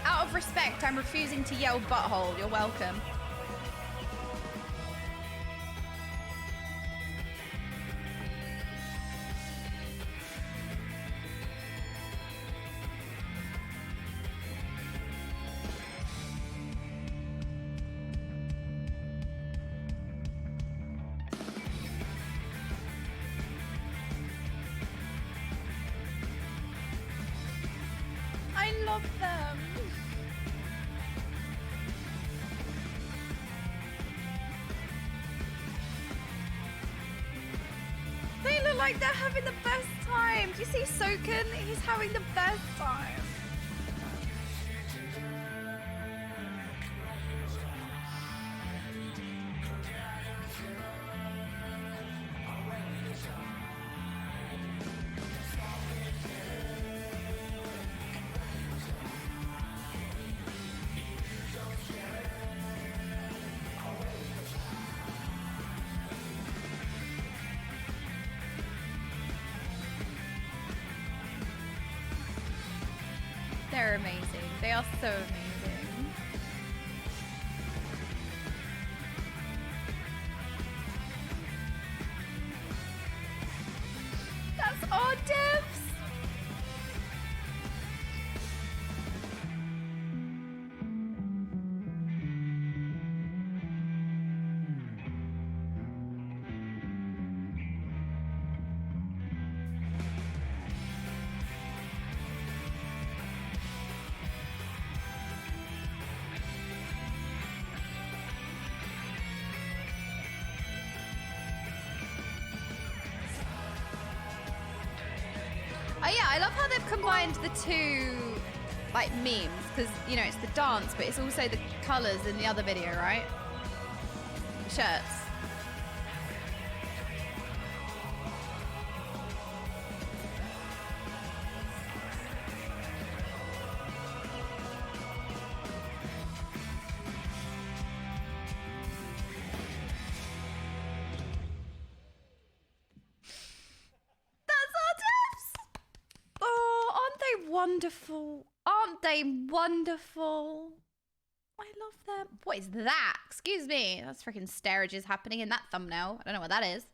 Out of respect, I'm refusing to yell butthole. You're welcome. I love them. They look like they're having the best time. Do you see Soken? He's having the best time. They're amazing. They are so amazing. That's our devs. Oh yeah, I love how they've combined the two, like, memes, because, you know, it's the dance, but it's also the colors in the other video, right? Shirts. Wonderful. Aren't they wonderful? I love them. What is that? Excuse me. That's freaking stairages happening in that thumbnail. I don't know what that is.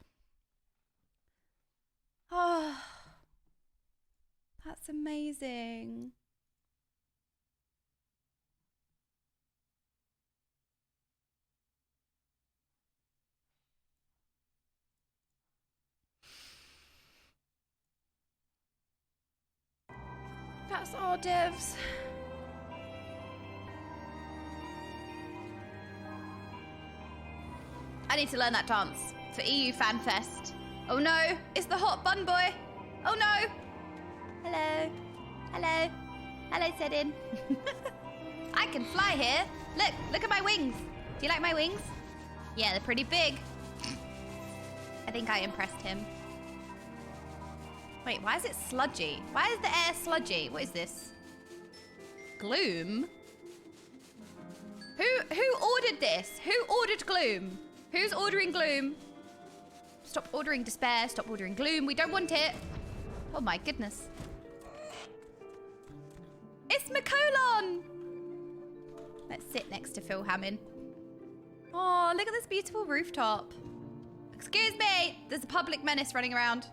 Oh, that's amazing. That's all, devs. I need to learn that dance for EU Fan Fest. Oh no, it's the hot bun boy. Oh no. Hello. Hello. Hello, Sedin. I can fly here. Look at my wings. Do you like my wings? Yeah, they're pretty big. I think I impressed him. Wait, why is it sludgy? Why is the air sludgy? What is this? Gloom? Who ordered this? Who ordered gloom? Who's ordering gloom? Stop ordering despair. Stop ordering gloom. We don't want it. Oh my goodness. It's McColon. Let's sit next to Phil Hammond. Oh, look at this beautiful rooftop. Excuse me. There's a public menace running around.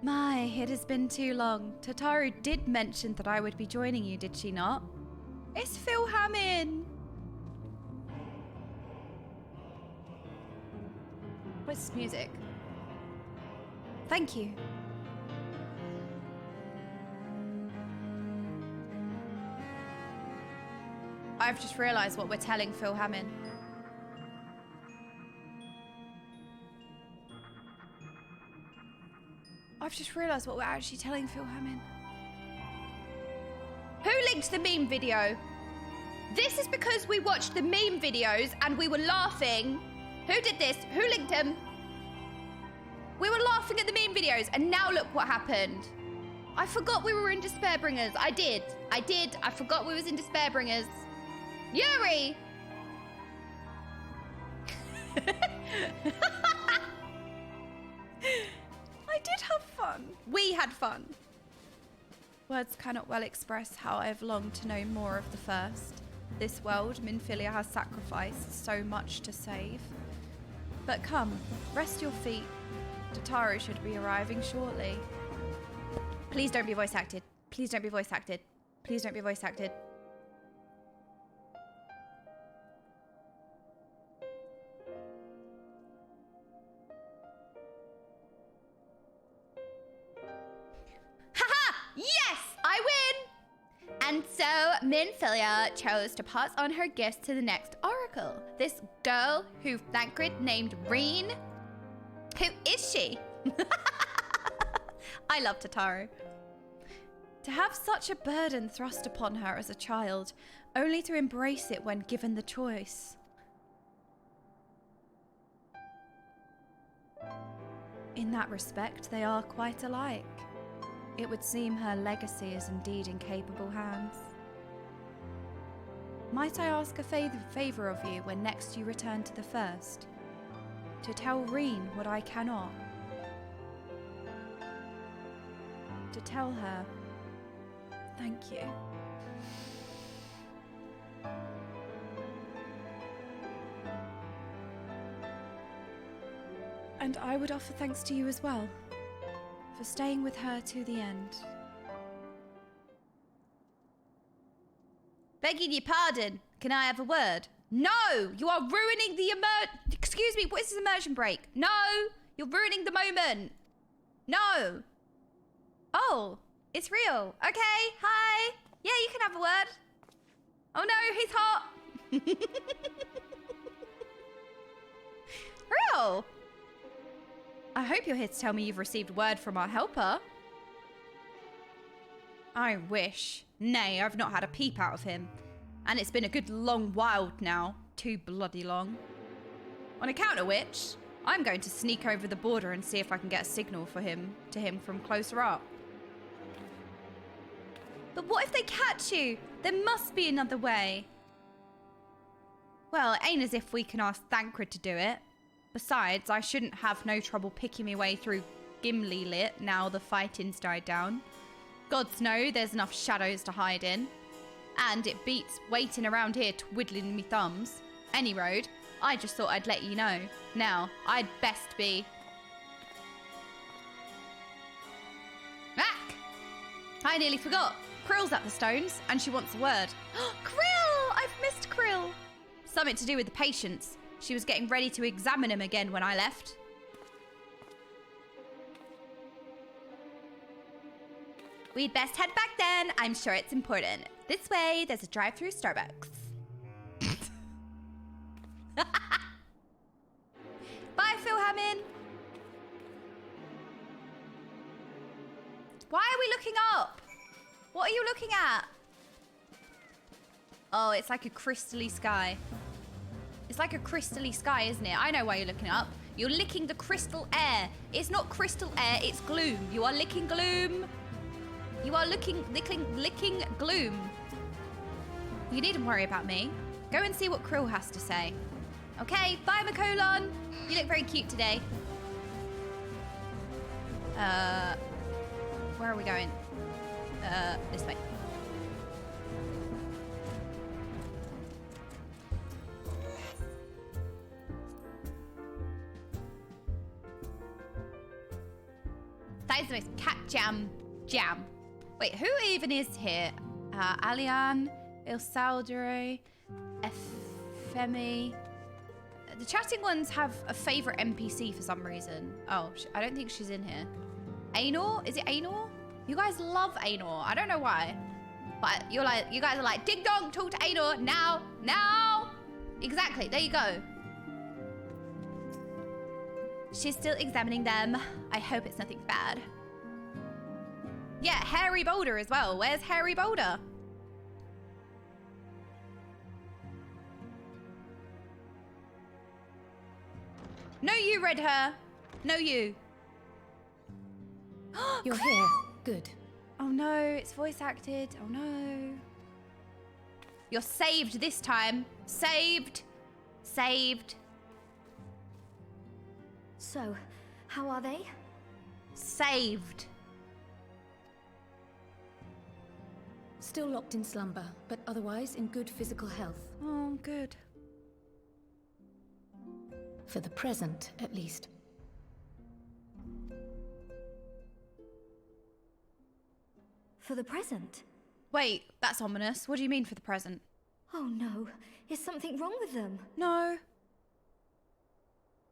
My, it has been too long. Tataru did mention that I would be joining you, did she not? It's Phil Hammond. What's this music? Thank you. I've just realised what we're telling Phil Hammond. I've just realised what we're actually telling Phil Hammond. Who linked the meme video? This is because we watched the meme videos and we were laughing. Who did this? Who linked them? We were laughing at the meme videos and now look what happened. I forgot we were in Despairbringers. I did. I forgot we was in Despairbringers. Yuri! I did have fun. We had fun. Words cannot well express how I have longed to know more of the first. This world, Minfilia has sacrificed so much to save. But come, rest your feet. Tataru should be arriving shortly. Please don't be voice acted. Please don't be voice acted. Please don't be voice acted. Yes, I win! And so Minfilia chose to pass on her gifts to the next oracle. This girl who Thancred named Reen. Who is she? I love Tataru. To have such a burden thrust upon her as a child, only to embrace it when given the choice. In that respect, they are quite alike. It would seem her legacy is indeed in capable hands. Might I ask a favour of you when next you return to the first? To tell Reen what I cannot. to tell her. Thank you. And I would offer thanks to you as well, for staying with her to the end. Begging your pardon, can I have a word? No! You are ruining the Excuse me, what is this immersion break? No! You're ruining the moment! No! Oh, it's real. Okay, hi! Yeah, you can have a word. Oh no, he's hot! Real! I hope you're here to tell me you've received word from our helper. I wish. Nay, I've not had a peep out of him. And it's been a good long while now. Too bloody long. On account of which, I'm going to sneak over the border and see if I can get a signal to him from closer up. But what if they catch you? There must be another way. Well, it ain't as if we can ask Thancred to do it. Besides, I shouldn't have no trouble picking my way through Gimli lit now the fighting's died down. Gods know there's enough shadows to hide in. And it beats waiting around here twiddling me thumbs. Any road, I just thought I'd let you know. Now, I'd best be... Back! I nearly forgot. Krill's at the stones, and she wants a word. Krill! I've missed Krill! Something to do with the patients. She was getting ready to examine him again when I left. We'd best head back then. I'm sure it's important. This way, there's a drive-through Starbucks. Bye, Phil Hammond. Why are we looking up? What are you looking at? Oh, it's like a crystally sky. It's like a crystally sky, isn't it? I know why you're looking up. You're licking the crystal air. It's not crystal air, it's gloom. You are licking gloom. You are licking gloom. You needn't worry about me. Go and see what Krill has to say. Okay, bye, Macolon. You look very cute today. Where are we going? This way. That is the most cat jam. Wait, who even is here? Alian, Il Saldere, Femi. The chatting ones have a favourite NPC for some reason. Oh, I don't think she's in here. Ainor? Is it Ainor? You guys love Ainor. I don't know why. But you guys are like, ding dong, talk to Ainor now. Exactly, there you go. She's still examining them. I hope it's nothing bad. Yeah, Harry Boulder as well. Where's Harry Boulder? No, you, Red Hair. No, you. You're here. Good. Oh no, it's voice acted. Oh no. You're saved this time. Saved. So, how are they? Saved. Still locked in slumber, but otherwise in good physical health. Oh, good. For the present, at least. For the present? Wait, that's ominous. What do you mean for the present? Oh no, is something wrong with them? No.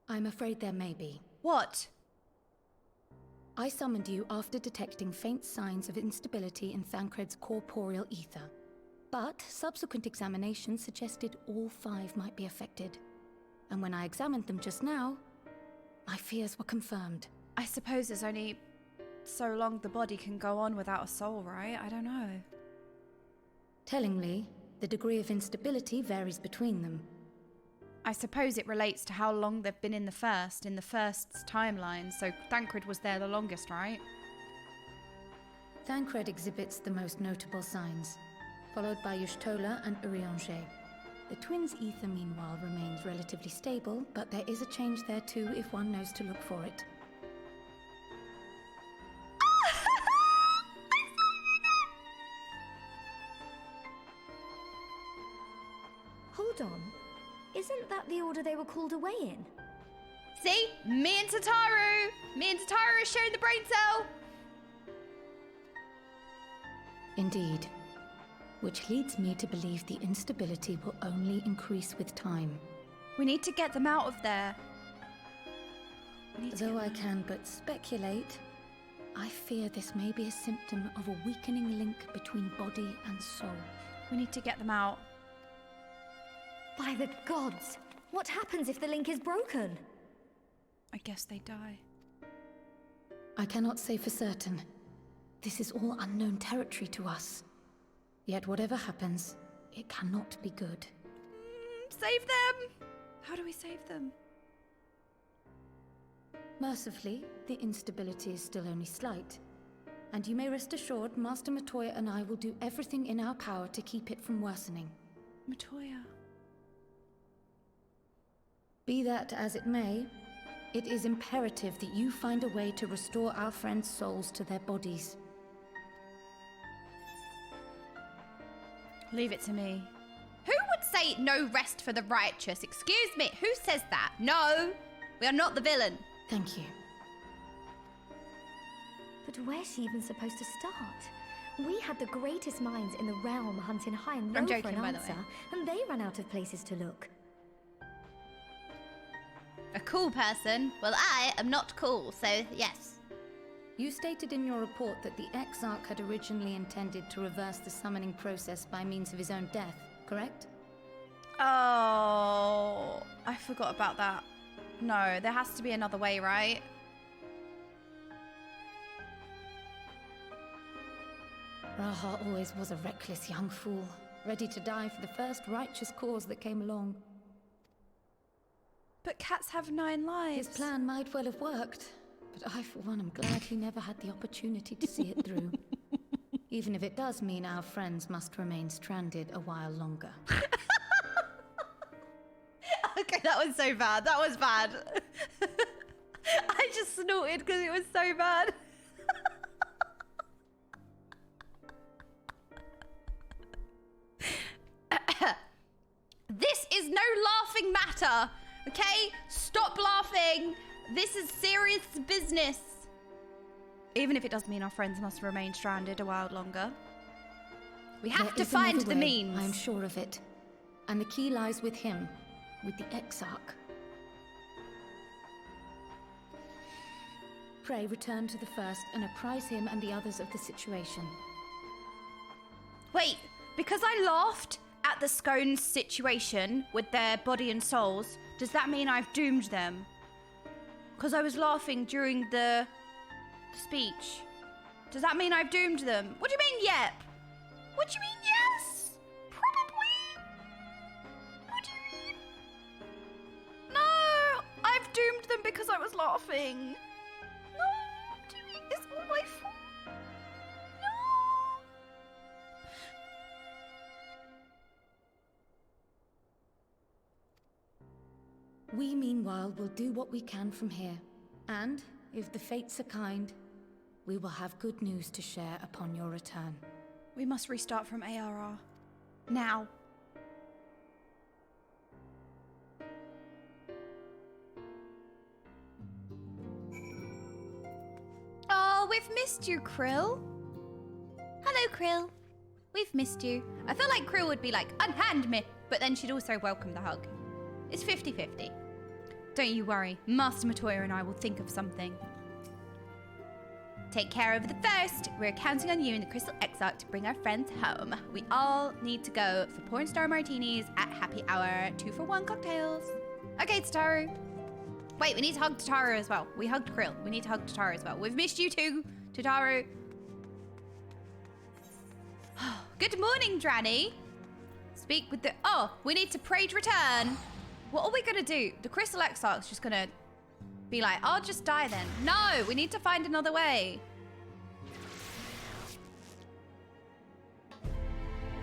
I'm afraid there may be. What? I summoned you after detecting faint signs of instability in Thancred's corporeal ether. But subsequent examination suggested all 5 might be affected. And when I examined them just now, my fears were confirmed. I suppose it's only so long the body can go on without a soul, right? I don't know. Tellingly, the degree of instability varies between them. I suppose it relates to how long they've been in the first's timeline, so Thancred was there the longest, right? Thancred exhibits the most notable signs, followed by Y'shtola and Urianger. The twins' ether, meanwhile, remains relatively stable, but there is a change there too if one knows to look for it. hold on. Isn't that the order they were called away in? See? Me and Tataru are sharing the brain cell. Indeed. Which leads me to believe the instability will only increase with time. We need to get them out of there. Though I can but speculate, I fear this may be a symptom of a weakening link between body and soul. We need to get them out. By the gods! What happens if the link is broken? I guess they die. I cannot say for certain. This is all unknown territory to us. Yet whatever happens, it cannot be good. Save them! How do we save them? Mercifully, the instability is still only slight. And you may rest assured, Master Matoya and I will do everything in our power to keep it from worsening. Matoya. Be that as it may, it is imperative that you find a way to restore our friends' souls to their bodies. Leave it to me. Who would say no rest for the righteous? Excuse me, who says that? No, we are not the villain. Thank you. But where's she even supposed to start? We had the greatest minds in the realm hunting high and low I'm for joking, an by the answer, way. and they ran out of places to look. A cool person? Well, I am not cool, so yes. You stated in your report that the Exarch had originally intended to reverse the summoning process by means of his own death, correct? Oh, I forgot about that. No, there has to be another way, right? Raha always was a reckless young fool, ready to die for the first righteous cause that came along. But cats have 9 lives. His plan might well have worked, but I, for one, am glad he never had the opportunity to see it through. Even if it does mean our friends must remain stranded a while longer. Okay, that was so bad. That was bad. I just snorted because it was so bad. This is no laughing matter, okay? Stop laughing. This is serious business. Even if it does mean our friends must remain stranded a while longer. We have to find the means. I am sure of it. And the key lies with him, with the Exarch. Pray return to the first and apprise him and the others of the situation. Wait, because I laughed at the Scones situation with their body and souls, does that mean I've doomed them? Because I was laughing during the speech. Does that mean I've doomed them? What do you mean, yep? What do you mean, yes? Probably. What do you mean? No, I've doomed them because I was laughing. No, what do you mean? It's all my fault. We, meanwhile, will do what we can from here. And, if the fates are kind, we will have good news to share upon your return. We must restart from ARR. Now. Oh, we've missed you, Krill. Hello, Krill. We've missed you. I feel like Krill would be like, unhand me, but then she'd also welcome the hug. It's 50-50. Don't you worry, Master Matoya and I will think of something. Take care of the first. We're counting on you and the Crystal Exarch to bring our friends home. We all need to go for porn star martinis at happy hour, 2-for-1 cocktails. Okay, Tataru. Wait, we need to hug Tataru as well. We hugged Krill. We need to hug Tataru as well. We've missed you too, Tataru. Good morning, Dranny. Speak with the... Oh, we need to pray to return. What are we going to do? The Crystal Exarch's just going to be like, I'll just die then. No, we need to find another way.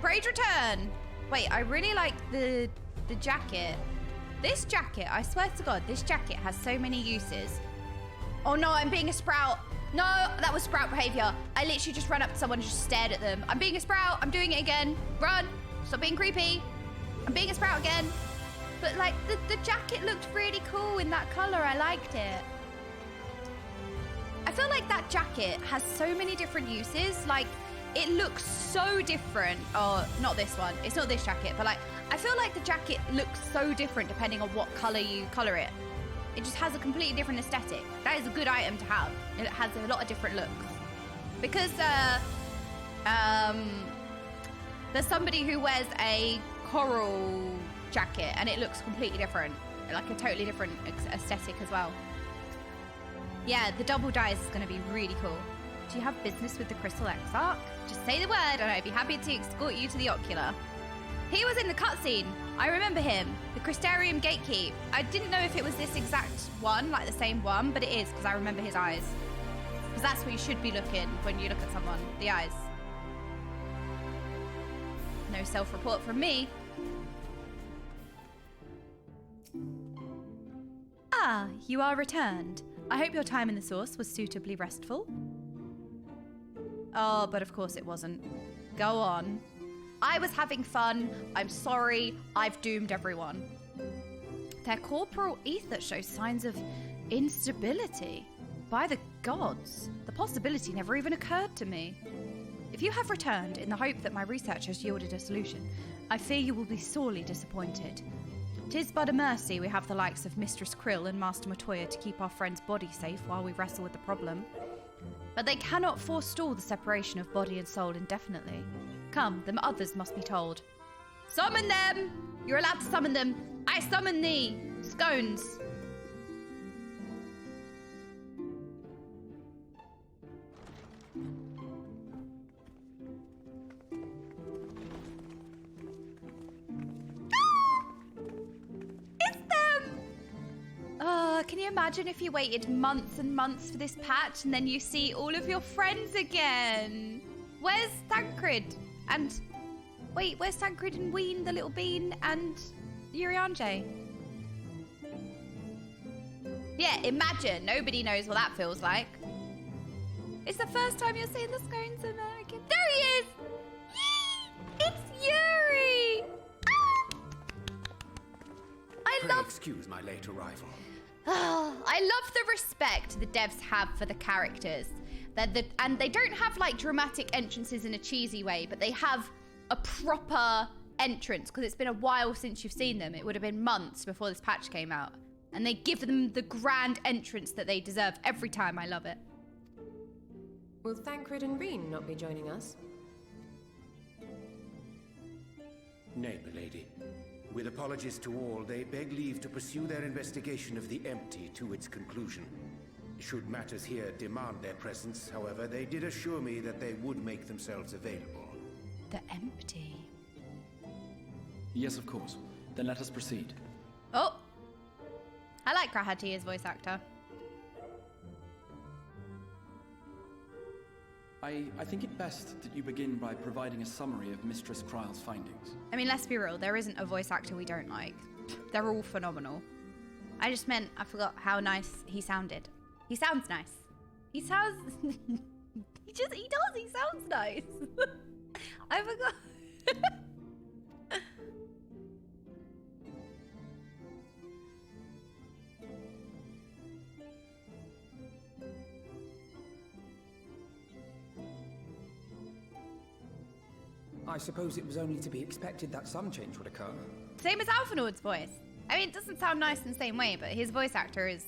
Pray to return. Wait, I really like the jacket. This jacket, I swear to God, this jacket has so many uses. Oh no, I'm being a sprout. No, that was sprout behavior. I literally just ran up to someone and just stared at them. I'm being a sprout. I'm doing it again. Run. Stop being creepy. I'm being a sprout again. But like the jacket looked really cool in that color. I liked it. I feel like that jacket has so many different uses. Like it looks so different. Oh, not this one. It's not this jacket, but like I feel like the jacket looks so different depending on what color you color it. It just has a completely different aesthetic. That is a good item to have. It has a lot of different looks. Because there's somebody who wears a coral jacket and it looks completely different. Like a totally different aesthetic as well. Yeah, the double dyes is going to be really cool. Do you have business with the Crystal Exarch? Just say the word and I'd be happy to escort you to the Ocular. He was in the cutscene. I remember him. The Crystarium Gatekeep. I didn't know if it was this exact one, like the same one, but it is because I remember his eyes. Because that's where you should be looking when you look at someone. The eyes. No self-report from me. Ah, you are returned. I hope your time in the source was suitably restful. Oh, but of course it wasn't. Go on. I was having fun. I'm sorry. I've doomed everyone. Their corporal ether shows signs of instability. By the gods, the possibility never even occurred to me. If you have returned in the hope that my research has yielded a solution, I fear you will be sorely disappointed. 'Tis but a mercy we have the likes of Mistress Krill and Master Matoya to keep our friend's body safe while we wrestle with the problem. But they cannot forestall the separation of body and soul indefinitely. Come, the others must be told. Summon them! You're allowed to summon them. I summon thee, Scones. Can you imagine if you waited months and months for this patch and then you see all of your friends again? Where's Thancred? And wait, where's Thancred and Ween, the little bean, and Urianger? Yeah, imagine. Nobody knows what that feels like. It's the first time you're seeing the Scones American. There he is! Yee! It's Yuri! Ah! I love... Excuse my late arrival. Oh, I love the respect the devs have for the characters. And they don't have like dramatic entrances in a cheesy way, but they have a proper entrance because it's been a while since you've seen them. It would have been months before this patch came out. And they give them the grand entrance that they deserve every time. I love it. Will Thancred and Reen not be joining us? Nay, milady. With apologies to all, they beg leave to pursue their investigation of the empty to its conclusion. Should matters here demand their presence, however, they did assure me that they would make themselves available. The empty. Yes, of course. Then let us proceed. Oh! I like Grahati as voice actor. I think it best that you begin by providing a summary of Mistress Kryle's findings. I mean, let's be real. There isn't a voice actor we don't like. They're all phenomenal. I just meant I forgot how nice he sounded. He sounds nice. He sounds... he does. He sounds nice. I forgot. I suppose it was only to be expected that some change would occur. Same as Alphanord's voice. I mean, it doesn't sound nice in the same way, but his voice actor is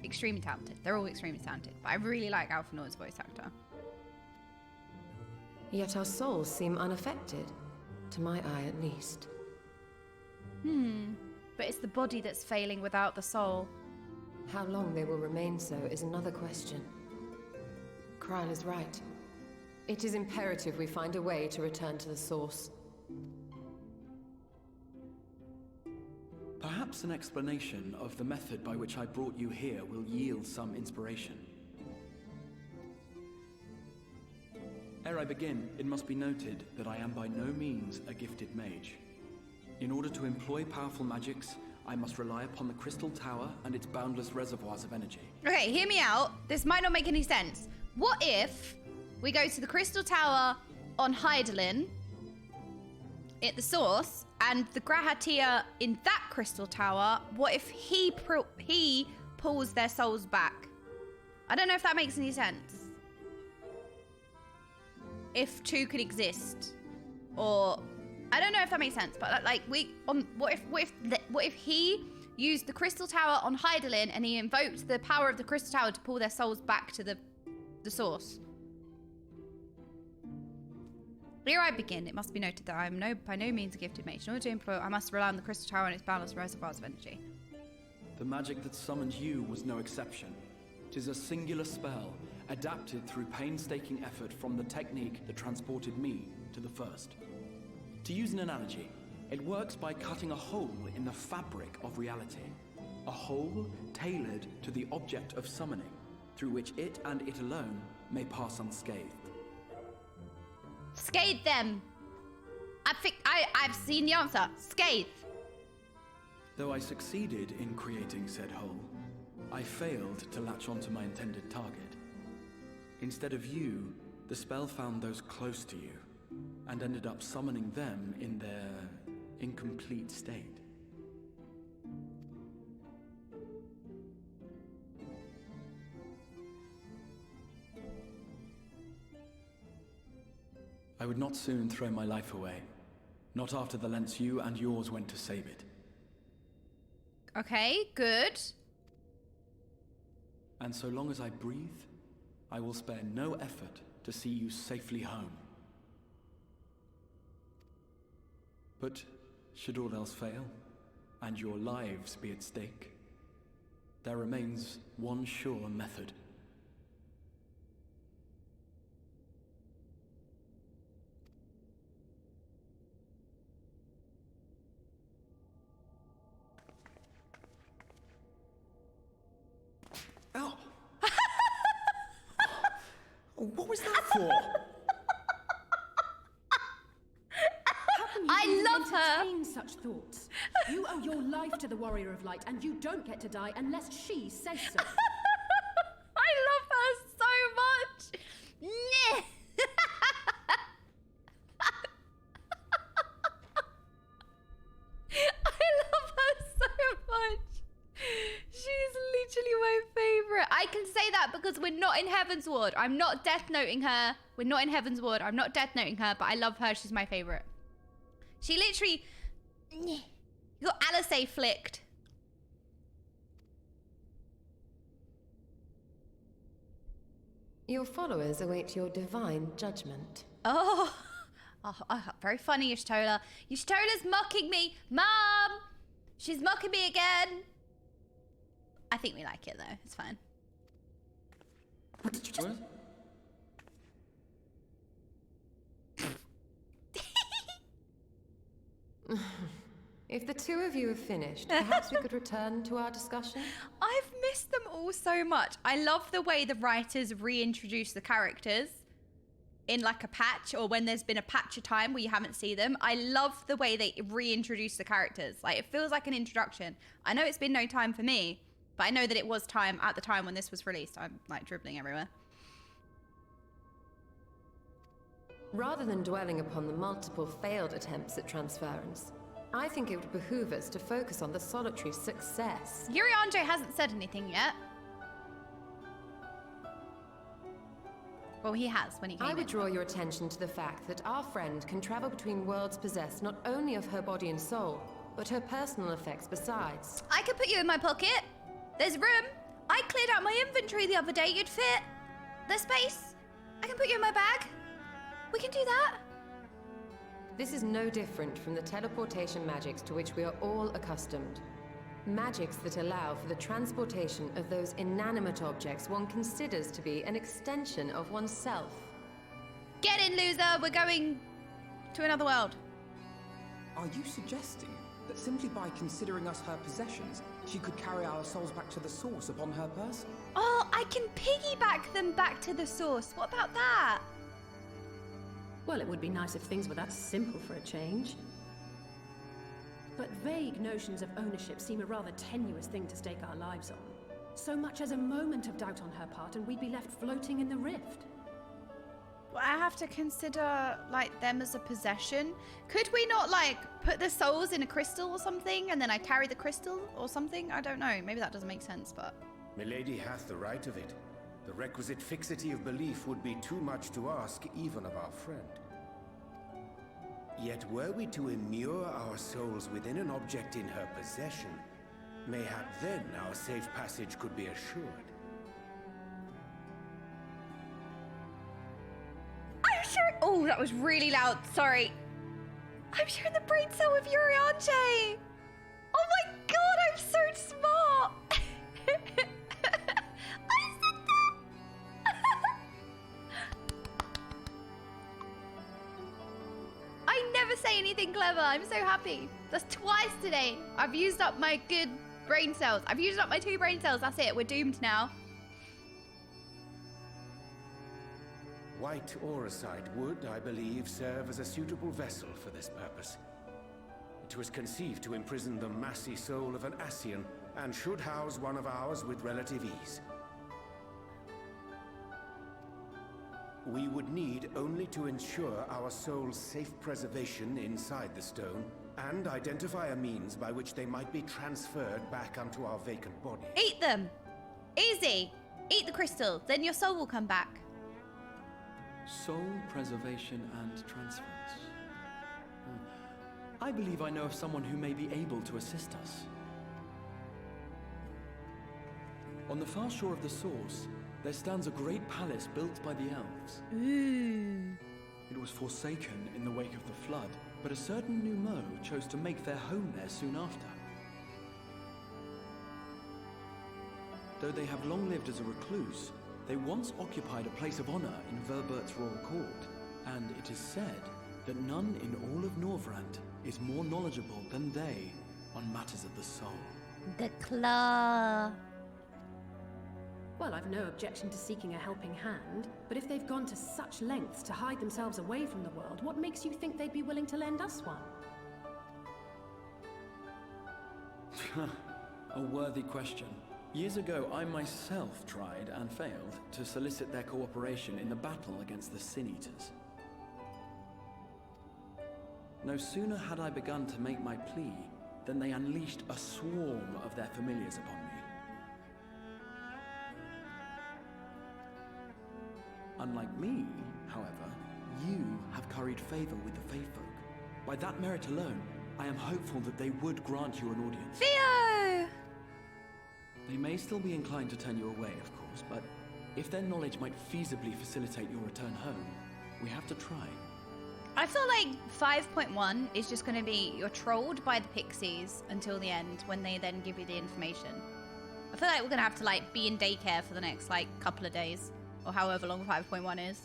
extremely talented. They're all extremely talented, but I really like Alphanord's voice actor. Yet our souls seem unaffected, to my eye at least. But it's the body that's failing without the soul. How long they will remain so is another question. Kryle is right. It is imperative we find a way to return to the source. Perhaps an explanation of the method by which I brought you here will yield some inspiration. Ere I begin, it must be noted that I am by no means a gifted mage. In order to employ powerful magics, I must rely upon the Crystal Tower and its boundless reservoirs of energy. Okay, hear me out. This might not make any sense. What if we go to the Crystal Tower on Hydaelyn at the source, and the Grahatia in that crystal tower, what if he pulls their souls back? I don't know if that makes any sense. If two could exist, or I don't know if that makes sense, but like what if he used the crystal tower on Heidelin and he invoked the power of the crystal tower to pull their souls back to the source? Here I begin. It must be noted that I am by no means a gifted mage. In order to employ, I must rely on the crystal tower and its boundless reservoirs of energy. The magic that summoned you was no exception. 'Tis a singular spell, adapted through painstaking effort from the technique that transported me to the first. To use an analogy, it works by cutting a hole in the fabric of reality. A hole tailored to the object of summoning, through which it and it alone may pass unscathed. Scathe them! I've seen the answer. Scathe! Though I succeeded in creating said hole, I failed to latch onto my intended target. Instead of you, the spell found those close to you, and ended up summoning them in their incomplete state. I would not soon throw my life away, not after the lengths you and yours went to save it. Okay, good. And so long as I breathe, I will spare no effort to see you safely home. But should all else fail, and your lives be at stake, there remains one sure method. Oh. What was that for? I love her. Entertain such thoughts. You owe your life to the Warrior of Light, and you don't get to die unless she says so. I love her so much. Yeah. I love her so much. She's literally my favorite. I can say that because we're not in Heaven's Ward. I'm not death noting her. We're not in Heaven's Ward. I'm not death noting her, but I love her. She's my favorite. She literally... You got Alice flicked. Your followers await your divine judgment. Oh, very funny, Y'shtola. Y'shtola's mocking me. Mom! She's mocking me again. I think we like it, though. It's fine. What did you just... If the two of you have finished, perhaps we could return to our discussion? I've missed them all so much. I love the way the writers reintroduce the characters in like a patch, or when there's been a patch of time where you haven't seen them. I love the way they reintroduce the characters. Like, it feels like an introduction. I know it's been no time for me, but I know that it was time at the time when this was released. I'm like dribbling everywhere. Rather than dwelling upon the multiple failed attempts at transference, I think it would behoove us to focus on the solitary success. Yuri Andre hasn't said anything yet. Well, he has when he came in. I would draw your attention to the fact that our friend can travel between worlds possessed not only of her body and soul, but her personal effects besides. I could put you in my pocket. There's room. I cleared out my inventory the other day. You'd fit. There's space. I can put you in my bag. We can do that. This is no different from the teleportation magics to which we are all accustomed. Magics that allow for the transportation of those inanimate objects one considers to be an extension of oneself. Get in, loser. We're going to another world. Are you suggesting that simply by considering us her possessions, she could carry our souls back to the source upon her person? Oh, I can piggyback them back to the source. What about that? Well, it would be nice if things were that simple for a change. But vague notions of ownership seem a rather tenuous thing to stake our lives on. So much as a moment of doubt on her part and we'd be left floating in the rift. I have to consider like them as a possession. Could we not like put the souls in a crystal or something and then I carry the crystal or something? I don't know. Maybe that doesn't make sense, but... Milady hath the right of it. The requisite fixity of belief would be too much to ask even of our friend. Yet were we to immure our souls within an object in her possession, mayhap then our safe passage could be assured. I'm sure... Oh, that was really loud. Sorry. I'm sharing the brain cell with Yurianche. Oh my god, I'm so smart. I said that. I never say anything clever. I'm so happy. That's twice today. I've used up my good brain cells. I've used up my 2 brain cells. That's it. We're doomed now. White auracite would, I believe, serve as a suitable vessel for this purpose. It was conceived to imprison the massy soul of an Ascian, and should house one of ours with relative ease. We would need only to ensure our soul's safe preservation inside the stone, and identify a means by which they might be transferred back onto our vacant body. Eat them. Easy. Eat the crystal, then your soul will come back. Soul preservation and transference. I believe I know of someone who may be able to assist us. On the far shore of the source, there stands a great palace built by the elves. Ooh. It was forsaken in the wake of the flood, but a certain Numo chose to make their home there soon after. Though they have long lived as a recluse, they once occupied a place of honor in Verbert's royal court, and it is said that none in all of Norvrant is more knowledgeable than they on matters of the soul. The claw. Well, I've no objection to seeking a helping hand, but if they've gone to such lengths to hide themselves away from the world, what makes you think they'd be willing to lend us one? A worthy question. Years ago, I myself tried and failed to solicit their cooperation in the battle against the Sin Eaters. No sooner had I begun to make my plea than they unleashed a swarm of their familiars upon me. Unlike me, however, you have curried favor with the Fae folk. By that merit alone, I am hopeful that they would grant you an audience. Theo! They may still be inclined to turn you away, of course, but if their knowledge might feasibly facilitate your return home, we have to try. I feel like 5.1 is just going to be you're trolled by the pixies until the end when they then give you the information. I feel like we're going to have to like be in daycare for the next like couple of days or however long 5.1 is.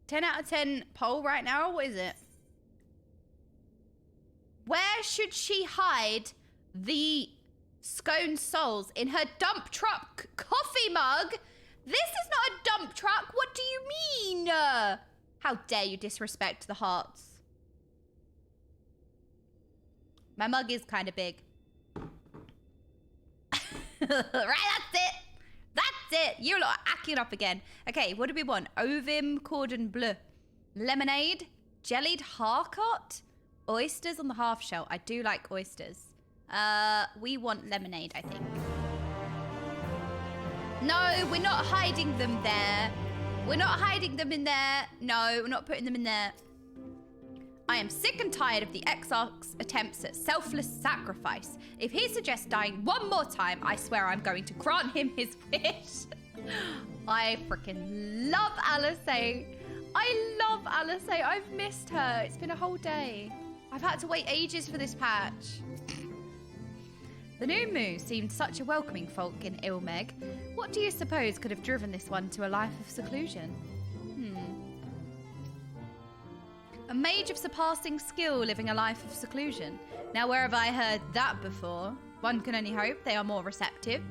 $10 out of 10 poll right now. What is it? Where should she hide the scone souls? In her dump truck coffee mug? This is not a dump truck. What do you mean? How dare you disrespect the hearts? My mug is kind of big. Right, that's it. That's it. You lot are acting up again. Okay, what do we want? Ovim cordon bleu. Lemonade. Jellied harcot. Oysters on the half shell. I do like oysters. We want lemonade, I think. No, we're not hiding them there. We're not hiding them in there. No, we're not putting them in there. I am sick and tired of the Exarch's attempts at selfless sacrifice. If he suggests dying one more time, I swear I'm going to grant him his wish. I freaking love Alice. I love Alice. I've missed her. It's been a whole day. I've had to wait ages for this patch. The new Moo seemed such a welcoming folk in Ilmeg. What do you suppose could have driven this one to a life of seclusion? A mage of surpassing skill living a life of seclusion. Now, where have I heard that before? One can only hope they are more receptive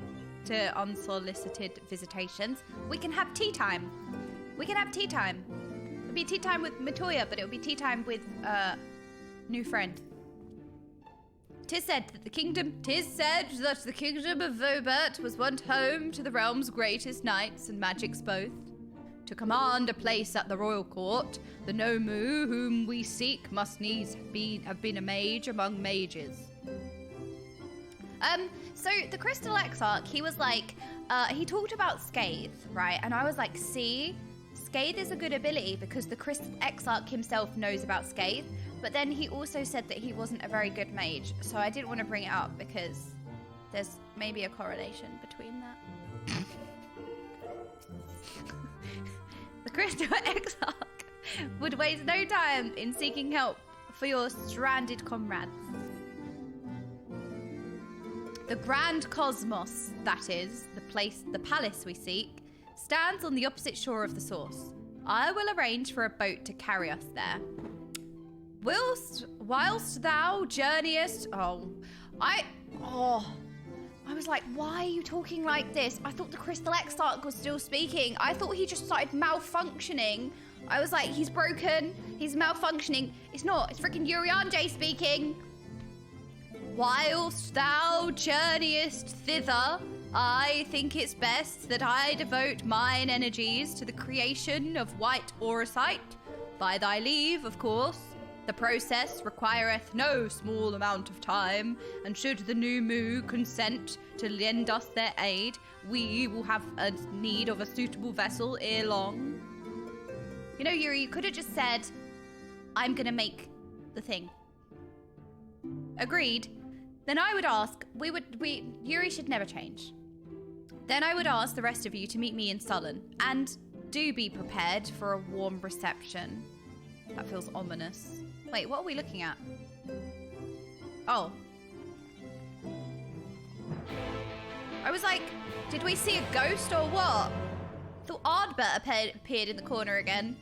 to unsolicited visitations. We can have tea time. We can have tea time. It'll be tea time with Matoya, but it'll be tea time with new friend. 'Tis said that the kingdom of Vobert was once home to the realm's greatest knights and magics both. To command a place at the royal court, the Nomu whom we seek must needs have been a mage among mages. So the Crystal Exarch, he was like, he talked about Scathe, right? And I was like, see, Scathe is a good ability because the Crystal Exarch himself knows about Scathe, but then he also said that he wasn't a very good mage, so I didn't want to bring it up because there's maybe a correlation between that. The Crystal Exarch would waste no time in seeking help for your stranded comrades. The Grand Cosmos, that is, the palace we seek, stands on the opposite shore of the source. I will arrange for a boat to carry us there. Whilst thou journeyest... I was like, why are you talking like this? I thought the Crystal Exarch was still speaking. I thought he just started malfunctioning. I was like, he's broken. He's malfunctioning. It's not. It's freaking Urianger speaking. Whilst thou journeyest thither, I think it's best that I devote mine energies to the creation of white auracite. By thy leave, of course. The process requireth no small amount of time, and should the Numu consent to lend us their aid, we will have a need of a suitable vessel ere long. You know, Yuri, you could have just said, I'm gonna make the thing. Agreed. Then I would ask, Yuri should never change. Then I would ask the rest of you to meet me in Sullen, and do be prepared for a warm reception. That feels ominous. Wait, what are we looking at? Oh. I was like, did we see a ghost or what? I thought Ardbert appeared in the corner again.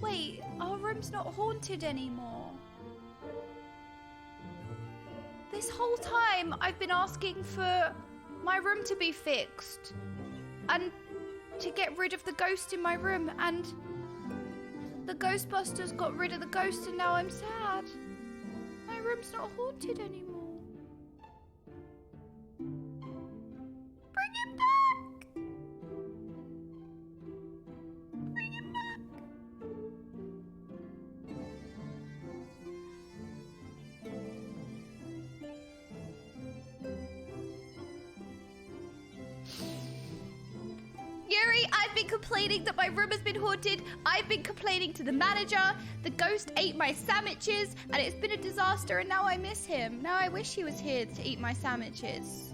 Wait, our room's not haunted anymore. This whole time I've been asking for my room to be fixed. And to get rid of the ghost in my room, and the Ghostbusters got rid of the ghost, and now I'm sad. My room's not haunted anymore. Bring it back! Bring it back! Yuri, I've been complaining that my room has been haunted. I've been complaining to the manager. The ghost ate my sandwiches, and it's been a disaster, and now I miss him. Now I wish he was here to eat my sandwiches.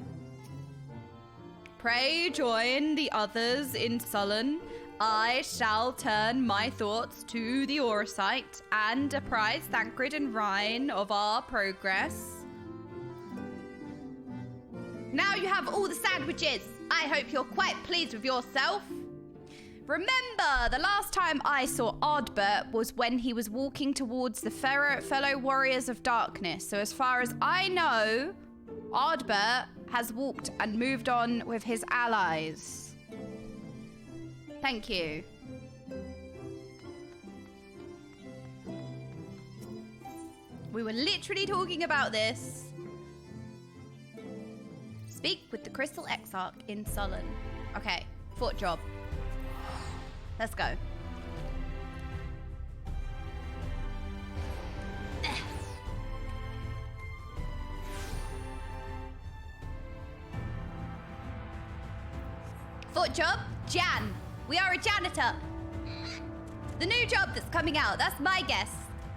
Pray join the others in Sullen. I shall turn my thoughts to the Auracite and apprise Thancred and Rhine of our progress. Now you have all the sandwiches. I hope you're quite pleased with yourself. Remember, the last time I saw Ardbert was when he was walking towards the fellow warriors of darkness. So as far as I know, Ardbert has walked and moved on with his allies. Thank you. We were literally talking about this. Speak with the Crystal Exarch in Sullen. Okay, fort job. Let's go. Fort job, Jan. We are a janitor. The new job that's coming out, that's my guess.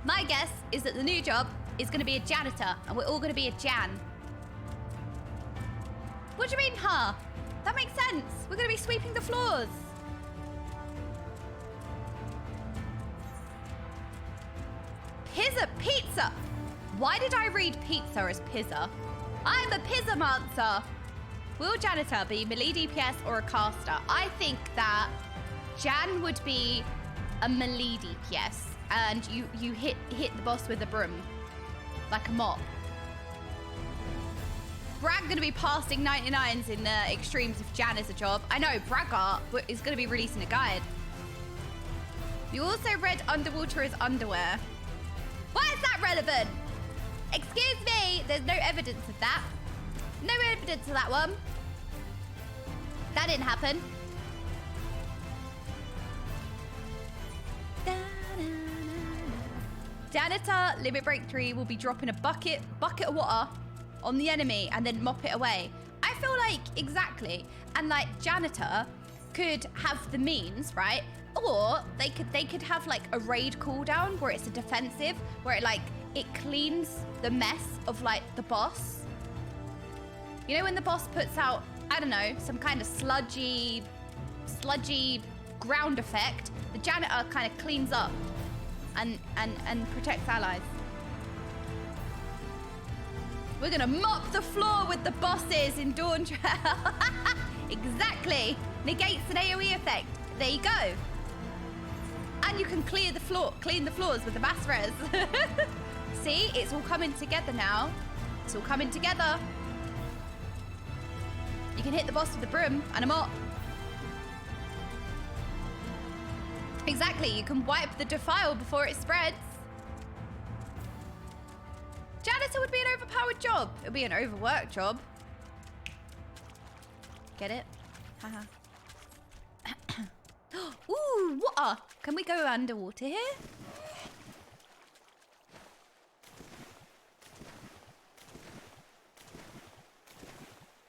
My guess is that the new job is going to be a janitor, and we're all going to be a Jan. What do you mean, huh? That makes sense. We're going to be sweeping the floors. Pizza. Why did I read pizza as pizza? I'm a pizzamancer. Will janitor be melee DPS or a caster? I think that Jan would be a melee DPS, and you hit the boss with a broom, like a mop. Bragg gonna be passing 99s in extremes if Jan is a job. I know, Braggart is gonna be releasing a guide. You also read underwater as underwear. Why is that relevant? Excuse me, there's no evidence of that. No evidence of that one. That didn't happen. Janitor Limit Break 3 will be dropping a bucket of water on the enemy and then mop it away. I feel like, exactly. And like Janitor could have the means, right? Or they could have like a raid cooldown where it's a defensive, where it cleans the mess of like the boss. You know when the boss puts out, I don't know, some kind of sludgy ground effect, the Janitor kind of cleans up and protects allies. We're gonna mop the floor with the bosses in Dawn Trail. Exactly. Negates an AoE effect. There you go. And you can clean the floors with the mass res. See, it's all coming together now. It's all coming together. You can hit the boss with a broom and a mop. Exactly, you can wipe the defile before it spreads. Janitor would be an overpowered job. It would be an overworked job. Get it? Haha. Ooh, water. Can we go underwater here?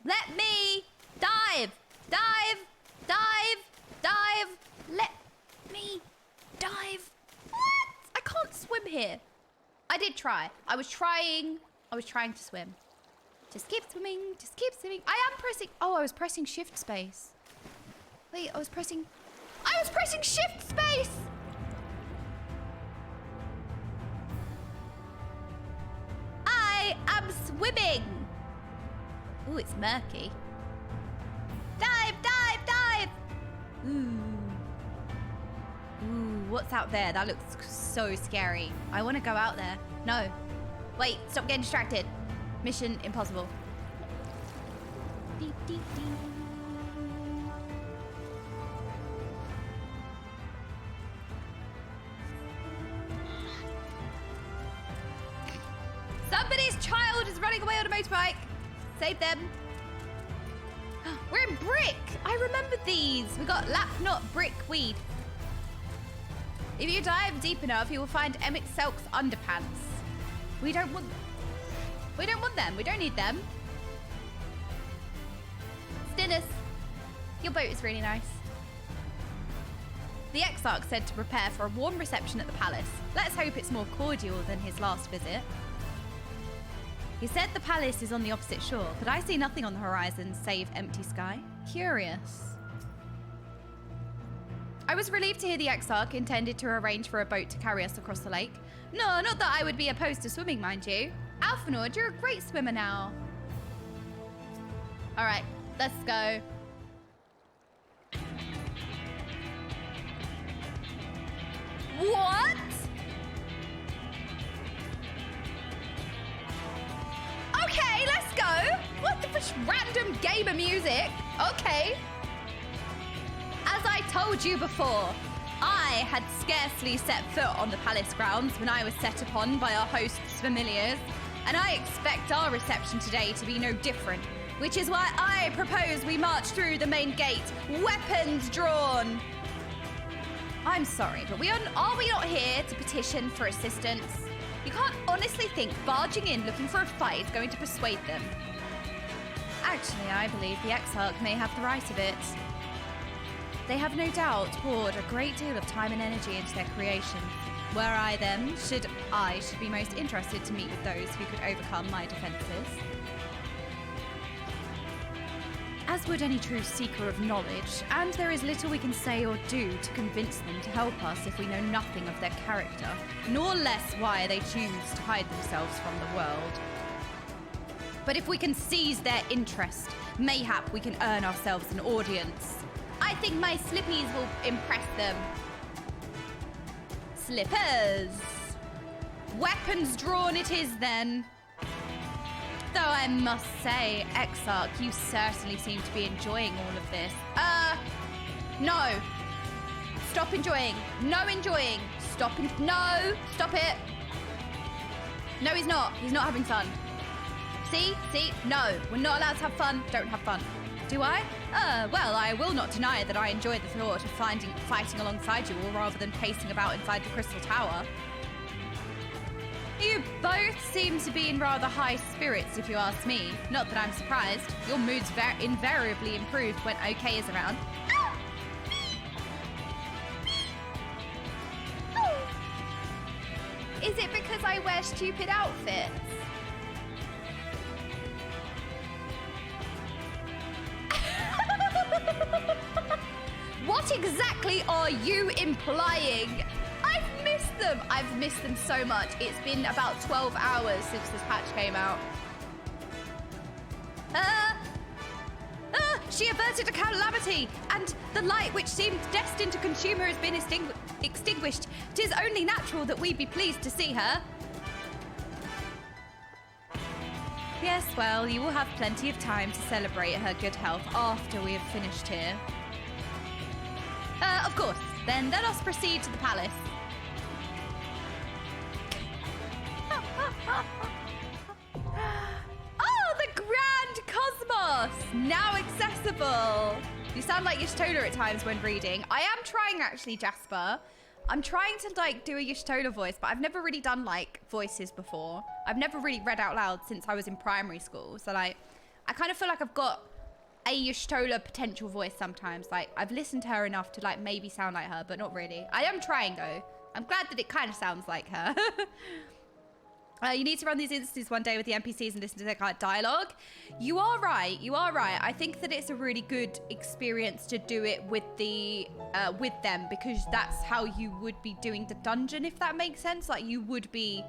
Let me dive. Let me dive. What? I can't swim here. I did try. I was trying to swim. Just keep swimming. I am pressing. Oh, I was pressing shift space. Wait, I was pressing shift space. I am swimming. Ooh, it's murky. Dive. Ooh, what's out there? That looks so scary. I want to go out there. No. Wait, stop getting distracted. Mission impossible. Deep. Somebody's child is running away on a motorbike. Save them. We're in brick. I remember these. We got lapknot brick weed. If you dive deep enough, you will find Emmett Selk's underpants. We don't want them. We don't need them. Stinus, your boat is really nice. The Exarch said to prepare for a warm reception at the palace. Let's hope it's more cordial than his last visit. He said the palace is on the opposite shore, but I see nothing on the horizon save empty sky. Curious. I was relieved to hear the Exarch intended to arrange for a boat to carry us across the lake. No, not that I would be opposed to swimming, mind you. Alphanord, you're a great swimmer now. All right, let's go. What? Okay, let's go. What the random gamer music? Okay. As I told you before, I had scarcely set foot on the palace grounds when I was set upon by our host's familiars, and I expect our reception today to be no different, which is why I propose we march through the main gate, weapons drawn. I'm sorry, but are we not here to petition for assistance? You can't honestly think barging in looking for a fight is going to persuade them. Actually, I believe the Exarch may have the right of it. They have no doubt poured a great deal of time and energy into their creation. Were I them, should be most interested to meet with those who could overcome my defences. As would any true seeker of knowledge, and there is little we can say or do to convince them to help us if we know nothing of their character, nor less why they choose to hide themselves from the world. But if we can seize their interest, mayhap we can earn ourselves an audience. I think my slippies will impress them. Slippers! Weapons drawn it is then. Though I must say, Exarch, you certainly seem to be enjoying all of this. No. Stop enjoying. No enjoying. No, stop it. No, he's not. He's not having fun. See? No, we're not allowed to have fun. Don't have fun. Do I? Well, I will not deny that I enjoy the thought of fighting alongside you all rather than pacing about inside the Crystal Tower. You both seem to be in rather high spirits, if you ask me. Not that I'm surprised. Your mood's invariably improved when OK is around. Is it because I wear stupid outfits? What exactly are you implying? I've missed them. I've missed them so much. It's been about 12 hours since this patch came out. She averted a calamity, and the light which seemed destined to consume her has been extinguished. 'Tis only natural that we be pleased to see her. Yes, well, you will have plenty of time to celebrate her good health after we have finished here. Of course. Then let us proceed to the palace. Oh, the Grand Cosmos! Now accessible! You sound like Y'shtola at times when reading. I am trying, actually, Jasper. I'm trying to, like, do a Y'shtola voice, but I've never really done, like, voices before. I've never really read out loud since I was in primary school. So, like, I kind of feel like I've got a Y'shtola potential voice sometimes. Like, I've listened to her enough to, like, maybe sound like her, but not really. I am trying, though. I'm glad that it kind of sounds like her. You need to run these instances one day with the NPCs and listen to their kind of dialogue. You are right. You are right. I think that it's a really good experience to do it with the with them, because that's how you would be doing the dungeon, if that makes sense. Like, you would be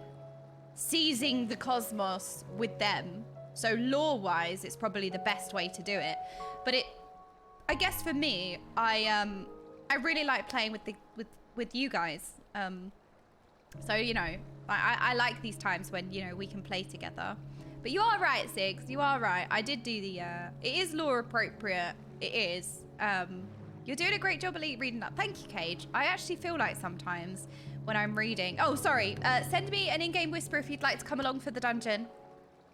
seizing the cosmos with them. So lore-wise, it's probably the best way to do it. But I guess for me, I really like playing with you guys. So, you know, I like these times when, you know, we can play together. But you are right, Sigs. You are right. I did do the, it is lore appropriate. It is. You're doing a great job, Elite, reading that. Thank you, Cage. I actually feel like sometimes when I'm reading... Oh, sorry. Send me an in-game whisper if you'd like to come along for the dungeon.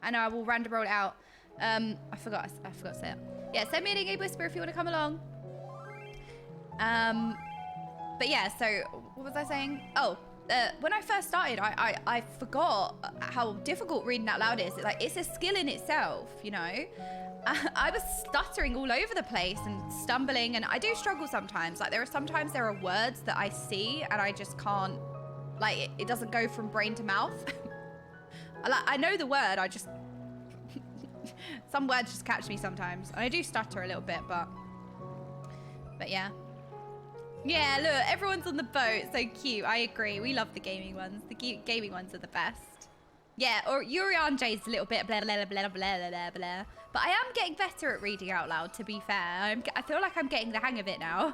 And I will random roll it out. I forgot to say it. Yeah, send me an in-game whisper if you want to come along. But yeah, so what was I saying? Oh, when I first started, I forgot how difficult reading out loud is. It's a skill in itself, you know? I was stuttering all over the place and stumbling, and I do struggle sometimes. Like, sometimes there are words that I see and I just can't, like, it doesn't go from brain to mouth. I know the word, I just, some words just catch me sometimes. And I do stutter a little bit, but yeah. Yeah, look, everyone's on the boat. So cute. I agree. We love the gaming ones. The gaming ones are the best. Yeah, or Urian J's a little bit blah, blah, blah, blah, blah, blah, blah. But I am getting better at reading out loud, to be fair. I feel like I'm getting the hang of it now.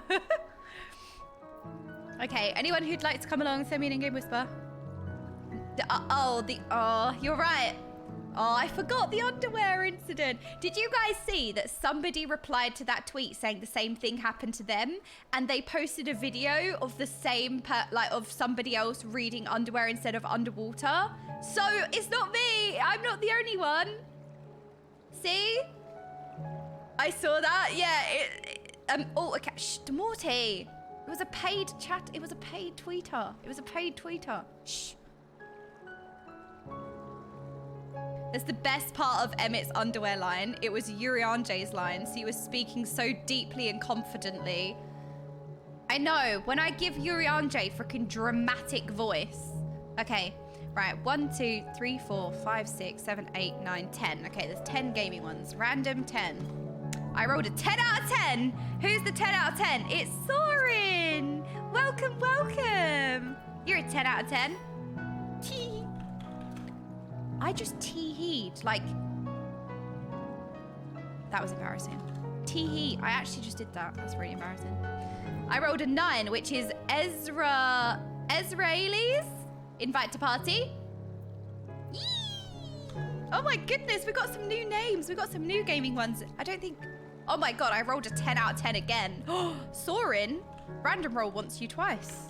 Okay, anyone who'd like to come along, send me an in-game whisper. Oh, you're right. Oh, I forgot the underwear incident. Did you guys see that somebody replied to that tweet saying the same thing happened to them, and they posted a video of the same, of somebody else reading underwear instead of underwater? So it's not me. I'm not the only one. See? I saw that. Yeah. Oh, okay. Shh, Morty. It was a paid chat. It was a paid tweeter. It was a paid tweeter. Shh. That's the best part of Emmett's underwear line. It was Urianje's line, so he was speaking so deeply and confidently. I know, when I give Urianje freaking dramatic voice. Okay, right, 1, 2, 3, 4, 5, 6, 7, 8, 9, 10. Okay, there's 10 gaming ones, random 10. I rolled a 10 out of 10. Who's the 10 out of 10? It's Soren. Welcome, welcome. You're a 10 out of 10. Tee. I just tee-heed, like, that was embarrassing. Tee-hee, I actually just did that. That's really embarrassing. I rolled a 9, which is Ezraelis. Invite to party. Yee! Oh my goodness, we got some new names. We got some new gaming ones. I don't think, oh my God, I rolled a 10 out of 10 again. Soren, random roll wants you twice.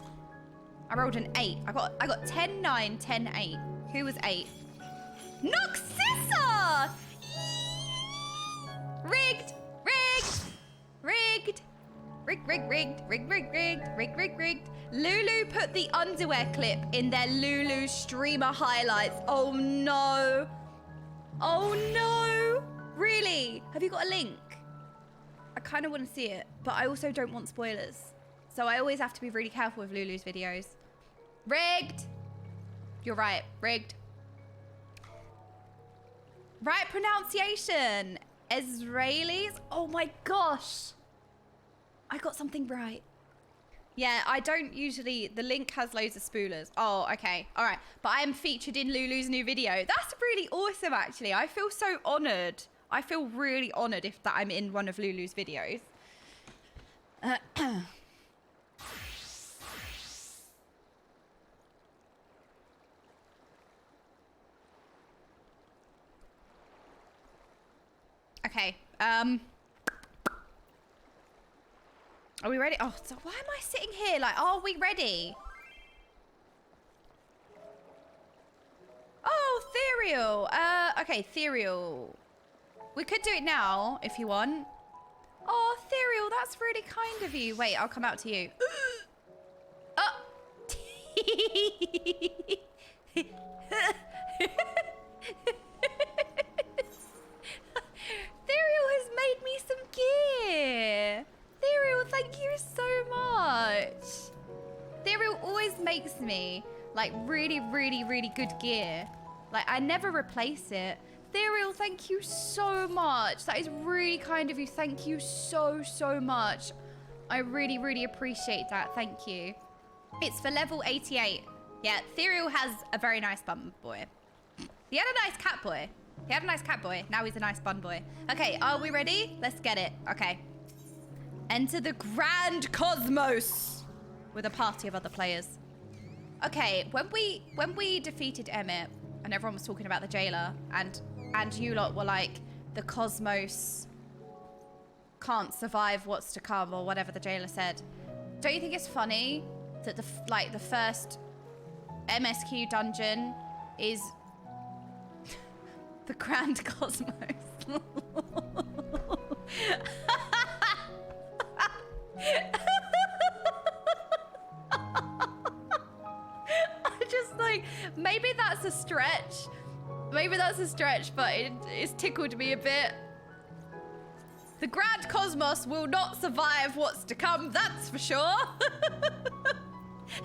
I rolled an 8. I got 10, 9, 10, 8. Who was 8? Noxissa! Rigged! Rigged! Rigged! Rigged. Lulu put the underwear clip in their Lulu streamer highlights. Oh no. Oh no. Really? Have you got a link? I kind of want to see it, but I also don't want spoilers. So I always have to be really careful with Lulu's videos. Rigged. You're right. Rigged. Right pronunciation. Israelis. Oh my gosh. I got something right. Yeah, I don't usually... The link has loads of spoilers. Oh, okay. All right. But I am featured in Lulu's new video. That's really awesome, actually. I feel so honored. I feel really honored if that I'm in one of Lulu's videos. Okay. Are we ready? Oh, so why am I sitting here? Like, are we ready? Oh, Therial. Okay, Therial. We could do it now if you want. Oh, Therial, that's really kind of you. Wait, I'll come out to you. Oh. Therial has made me some gear. Therial, thank you so much. Therial always makes me like really, really, really good gear. Like I never replace it. Therial, thank you so much. That is really kind of you. Thank you so, so much. I really, really appreciate that. Thank you. It's for level 88. Yeah, Therial has a very nice bun boy. He had a nice cat boy. He had a nice cat boy. Now he's a nice bun boy. Okay, are we ready? Let's get it. Okay. Enter the Grand Cosmos with a party of other players. Okay, when we defeated Emmett and everyone was talking about the jailer and you lot were like, the Cosmos can't survive what's to come or whatever the jailer said. Don't you think it's funny that the first MSQ dungeon is the Grand Cosmos? I'm just like, maybe that's a stretch. Maybe that's a stretch, but it's tickled me a bit. The Grand Cosmos will not survive what's to come, that's for sure.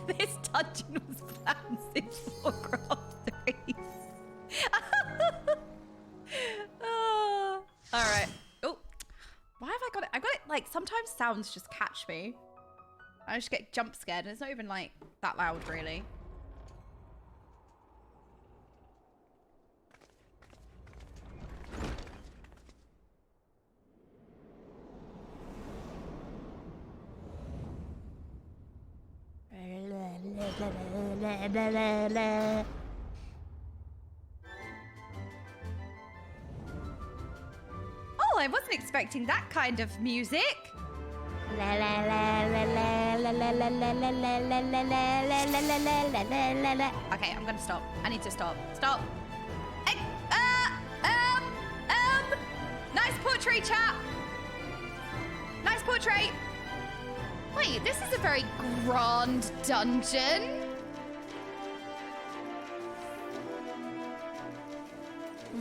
This dungeon was planned since Warcraft 3. Oh. All right. Oh, why have I got it? I got it like sometimes sounds just catch me. I just get jump scared and it's not even like that loud really. Oh, I wasn't expecting that kind of music. Okay, I'm gonna stop. I need to stop. Stop. Hey, nice portrait, chat. Nice portrait. Wait, this is a very grand dungeon.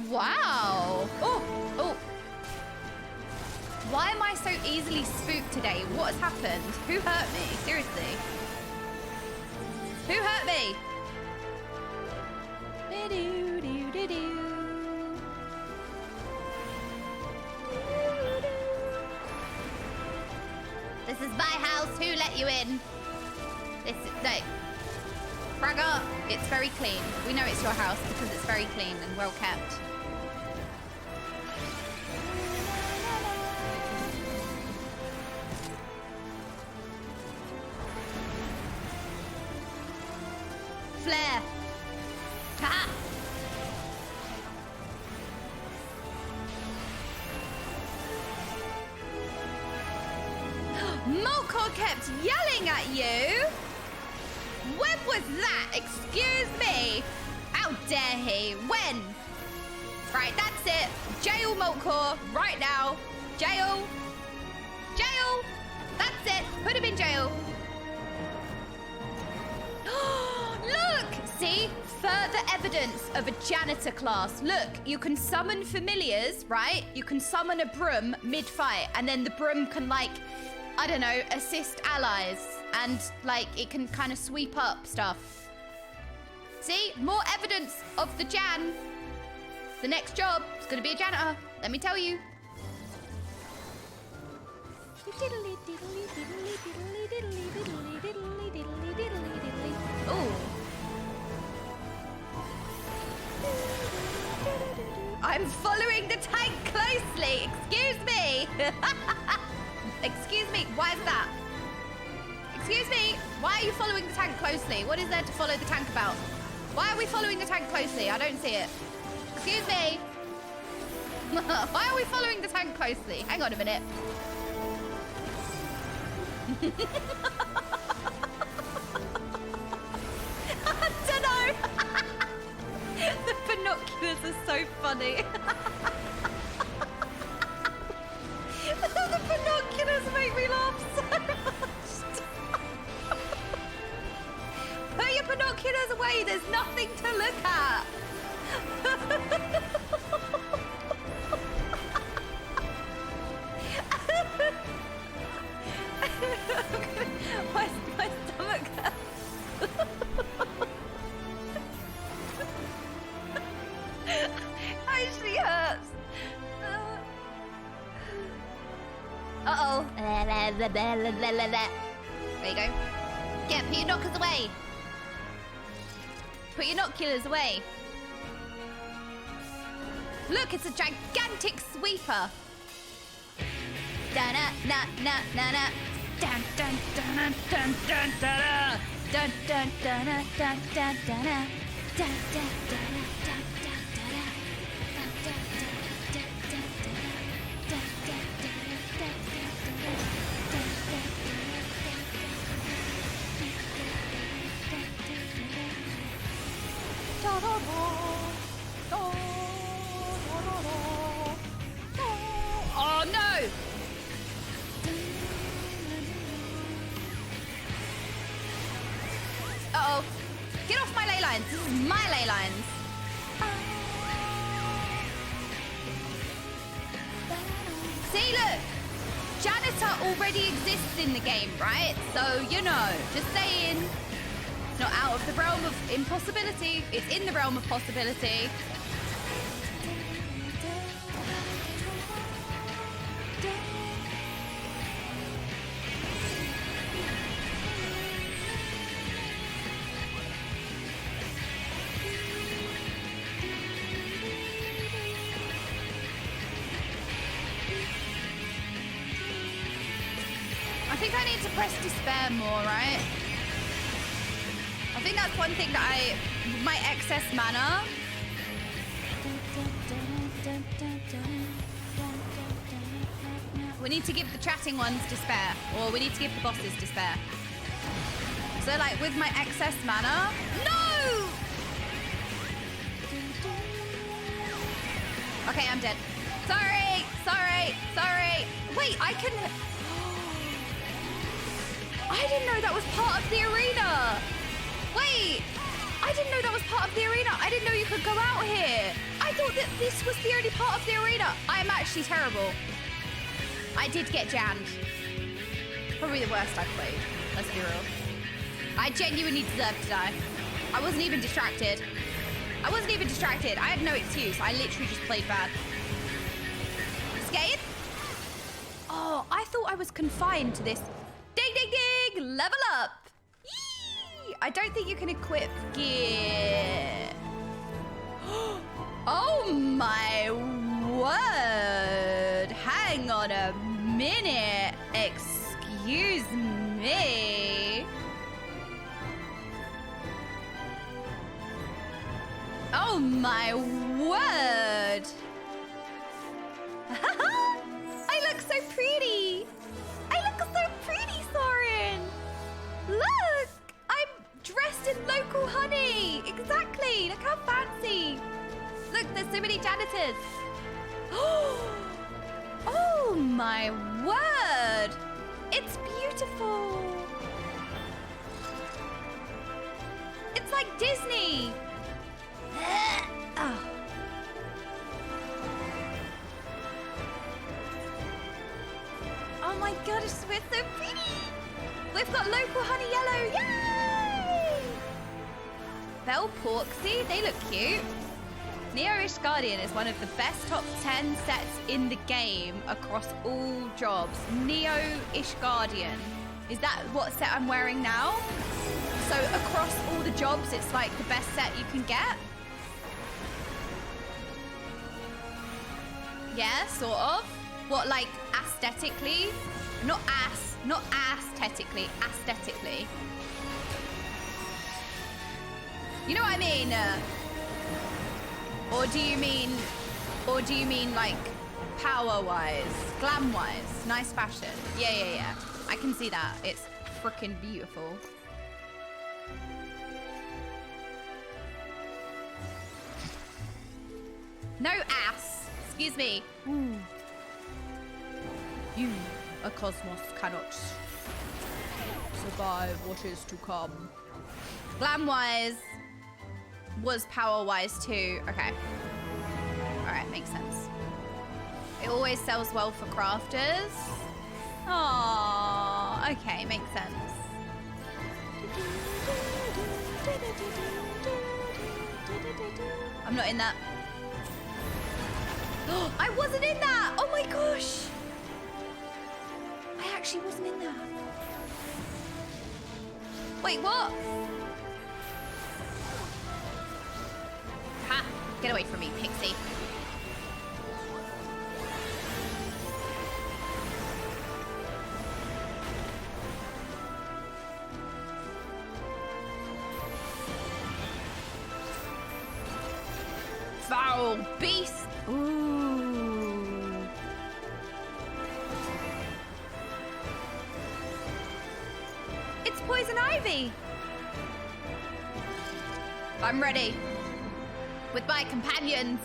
Wow. Oh, oh. Why am I so easily spooked today? What has happened? Who hurt me? Seriously. Who hurt me? This is my house. Who let you in? This is like Fragger, it's very clean. We know it's your house because it's very clean and well kept. Flare. Ha! Molkor kept yelling at you? When was that? Excuse me? How dare he? When? Right, that's it. Jail Moltcore right now. Jail. Jail. That's it. Put him in jail. Look! See? Further evidence of a janitor class. Look, you can summon familiars, right? You can summon a broom mid-fight, and then the broom can, like, I don't know, assist allies. And, like, it can kind of sweep up stuff. See? More evidence of the Jan. The next job is going to be a janitor. Let me tell you. Ooh. I'm following the tank closely. Excuse me. Excuse me. Why is that? Excuse me. Why are you following the tank closely? What is there to follow the tank about? Why are we following the tank closely? I don't see it. Excuse me. Why are we following the tank closely? Hang on a minute. I don't know. The binoculars are so funny. The binoculars make me laugh so much. Put your binoculars away. There's nothing to look at. My stomach hurts. Actually hurts. Uh-oh. There you go. Yeah, put your knockers away. Put your binoculars away. Look, it's a gigantic sweeper. Da-na-na-na-na-na. Dun dun dun dun dun dun dun dun dun dun dun dun dun dun oh no! Uh-oh. Get off my ley lines. This is my ley lines. See, look. Janitor already exists in the game, right? So, you know, just saying. It's not out of the realm of impossibility. It's in the realm of possibility. I think I need to press despair more, right? I think that's one thing that my excess mana. We need to give the chatting ones despair, or we need to give the bosses despair. So like with my excess mana, no! Okay, I'm dead. Sorry. Wait, I can... I didn't know that was part of the arena. Wait, I didn't know that was part of the arena. I didn't know you could go out here. I thought that this was the only part of the arena. I'm actually terrible. I did get jammed. Probably the worst I've played. Let's be real. I genuinely deserve to die. I wasn't even distracted. I had no excuse. I literally just played bad. Scared? Oh, I thought I was confined to this. Ding, ding, ding! Level up! Yee! I don't think you can equip gear. Oh my word! Hang on a minute. Excuse me. Oh my word! I look so pretty! Soren! Look! I'm dressed in local honey! Exactly! Look how fancy! Look, there's so many janitors. Oh my word. It's beautiful. It's like Disney. Oh. Oh my god, we're so pretty. We've got local honey yellow. Yay! Bell Porksy, they look cute. Neo-ish Guardian is one of the best top 10 sets in the game across all jobs. Neo-ish Guardian. Is that what set I'm wearing now? So across all the jobs, it's like the best set you can get? Yeah, sort of. What, like aesthetically? Not aesthetically, aesthetically. You know what I mean? Or do you mean like power-wise, glam-wise, nice fashion? Yeah. I can see that. It's freaking beautiful. No ass. Excuse me. Ooh. You, a cosmos, cannot survive what is to come. Glam-wise was power-wise too. Okay. Alright, makes sense. It always sells well for crafters. Aww, okay, makes sense. I'm not in that. I wasn't in that! Oh my gosh! I actually wasn't in that. Wait, what? Ha! Get away from me, Pixie. Foul beast! Ooh. It's poison ivy! I'm ready. With my companions.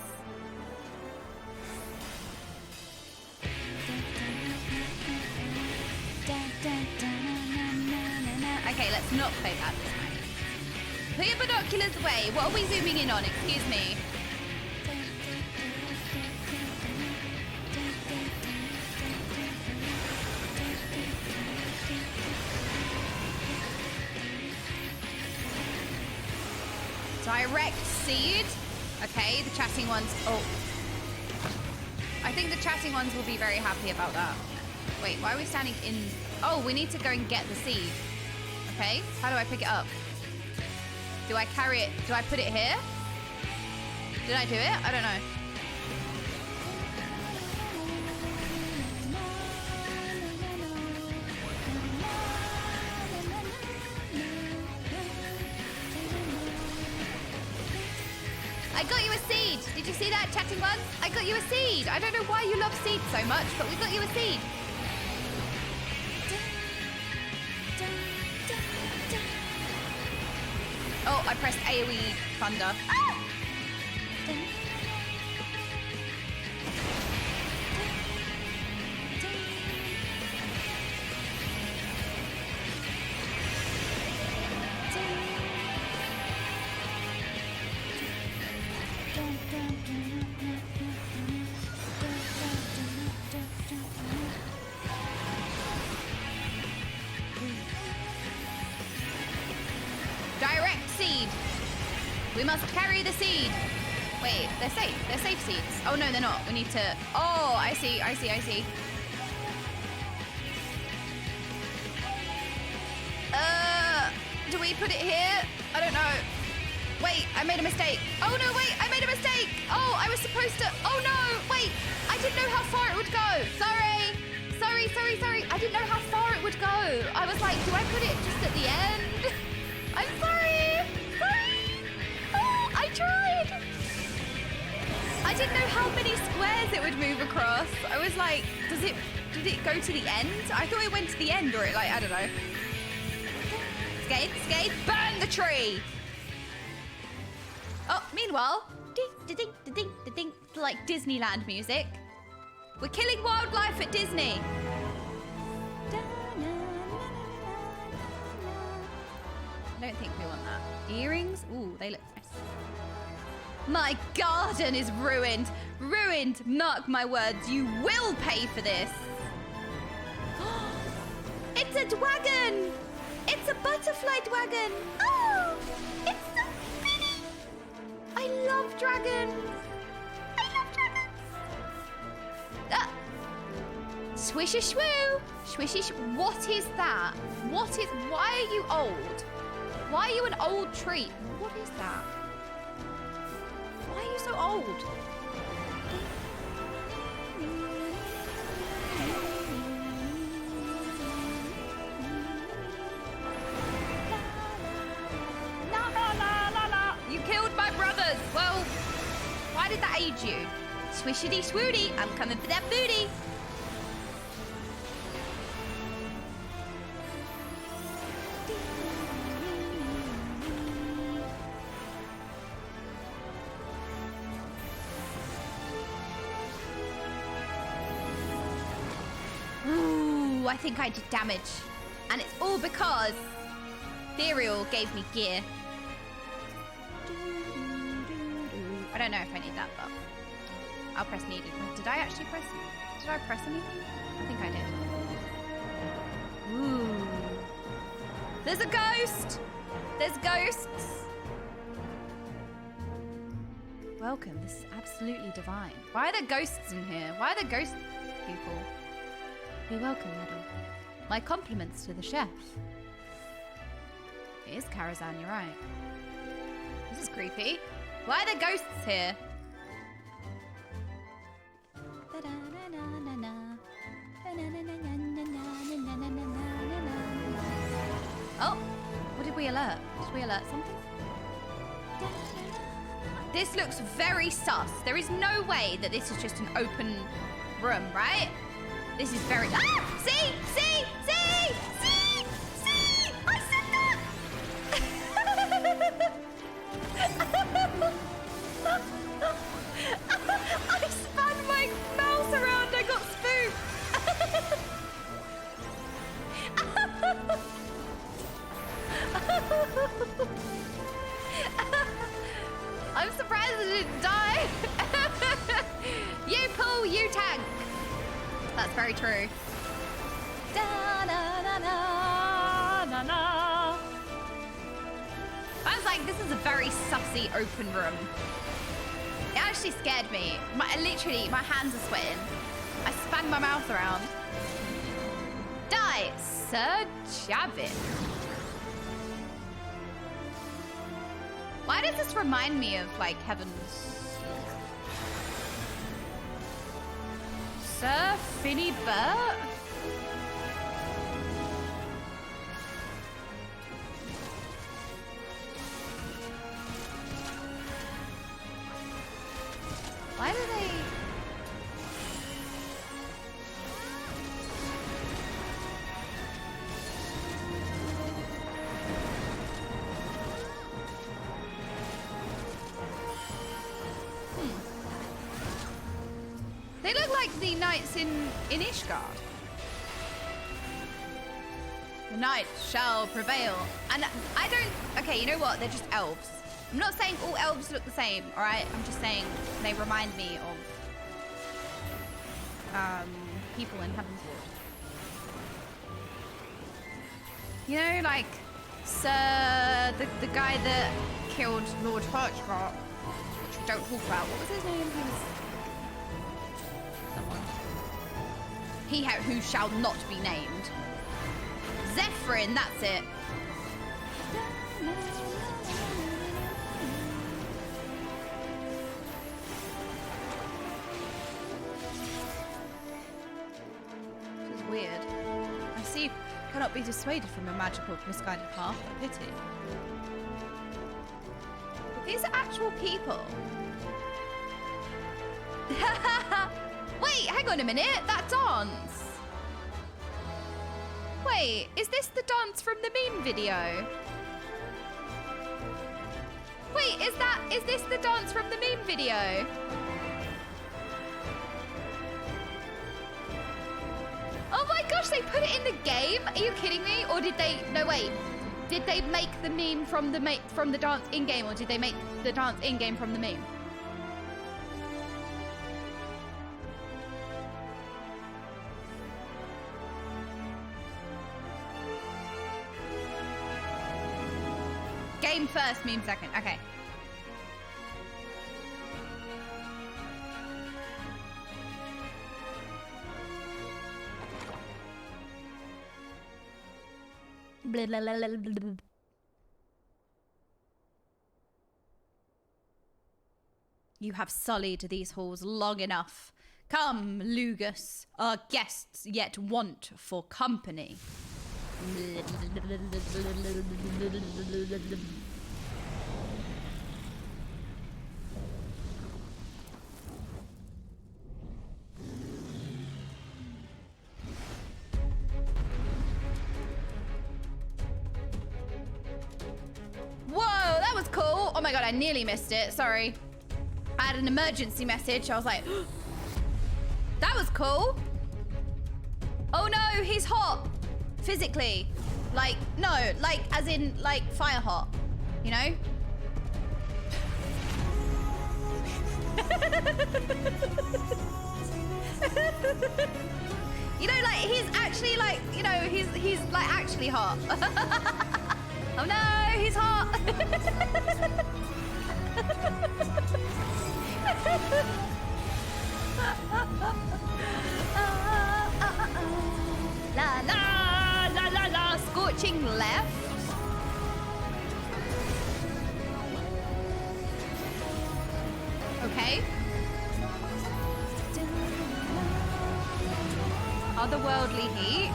Okay, let's not play that this time. Put your binoculars away. What are we zooming in on? Excuse me. Direct seed. Okay, the chatting ones. Oh. I think the chatting ones will be very happy about that. Wait, why are we standing in? Oh, we need to go and get the seed. Okay, how do I pick it up? Do I carry it? Do I put it here? Did I do it? I don't know. I got you a seed. Did you see that, chatting ones? I got you a seed. I don't know why you love seeds so much, but we got you a seed. Oh, I pressed AoE thunder. Ah! Direct seed. We must carry the seed. Wait, they're safe. They're safe seeds. Oh no, they're not. We need to. Oh, I see. Do we put it here? I don't know. Wait, I made a mistake. Oh no, wait, I made a mistake. Oh, I was supposed to. Oh no, wait. I didn't know how far it would go. Sorry. I didn't know how far it would go. I was like, do I put it just at the end? I'm sorry. Oh, I tried. I didn't know how many squares it would move across. I was like, did it go to the end? I thought it went to the end, or it like, I don't know. Skate, burn the tree. Oh, meanwhile, like Disneyland music. We're killing wildlife at Disney. I don't think we want that. Earrings? Ooh, they look nice. My garden is ruined. Ruined. Mark my words. You will pay for this. It's a dragon. It's a butterfly dragon. Oh, it's so pretty. I love dragons. I love dragons. Ah. Swishy shwoo. Swishy What is that? What is... Why are you old? Why are you an old tree? What is that? Why are you so old? La la la la la. You killed my brothers. Well, why did that age you? Swishity swoody. I'm coming for that booty. I think I did damage. And it's all because Ethereal gave me gear. I don't know if I need that, but I'll press needed. Did I actually press? Did I press anything? I think I did. Ooh. There's a ghost! There's ghosts! Welcome, this is absolutely divine. Why are there ghosts in here? Why are there ghost people? You're welcome, madam. My compliments to the chef. It is Karazhan, you're right. This is creepy. Why are there ghosts here? Oh, what did we alert? Did we alert something? This looks very sus. There is no way that this is just an open room, right? This is very... Ah! See! See! See! See! See! I said that! I spun my mouse around. I got spooked. I'm surprised I didn't die. You pull, you tank. That's very true. Da, da, da, da, da, da. I was like, this is a very sussy open room. It actually scared me. Literally, my hands are sweating. I span my mouth around. Die, Sir Javin. Why does this remind me of, like, Heaven's... Sir Finny Burt? Why do they... They look like the knights in Ishgard. The night shall prevail. And I don't... Okay, you know what? They're just elves. I'm not saying all elves look the same, all right? I'm just saying they remind me of people in Heavensward. You know, like the guy that killed Lord Hirschbart, which we don't talk about. What was his name? He was someone. He who shall not be named. Zephyrin, that's it. This is weird. I see you cannot be dissuaded from your magical misguided path. A pity. But these are actual people. Wait, hang on a minute. That dance. Wait, is this the dance from the meme video? Wait, is this the dance from the meme video? gosh, they put it in the game? Are you kidding me? Or did they? No, wait. Did they make the meme from the dance in game, or did they make the dance in game from the meme? Game first, meme second. Okay. Blah, blah, blah, blah, blah. You have sullied these halls long enough. Come, Lugus, our guests yet want for company. Whoa, that was cool. Oh my god, I nearly missed it. Sorry. I had an emergency message. I was like, that was cool. Oh no, he's hot. Physically. Like, no, like, as in, like, fire hot. You know? You know, like, he's actually, like, you know, he's like, actually hot. Oh no, he's hot. La la la la la, scorching left. Okay. Otherworldly heat.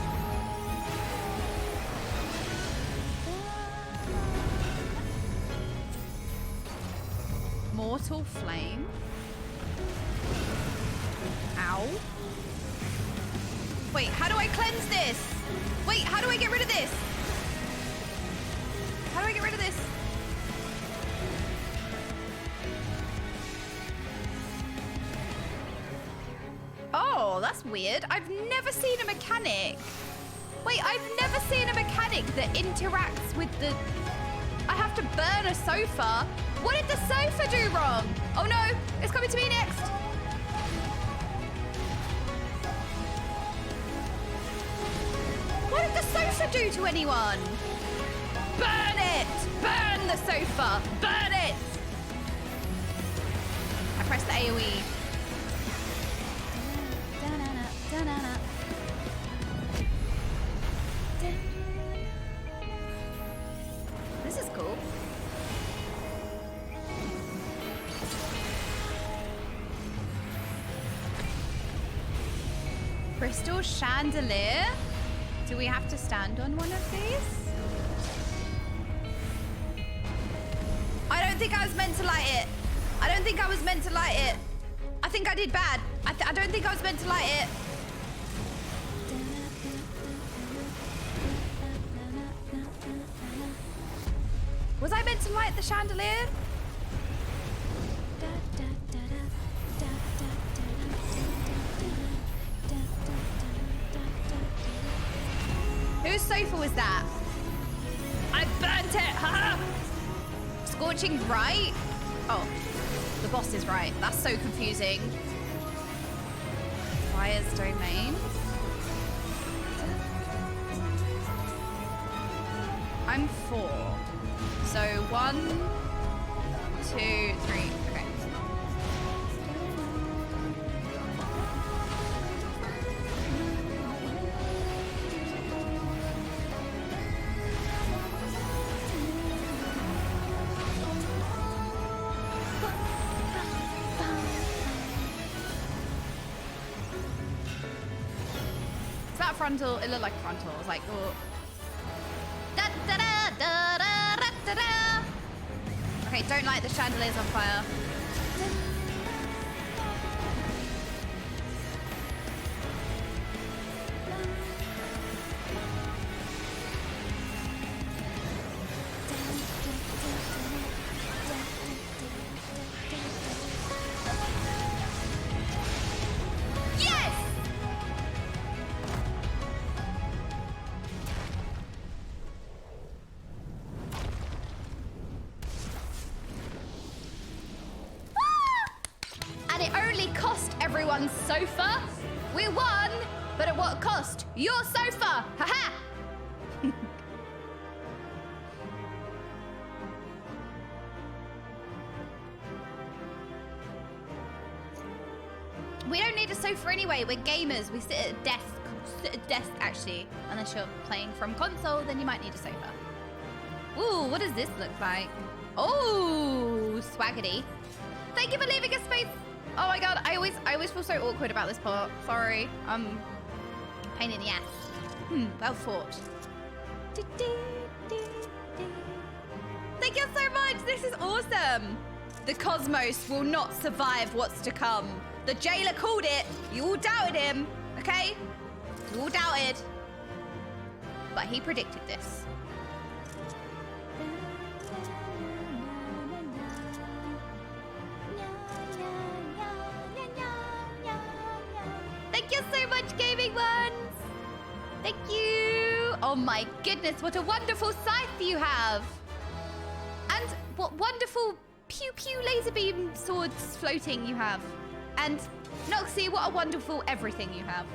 Mortal flame. Ow. Wait, how do I cleanse this? Wait, how do I get rid of this? How do I get rid of this? Oh, that's weird. I've never seen a mechanic. Wait, I've never seen a mechanic that interacts with the... I have to burn a sofa. What did the sofa do wrong? Oh no, it's coming to me next. What did the sofa do to anyone? Burn it! Burn the sofa! Burn it! I pressed the AoE. This is cool. Crystal chandelier? Do we have to stand on one of these? I don't think I was meant to light it. I don't think I was meant to light it. I think I did bad. I don't think I was meant to light it. Was I meant to light the chandelier? Whose sofa was that? I burnt it! Haha! Scorching right? Oh, the boss is right. That's so confusing. Fire's domain. I'm 4. So 1, 2, 3. Okay. Frontal, it looked like a frontal. It was like, oh. Da, da, da, da, da, da, da, da. Okay, don't light the chandeliers on fire. and it only cost everyone's sofa. We won, but at what cost? Your sofa! Haha! We don't need a sofa anyway. We're gamers. We sit at a desk. Sit at a desk, actually. Unless you're playing from console, then you might need a sofa. Ooh, what does this look like? Oh, swaggity. Thank you for leaving a space. Oh my god, I always feel so awkward about this part. Sorry. Pain in the ass. Well fought. Thank you so much. This is awesome. The cosmos will not survive what's to come. The jailer called it. You all doubted him, okay? You all doubted. But he predicted this. Thank you so much, Gaming Ones. Thank you. Oh my goodness, what a wonderful scythe you have. And what wonderful pew pew laser beam swords floating you have. And Noxie, what a wonderful everything you have.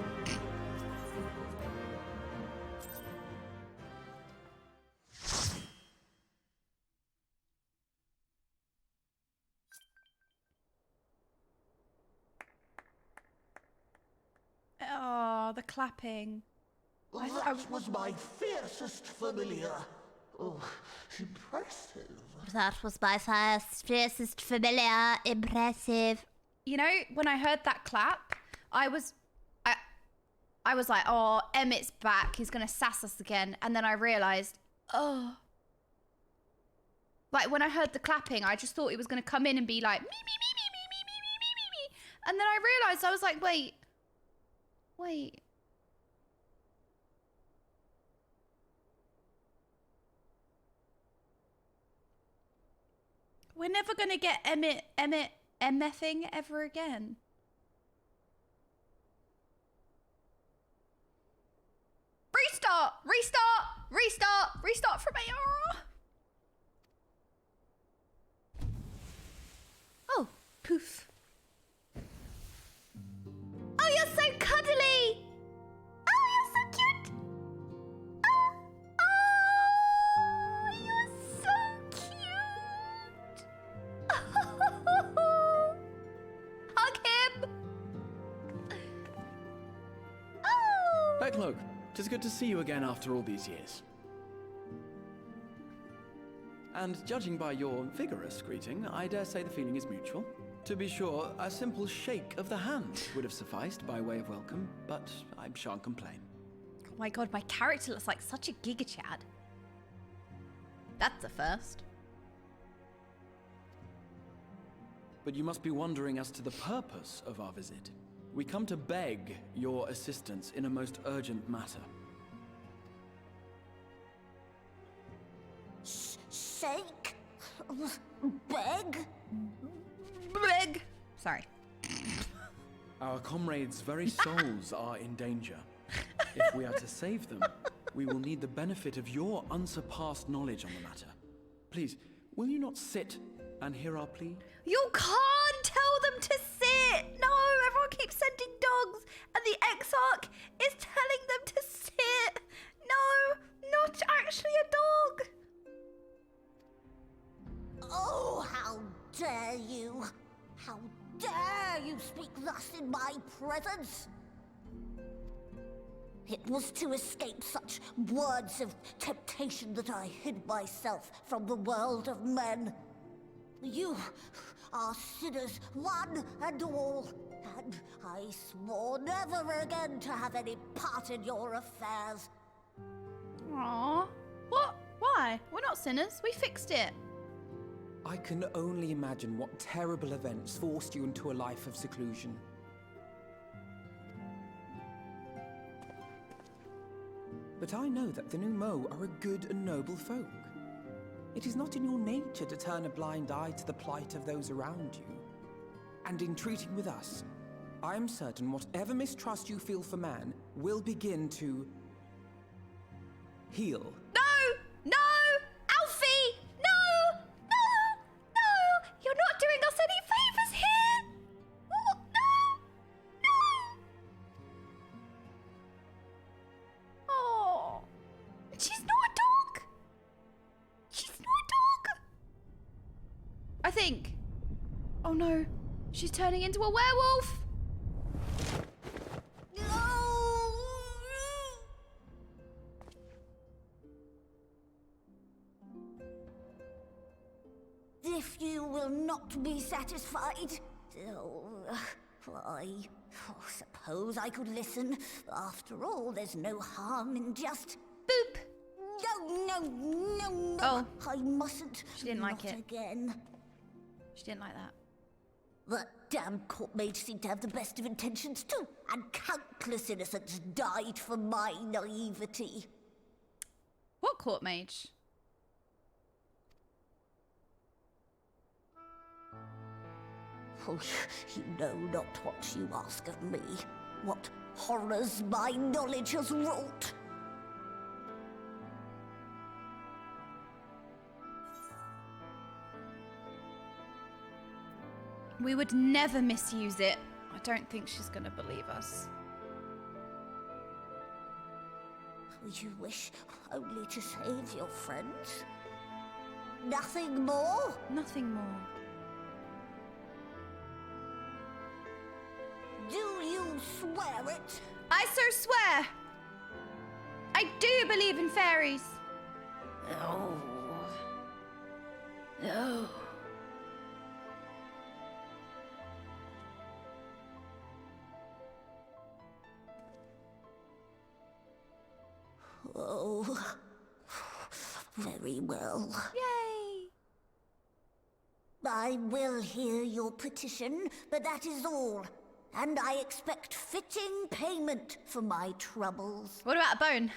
Oh, the clapping. That was my fiercest familiar. Oh, impressive. That was my fiercest familiar. Impressive. You know, when I heard that clap, I was like, oh, Emmett's back. He's going to sass us again. And then I realized, oh. Like, when I heard the clapping, I just thought he was going to come in and be like, me, me, me, me, me, me, me, me, me, me, me. And then I realized, I was like, wait. We're never going to get Emmett MFing ever again. Restart from AR. Oh, poof. Oh, you're so cuddly. Oh, you're so cute. Oh, you're so cute. Hug him. Oh. Backlook, tis good to see you again after all these years. And judging by your vigorous greeting, I dare say the feeling is mutual. To be sure, a simple shake of the hand would have sufficed by way of welcome, but I shan't complain. Oh my god, my character looks like such a Giga Chad. That's a first. But you must be wondering as to the purpose of our visit. We come to beg your assistance in a most urgent matter. Shake? Beg? Beg. Sorry. Our comrades' very souls are in danger. If we are to save them, we will need the benefit of your unsurpassed knowledge on the matter. Please, will you not sit and hear our plea? You can't tell them to sit! No, everyone keeps sending dogs, and the Exarch is telling them to sit! No, not actually a dog! Oh, how dare you! How dare you speak thus in my presence! It was to escape such words of temptation that I hid myself from the world of men. You are sinners, one and all, and I swore never again to have any part in your affairs. Aww. What? Why? We're not sinners. We fixed it. I can only imagine what terrible events forced you into a life of seclusion. But I know that the Numo are a good and noble folk. It is not in your nature to turn a blind eye to the plight of those around you. And in treating with us, I am certain whatever mistrust you feel for man will begin to heal. No! No! Alfie! No! No! No! You're not doing us any favors here! Oh no, she's turning into a werewolf. If you will not be satisfied, I suppose I could listen. After all, there's no harm in just... Boop! No. Oh. I mustn't. She didn't like Not it. again. She didn't like that. That damn court mage seemed to have the best of intentions too, and countless innocents died for my naivety. What court mage? Oh, you know not what you ask of me. What horrors my knowledge has wrought. We would never misuse it. I don't think she's gonna believe us. You wish only to save your friends? Nothing more? Nothing more. Do you swear it? I so swear! I do believe in fairies. No. No. Oh, very well. Yay! I will hear your petition, but that is all. And I expect fitting payment for my troubles. What about a bone?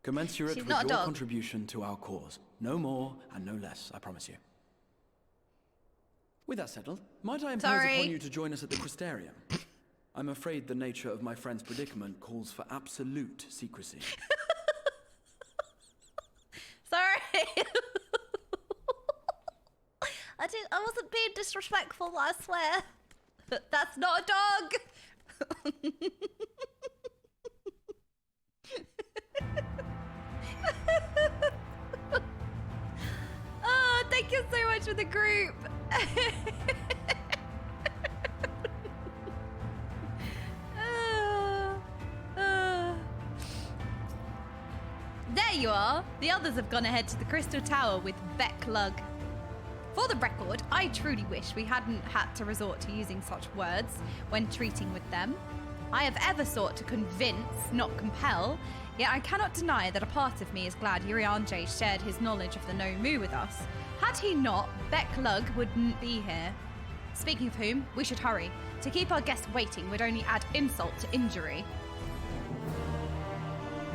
Commensurate She's with not a your dog. contribution to our cause. No more and no less, I promise you. With that settled, might I impose upon you to join us at the Crystarium? I'm afraid the nature of my friend's predicament calls for absolute secrecy. Sorry. I wasn't being disrespectful, I swear. That's not a dog. Oh, thank you so much for the group. There you are. The others have gone ahead to the Crystal Tower with Beck Lug. For the record, I truly wish we hadn't had to resort to using such words when treating with them. I have ever sought to convince, not compel, yet I cannot deny that a part of me is glad Urianger shared his knowledge of the No Mu with us. Had he not, Beck Lug wouldn't be here. Speaking of whom, we should hurry. To keep our guests waiting would only add insult to injury.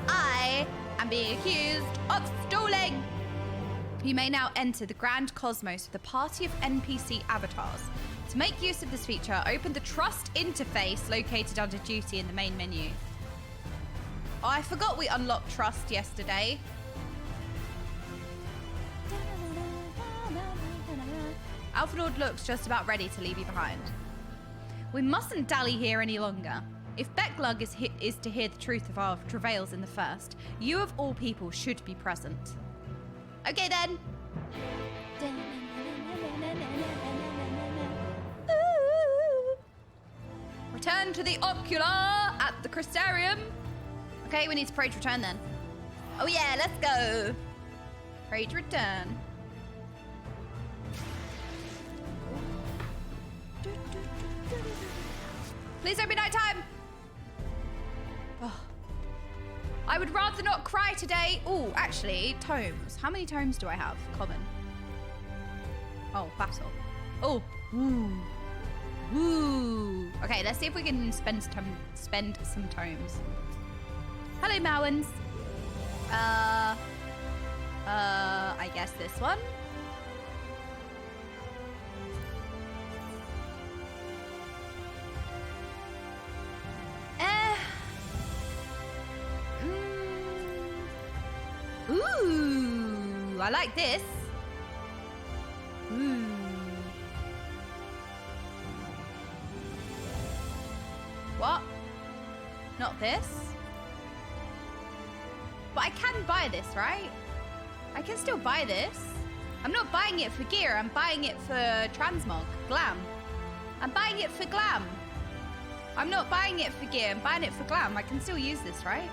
I am being accused of stalling! You may now enter the Grand Cosmos with a party of NPC avatars. To make use of this feature, open the Trust interface located under Duty in the main menu. Oh, I forgot we unlocked Trust yesterday. Alphanord looks just about ready to leave you behind. We mustn't dally here any longer. If Becklug is to hear the truth of our travails in the first, you of all people should be present. Okay then. Return to the Ocular at the Crystarium. Okay, we need to pray to return then. Oh yeah, let's go. Pray to return. Please don't be nighttime. Oh. I would rather not cry today. Oh, actually, tomes. How many tomes do I have? Common. Oh, battle. Oh, woo. Woo. Okay, let's see if we can spend some tomes. Hello, Mowens. I guess this one. Ooh, I like this. Ooh. What? Not this? But I can buy this, right? I can still buy this. I'm not buying it for gear, I'm buying it for transmog, glam. I'm buying it for glam. I'm not buying it for gear, I'm buying it for glam. I can still use this, right?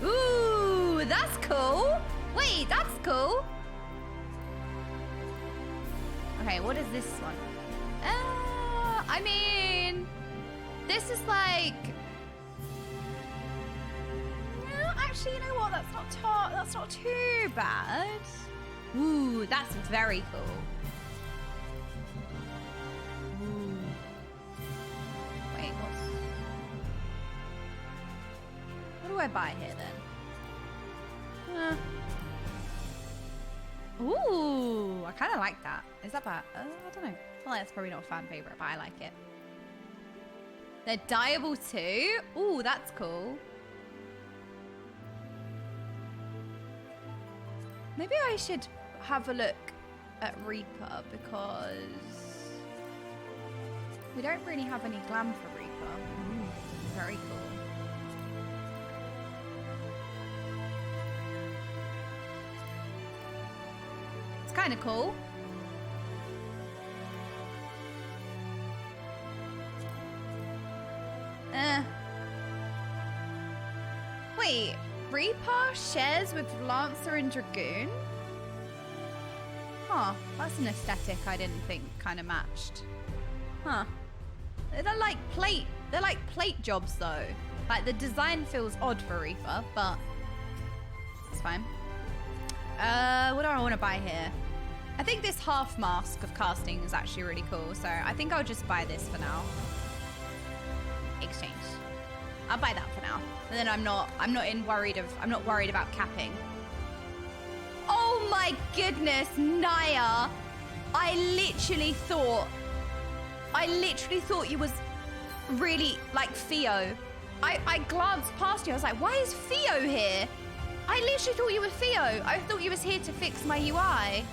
Ooh, that's cool. Wait, that's cool. Okay, what is this one? I mean, this is like... No, actually, you know what? That's not too bad. Ooh, that's very cool. Ooh. Wait, what do I buy here then? Ooh, I kind of like that. Is that bad? I don't know. I feel like it's probably not a fan favorite, but I like it. They're dyeable too. Ooh, that's cool. Maybe I should have a look at Reaper because we don't really have any glam for Reaper. Ooh, very cool. It's kind of cool. Wait, Reaper shares with Lancer and Dragoon? Huh, that's an aesthetic I didn't think kind of matched. Huh. They're like plate jobs though. Like the design feels odd for Reaper, but it's fine. What do I want to buy here? I think this half mask of casting is actually really cool, so I think I'll just buy this for now. Exchange. I'll buy that for now. And then I'm not worried about capping. Oh my goodness, Naya. I literally thought you was really like Theo. I glanced past you, I was like, why is Theo here? I literally thought you were Theo. I thought you was here to fix my UI.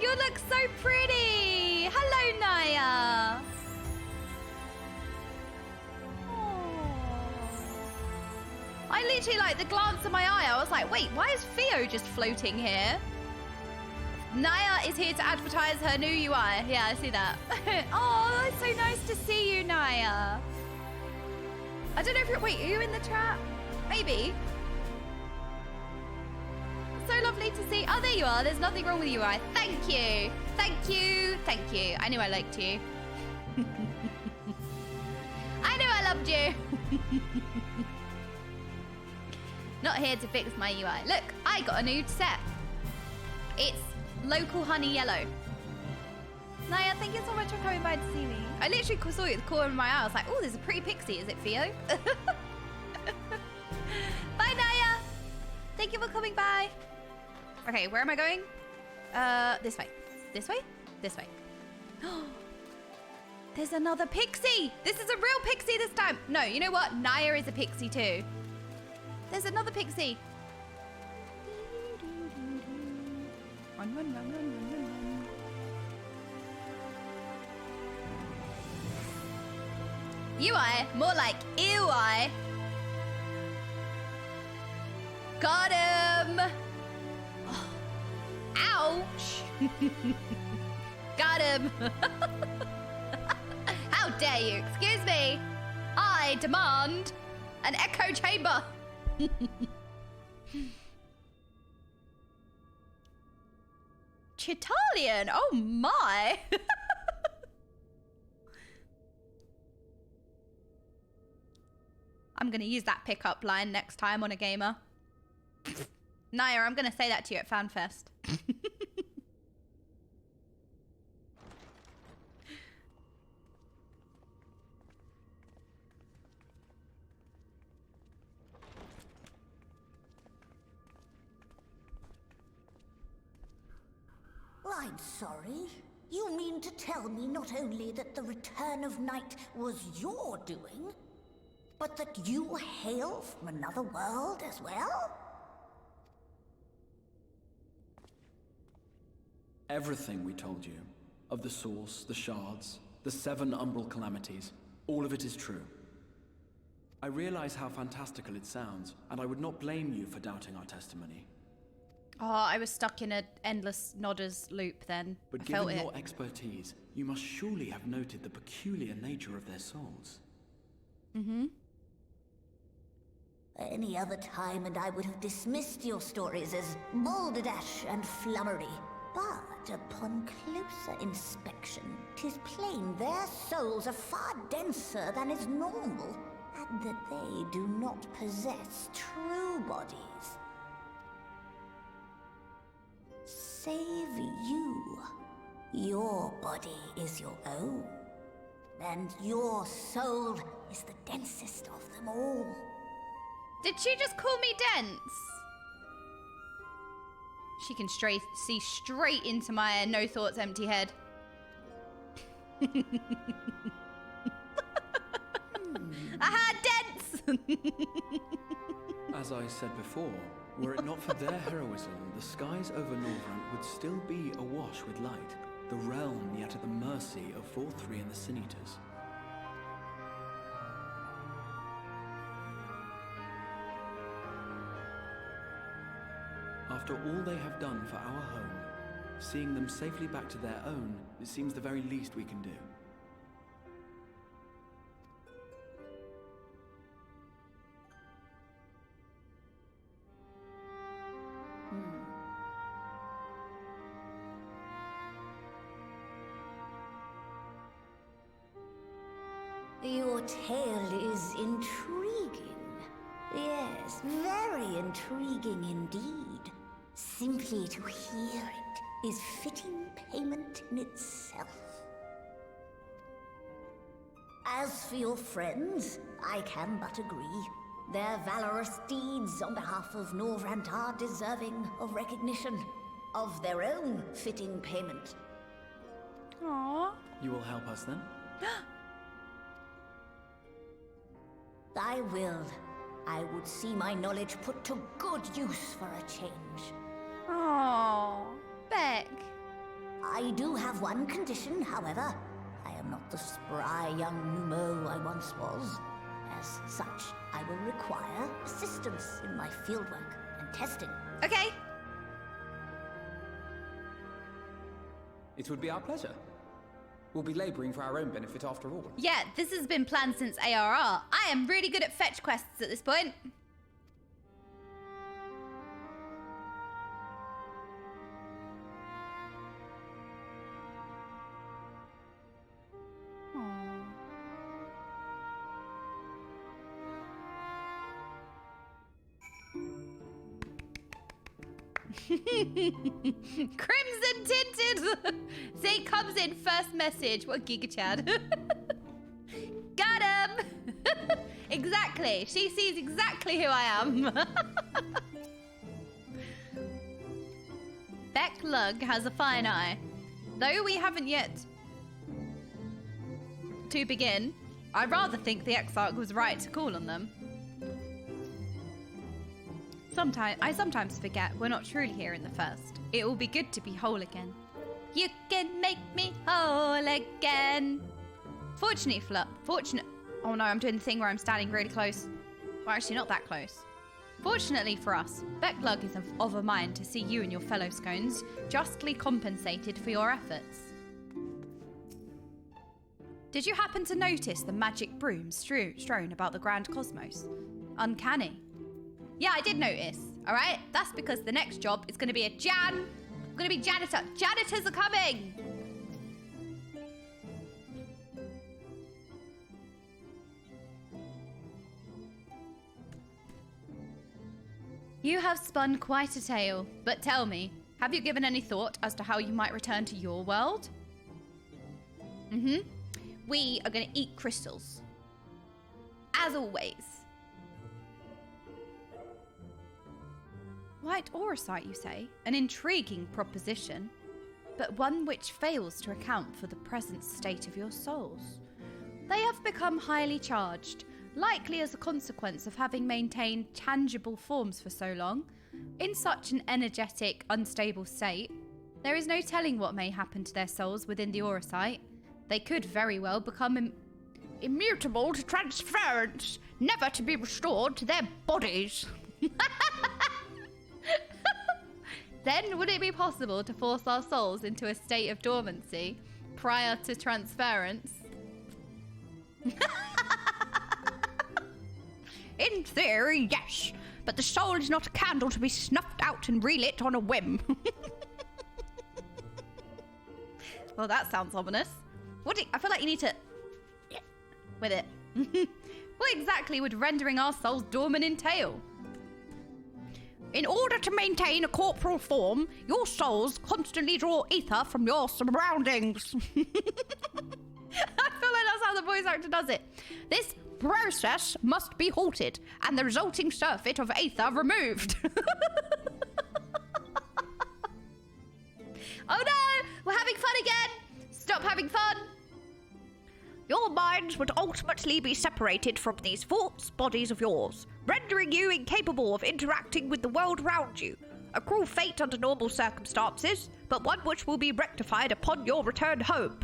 You look so pretty. Hello, Naya. I literally, like, the glance of my eye, I was like, wait, why is Theo just floating here? Naya is here to advertise her new UI. Yeah, I see that. Oh, it's so nice to see you, Naya. I don't know if you're... Wait, are you in the chat? Maybe. So lovely to see... Oh, there you are. There's nothing wrong with you, UI. Thank you. Thank you. Thank you. I knew I liked you. I knew I loved you. Not here to fix my UI. Look, I got a new set. It's Local Honey Yellow. Naya, thank you so much for coming by to see me. I literally saw you at the corner of my eye. I was like, oh, there's a pretty pixie. Is it Theo? Bye, Naya. Thank you for coming by. Okay, where am I going? This way. This way? This way. There's another pixie. This is a real pixie this time. No, you know what? Naya is a pixie too. There's another pixie. Run, run, run, run, run, run, run. UI, more like EY. Got him. Oh. Ouch. Got him. How dare you? Excuse me. I demand an echo chamber. Chitalian, oh my. I'm gonna use that pickup line next time on a gamer. Naya, I'm gonna say that to you at FanFest. I'm sorry. You mean to tell me not only that the return of night was your doing, but that you hail from another world as well? Everything we told you, of the source, the shards, The 7 umbral calamities. All of it is true. I realize how fantastical it sounds, and I would not blame you for doubting our testimony. Oh, I was stuck in an endless nodders loop then. But I felt given it. your expertise, you must surely have noted the peculiar nature of their souls. Mm-hmm. Any other time and I would have dismissed your stories as balderdash and flummery. But upon closer inspection, 'tis plain their souls are far denser than is normal, and that they do not possess true bodies. Save you. Your body is your own, and your soul is the densest of them all. Did she just call me dense? She can see straight into my no thoughts empty head. Aha, dense! As I said before, were it not for their heroism, the skies over Norvrant would still be awash with light, the realm yet at the mercy of Vorthri and the Sin Eaters. After all they have done for our home, seeing them safely back to their own, it seems the very least we can do. Your tale is intriguing. Yes, very intriguing indeed. Simply to hear it is fitting payment in itself. As for your friends, I can but agree. Their valorous deeds on behalf of Norvrant are deserving of recognition, of their own fitting payment. Aww. You will help us then? I will. I would see my knowledge put to good use for a change. Oh, Beck. I do have one condition, however. I am not the spry young Numo I once was. As such, I will require assistance in my fieldwork and testing. Okay. It would be our pleasure. We'll be labouring for our own benefit after all. Yeah, this has been planned since ARR. I am really good at fetch quests at this point. Crimson tinted. See, comes in first message. What Giga Chad? Got him. Exactly. She sees exactly who I am. Beck Lug has a fine eye. Though we haven't yet to begin, I rather think the Exarch was right to call on them. I sometimes forget we're not truly here in the first. It will be good to be whole again. You can make me whole again. Oh no, I'm doing the thing where I'm standing really close. Well, actually not that close. Fortunately for us, Becklug is of a mind to see you and your fellow scones justly compensated for your efforts. Did you happen to notice the magic brooms strewn about the Grand Cosmos? Uncanny. Yeah, I did notice, all right? That's because the next job is going to be I'm going to be janitor. Janitors are coming! You have spun quite a tale, but tell me, have you given any thought as to how you might return to your world? We are going to eat crystals. As always. White Aurosite, you say? An intriguing proposition, but one which fails to account for the present state of your souls. They have become highly charged, likely as a consequence of having maintained tangible forms for so long. In such an energetic, unstable state, there is no telling what may happen to their souls within the Aurosite. They could very well become immutable to transference, never to be restored to their bodies. Then would it be possible to force our souls into a state of dormancy prior to transference? In theory, yes. But the soul is not a candle to be snuffed out and relit on a whim. Well, that sounds ominous. I feel like you need to... with it. What exactly would rendering our souls dormant entail? In order to maintain a corporal form, your souls constantly draw ether from your surroundings. I feel like that's how the voice actor does it. This process must be halted and the resulting surfeit of ether removed. Oh no! We're having fun again! Stop having fun! Your minds would ultimately be separated from these false bodies of yours, rendering you incapable of interacting with the world around you. A cruel fate under normal circumstances, but one which will be rectified upon your return home.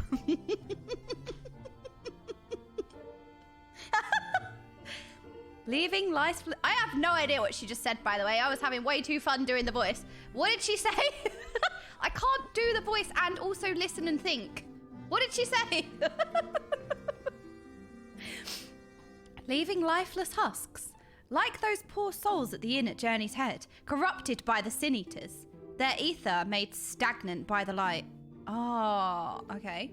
Leaving life... I have no idea what she just said, by the way. I was having way too fun doing the voice. What did she say? I can't do the voice and also listen and think. What did she say? Leaving lifeless husks. Like those poor souls at the inn at Journey's Head, corrupted by the Sin Eaters. Their ether made stagnant by the light. Oh, okay.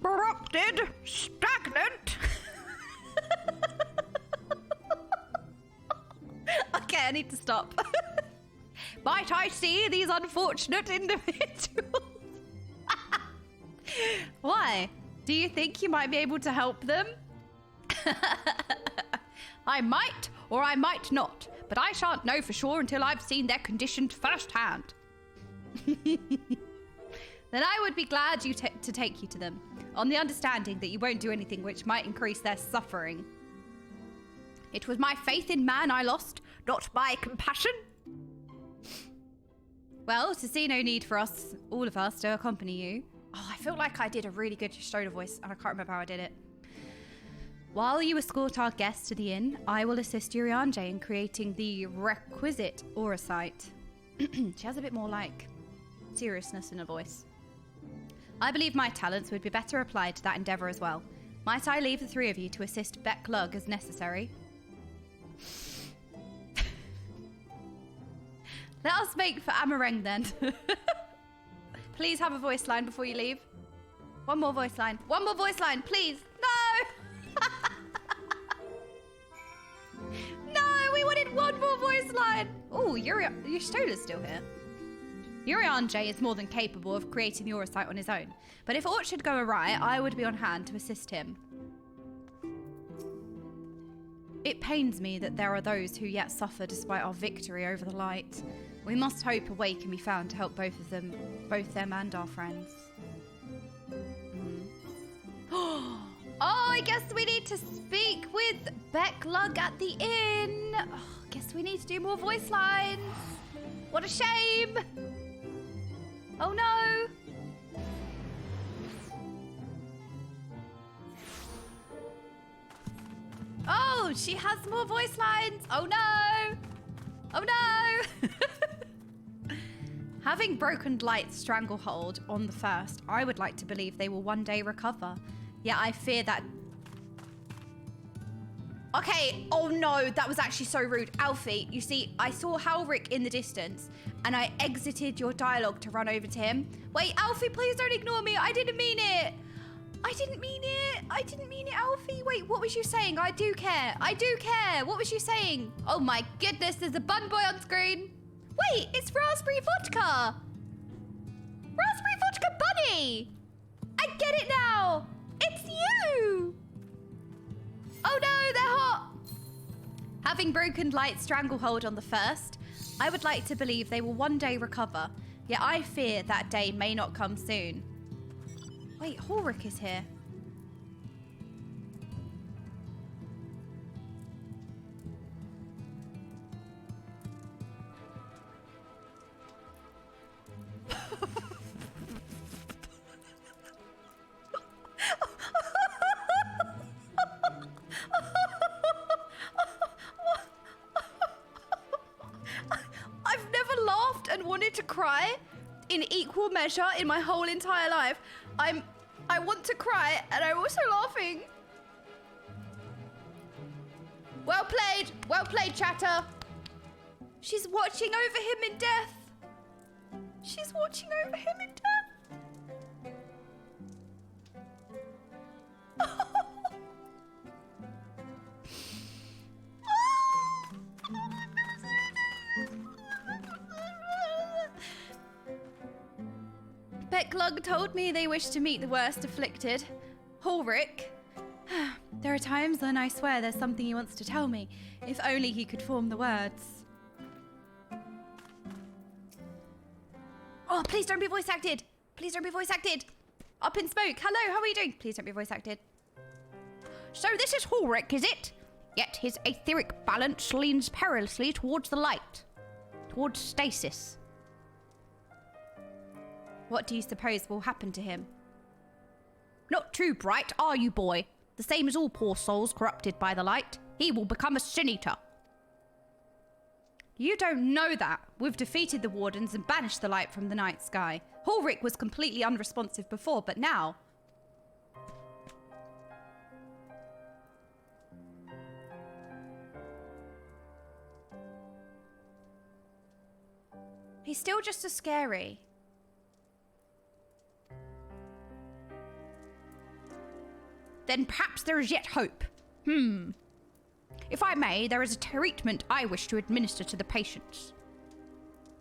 Corrupted, stagnant. Okay, I need to stop. Might I see these unfortunate individuals? Why? Do you think you might be able to help them? I might, or I might not, but I shan't know for sure until I've seen their condition firsthand. Then I would be glad to take you to them, on the understanding that you won't do anything which might increase their suffering. It was my faith in man I lost, not my compassion. Well, to see no need for us, all of us, to accompany you. Oh, I feel like I did a really good Shadowbringers voice, and I can't remember how I did it. While you escort our guests to the inn, I will assist Urianje in creating the requisite aura site. She has a bit more, like, seriousness in her voice. I believe my talents would be better applied to that endeavour as well. Might I leave the three of you to assist Beck Lug as necessary? Let us make for Amareng then. Please have a voice line before you leave. One more voice line. One more voice line, please. No! No, we wanted one more voice line. Oh, Yustola's still here. Urianje is more than capable of creating the aura site on his own. But if aught should go awry, I would be on hand to assist him. It pains me that there are those who yet suffer despite our victory over the light. We must hope a way can be found to help both them and our friends. Oh, I guess we need to speak with Beck Lug at the inn. Oh, guess we need to do more voice lines. What a shame. Oh no. Oh, she has more voice lines. Oh no. Oh no. Having broken Light's stranglehold on the first, I would like to believe they will one day recover. Yet I fear that... Okay, oh no, that was actually so rude. Alfie, you see, I saw Halric in the distance and I exited your dialogue to run over to him. Wait, Alfie, please don't ignore me. I didn't mean it. I didn't mean it. I didn't mean it, Alfie. Wait, what was you saying? I do care. I do care. What was you saying? Oh my goodness, there's a bun boy on screen. Wait, it's Raspberry Vodka. Raspberry Vodka Bunny. I get it now. It's you. Oh no, they're hot. Having broken Light's stranglehold on the first, I would like to believe they will one day recover. Yet I fear that day may not come soon. Wait, Halric is here. cry in equal measure in my whole entire life. I want to cry and I'm also laughing. Well played, chatter. She's watching over him in death. She's watching over him in death. Becklug told me they wish to meet the worst afflicted. Ulrich. There are times when I swear there's something he wants to tell me. If only he could form the words. Oh, please don't be voice acted. Please don't be voice acted. Up in smoke. Hello, how are you doing? Please don't be voice acted. So this is Ulrich, is it? Yet his etheric balance leans perilously towards the light. Towards stasis. What do you suppose will happen to him? Not too bright, are you, boy? The same as all poor souls corrupted by the light. He will become a sin-eater. You don't know that. We've defeated the Wardens and banished the light from the night sky. Ulrich was completely unresponsive before, but now... he's still just as scary. Then perhaps there is yet hope. If I may, there is a treatment I wish to administer to the patients.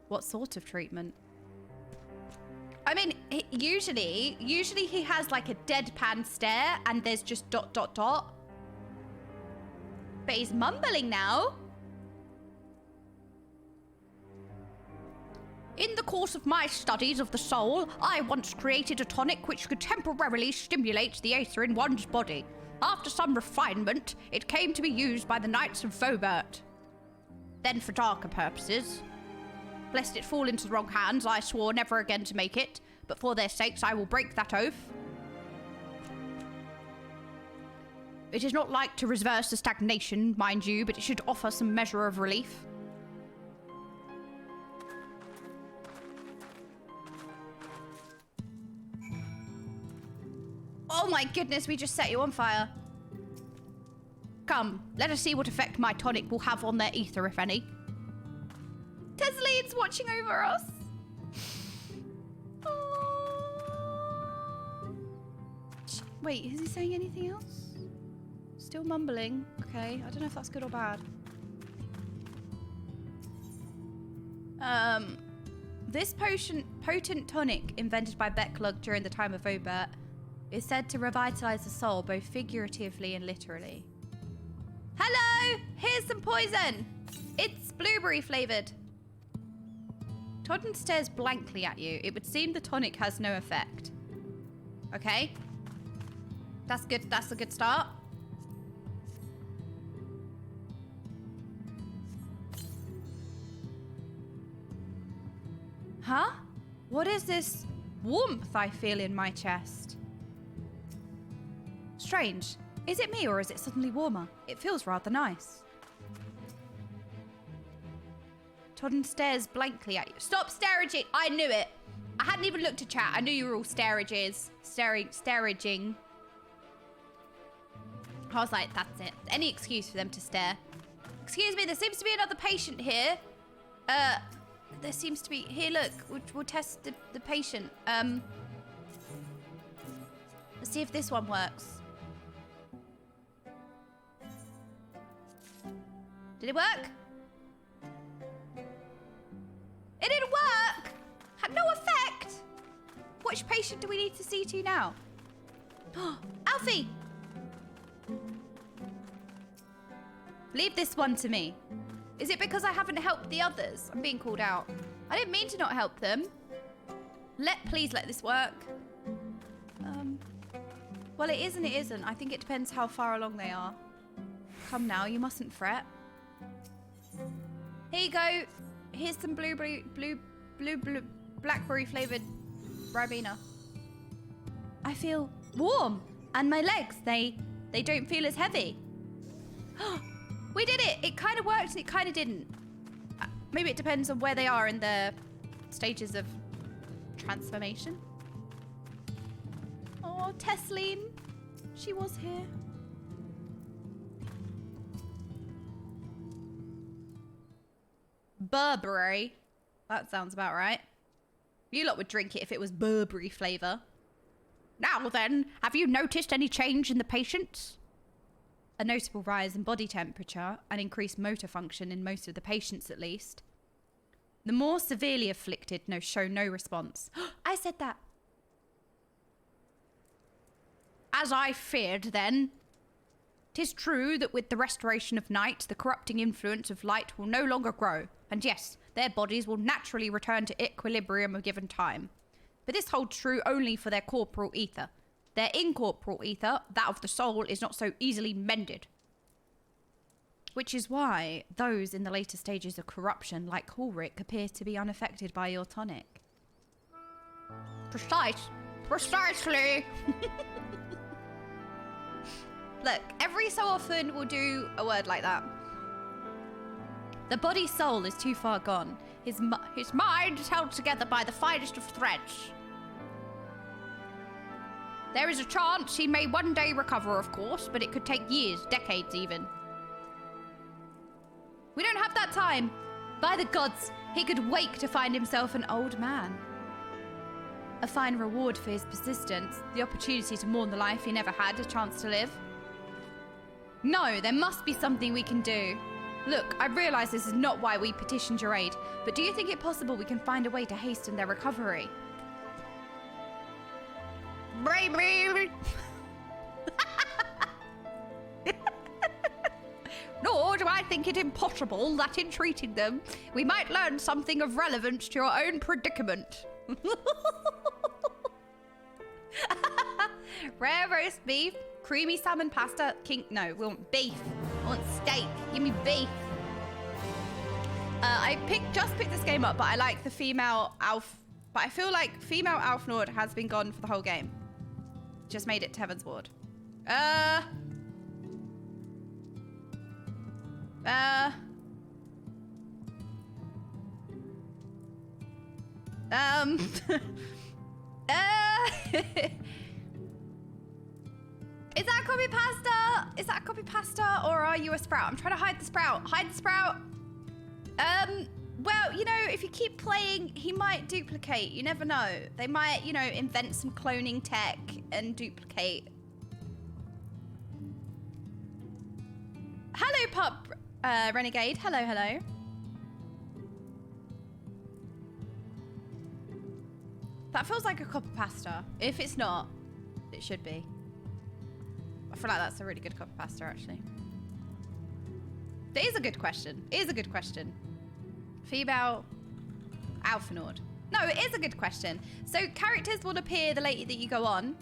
What sort of treatment? I mean, usually he has like a deadpan stare and there's just ... But he's mumbling now. In the course of my studies of the soul, I once created a tonic which could temporarily stimulate the aether in one's body. After some refinement, it came to be used by the Knights of Vobert. Then for darker purposes. Lest it fall into the wrong hands, I swore never again to make it, but for their sakes I will break that oath. It is not like to reverse the stagnation, mind you, but it should offer some measure of relief. Oh my goodness, we just set you on fire. Come, let us see what effect my tonic will have on their ether, if any. Teslene's watching over us. Oh. Wait, is he saying anything else? Still mumbling. Okay, I don't know if that's good or bad. This potent tonic invented by Becklug during the time of Vobert is said to revitalize the soul both figuratively and literally. Hello! Here's some poison! It's blueberry flavored. Totten stares blankly at you. It would seem the tonic has no effect. Okay. That's good. That's a good start. Huh? What is this warmth I feel in my chest? Strange. Is it me or is it suddenly warmer? It feels rather nice. Totten stares blankly at you. Stop staraging! I knew it. I hadn't even looked at chat. I knew you were all staraging. I was like, that's it. Any excuse for them to stare. Excuse me, there seems to be another patient here. There seems to be... Here, look. We'll test the patient. Let's see if this one works. Did it work? It didn't work! Had no effect! Which patient do we need to see to now? Alfie! Leave this one to me. Is it because I haven't helped the others? I'm being called out. I didn't mean to not help them. Please let this work. Well, it is and it isn't. I think it depends how far along they are. Come now, you mustn't fret. Here you go. Here's some blackberry flavored Ribena. I feel warm, and my legs, they don't feel as heavy. We did it. It kind of worked and it kind of didn't. Maybe it depends on where they are in the stages of transformation. Oh, Tesleen. She was here. Burberry. That sounds about right. You lot would drink it if it was Burberry flavour. Now then, have you noticed any change in the patients? A notable rise in body temperature and increased motor function in most of the patients, at least. The more severely afflicted show no response. I said that. As I feared then, 'tis true that with the restoration of night, the corrupting influence of light will no longer grow. And yes, their bodies will naturally return to equilibrium a given time. But this holds true only for their corporal ether. Their incorporeal ether, that of the soul, is not so easily mended. Which is why those in the later stages of corruption, like Ulrich, appear to be unaffected by your tonic. Precisely! Look, every so often we'll do a word like that. The body's soul is too far gone. His mind is held together by the finest of threads. There is a chance he may one day recover, of course, but it could take years, decades even. We don't have that time. By the gods, he could wake to find himself an old man. A fine reward for his persistence, the opportunity to mourn the life he never had a chance to live. No, there must be something we can do. Look, I realise this is not why we petitioned your aid, but do you think it possible we can find a way to hasten their recovery? Nor do I think it impossible that in treating them, we might learn something of relevance to your own predicament. Rare roast beef, creamy salmon pasta, no, we want beef. I want steak. Give me beef. I just picked this game up, but I like the female Alf. But I feel like female Alf Nord has been gone for the whole game. Just made it to Heaven's Ward. Is that copy pasta? Is that copy pasta, or are you a sprout? I'm trying to hide the sprout. Hide the sprout. Well, you know, if you keep playing, he might duplicate. You never know. They might, you know, invent some cloning tech and duplicate. Hello, Pup Renegade. Hello, hello. That feels like a copy pasta. If it's not, it should be. I feel like that's a really good copy pasta, actually. It is a good question. It is a good question. Female Alpha Nord. No, it is a good question. So characters will appear the later that you go on.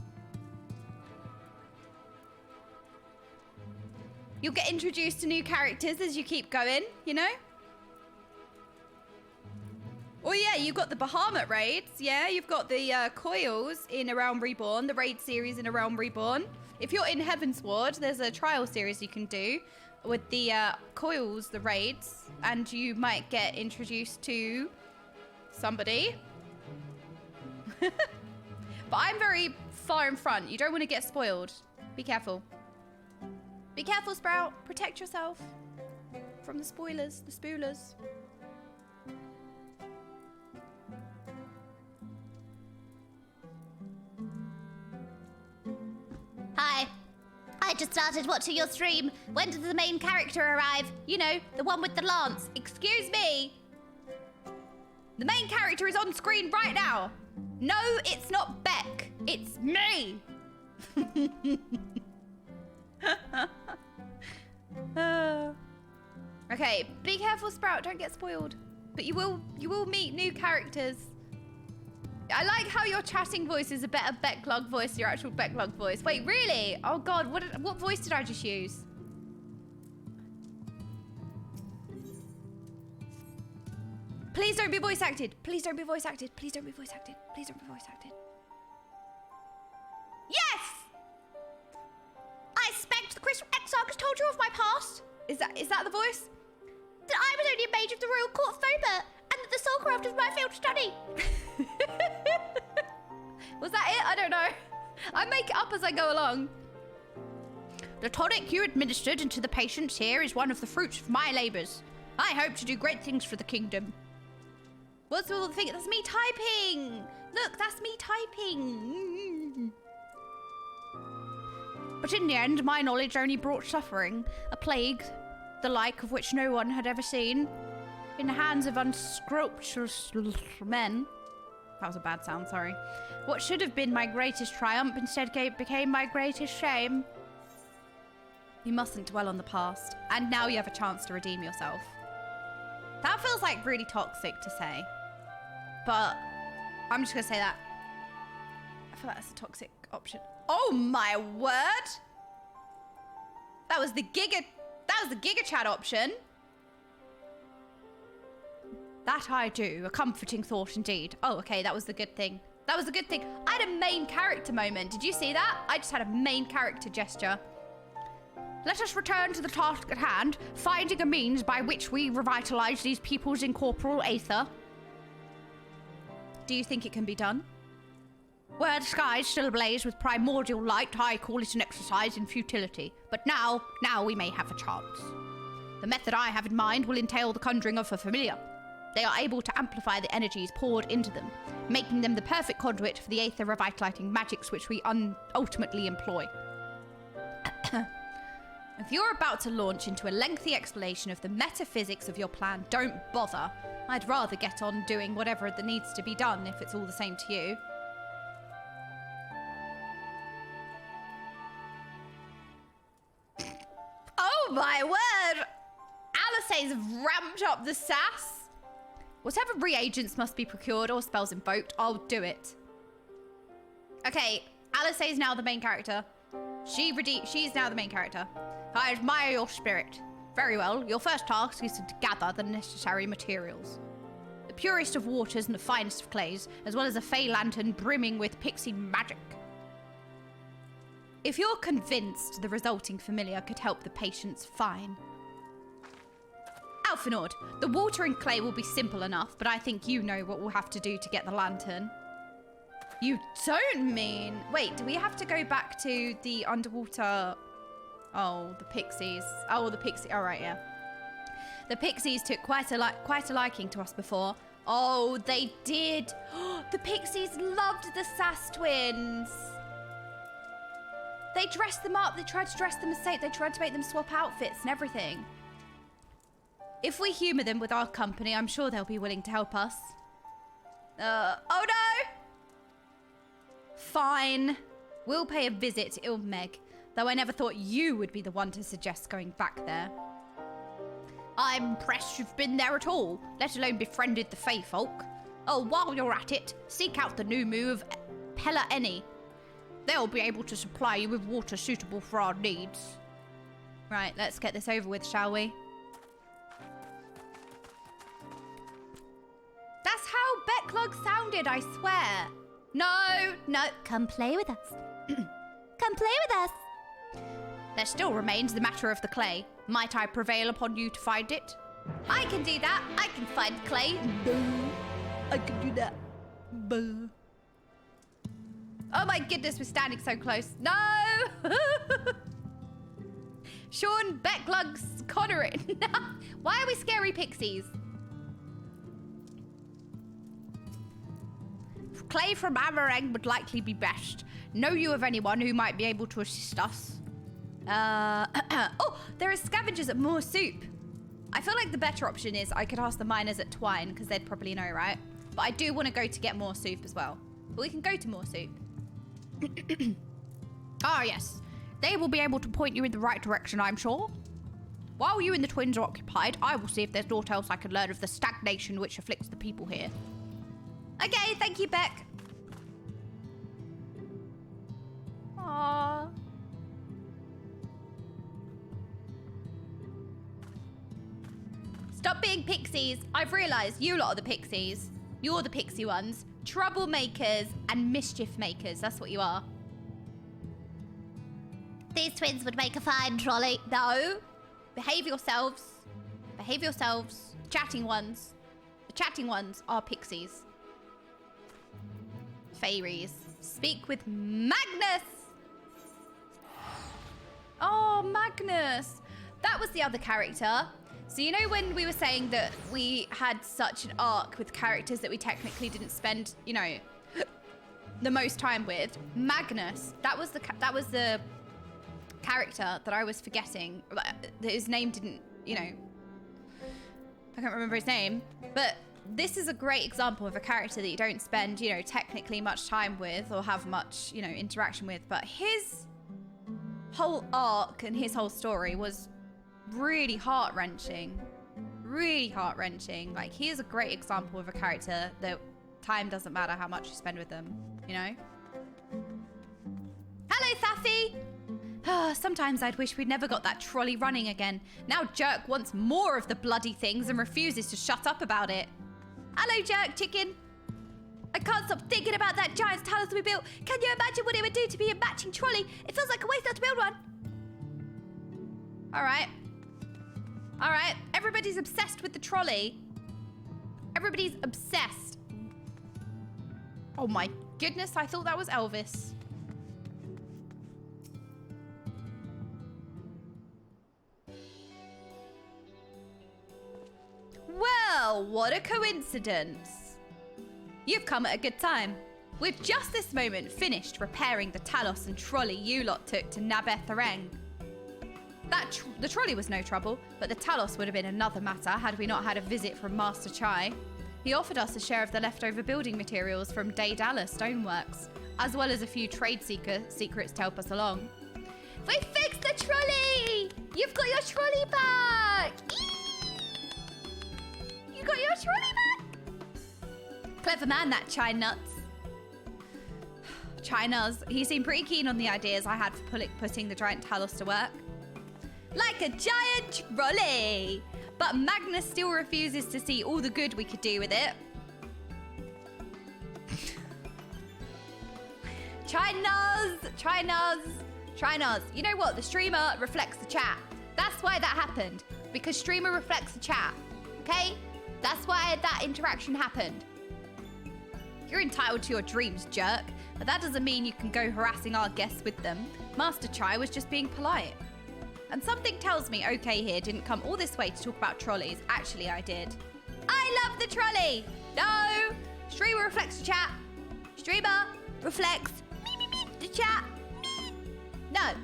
You'll get introduced to new characters as you keep going, you know? Oh yeah, you've got the Bahamut raids. Yeah, you've got the Coils in A Realm Reborn, the raid series in A Realm Reborn. If you're in Heaven's Ward, there's a trial series you can do with the Coils, the raids, and you might get introduced to somebody. But I'm very far in front. You don't want to get spoiled. Be careful. Be careful, Sprout. Protect yourself from the spoilers, the spoolers. Hi. I just started watching your stream. When does the main character arrive? You know, the one with the lance. Excuse me. The main character is on screen right now. No, it's not Beck. It's me. Okay, be careful, Sprout. Don't get spoiled. But you will meet new characters. I like how your chatting voice is a better Becklug voice, your actual Becklug voice. Wait, really? Oh God, what voice did I just use? Please don't be voice acted. Please don't be voice acted. Please don't be voice acted. Please don't be voice acted. Yes! I expect the Crystal Exarch has told you of my past. Is that the voice? That I was only a mage of the Royal Court of Fomer, and that the soulcraft is my field study. Was that it? I don't know. I make it up as I go along. The tonic you administered into the patients here is one of the fruits of my labours. I hope to do great things for the kingdom. What's all the thing? That's me typing. Look, that's me typing. But in the end, my knowledge only brought suffering, a plague, the like of which no one had ever seen, in the hands of unscrupulous men. That was a bad sound, sorry. What should have been my greatest triumph instead became my greatest shame. You mustn't dwell on the past, and now you have a chance to redeem yourself. That feels like really toxic to say, but I'm just gonna say that. I feel like that's a toxic option. Oh my word! That was the Giga Chat option. That I do, a comforting thought indeed. Oh, okay, that was the good thing. That was a good thing. I had a main character moment. Did you see that? I just had a main character gesture. Let us return to the task at hand, finding a means by which we revitalize these people's incorporeal aether. Do you think it can be done? Where the skies still ablaze with primordial light, I call it an exercise in futility. But now we may have a chance. The method I have in mind will entail the conjuring of a familiar. They are able to amplify the energies poured into them, making them the perfect conduit for the aether revitalizing magics which we ultimately employ. If you're about to launch into a lengthy explanation of the metaphysics of your plan, don't bother. I'd rather get on doing whatever that needs to be done if it's all the same to you. Oh my word! Alice's ramped up the sass. Whatever reagents must be procured or spells invoked, I'll do it. Okay, Alice is now the main character. She's now the main character. I admire your spirit. Very well, your first task is to gather the necessary materials. The purest of waters and the finest of clays, as well as a fey lantern brimming with pixie magic. If you're convinced the resulting familiar could help the patients, fine. Alphanord, the water and clay will be simple enough, but I think you know what we'll have to do to get the lantern. You don't mean... Wait, do we have to go back to the underwater... Oh, the pixies. Oh, the pixie... All right, yeah. The pixies took quite a liking to us before. Oh, they did. The pixies loved the Sass twins. They dressed them up. They tried to dress them as safe. They tried to make them swap outfits and everything. If we humour them with our company, I'm sure they'll be willing to help us. Oh no! Fine. We'll pay a visit to Ilmeg, though I never thought you would be the one to suggest going back there. I'm impressed you've been there at all, let alone befriended the Fey folk. Oh, while you're at it, seek out the new move, Pella Eni. They'll be able to supply you with water suitable for our needs. Right, let's get this over with, shall we? That's how Becklog sounded, I swear. No, come play with us. Come play with us. There still remains the matter of the clay. Might I prevail upon you to find it? I can do that. I can find clay. I can do that. Oh my goodness, we're standing so close. No! Sean Becklug's Connery. Why are we scary pixies? Clay from Amarang would likely be best. Know you of anyone who might be able to assist us? Oh, there are scavengers at More Soup. I feel like the better option is I could ask the miners at Twine, because they'd probably know, right? But I do want to go to get More Soup as well. But we can go to More Soup. Ah, yes. They will be able to point you in the right direction, I'm sure. While you and the twins are occupied, I will see if there's naught else I can learn of the stagnation which afflicts the people here. Okay, thank you, Beck. Aww. Stop being pixies. I've realised you lot are the pixies. You're the pixie ones. Troublemakers and mischief makers. That's what you are. These twins would make a fine trolley. No. Behave yourselves. Behave yourselves. Chatting ones. The chatting ones are pixies. Fairies. Speak with Magnus. Oh, Magnus. That was the other character. So you know when we were saying that we had such an arc with characters that we technically didn't spend, you know, the most time with? Magnus. That was the character that I was forgetting. His name didn't, you know, I can't remember his name. But this is a great example of a character that you don't spend, you know, technically much time with or have much, you know, interaction with. But his whole arc and his whole story was really heart-wrenching. Really heart-wrenching. Like, he is a great example of a character that time doesn't matter how much you spend with them, you know? Hello, Sassy! Sometimes I'd wish we'd never got that trolley running again. Now Jerk wants more of the bloody things and refuses to shut up about it. Hello, Jerk Chicken. I can't stop thinking about that giant's talus we built. Can you imagine what it would do to be a matching trolley? It feels like a waste not to build one. All right. All right. Everybody's obsessed with the trolley. Everybody's obsessed. Oh my goodness, I thought that was Elvis. Well, what a coincidence. You've come at a good time. We've just this moment finished repairing the Talos and trolley you lot took to Nabeth Areng. The trolley was no trouble, but the Talos would have been another matter had we not had a visit from Master Chai. He offered us a share of the leftover building materials from Daedala Stoneworks, as well as a few trade secrets to help us along. We fixed the trolley! You've got your trolley back! You got your trolley back? Clever man, that Chai Nuts. Chai Nuts. He seemed pretty keen on the ideas I had for putting the giant Talos to work. Like a giant trolley! But Magnus still refuses to see all the good we could do with it. Chai Nuts. You know what? The streamer reflects the chat. That's why that happened. Because streamer reflects the chat. Okay? That's why that interaction happened. You're entitled to your dreams, Jerk. But that doesn't mean you can go harassing our guests with them. Master Chai was just being polite. And something tells me OK here didn't come all this way to talk about trolleys. Actually, I did. I love the trolley! No! Streamer reflects the chat. Streamer reflects the chat. No.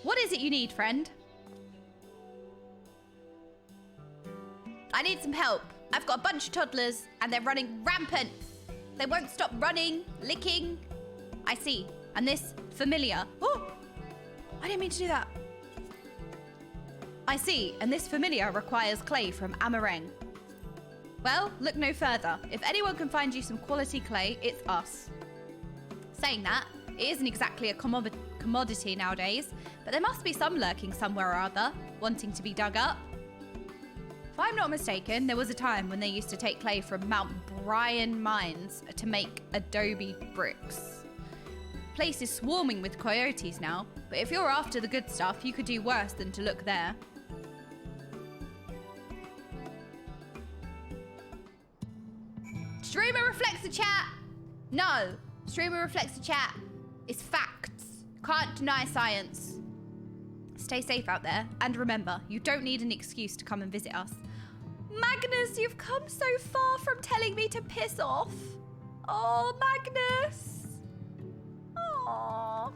What is it you need, friend? I need some help. I've got a bunch of toddlers and they're running rampant. They won't stop running, licking. I see. And this familiar. Oh! I didn't mean to do that. I see, and this familiar requires clay from Amareng. Well, look no further. If anyone can find you some quality clay, it's us. Saying that, it isn't exactly a commodity nowadays, but there must be some lurking somewhere or other, wanting to be dug up. If I'm not mistaken, there was a time when they used to take clay from Mount Bryan mines to make adobe bricks. The place is swarming with coyotes now, but if you're after the good stuff, you could do worse than to look there. Streamer reflects the chat. No, streamer reflects the chat. It's facts. Can't deny science. Stay safe out there, and remember, you don't need an excuse to come and visit us. Magnus, you've come so far from telling me to piss off. Oh, Magnus. Aww.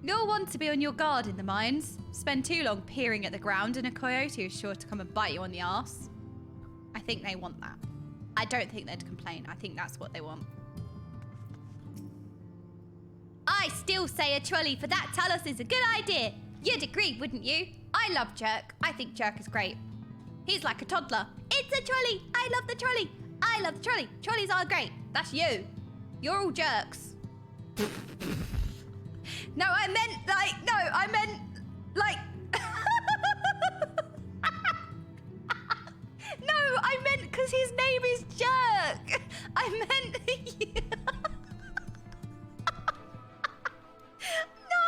You'll want to be on your guard in the mines. Spend too long peering at the ground and a coyote is sure to come and bite you on the arse. I think they want that. I don't think they'd complain. I think that's what they want. I still say a trolley for that Talos is a good idea. You'd agree, wouldn't you? I love Jerk. I think Jerk is great. He's like a toddler. It's a trolley. I love the trolley. I love the trolley. Trolleys are great. That's you. You're all jerks. No, I meant No, I meant because his name is Jerk. I meant... No,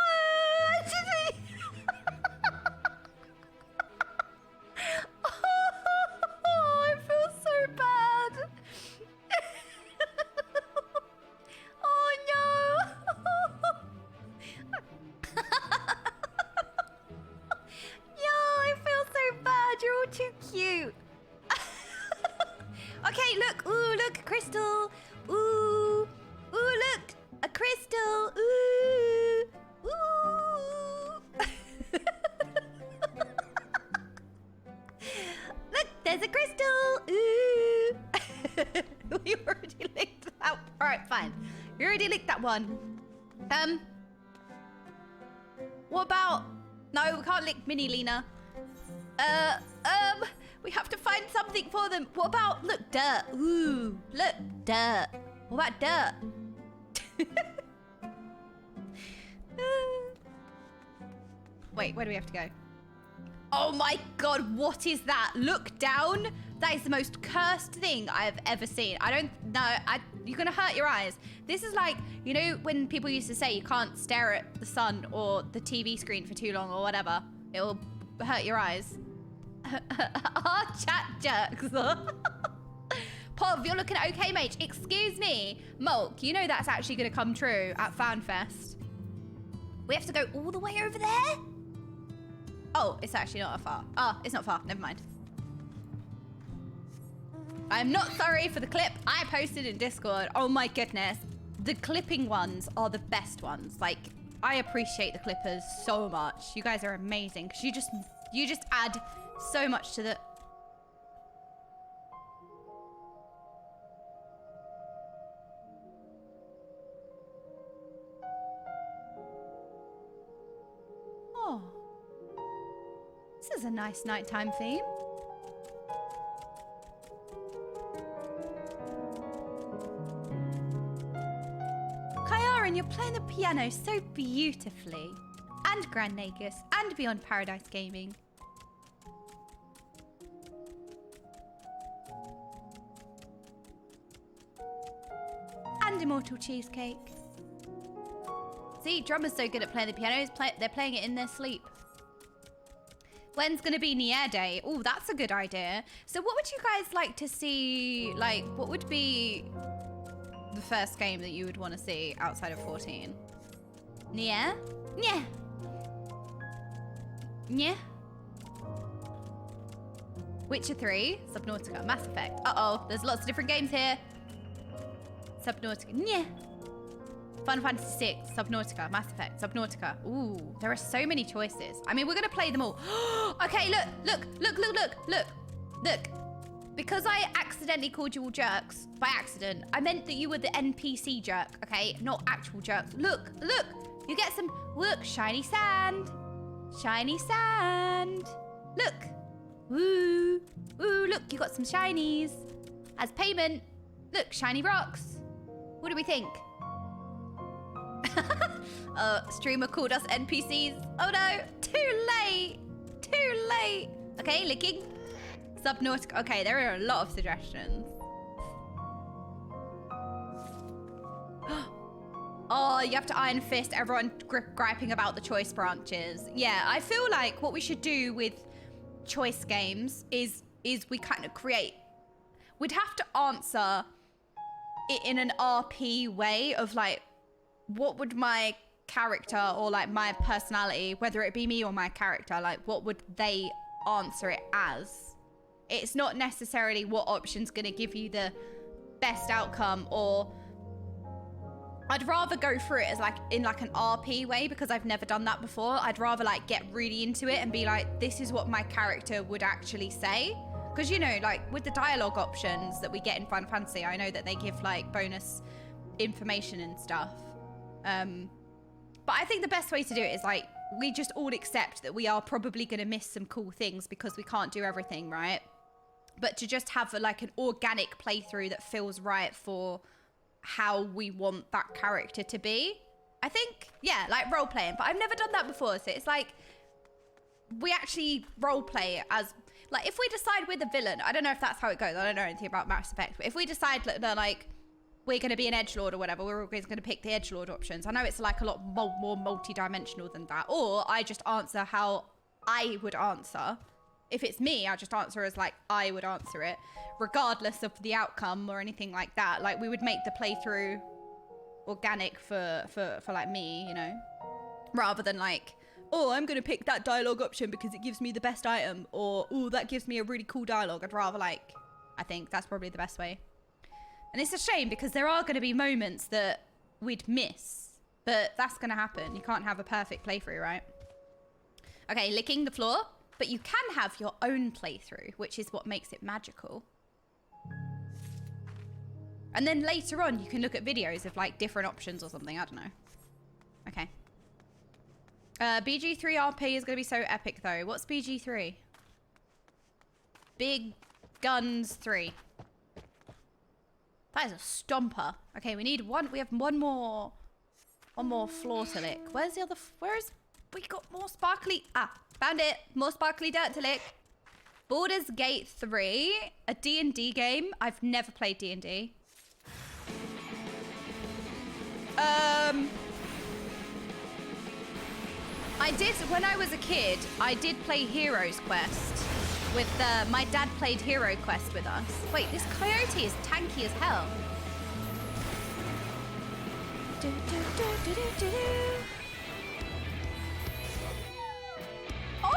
I didn't... crystal. Ooh. Ooh. Look, there's a crystal. Ooh. We already licked that. All right, fine. We already licked that one. What about... No, we can't lick Mini Lena. We have to find something for them. What about... Look, dirt. Ooh, look, dirt. What about dirt? Wait, where do we have to go? Oh my god, what is that? Look down. That is the most cursed thing I have ever seen. I don't know. You're gonna hurt your eyes. This is like, you know, when people used to say you can't stare at the sun or the TV screen for too long or whatever. It will hurt your eyes. Our chat jerks. Pov, you're looking at Okaymage. Excuse me. Mulk, you know that's actually gonna come true at FanFest. We have to go all the way over there? Oh, it's actually not far. Oh, it's not far. Never mind. I'm not sorry for the clip I posted in Discord. Oh my goodness. The clipping ones are the best ones. Like, I appreciate the clippers so much. You guys are amazing because you just add so much to the... Oh. This is a nice nighttime theme. Kyaran, you're playing the piano so beautifully. And Grand Nagus, and Beyond Paradise Gaming. And Immortal Cheesecake. See, drummer's so good at playing the piano, they're playing it in their sleep. When's gonna be Nier Day? Oh, that's a good idea. So what would you guys like to see? Like, what would be the first game that you would want to see outside of 14? Nier? Yeah. Yeah. Witcher 3, Subnautica, Mass Effect. Uh-oh, there's lots of different games here. Subnautica, yeah. Final Fantasy VI, Subnautica, Mass Effect, Subnautica. Ooh, there are so many choices. I mean, we're gonna play them all. Okay, look. Because I accidentally called you all jerks, by accident, I meant that you were the NPC jerk, okay? Not actual jerks. Look, you get some, look, shiny sand. Shiny sand. Look. Woo, look, you got some shinies. As payment, look, shiny rocks. What do we think? Streamer called us NPCs. Oh no, too late. Okay, licking. Subnautica. Okay, there are a lot of suggestions. Oh, you have to Iron Fist everyone griping about the choice branches. Yeah, I feel like what we should do with choice games is we kind of create... We'd have to answer it in an RP way of like, what would my character or like my personality, whether it be me or my character, like what would they answer it as? It's not necessarily what option's going to give you the best outcome, or I'd rather go through it as like in like an RP way, because I've never done that before. I'd rather like get really into it and be like, this is what my character would actually say. Because, you know, like with the dialogue options that we get in Final Fantasy, I know that they give like bonus information and stuff. But I think the best way to do it is like, we just all accept that we are probably going to miss some cool things because we can't do everything, right? But to just have like an organic playthrough that feels right for how we want that character to be. I think, yeah, like role playing, but I've never done that before. So it's like, we actually role play as, like, if we decide we're the villain, I don't know if that's how it goes. I don't know anything about Mass Effect, but if we decide that like, we're going to be an edgelord or whatever, we're always going to pick the edgelord options. I know it's like a lot more multi-dimensional than that. Or I just answer how I would answer. If it's me, I just answer as like I would answer it, regardless of the outcome or anything like that. Like we would make the playthrough organic for like me, you know, rather than like, oh, I'm going to pick that dialogue option because it gives me the best item, or, oh, that gives me a really cool dialogue. I'd rather like, I think that's probably the best way. And it's a shame because there are going to be moments that we'd miss But that's gonna happen. You can't have a perfect playthrough, right? Okay, licking the floor. But you can have your own playthrough, which is what makes it magical. And then later on, you can look at videos of like different options or something. I don't know. Okay. BG3 RP is going to be so epic though. What's BG3? Big Guns 3. That is a stomper. Okay, we need one. We have one more floor to lick. Where's the other? We got more sparkly. Ah, found it. More sparkly dirt to lick. Baldur's Gate 3, a D&D game. I've never played D&D. I did, when I was a kid, I did play Heroes Quest with, my dad played Hero Quest with us. Wait, this coyote is tanky as hell. Oh,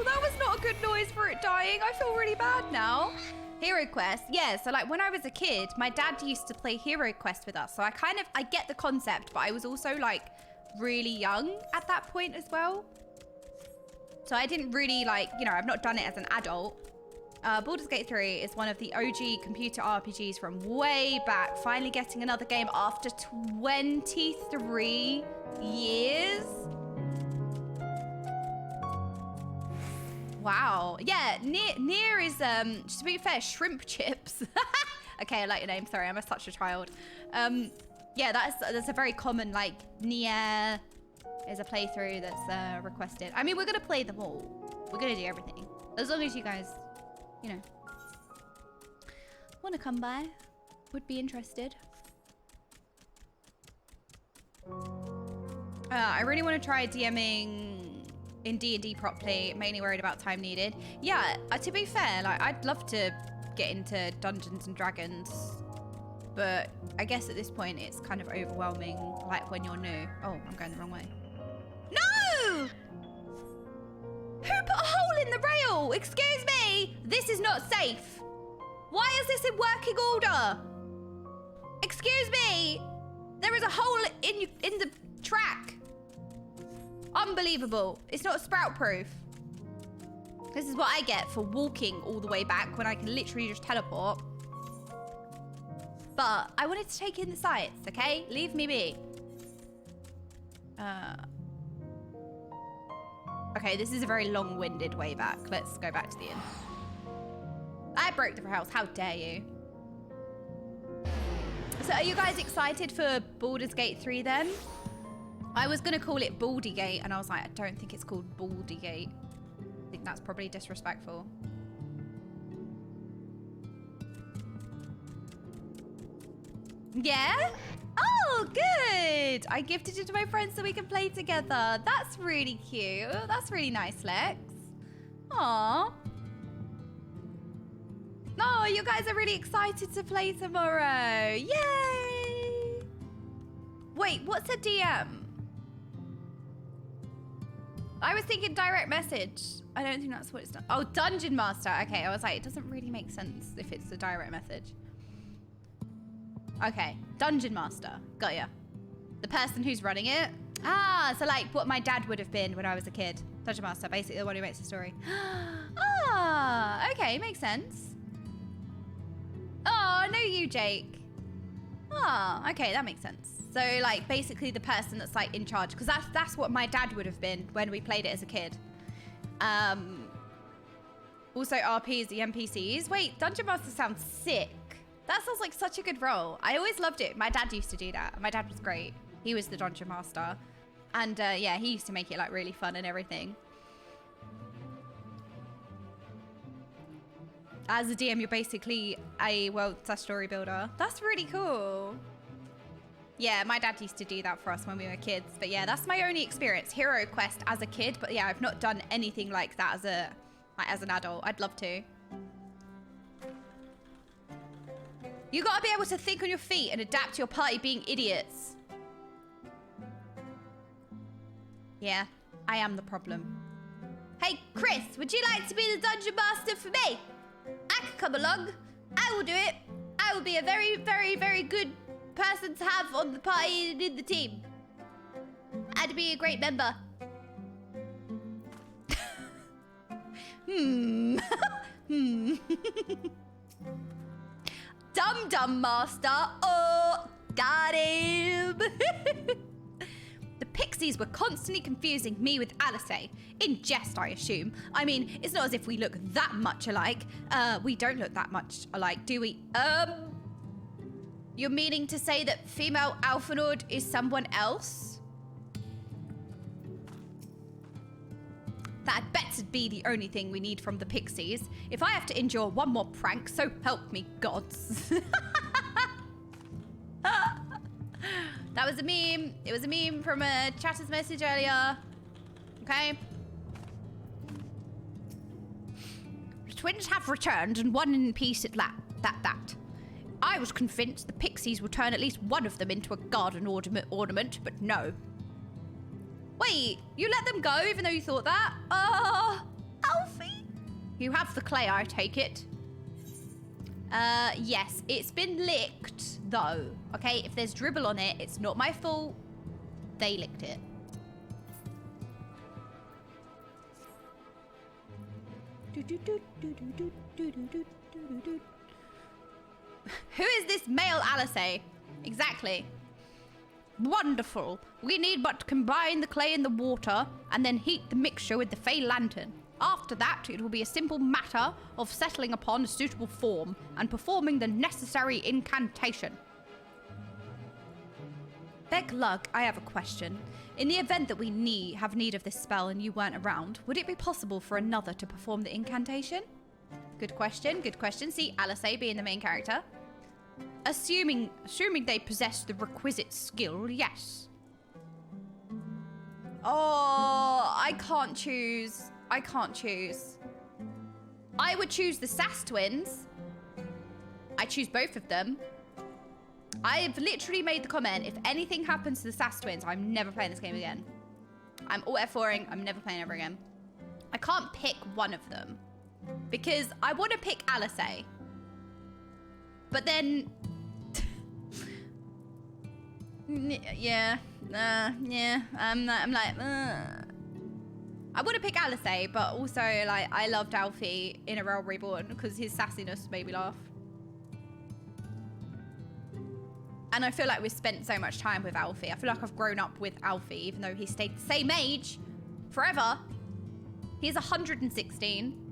that was not a good noise for it dying. I feel really bad now. Hero Quest, yeah, so like when I was a kid, my dad used to play Hero Quest with us. So I get the concept, but I was also like really young at that point as well. So I didn't really like, you know, I've not done it as an adult. Baldur's Gate 3 is one of the OG computer RPGs from way back. Finally getting another game after 23 years. Wow. Yeah, Nier is, just to be fair, shrimp chips. Okay, I like your name. Sorry, I'm such a child. Yeah, that's a very common, like, Nier is a playthrough that's requested. I mean, we're going to play them all. We're going to do everything. As long as you guys, you know, want to come by, would be interested. I really want to try DMing in D&D properly, mainly worried about time needed. Yeah, to be fair, like I'd love to get into Dungeons and Dragons, but I guess at this point it's kind of overwhelming, like when you're new. Oh, I'm going the wrong way. No! Who put a hole in the rail? Excuse me, this is not safe. Why is this in working order? Excuse me, there is a hole in the track. Unbelievable. It's not sprout proof. This is what I get for walking all the way back when I can literally just teleport. But I wanted to take in the sights, okay? Leave me be. Okay, this is a very long-winded way back. Let's go back to the inn. I broke the house. How dare you? So are you guys excited for Baldur's Gate 3 then? I was going to call it Baldy Gate, and I was like, I don't think it's called Baldy Gate. I think that's probably disrespectful. Yeah? Oh, good. I gifted it to my friends so we can play together. That's really cute. That's really nice, Lex. Aww. Oh, you guys are really excited to play tomorrow. Yay. Wait, what's a DM? I was thinking direct message. I don't think that's what it's done. Oh, Dungeon Master. Okay, I was like, it doesn't really make sense if it's a direct message. Okay, Dungeon Master. Got ya. The person who's running it. Ah, so like what my dad would have been when I was a kid. Dungeon Master, basically the one who makes the story. Ah, okay, makes sense. Oh, I know you, Jake. Ah, okay, that makes sense. So like basically the person that's like in charge, because that's what my dad would have been when we played it as a kid. Also RPs, the NPCs. Wait, Dungeon Master sounds sick. That sounds like such a good role. I always loved it. My dad used to do that. My dad was great. He was the Dungeon Master. And yeah, he used to make it like really fun and everything. As a DM, you're basically a world/story builder. That's really cool. Yeah, my dad used to do that for us when we were kids. But yeah, that's my only experience. Hero Quest as a kid. But yeah, I've not done anything like that as an adult. I'd love to. You gotta be able to think on your feet and adapt to your party being idiots. Yeah, I am the problem. Hey, Chris, would you like to be the Dungeon Master for me? I could come along. I will do it. I will be a very, very, very good person to have on the party and in the team. I'd be a great member. Dum Master. Oh, got him. The pixies were constantly confusing me with Alice. In jest, I assume. I mean, it's not as if we look that much alike. We don't look that much alike, do we? You're meaning to say that female Alphanord is someone else? That'd better be the only thing we need from the pixies. If I have to endure one more prank, so help me gods. That was a meme. It was a meme from a chatter's message earlier. Okay. The twins have returned and one in peace at that. I was convinced the pixies would turn at least one of them into a garden ornament, but no. Wait, you let them go even though you thought that? Alfie? You have the clay, I take it. Yes, it's been licked, though. Okay, if there's dribble on it, it's not my fault. They licked it. Who is this male Alice? Exactly. Wonderful. We need but to combine the clay and the water and then heat the mixture with the Fey lantern. After that, it will be a simple matter of settling upon a suitable form and performing the necessary incantation. Beg Lug, I have a question. In the event that we have need of this spell and you weren't around, would it be possible for another to perform the incantation? Good question, good question. See, Alice being the main character. Assuming they possess the requisite skill, yes. Oh, I can't choose. I can't choose. I would choose the Sass twins. I choose both of them. I've literally made the comment, if anything happens to the Sass twins, I'm never playing this game again. I'm all F4ing, I'm never playing ever again. I can't pick one of them because I want to pick Alice. But then, yeah, I'm like, I want to pick Alice, but also, like, I loved Alfie in A Realm Reborn because his sassiness made me laugh. And I feel like we've spent so much time with Alfie. I feel like I've grown up with Alfie, even though he stayed the same age forever. He's 116.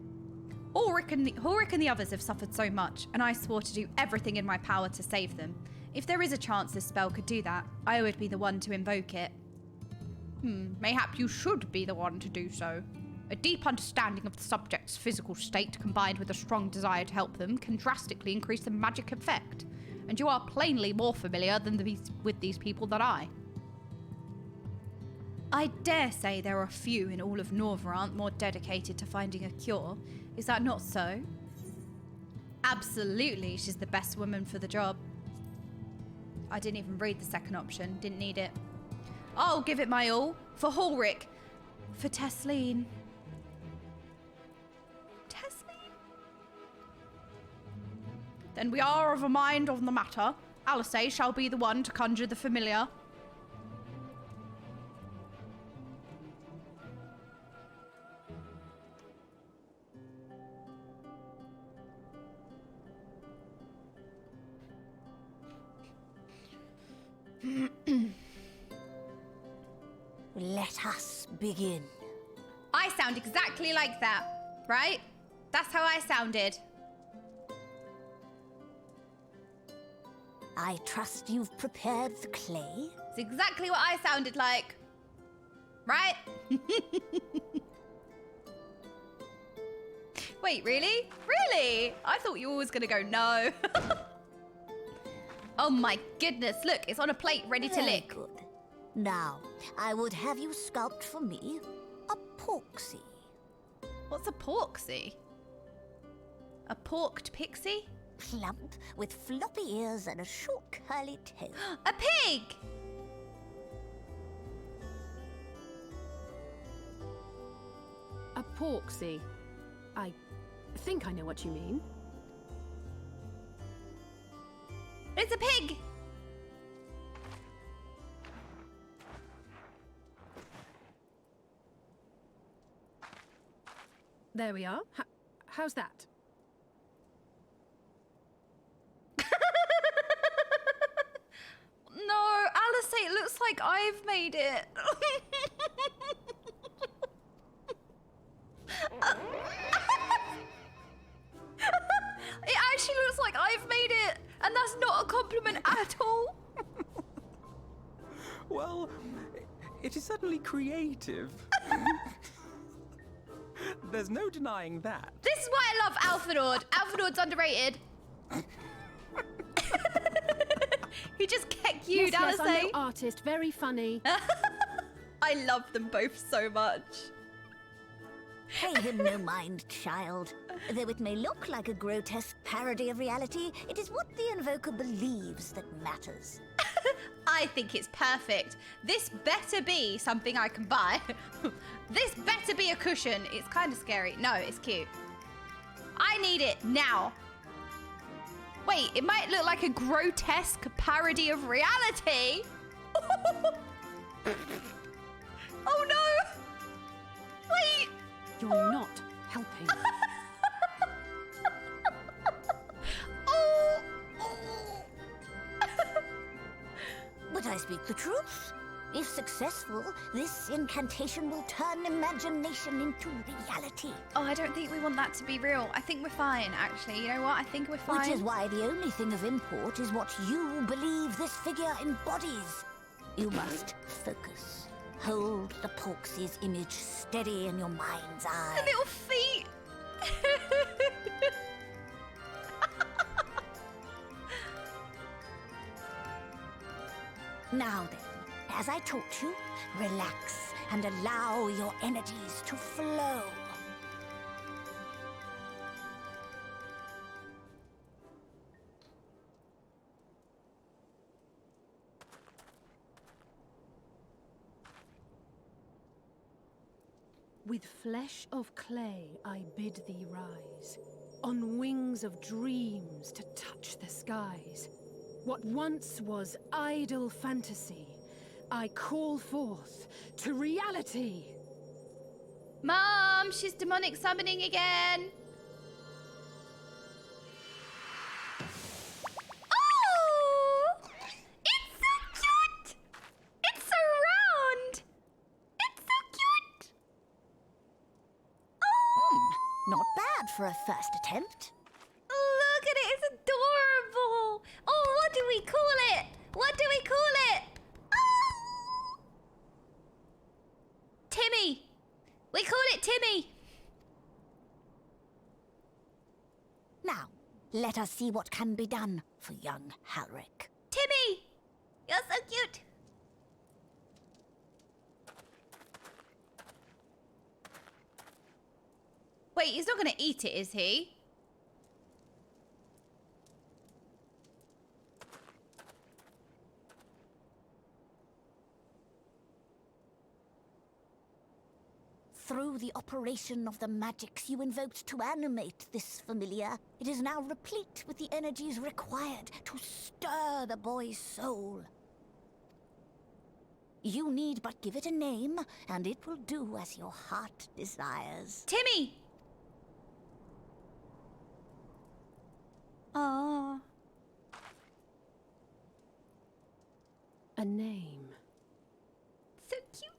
Ulrich and the others have suffered so much, and I swore to do everything in my power to save them. If there is a chance this spell could do that, I would be the one to invoke it. Mayhap you should be the one to do so. A deep understanding of the subject's physical state combined with a strong desire to help them can drastically increase the magic effect. And you are plainly more familiar with these people than I. I dare say there are few in all of Norvrant more dedicated to finding a cure. Is that not so? Absolutely, she's the best woman for the job. I didn't even read the second option, didn't need it. I'll give it my all. For Ulrich. For Tesleen. Tesleen? Then we are of a mind on the matter. Alice shall be the one to conjure the familiar. Let us begin. I sound exactly like that, right? That's how I sounded. I trust you've prepared the clay. It's exactly what I sounded like. Right? Wait, really? Really? I thought you were always gonna go no. Oh my goodness, look, it's on a plate ready to lick. Good. Now, I would have you sculpt for me a porksy. What's a porksy? A porked pixie? Plump, with floppy ears and a short curly tail. A pig! A porksy. I think I know what you mean. It's a pig! There we are. How's that? No, Alice, it looks like I've made it. It actually looks like I've made it, and that's not a compliment at all. Well, it is certainly creative. There's no denying that. This is why I love Alphinaud. Alphinaud's underrated. He just get cute, Yes, Alice. I'm no artist. Very funny. I love them both so much. Pay him no mind, child. Though it may look like a grotesque parody of reality, it is what the invoker believes that matters. I think it's perfect. This better be something I can buy. This better be a cushion. It's kind of scary. No, it's cute. I need it now. Wait, it might look like a grotesque parody of reality. Oh no! Wait! You're not helping. Oh! But I speak the truth. If successful, this incantation will turn imagination into reality. Oh, I don't think we want that to be real. I think we're fine, actually. You know what? I think we're fine. Which is why the only thing of import is what you believe this figure embodies. You must focus. Hold the Porksy's image steady in your mind's eye. The little feet. Now then, as I taught you, relax and allow your energies to flow. With flesh of clay I bid thee rise, on wings of dreams to touch the skies. What once was idle fantasy, I call forth to reality. Mom, she's demonic summoning again. Oh! It's so cute! It's so round! It's so cute! Oh! Not bad for a first attempt. Look at it, it's adorable! Oh, what do we call it? What do we call it? Oh! Timmy! We call it Timmy! Now, let us see what can be done for young Halric. Timmy! You're so cute! Wait, he's not gonna eat it, is he? Through the operation of the magics you invoked to animate this familiar, it is now replete with the energies required to stir the boy's soul. You need but give it a name, and it will do as your heart desires. Timmy! Aww. A name. So cute.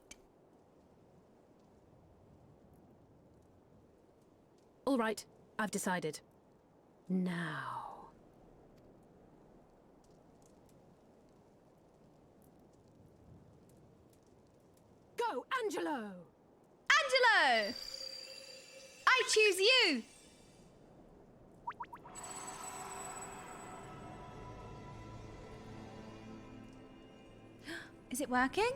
All right, I've decided. Now. Go, Angelo! Angelo! I choose you! Is it working?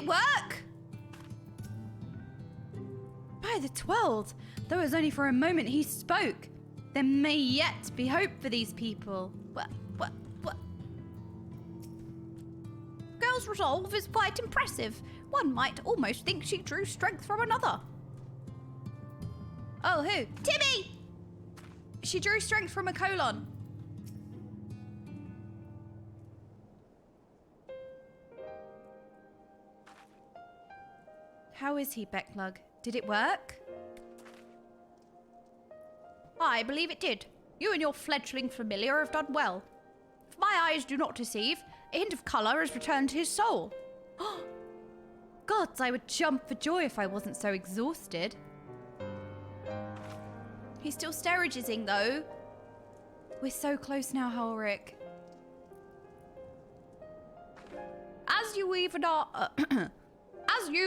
it work? By the 12th, though it was only for a moment he spoke. There may yet be hope for these people. What? Girl's resolve is quite impressive. One might almost think she drew strength from another. Oh, who? Timmy! She drew strength from a colon. How is he, Becklug? Did it work? I believe it did. You and your fledgling familiar have done well. If my eyes do not deceive, a hint of colour has returned to his soul. Gods, I would jump for joy if I wasn't so exhausted. He's still sterigizing, though. We're so close now, Ulrich. As you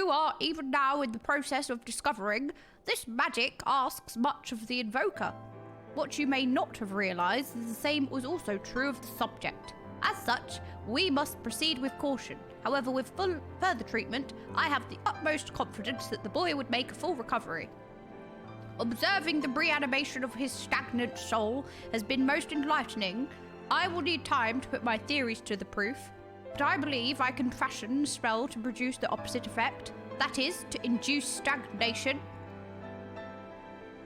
are even now in the process of discovering, this magic asks much of the invoker. What you may not have realized is the same was also true of the subject. As such, we must proceed with caution. However, with further treatment, I have the utmost confidence that the boy would make a full recovery. Observing the reanimation of his stagnant soul has been most enlightening. I will need time to put my theories to the proof, but I believe I can fashion a spell to produce the opposite effect. That is, to induce stagnation,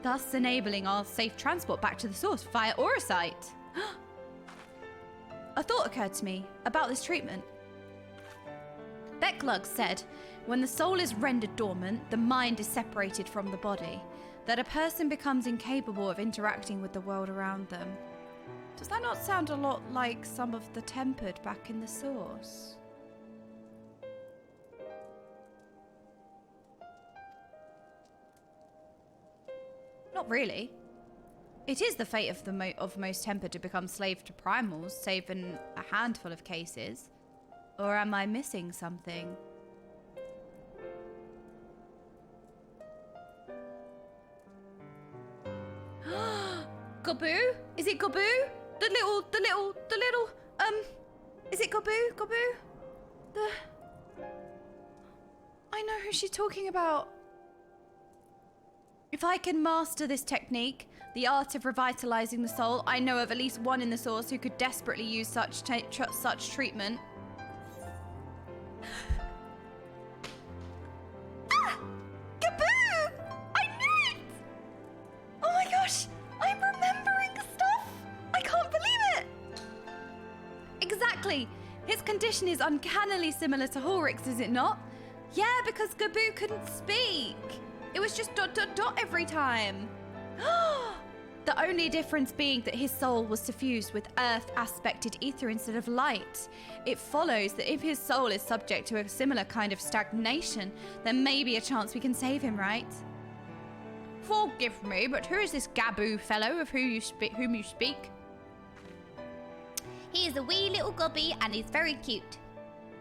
thus enabling our safe transport back to the source via Aurasight. A thought occurred to me about this treatment. Becklug said, when the soul is rendered dormant, the mind is separated from the body, that a person becomes incapable of interacting with the world around them. Does that not sound a lot like some of the tempered back in the source? Not really. It is the fate of most tempered to become slave to primals, save in a handful of cases. Or am I missing something? Goboo? Is it Goboo? The little, is it Goboo? I know who she's talking about. If I can master this technique, the art of revitalizing the soul, I know of at least one in the source who could desperately use such treatment. Ah! Gaboo! I knew it! Oh my gosh! I'm remembering stuff! I can't believe it! Exactly! His condition is uncannily similar to Ulrich's, is it not? Yeah, because Gaboo couldn't speak. It was just ... every time. The only difference being that his soul was suffused with earth-aspected ether instead of light. It follows that if his soul is subject to a similar kind of stagnation, there may be a chance we can save him, right? Forgive me, but who is this Gaboo fellow of whom you speak? He is a wee little gobby and he's very cute.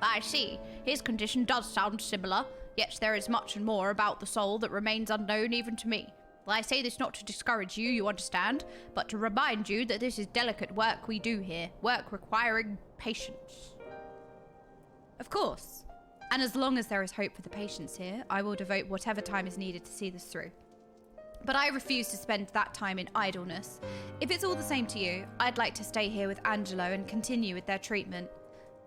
I see. His condition does sound similar, yet there is much and more about the soul that remains unknown even to me. I say this not to discourage you, you understand, but to remind you that this is delicate work we do here, work requiring patience. Of course. And as long as there is hope for the patients here, I will devote whatever time is needed to see this through. But I refuse to spend that time in idleness. If it's all the same to you, I'd like to stay here with Angelo and continue with their treatment.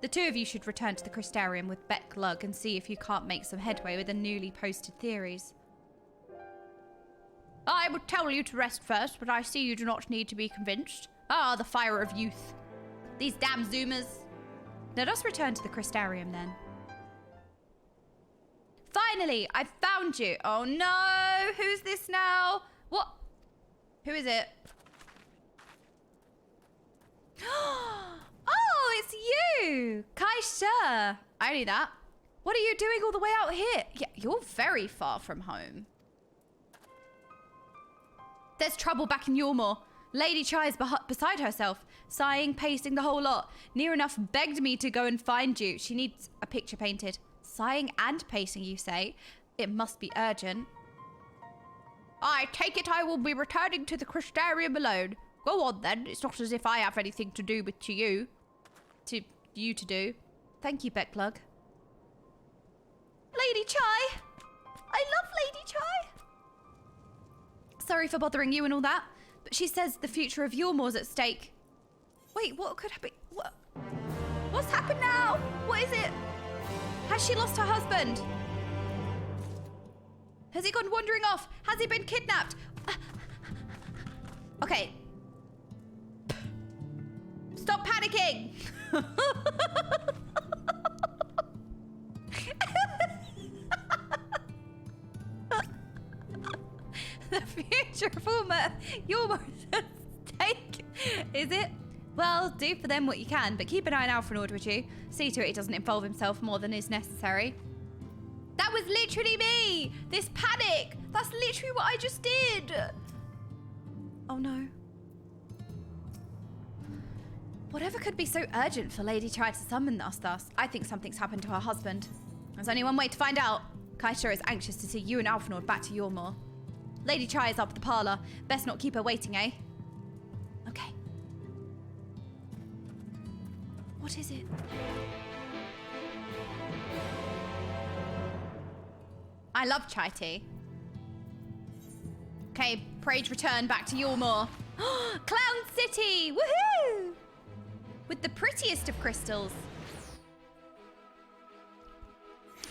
The two of you should return to the Crystarium with Becklug and see if you can't make some headway with the newly posted theories. I would tell you to rest first, but I see you do not need to be convinced. Ah, the fire of youth. These damn Zoomers. Let us return to the Crystarium then. Finally, I found you. Oh no, who's this now? What? Who is it? Oh, it's you! Kaisha! I knew that. What are you doing all the way out here? Yeah, you're very far from home. There's trouble back in Yormore. Lady Chai is beside herself, sighing, pacing the whole lot. Near enough begged me to go and find you. She needs a picture painted. Sighing and pacing, you say? It must be urgent. I take it I will be returning to the Crystarium alone. Go on then. It's not as if I have anything to do with you to do. Thank you, Becklug. Lady Chai. I love Lady Chai. Sorry for bothering you and all that, but she says the future of Yormore's at stake. Wait, what could happen? What's happened now? What is it? Has she lost her husband? Has he gone wandering off? Has he been kidnapped? Okay. Stop panicking. The future of Yormore's at stake. Is it? Well, do for them what you can, but keep an eye out for an order, would you? See to it he doesn't involve himself more than is necessary. That was literally me! This panic! That's literally what I just did! Oh no. Whatever could be so urgent for Lady Chai to summon us thus? I think something's happened to her husband. There's only one way to find out. Kaisha is anxious to see you and Alfenord back to Yormore. Lady Chai is up at the parlour. Best not keep her waiting, eh? Okay. What is it? I love chai tea. Okay, Prague return back to Yormore. Clown City! Woohoo! With the prettiest of crystals.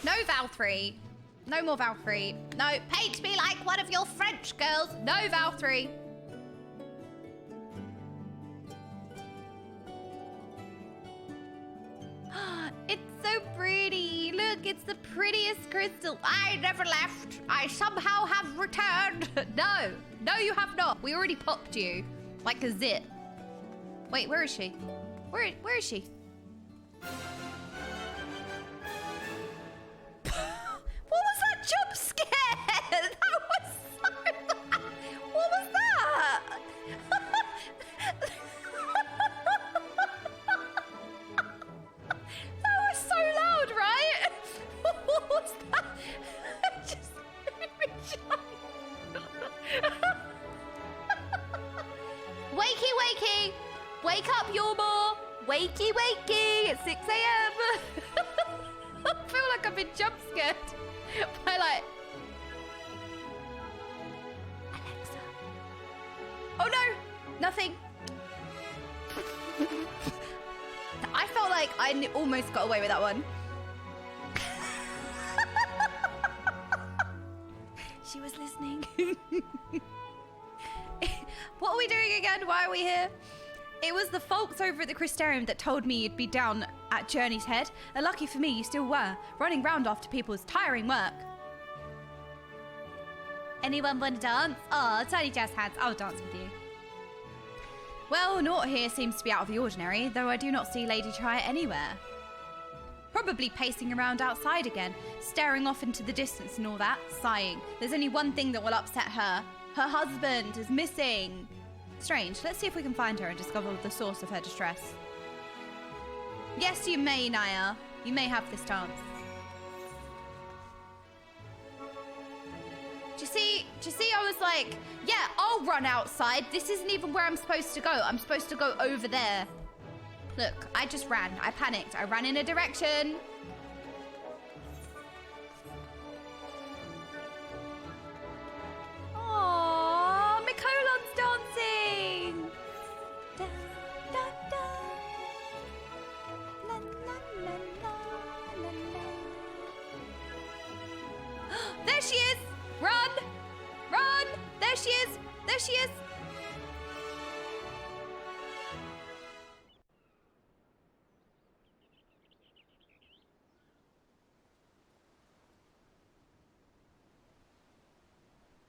No Valkyrie. No more Valkyrie. No, paint me like one of your French girls. No Valkyrie. It's so pretty. Look, it's the prettiest crystal. I never left. I somehow have returned. No, no, you have not. We already popped you like a zit. Wait, where is she? Where is she? What was that jump scare? That was so loud. What was that? That was so loud, right? What was that? It just made me jump. Wakey, wakey. Wake up, Yormore. Wakey, wakey. It's 6 a.m. I feel like I've been jump scared by like... Alexa. Oh no, nothing. I felt like I almost got away with that one. She was listening. What are we doing again? Why are we here? It was the folks over at the Crystarium that told me you'd be down at Journey's Head. And lucky for me, you still were, running round after people's tiring work. Anyone want to dance? Oh, tiny jazz hands. I'll dance with you. Well, naught here seems to be out of the ordinary, though I do not see Lady Chai anywhere. Probably pacing around outside again, staring off into the distance and all that, sighing. There's only one thing that will upset her. Her husband is missing. Strange. Let's see if we can find her and discover the source of her distress. Yes, you may, Naya. You may have this chance. Do you see, I was like, yeah, I'll run outside. This isn't even where I'm supposed to go. I'm supposed to go over there. Look, I just ran. I panicked. I ran in a direction. Aww, Mikolon's dancing. Da, da, da. La, la, la, la, la, la. There she is. Run! Run! There she is. There she is.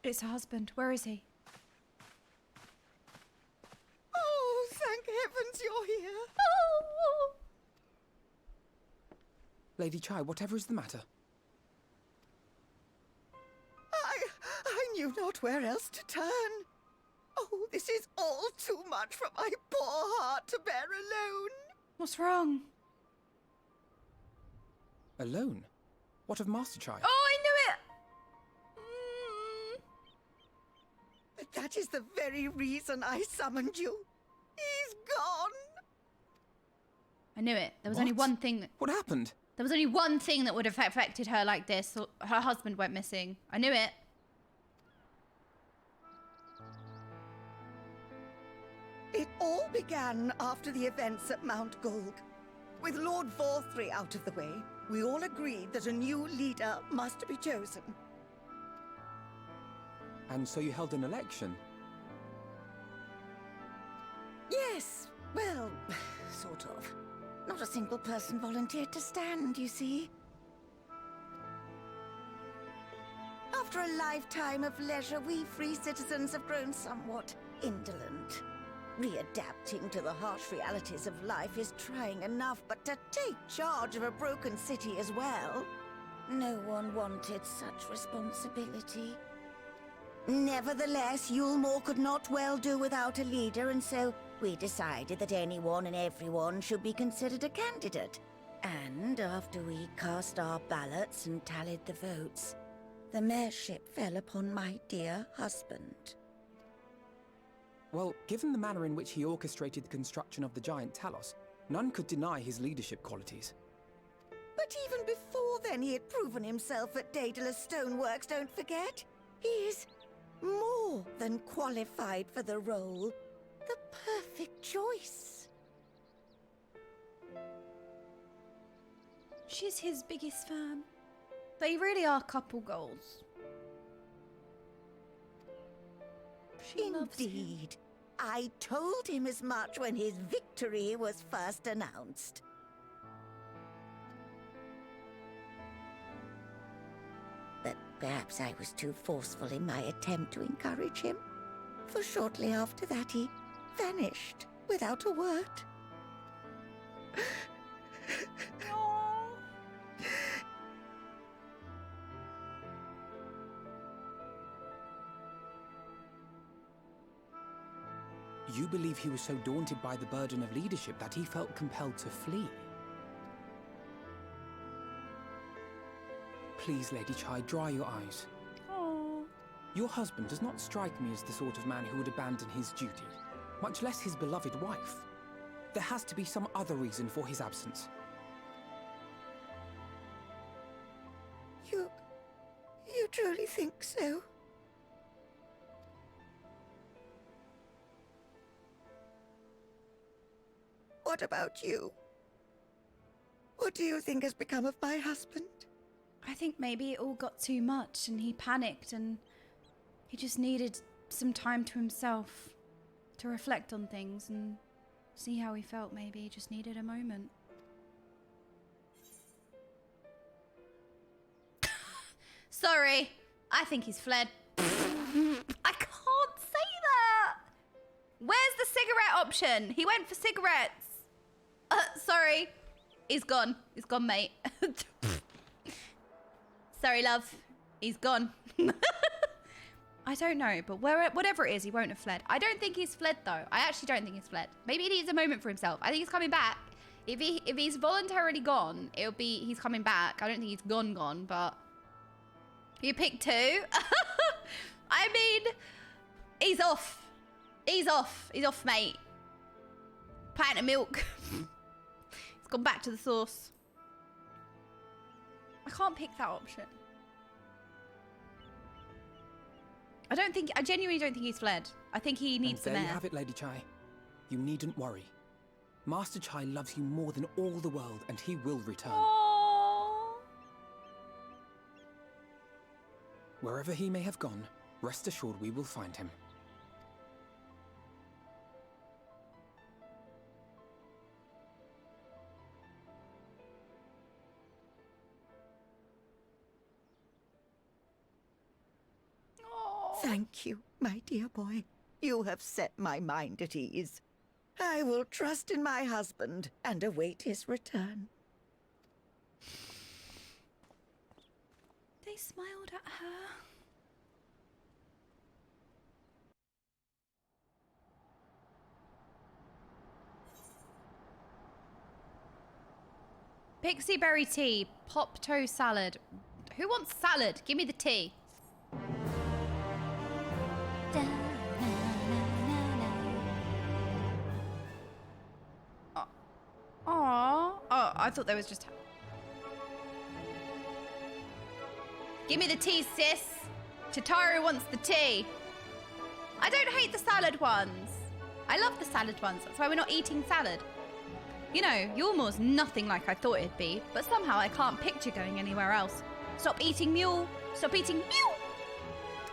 It's her husband. Where is he? Oh, thank heavens you're here. Oh. Lady Chai, whatever is the matter? I knew not where else to turn. Oh, this is all too much for my poor heart to bear alone. What's wrong? Alone? What of Master Chai? Oh, I knew it! That is the very reason I summoned you. He's gone. I knew it. There was only one thing that... What happened? There was only one thing that would have affected her like this. Her husband went missing. I knew it. It all began after the events at Mount Gulg. With Lord Vorthry out of the way, we all agreed that a new leader must be chosen. And so you held an election? Yes, well, sort of. Not a single person volunteered to stand, you see. After a lifetime of leisure, we free citizens have grown somewhat indolent. Readapting to the harsh realities of life is trying enough, but to take charge of a broken city as well? No one wanted such responsibility. Nevertheless, Yulmore could not well do without a leader, and so we decided that anyone and everyone should be considered a candidate. And after we cast our ballots and tallied the votes, the mayorship fell upon my dear husband. Well, given the manner in which he orchestrated the construction of the giant Talos, none could deny his leadership qualities. But even before then, he had proven himself at Daedalus Stoneworks, don't forget. He is more than qualified for the role. The perfect choice. She's his biggest fan. They really are couple goals. She loves him. Indeed. I told him as much when his victory was first announced. But perhaps I was too forceful in my attempt to encourage him. For shortly after that, he vanished without a word. You believe he was so daunted by the burden of leadership that he felt compelled to flee? Please, Lady Chai, dry your eyes. Aww. Your husband does not strike me as the sort of man who would abandon his duty, much less his beloved wife. There has to be some other reason for his absence. You truly think so? What about you? What do you think has become of my husband? I think maybe it all got too much and he panicked and he just needed some time to himself to reflect on things and see how he felt. Maybe he just needed a moment. Sorry, I think he's fled. I can't say that. Where's the cigarette option? He went for cigarettes. Sorry. He's gone. He's gone, mate. Sorry, love. He's gone. I don't know, but whatever it is, he won't have fled. I don't think he's fled, though. I actually don't think he's fled. Maybe he needs a moment for himself. I think he's coming back. If he's voluntarily gone, it'll be he's coming back. I don't think he's gone, but... You picked two? I mean, he's off. He's off. He's off, mate. Pint of milk. He's gone back to the source. I can't pick that option. I genuinely don't think he's fled. I think he needs the mayor. mayor. There you have it, Lady Chai. You needn't worry. Master Chai loves you more than all the world, and he will return. Aww. Wherever he may have gone, rest assured we will find him. Thank you, my dear boy. You have set my mind at ease. I will trust in my husband and await his return. They smiled at her. Pixie berry tea, pop toe salad. Who wants salad? Give me the tea. Aww. Oh, I thought there was just... Give me the tea, sis. Tataru wants the tea. I don't hate the salad ones. I love the salad ones. That's why we're not eating salad. You know, Yulmore's nothing like I thought it'd be, but somehow I can't picture going anywhere else. Stop eating mule. Stop eating mule.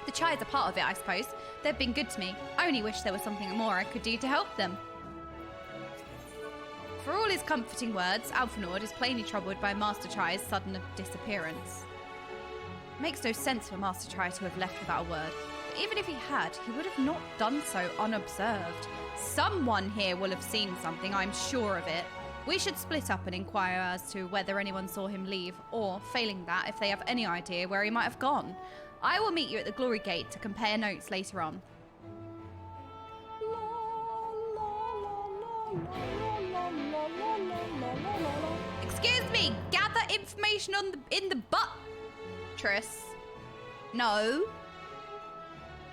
The Chais are part of it, I suppose. They've been good to me. I only wish there was something more I could do to help them. For all his comforting words, Alphanord is plainly troubled by Master Chai's sudden disappearance. It makes no sense for Master Chai to have left without a word. But even if he had, he would have not done so unobserved. Someone here will have seen something, I'm sure of it. We should split up and inquire as to whether anyone saw him leave, or, failing that, if they have any idea where he might have gone. I will meet you at the Glory Gate to compare notes later on. Excuse me, gather information in the buttress. No.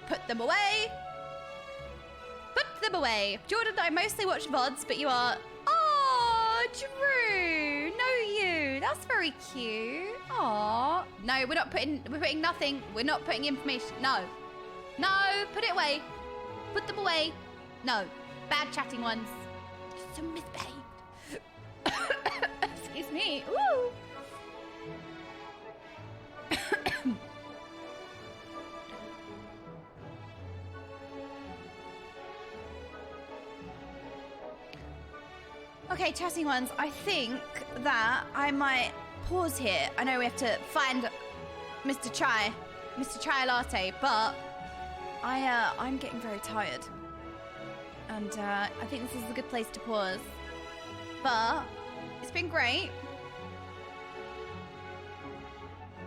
Put them away. Put them away. Jordan, I mostly watch VODs, but you are... Oh, Drew. No, you. That's very cute. Aw. No, we're putting nothing. We're not putting information. No. No, put it away. Put them away. No. Bad chatting ones. So misbehaved. Excuse me. Woo. Okay, chatting ones, I think that I might pause here. I know we have to find Mr. Chai Latte, but I'm getting very tired. And I think this is a good place to pause. But it's been great.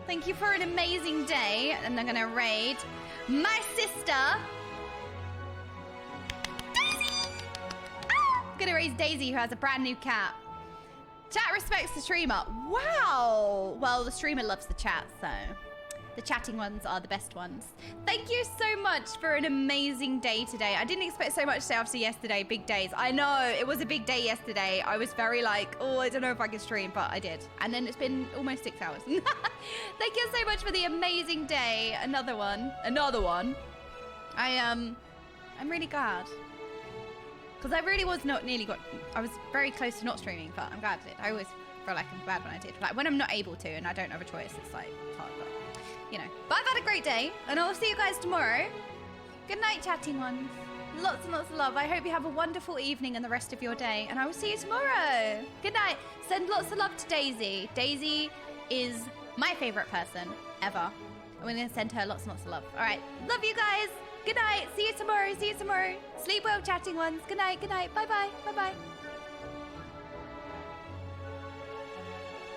Thank you for an amazing day. And I'm gonna raid my sister. Gonna raise Daisy, who has a brand new cat. Chat respects the streamer. Wow. Well, the streamer loves the chat, so the chatting ones are the best ones. Thank you so much for an amazing day today. I didn't expect so much today after yesterday. Big days. I know it was a big day yesterday. I was very like, oh, I don't know if I can stream, but I did. And then it's been almost 6 hours. Thank you so much for the amazing day. Another one. I'm really glad. Because I really was I was very close to not streaming, but I'm glad I did. I always feel like I'm glad when I did. Like when I'm not able to and I don't have a choice, it's like hard, but you know. But I've had a great day and I'll see you guys tomorrow. Good night, chatting ones. Lots and lots of love. I hope you have a wonderful evening and the rest of your day, and I will see you tomorrow. Good night. Send lots of love to Daisy. Daisy is my favorite person ever. I'm going to send her lots and lots of love. All right. Love you guys. Good night. See you tomorrow. Sleep well, chatting ones. Good night. Bye-bye.